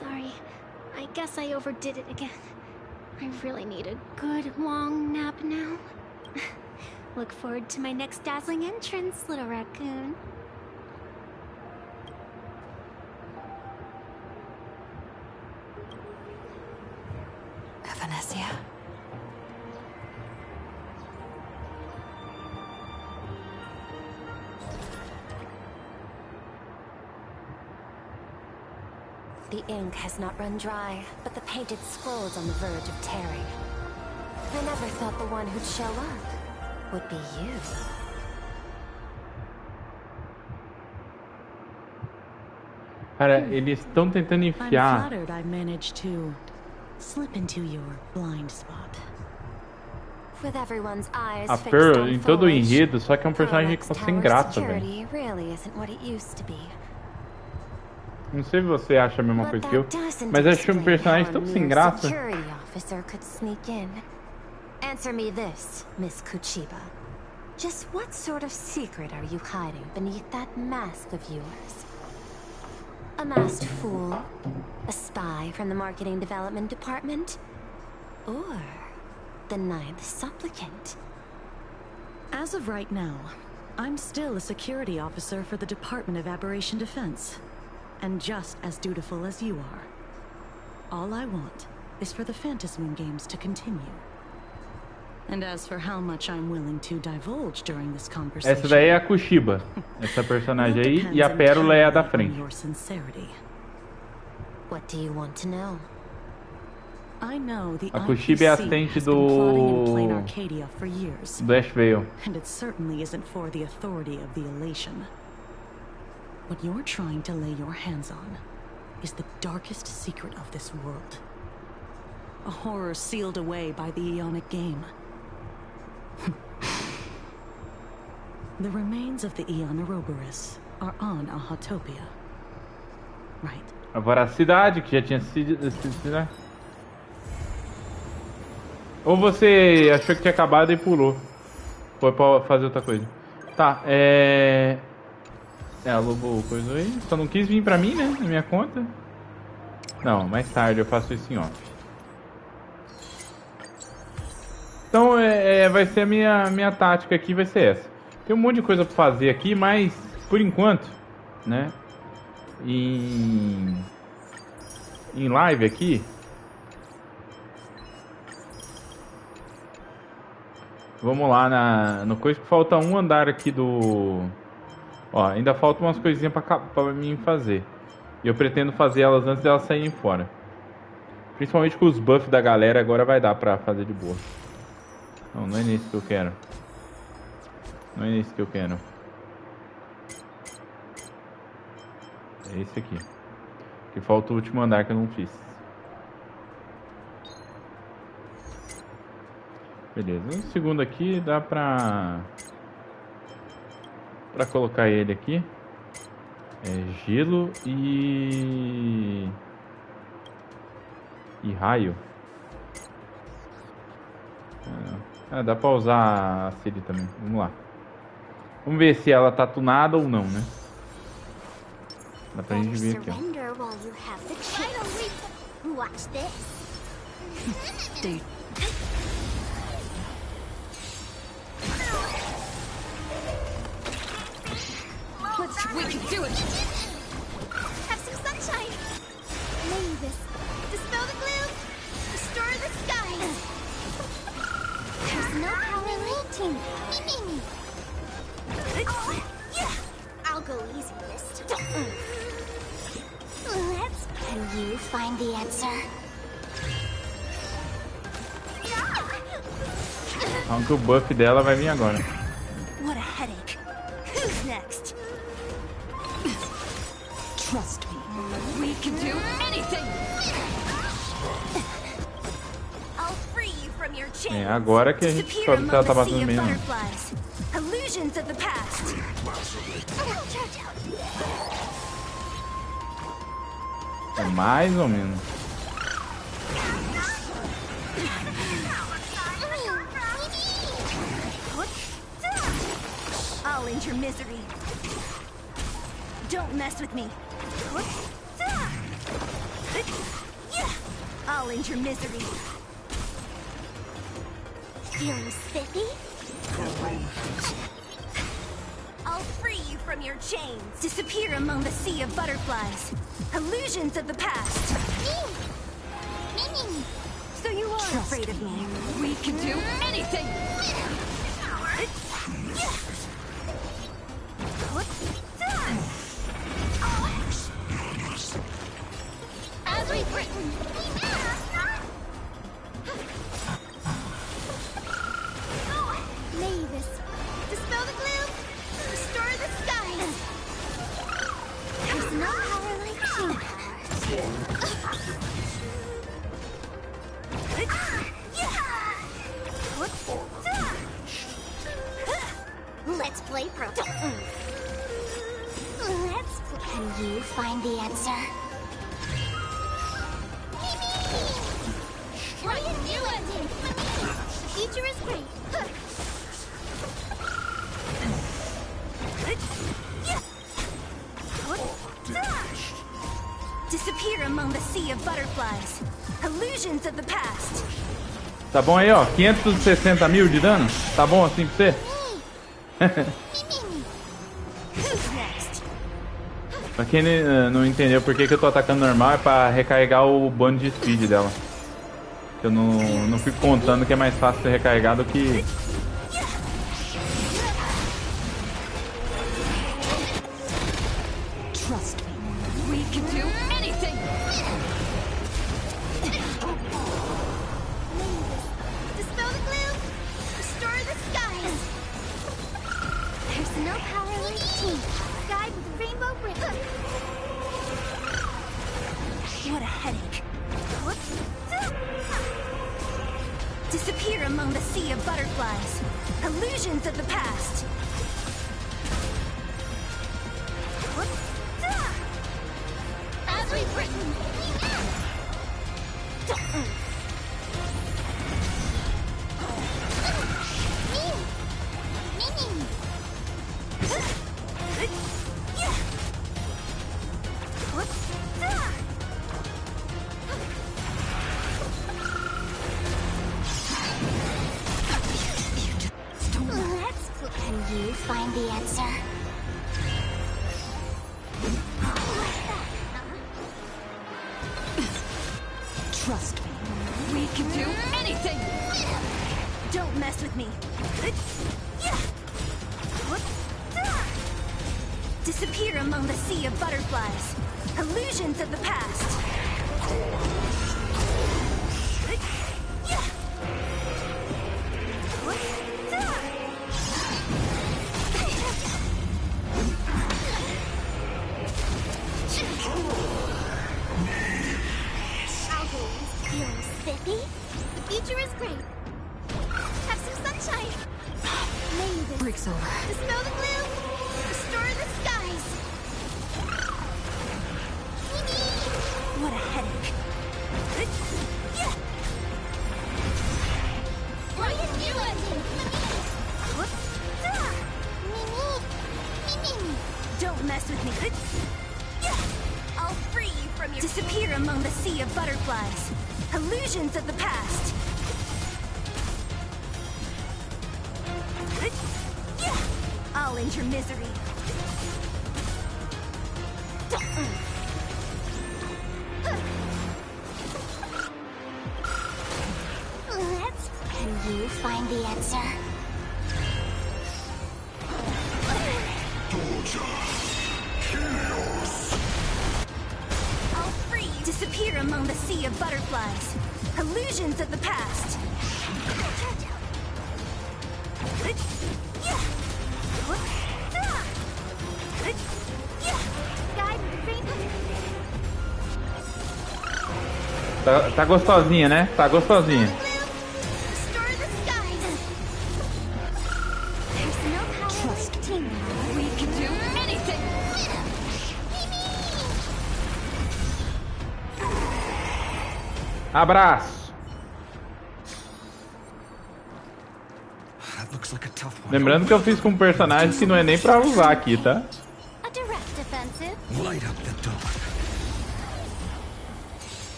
Sorry, I guess I overdid it again. I really need a good long nap now. Look forward to my next dazzling entrance, little raccoon. Evanescence? The ink has not run dry, but the painted scroll's on the verge of tearing. I never thought the one who'd show up would be you. Cara, eles estão tentando enfiar. I'm flattered I managed to slip into your blind spot. With everyone's eyes A fixed Pearl on em todo o Foolish, enredo, só que é um personagem que tá sem graça, velho. security really isn't what it used to be. Não sei se você acha a mesma coisa que eu, mas acho um personagem tão sem graça. Security officer could sneak in. Answer me this, Miss Kuchiba. Just what sort of secret are you hiding beneath that mask of yours? A masked fool? A spy from the marketing development department? Or the ninth supplicant? As of right now, I'm still a security officer for the Department of Aberration Defense, and just as dutiful as you are. All I want is for the Phantasmoon games to continue. And as for how much I'm willing to divulge during this conversation, essa daí é a Kushiba, essa personagem aí, e a Pérola é a da frente. What do you want to know? I know the A Kushiba é assistente do Ash Veil. And it certainly isn't for the authority of the elation. What you're trying to lay your hands on is the darkest secret of this world. A horror sealed away by the Aeonic game. The remains of the Aeon Ouroboros are on Ahotopia. Right. A voracidade, que já tinha sido... né? Ou você achou que tinha acabado e pulou. Foi pra fazer outra coisa. Tá, a Lobo coisa aí. Só não quis vir pra mim, né? Na minha conta. Não, mais tarde eu faço isso em off. Então vai ser a minha tática aqui, vai ser essa. Tem um monte de coisa pra fazer aqui, mas por enquanto, né? Em live aqui. Vamos lá no coisa que falta um andar aqui do... Ó, ainda faltam umas coisinhas pra mim fazer. E eu pretendo fazer elas antes delas saírem fora. Principalmente com os buffs da galera, agora vai dar pra fazer de boa. Não é nesse que eu quero. Não é nesse que eu quero. É esse aqui. Que falta o último andar que eu não fiz. Beleza. O segundo aqui dá pra colocar ele aqui. Gelo e raio. Dá pra usar a serie também. Vamos lá. Vamos ver se ela tá tunada ou não, né? Dá pra gente ver aqui, ó. We can do it! Have some sunshine! Mavis, dispel the gloom! Restore the skies! There's no power limiting! I'll go easy this time. Can you find the answer? Aunque o buff dela vai vir agora. What a headache! Who's next? Trust me, we can do anything. I'll free you from your chains. Agora que a gente descobre se ela tá batendo mesmo. Illusions of the past. É mais ou menos. I'll end your misery. Don't mess with me. I'll end your misery. Feeling spiffy? I'll free you from your chains. Disappear among the sea of butterflies. Illusions of the past. So you are afraid of me. We can do anything. As we've written. Mavis, dispel the gloom, restore the skies. There's no power like team power. Let's play Proto. Can you find the answer? Try a new ending. The future is great. Disappear among the sea of butterflies. Illusions of the past. Tá bom aí, ó. 560 mil de dano? Tá bom assim pra você? Pra quem não entendeu por que eu tô atacando normal, é pra recarregar o bônus de speed dela. Eu não fico contando que é mais fácil ser recarregar do que... Trust me, we can do anything. Dispel the gloom. Restore the skies. There's no power like team. Guide with rainbow ribbon. What a headache. Disappear among the sea of butterflies. Illusions of the past. As we've written. Can you find the answer? Trust me, we can do anything. Don't mess with me. Disappear among the sea of butterflies. Illusions of the past. Spiffy? The future is great. Have some sunshine. Leia. Breaks over. Dispel the gloom. Restore the skies. What a headache. Why is you ending? Mimi. Don't mess with me. I'll free you from your... Disappear among the sea of butterflies. Illusions of the past. I'll end your misery. Can you find the answer? I'll free you. Disappear among the sea of butterflies. Illusions of the past. Tá gostosinha, né? Tá gostosinha. Abraço. Lembrando que eu fiz com um personagem que não é nem pra usar aqui, tá?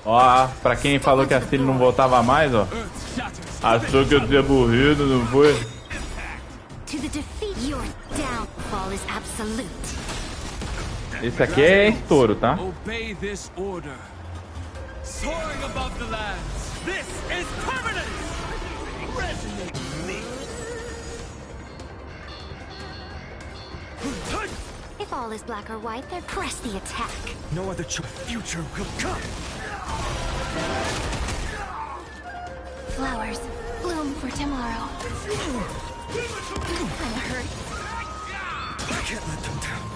Ó, pra quem falou que a Ciri não voltava mais, ó. Achou que eu tinha morrido, não foi? Esse aqui é estouro, tá? Obey this order. Soaring above the lands. This is permanent. Resonate with me. If all is black or white, then press the attack. No other future will come. Flowers bloom for tomorrow. I'm hurt. I can't let them down.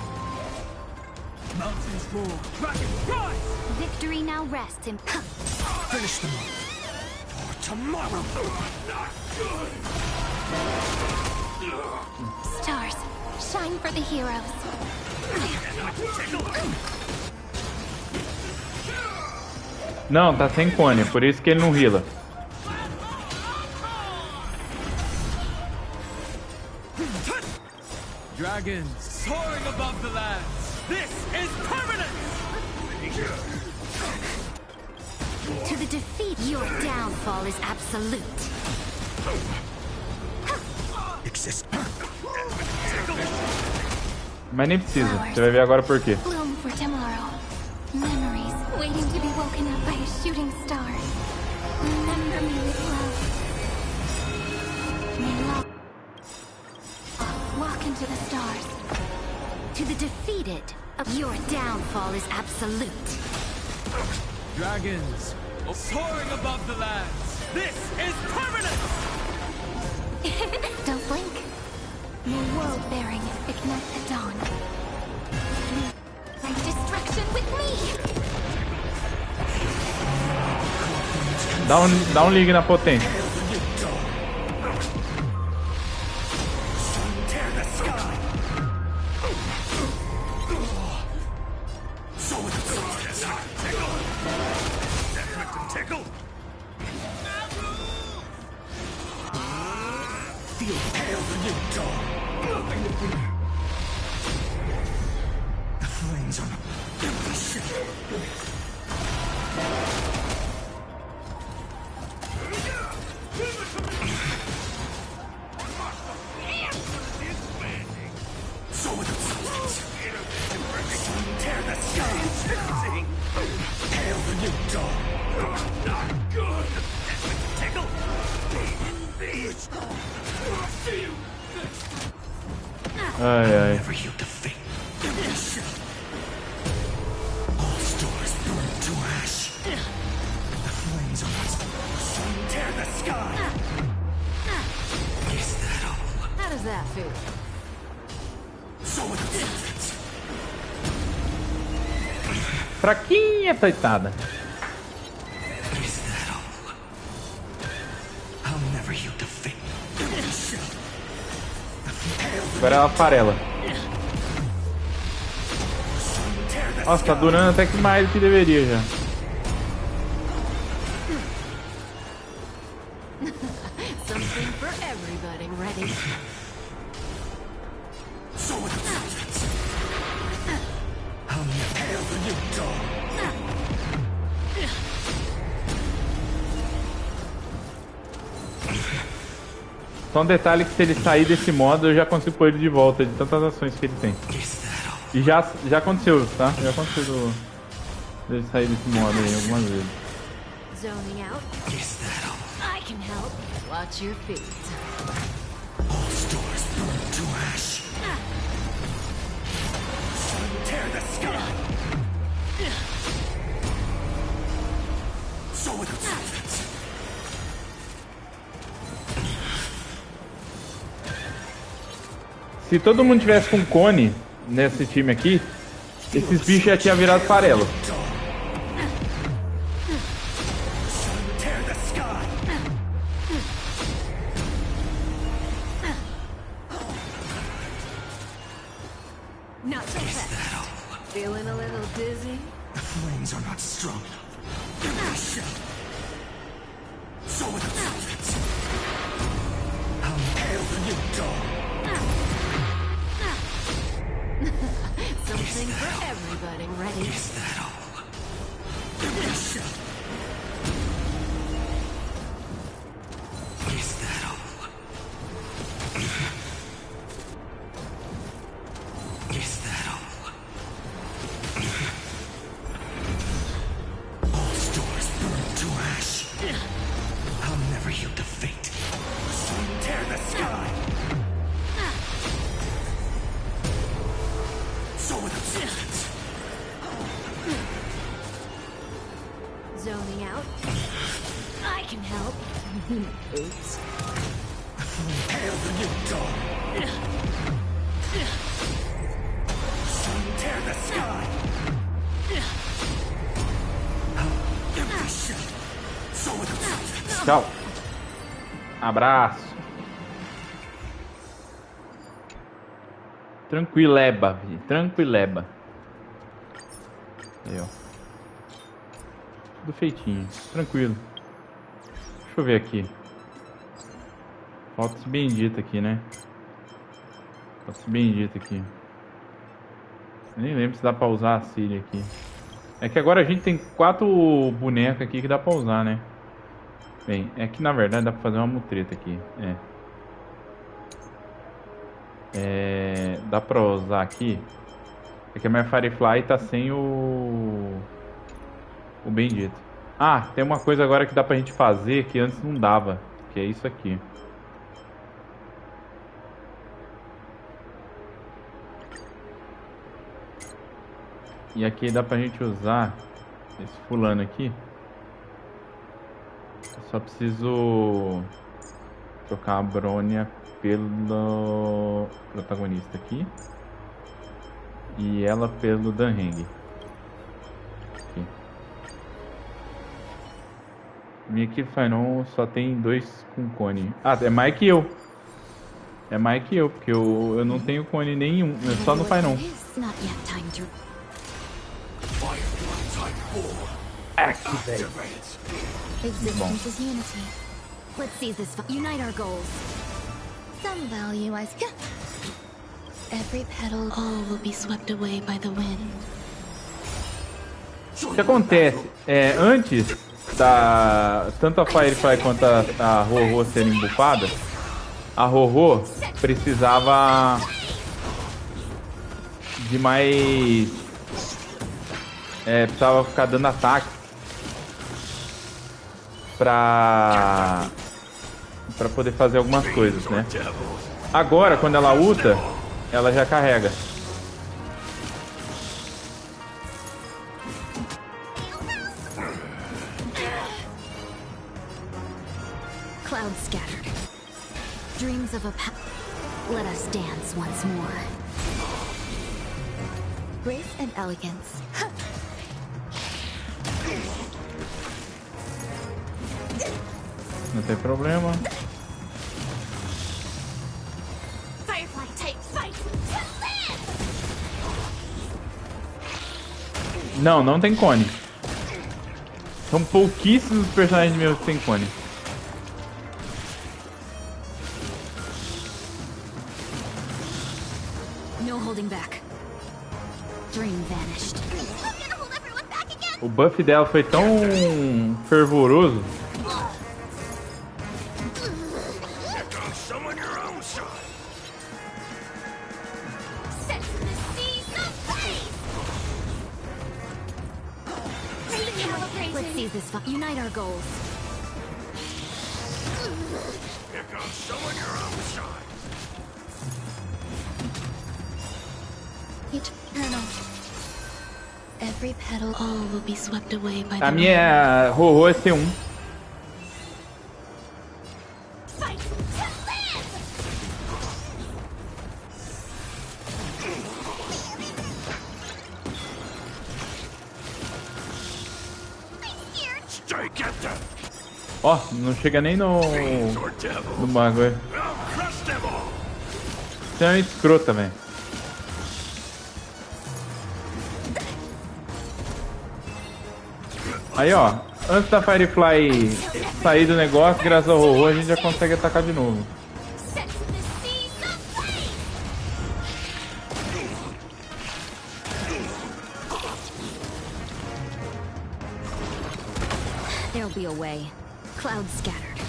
Mountains roar, dragons rise! Victory now rests in... Finish them up for tomorrow! Not good! Stars, shine for the heroes. Não, tá sem cone, por isso que ele não heala. Dragons soaring above the lands. This is permanent! To the defeat, your downfall is absolute. Exist. Mas nem precisa, você vai ver agora por quê. Bloom for tomorrow. Memories waiting to be woken up by a shooting star. Remember me with love. May love walk into the stars. To the defeated, your downfall is absolute. Dragons, soaring above the lands. This is permanent! Don't blink. May world-bearing ignite the dawn. And destruction with me! Dá um ligue na potência. Ai, ai. How does that feel? Fraquinha, coitada. Agora ela farela. Nossa, tá durando até que mais do que deveria já. Something for everybody, ready? Só um detalhe que se ele sair desse modo eu já consigo pôr ele de volta de tantas ações que ele tem. E já aconteceu, tá? Já aconteceu dele sair desse modo aí algumas vezes. Zoning out. I can help. Watch your feet. All stars burn to ash. Tear the sky. So with Se todo mundo tivesse com cone nesse time aqui, esses bichos já tinham virado farelo. Not so fast. Feeling a little dizzy? the flames are not strong enough. So with I'll hail the new dawn. Something for everybody, ready? Is that all? Is that all? Is that all? All stars burn to ash. I'll never yield to fate. Tear the sky. So with substance. Zoning out. I can help. Oops. Hail the new dawn. Tear the sky. So with substance. Tchau. Abraço. Tranquileba, filho. Tranquileba. Aí, ó. Tudo feitinho. Tranquilo. Deixa eu ver aqui. Falta esse bendito aqui, né? Falta esse bendito aqui. Eu nem lembro se dá pra usar a Siri aqui. É que agora a gente tem 4 bonecos aqui que dá pra usar, né? Bem, é que na verdade dá pra fazer uma mutreta aqui. Dá pra usar aqui. É que a minha Firefly tá sem o bendito. Ah, tem uma coisa agora que dá pra gente fazer que antes não dava. Que é isso aqui. E aqui dá pra gente usar esse fulano aqui. Eu só preciso trocar a Brônia pelo protagonista aqui. E ela pelo Danheng. Aqui. Minha Kid Final só tem 2 com cone. Ah, é mais que eu. É mais que eu, porque eu não tenho cone nenhum. É só no Final. Existence is unity. Let's seize this. Unite our goals. Some value I every petal, all will be swept away by the wind. O que acontece? Antes da tanto a Firefly quanto a Rorô serem bufadas, a Rorô precisava de mais. Precisava ficar dando ataque pra poder fazer algumas coisas, né? Agora, quando ela ulta, ela já carrega. Clouds scattered. Dreams of a let us dance once more. Grace and elegance. Não tem problema. Firefly takes fight. Não tem cone. São pouquíssimos personagens meus que tem cone. No holding back. Dream vanished. O buff dela foi tão fervoroso. Let's seize this. Unite our goals. Here comes someone your own side. Eternal. Every petal, all will be swept away by A minha Rorô é C1. Ó, não chega nem no bagulho. Você é uma escrota, velho. Aí, ó, antes da Firefly sair do negócio, graças ao Rorô, a gente já consegue atacar de novo. There'll be a way. Clouds scattered.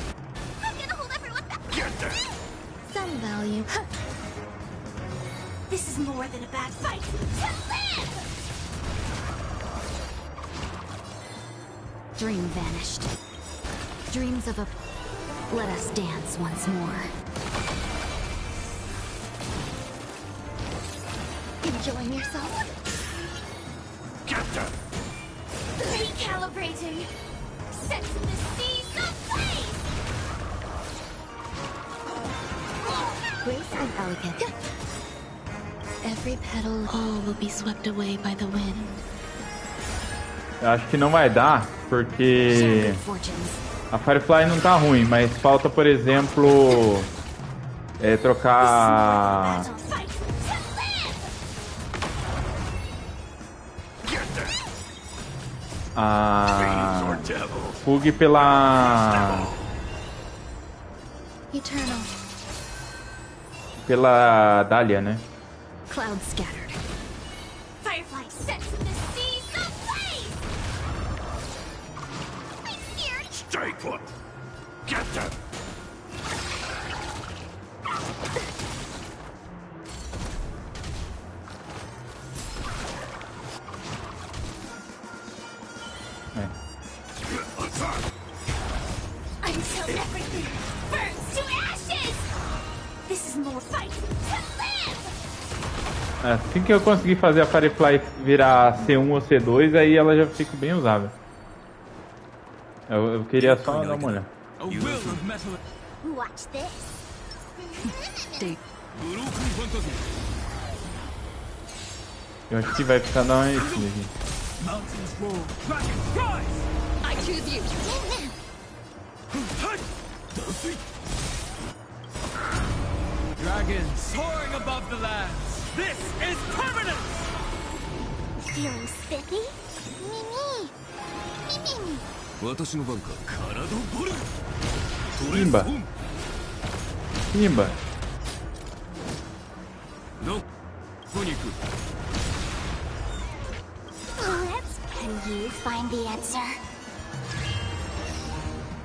Some value. This is more than a bad fight. Dream vanished. Dreams of a... Let us dance once more. Enjoying yourself? Recalibrating. Set the seas ablaze. Grace and elegance. Every petal, all will be swept away by the wind. Eu acho que não vai dar, porque a Firefly não tá ruim, mas falta, por exemplo, trocar a Fug pela Dahlia, né? Clouds scattered. Firefly sets the seas ablaze. Stay put. Get them. Assim que eu conseguir fazer a Firefly virar C1 ou C2, aí ela já fica bem usável. Eu queria só dar uma olhada. Watch this. Eu acho que vai ficar na aqui. I choose you. Dragons soaring above the lands. This is permanent. Feeling spiffy? Mimi. Mimi. Simba. Simba. Can you find the answer?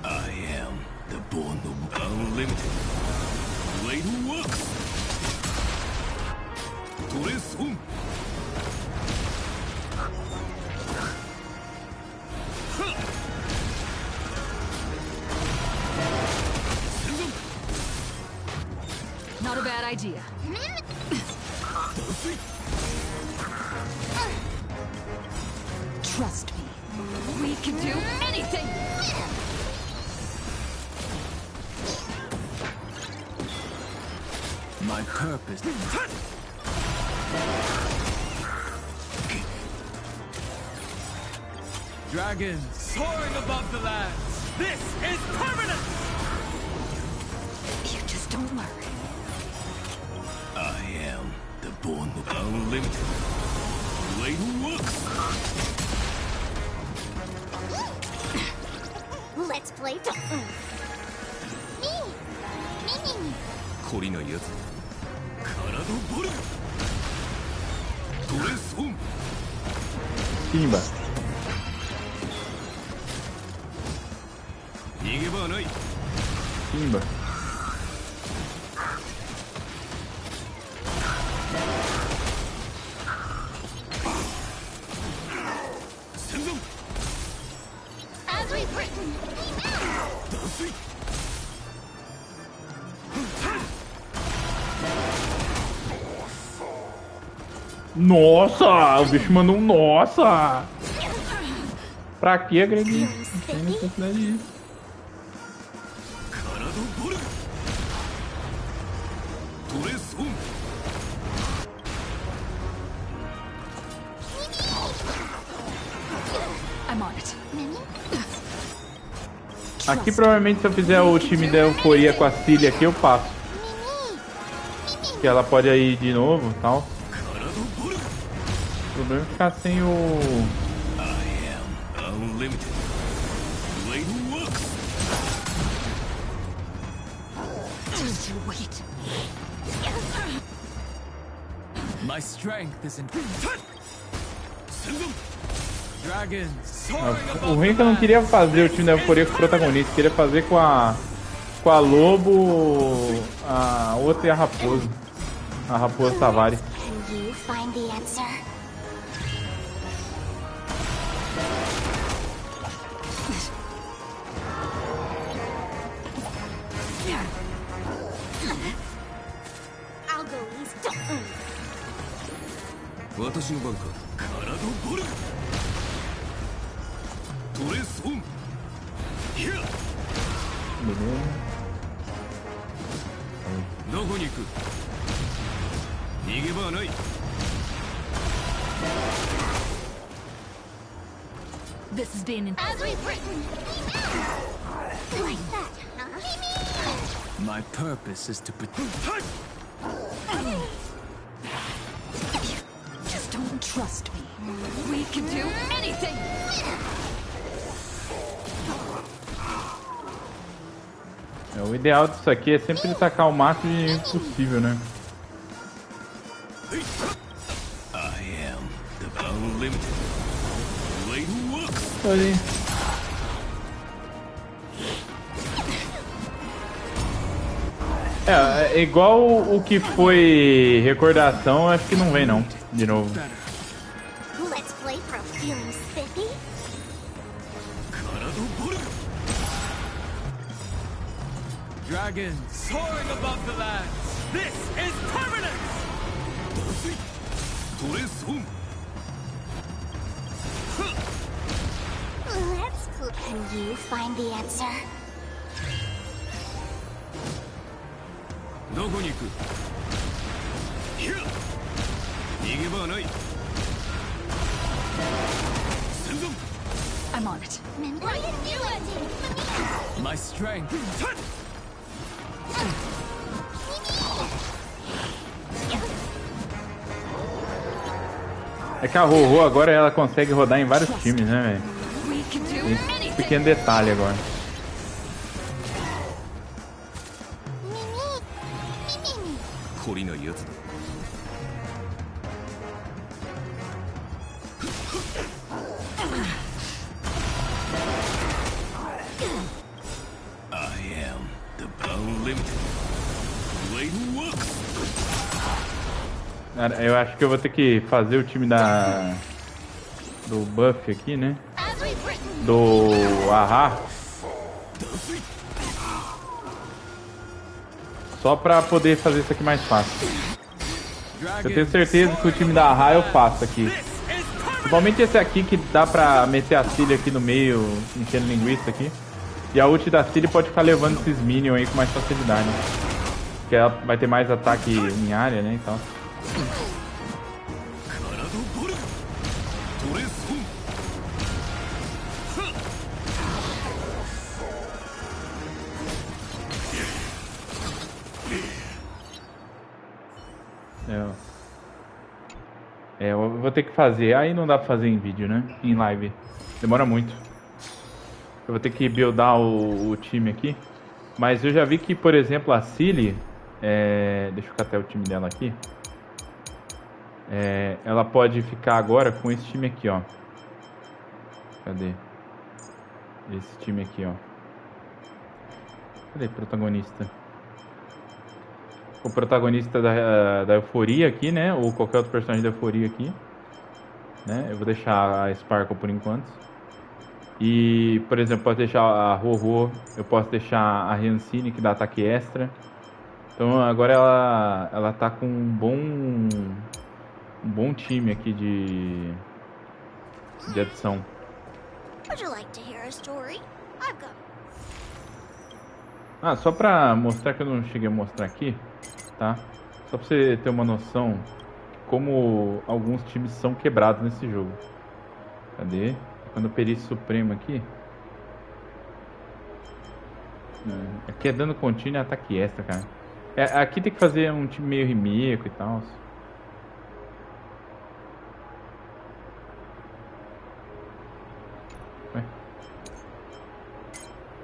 I am the born of unlimited. Blade works. Trace home. Not a bad idea. Trust me. We can do anything! My purpose. Dragons soaring above the lands. This is permanent. You just don't learn. I am the born of unlimited. Blade works. Let's play. Me. 懲りないやつ。体ボル。ドレスオン。Simba. 逃げ場はない。Simba. As we've written. Nossa, o bicho mandou um nossa. Pra que agredir? Não tem necessidade disso. I'm on it. Aqui provavelmente se eu fizer o time da euforia com a Cilia aqui eu passo. Que ela pode ir de novo e tal. O problema é ficar sem o... My strength is in. Dragons soaring O above ruim é que eu não queria fazer o time da euforia com o protagonista, eu queria fazer com a Lobo, a outra e a Raposa. A Raposa Tavares. Can you find the answer? I'll go east. 私の番か。体ボル。トレスオン。ヒャ。どこに行く。逃げ場はない。This is being As we've written. Like that, huh? My purpose is to protect. Just don't trust me. We can do anything! O ideal disso aqui é sempre tacar o máximo de inimigo possível, né? I am the unlimited. Blade works. Olha. É igual o que foi recordação, acho que não vem não, de novo. Let's play for feeling spiffy. Dragons soaring above the lands. This is permanent. Let's go. Can you find the answer? どこに行く？逃げ場はない。 I'm on it. My strength. É que a Rorô agora ela consegue rodar em vários times, né, velho? Esse pequeno detalhe agora. Cara, eu acho que eu vou ter que fazer o time do buff aqui, né? Do Ahá. Só pra poder fazer isso aqui mais fácil. Eu tenho certeza que o time da Ahá eu faço aqui. Principalmente esse aqui que dá pra meter a Cilia aqui no meio, enchendo linguiça aqui. E a ult da Cilia pode ficar levando esses minions aí com mais facilidade. Porque ela vai ter mais ataque em área, né, então. Eu vou ter que fazer. Aí não dá pra fazer em vídeo, né? Em live. Demora muito. Eu vou ter que buildar o time aqui. Mas eu já vi que, por exemplo, a Cilia... deixa eu catar o time dela aqui. Ela pode ficar agora com esse time aqui, ó. Cadê? Esse time aqui, ó. Cadê o protagonista? O protagonista da Euforia aqui, né? Ou qualquer outro personagem da Euforia aqui, né? Eu vou deixar a Sparkle por enquanto. E, por exemplo, posso deixar a Rorô. Eu posso deixar a Hansine, que dá ataque extra. Então agora ela tá com um bom time aqui de adição. Ah, só pra mostrar que eu não cheguei a mostrar aqui, tá? Só pra você ter uma noção como alguns times são quebrados nesse jogo. Cadê? Quando eu perícia supremo aqui. Aqui é dano contínuo e ataque extra, cara. Aqui tem que fazer um time meio rimeco e tal.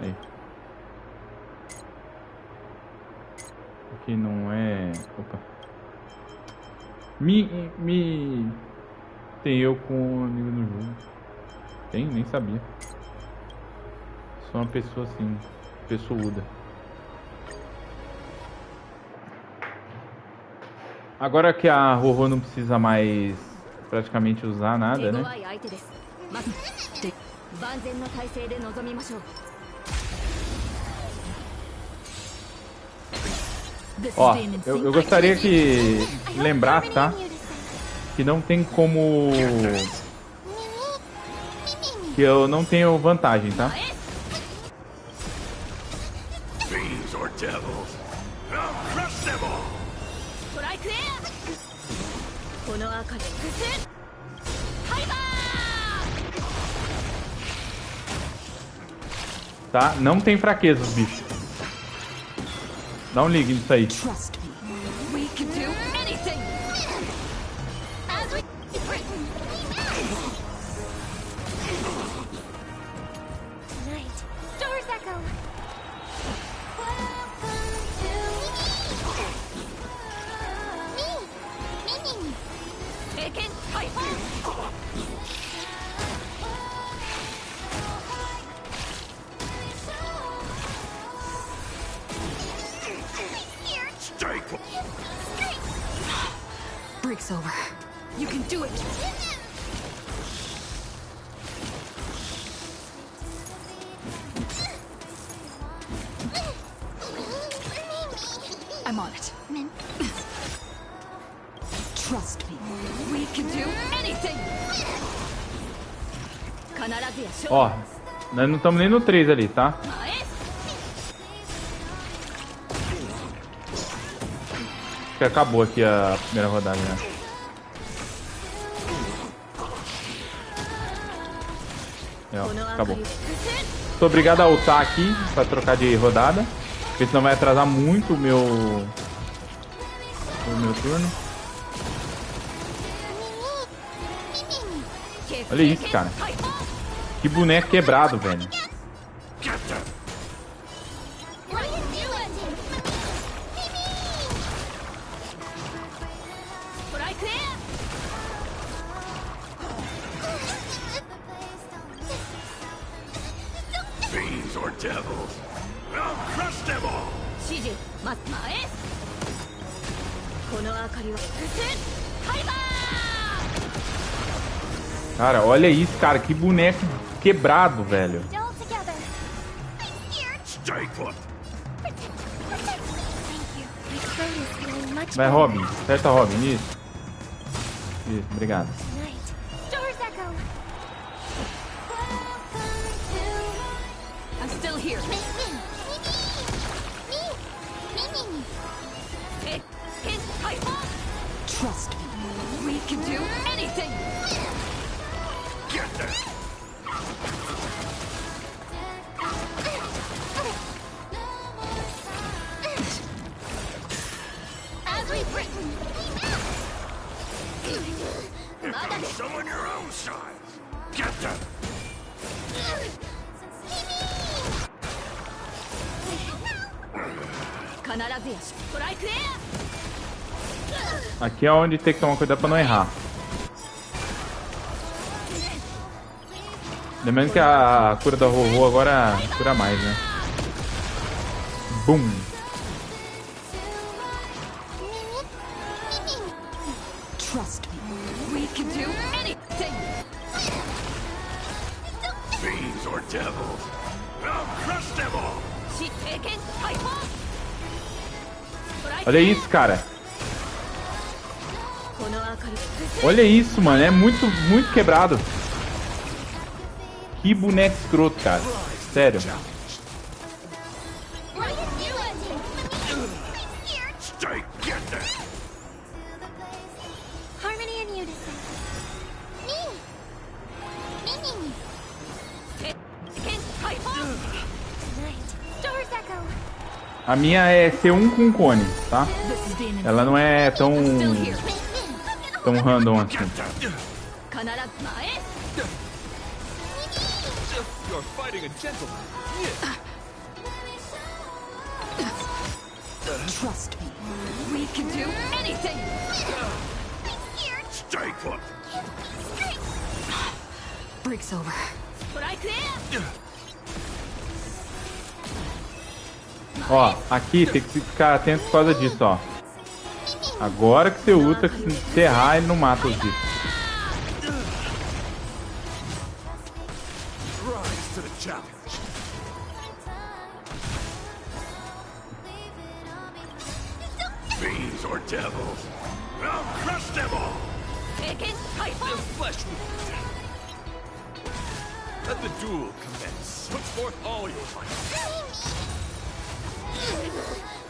Aí. Aqui não é... Opa. Tem eu com um amigo no jogo. Tem? Nem sabia. Sou uma pessoa assim, pessouda. Agora que a Rorô não precisa mais praticamente usar nada, né? Ó, eu gostaria que lembrasse, tá? Que não tem como... Que eu não tenho vantagem, tá? Tá? Não tem fraqueza, os bichos. Dá um ligue nisso aí. Break's over. You can do it. I'm on it. Trust me. We Ó, nós não estamos nem no 3 ali, tá? Acho que acabou aqui a primeira rodada, né? Ó, acabou. Sou obrigado a ultar aqui pra trocar de rodada, porque senão vai atrasar muito o meu turno. Olha isso, cara. Que boneco quebrado, velho. Fiends or devils, I'll crush them all. Cara, olha isso, cara. Que boneco quebrado, velho. Vai, Robin. Acerta, Robin. Isso. Isso, obrigado. I'm still here. Trust me. We can do anything. Get there. As we've written. Summon your own size. Get them. Aqui é onde tem que tomar cuidado pra não errar. Lembrando que a cura da vovô agora cura mais, né? Boom! Trust me. We can do anything. Fiends or devils, I'll crush them all. Olha isso, cara. Olha isso, mano. É muito quebrado. Que boneco escroto, cara. Sério. Harmony and unison. A minha é C1 com cone, tá? Ela não é tão random assim. You're fighting a gentleman. Trust me. We can do anything. Stay put. Break's over. Ó, aqui tem que ficar atento por causa disso, ó. Agora que você ulta, que se errar, ele não mata os bichos. Rise to the challenge. Fiends or devils, I'll crush them all. The flesh wound. Let the duel commence. Put forth all your might.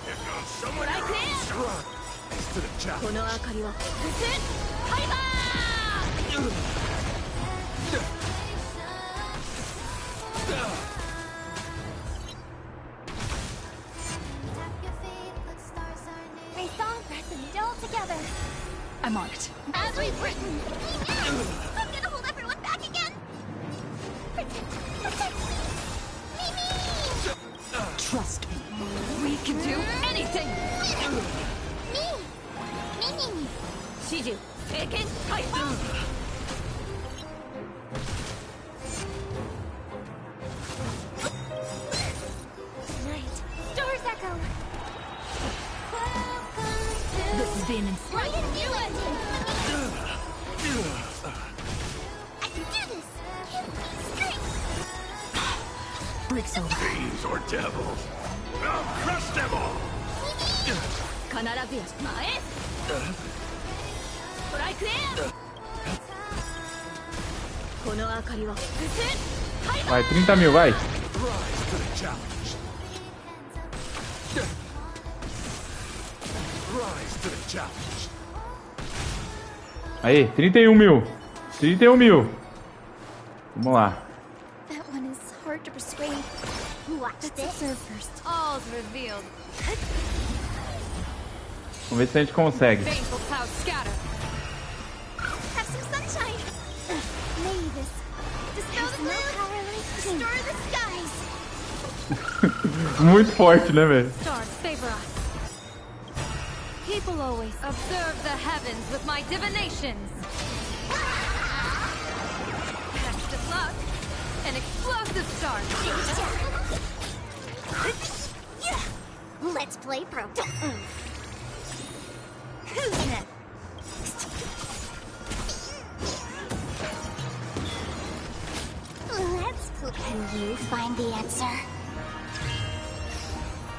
Here comes someone else. Rise to the challenge. I'm on it. As we've written. I'm gonna hold everyone back again. Protect. Trust me. We can do anything. Stars echo. This is being Ryan, you engine. I can do this. Break's over. Fiends or devils, I'll crush them all. Vai, 30 mil, vai. Aí, 31 mil. 31 mil. Vamos lá. That one is hard to persuade. Watch this. First. All's revealed. Vamos ver se a gente consegue. Baneful clouds scatter. Have some sunshine. Mavis. Dispel the gloom. Restore the skies. Muito forte, né, velho? Stars favor us. People always observe the heavens with my divinations. Best of luck. An explosive start. Let's play pro. Who's next? Let's play. Can you find the answer?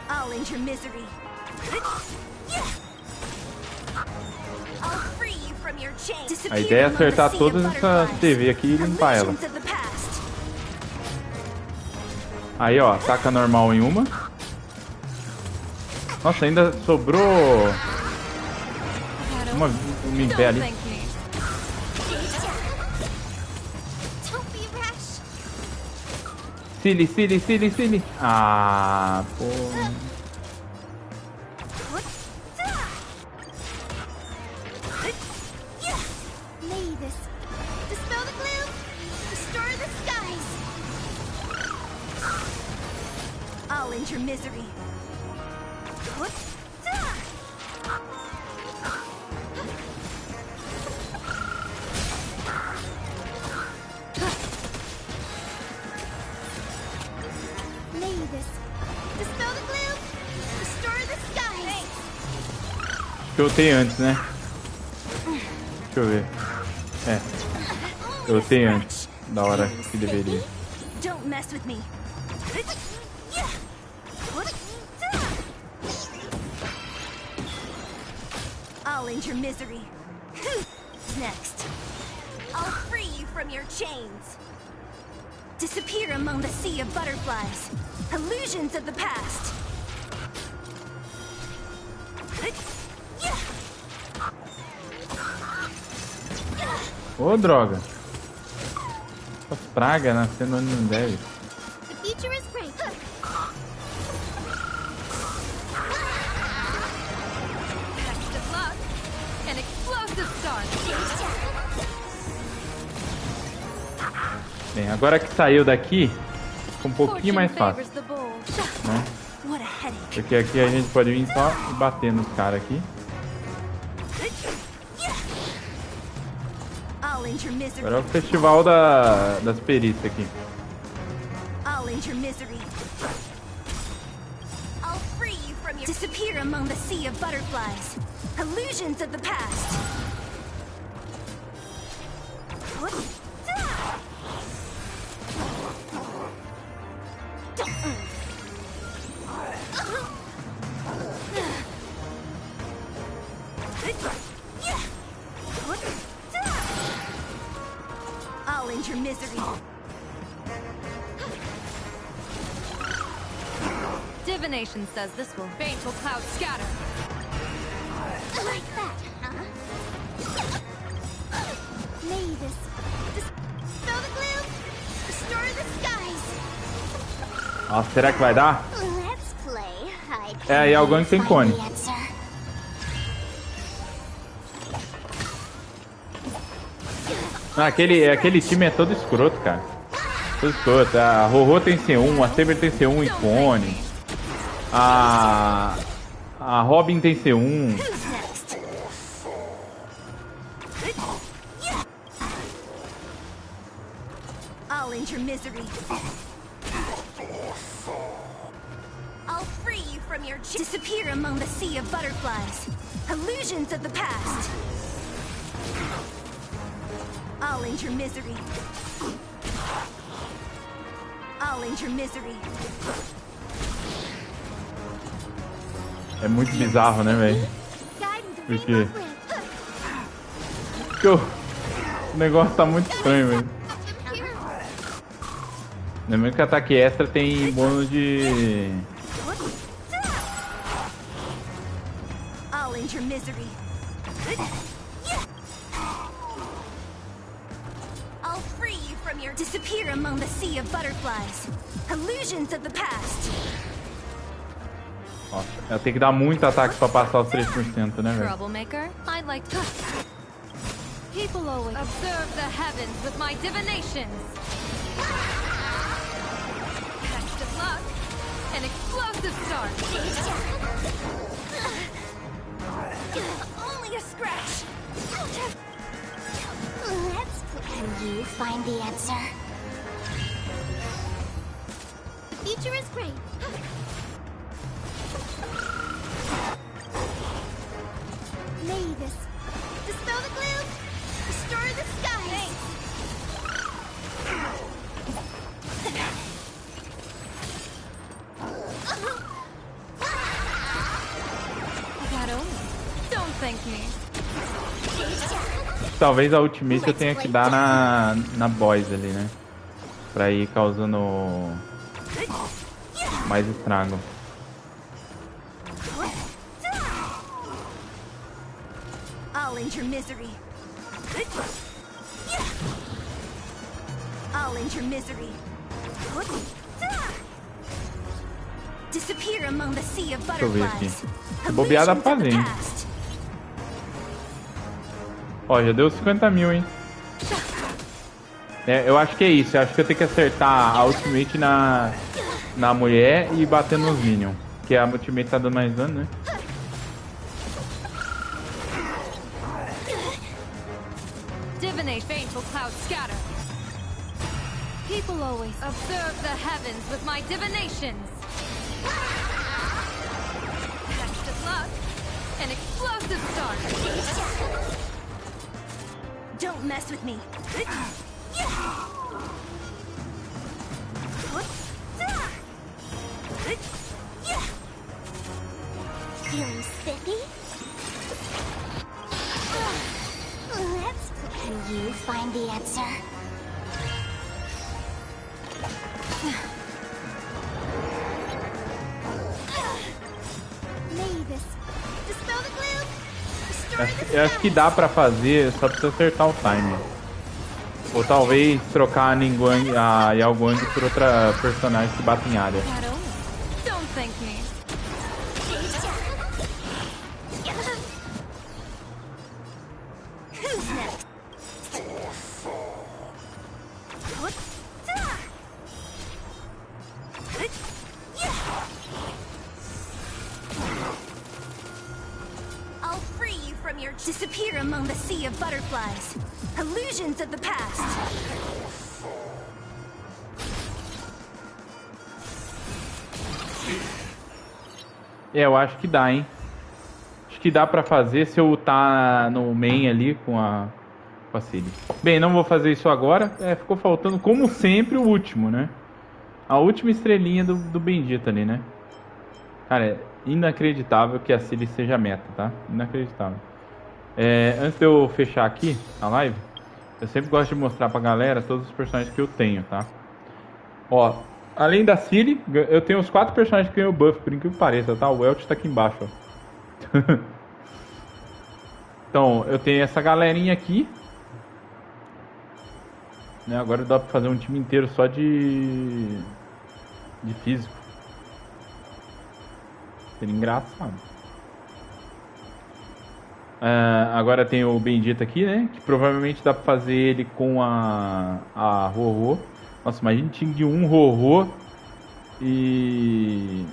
I'll end your misery. I'll free you from your chain. A ideia é acertar todas essas TV aqui e limpar ela. Aí, ó, ataca normal em uma. Nossa, ainda sobrou uma em pé ali. Silly. Ah, pô. Mavis, dispel the gloom. Restore the skies. I'll end your misery. Mavis, dispel the gloom. Restore the skies. Que eu tenho antes, né? Deixa eu ver. É. Eu tenho antes. Da hora que deveria. Don't mess with me. I'll end your misery. Who's next? I'll free you from your chains. Disappear among the sea of butterflies. Illusions of the past. Ô, droga. Essas pragas nascendo onde não deve. The future is great. Best of luck. An explosive start. Bem, agora que saiu daqui, fica um pouquinho mais fácil, né? Porque aqui a gente pode vir só e bater nos caras aqui. Agora é o festival das perícias aqui. I'll end your misery. I'll free you from your disappear among the sea of butterflies. Illusions of the past. I'll end your misery. Divination says this will baneful clouds scatter. Like that, huh? Mavis, dispel the gloom. Restore the skies. Nossa, será que vai dar? Let's play hide. É, aí alguém tem cone. Ah, aquele time é todo escroto, cara. Todo escroto. A Rorô tem C1, a Saber tem C1 e cone. A Robin tem C1. I'll end your misery. I'll free you from your disappear among the sea of butterflies. Illusions of the past. I'll end your misery. I'll end your misery. É muito bizarro, né, velho? Porque o negócio tá muito estranho, velho. Lembrando que ataque extra tem bônus de... I'll end your misery. I'll free you from your disappear among the sea of butterflies. Illusions of the past. Nossa, eu tenho que dar muito ataque pra passar os 3%, né, velho? Troublemaker, I'd like to... People always observe the heavens with my divinations. Test of luck. An explosive start. Only a scratch. Let's... Can you find the answer? The future is great. Mavis, dispel the gloom, destroy the skies. Don't thank me. Talvez a ultimate eu tenha que dar na boss ali, né? Pra ir causando mais estrago. I'll end your misery. I'll end your misery. Disappear among the sea of Deixa eu ver aqui. butterflies. Se bobear dá pra fazer, hein? Ó, já deu 50 mil, hein? É, eu acho que é isso. Eu acho que eu tenho que acertar a ultimate na mulher e bater nos minions. Porque a ultimate tá dando mais dano, né? Divinate baneful clouds scatter. People always observe the heavens with my divinations. Test of luck. An explosive start. Don't mess with me. Feeling spiffy? Let's... Can you find the answer? Mavis, dispel the gloom. Eu acho que dá pra fazer, só precisa acertar o timer. Ou talvez trocar a Yalguang por outra personagem que bate em área. Don't thank me. Who's next? I'll free you from your disappear among the sea of butterflies. Illusions of the past. É, eu acho que dá, hein? Acho que dá pra fazer se eu tá no main ali com a serie. Bem, não vou fazer isso agora. É, ficou faltando, como sempre, o último, né? A última estrelinha do bendito ali, né? Cara, é inacreditável que a serie seja meta, tá? Inacreditável. É, antes de eu fechar aqui a live, eu sempre gosto de mostrar pra galera todos os personagens que eu tenho, tá? Ó, além da serie, eu tenho os 4 personagens que ganham buff, por incrível que pareça, tá? O Welch tá aqui embaixo, ó. Então, eu tenho essa galerinha aqui. Né? Agora dá pra fazer um time inteiro só de físico. Seria engraçado. Agora tem o Bendito aqui, né? Que provavelmente dá pra fazer ele com a Rorô. Nossa, imagina um time de um Rorô e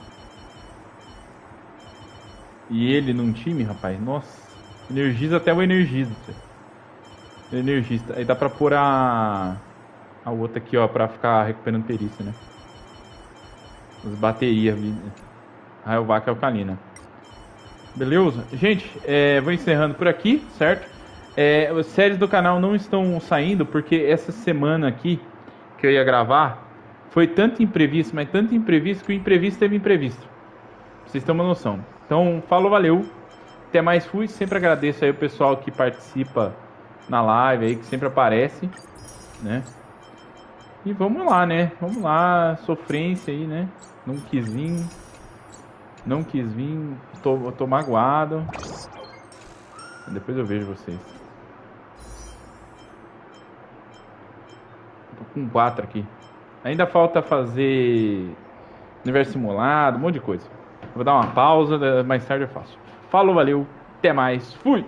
ele num time, rapaz. Nossa, energiza até o energista. Energista. Aí dá pra pôr a outra aqui, ó, pra ficar recuperando perícia, né? As baterias. Raio Vaca Alcalina. Beleza? Gente, vou encerrando por aqui, certo? As séries do canal não estão saindo porque essa semana aqui que eu ia gravar foi tanto imprevisto, mas tanto imprevisto que o imprevisto teve imprevisto. Pra vocês terem uma noção. Então, falou, valeu. Até mais, fui. Sempre agradeço aí o pessoal que participa na live aí, que sempre aparece, né? E vamos lá, né? Vamos lá, sofrência aí, né? Não quis vir. Não quis vir. Tô magoado. Depois eu vejo vocês. Tô com 4 aqui. Ainda falta fazer universo simulado, um monte de coisa. Vou dar uma pausa, mais tarde eu faço. Falou, valeu, até mais, fui!